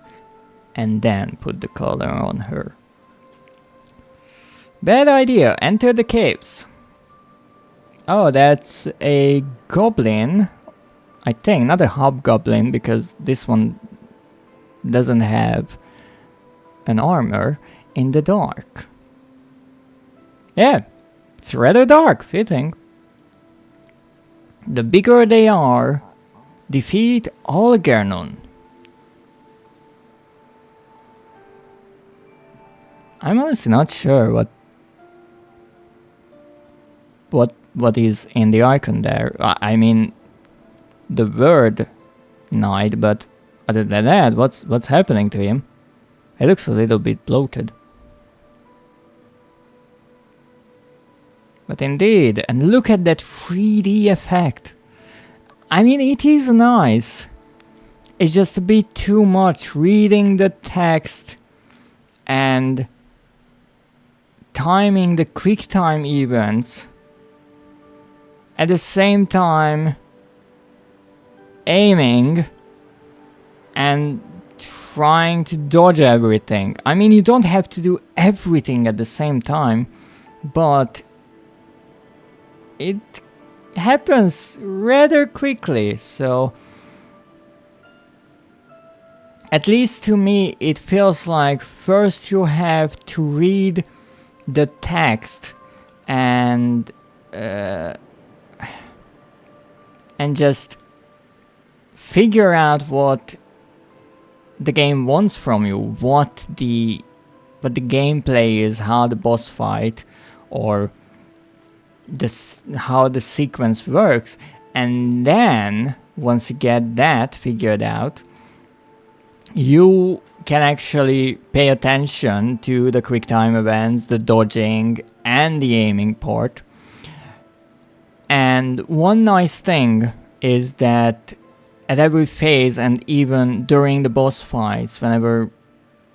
and then put the color on her. Bad idea, enter the caves. Oh, that's a goblin, I think, not a hobgoblin, because this one doesn't have an armor, in the dark. Yeah, it's rather dark, fitting. The bigger they are, defeat Algernon. I'm honestly not sure what is in the icon there. I mean, the word knight, but other than that, what's happening to him? He looks a little bit bloated. But indeed, and look at that 3D effect. I mean, it is nice. It's just a bit too much reading the text and timing the QuickTime events. At the same time, aiming and trying to dodge everything. I mean, you don't have to do everything at the same time, but it happens rather quickly, so at least to me it feels like first you have to read the text and just figure out what the game wants from you, what the gameplay is, how the boss fight or how the sequence works, and then once you get that figured out, you can actually pay attention to the QuickTime events, the dodging and the aiming part. And one nice thing is that at every phase and even during the boss fights, whenever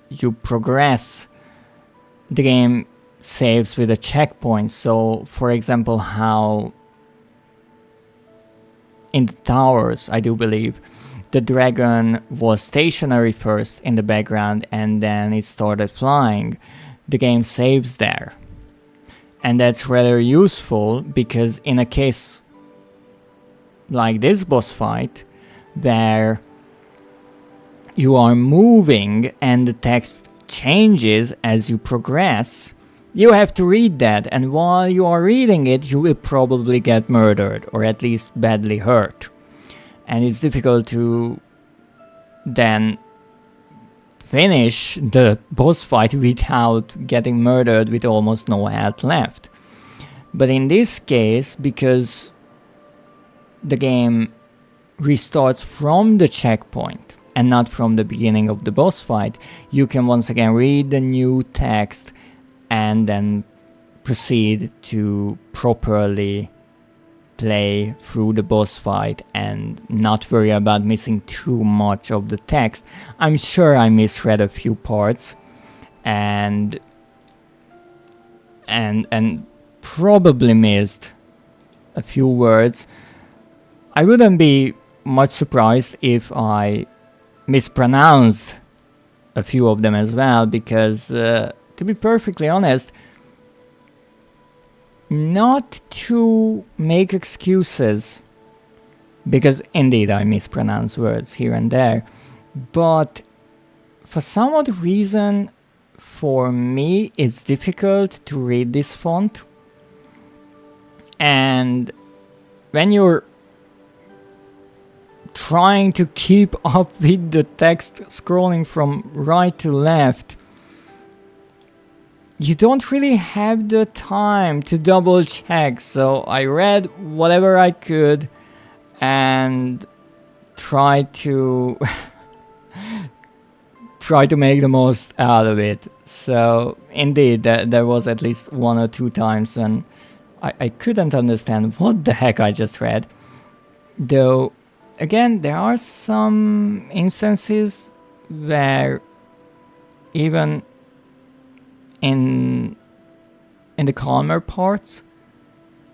you progress, the game saves with a checkpoint. So, for example, how in the towers, I do believe, the dragon was stationary first in the background and then it started flying. The game saves there. And that's rather useful because in a case like this boss fight, where you are moving and the text changes as you progress, you have to read that, and while you are reading it, you will probably get murdered, or at least badly hurt. And it's difficult to then finish the boss fight without getting murdered with almost no health left. But in this case, because the game restarts from the checkpoint and not from the beginning of the boss fight, you can once again read the new text and then proceed to properly play through the boss fight and not worry about missing too much of the text. I'm sure I misread a few parts and probably missed a few words. I wouldn't be much surprised if I mispronounced a few of them as well, because to be perfectly honest, not to make excuses, because indeed I mispronounce words here and there, but for some odd reason, for me, it's difficult to read this font. And when you're trying to keep up with the text scrolling from right to left, you don't really have the time to double check. So I read whatever I could and tried to try to make the most out of it. So indeed, there was at least one or two times when I couldn't understand what the heck I just read. Though, again, there are some instances where even in the calmer parts,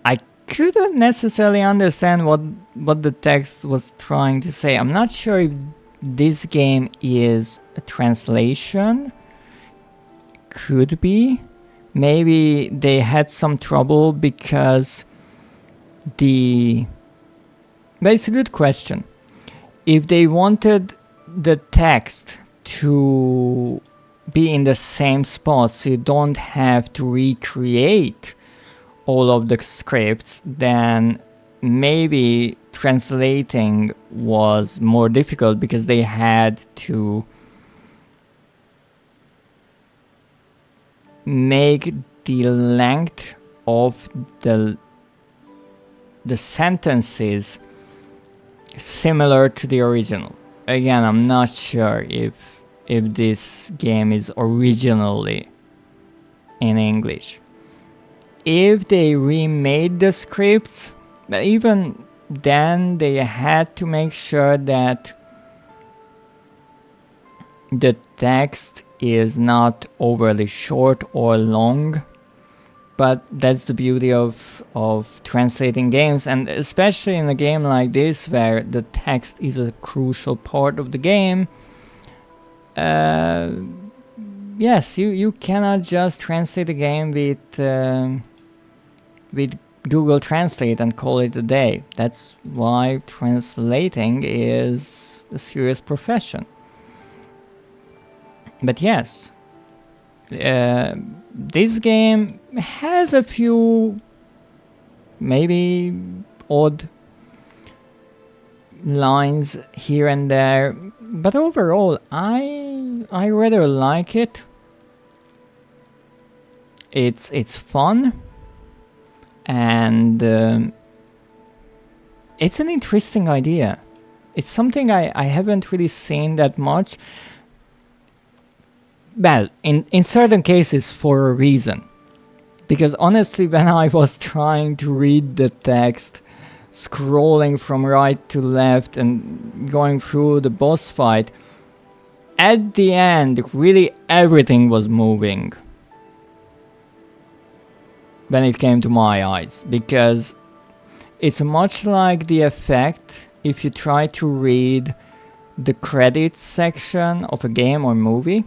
I couldn't necessarily understand what the text was trying to say. I'm not sure if this game is a translation. Could be. Maybe they had some trouble because but it's a good question. If they wanted the text to be in the same spot so you don't have to recreate all of the scripts, then maybe translating was more difficult because they had to make the length of the sentences similar to the original. Again, I'm not sure if this game is originally in English. If they remade the scripts, but even then they had to make sure that the text is not overly short or long. But that's the beauty of translating games, and especially in a game like this where the text is a crucial part of the game. Yes, you cannot just translate a game with Google Translate and call it a day. That's why translating is a serious profession. But yes, this game has a few maybe odd lines here and there, but overall I rather like it. It's fun, and it's an interesting idea. It's something I haven't really seen that much. Well, in certain cases for a reason. Because honestly, when I was trying to read the text scrolling from right to left and going through the boss fight. At the end, really everything was moving when it came to my eyes, because it's much like the effect if you try to read the credits section of a game or movie.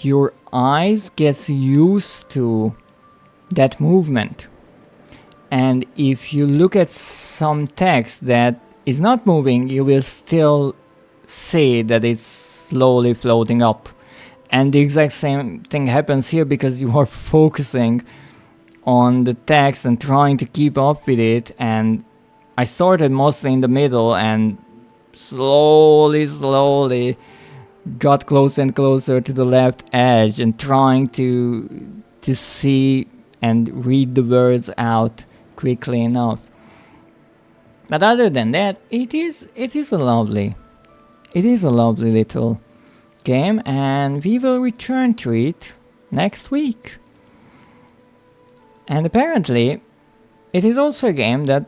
Your eyes gets used to that movement, and if you look at some text that is not moving, you will still see that it's slowly floating up. And the exact same thing happens here, because you are focusing on the text and trying to keep up with it. And I started mostly in the middle and slowly got closer and closer to the left edge and trying to see and read the words out quickly enough. But other than that, it is a lovely little game, and we will return to it next week. And apparently it is also a game that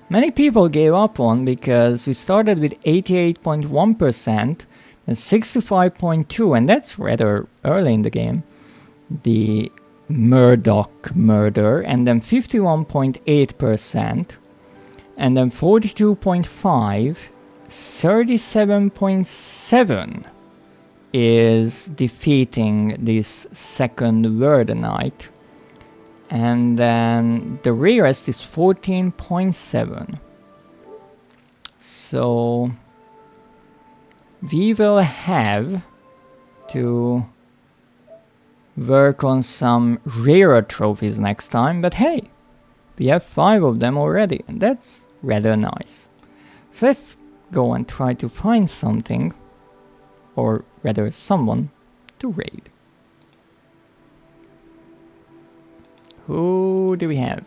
many people gave up on, because we started with 88.1% and 65.2%, and that's rather early in the game, the Murdoch murder, and then 51.8%, and then 42.5%, 37.7% is defeating this second Murder Knight, and then the rarest is 14.7%. So we will have to work on some rarer trophies next time, but hey, we have 5 of them already, and that's rather nice. So let's go and try to find something, or rather someone, to raid. Who do we have?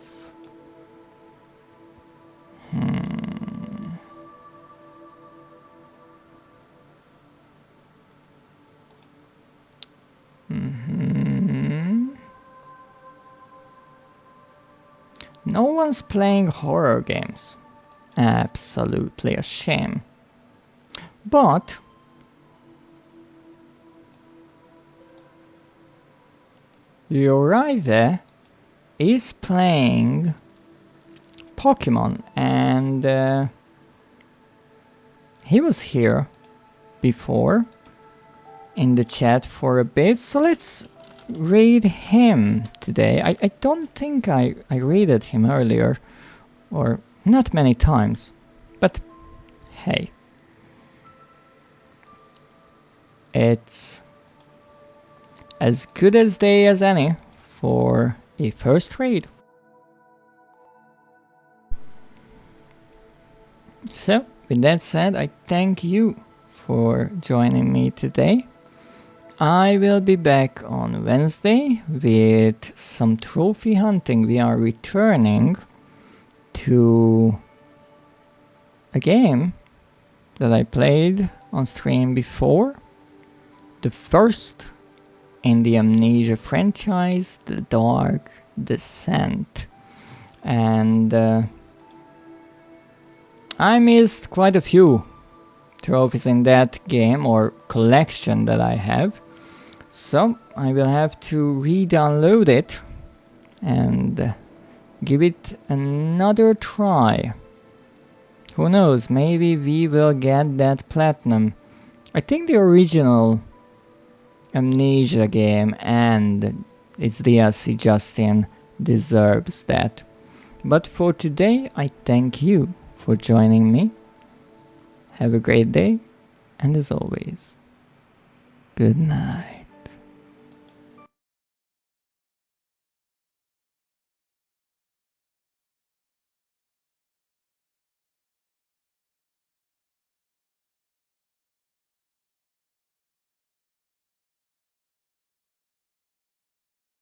No one's playing horror games. Absolutely a shame. But Uriah is playing Pokemon, and he was here before in the chat for a bit, so let's raid him today. I don't think I raided him earlier, or not many times, but hey, it's as good a day as any for a first raid. So, with that said, I thank you for joining me today. I will be back on Wednesday with some trophy hunting. We are returning to a game that I played on stream before, the first in the Amnesia franchise, The Dark Descent. And I missed quite a few trophies in that game, or collection that I have. So I will have to re-download it and give it another try. Who knows, maybe we will get that platinum. I think the original Amnesia game and its DLC Justin deserves that. But for today, I thank you for joining me. Have a great day, and as always, good night.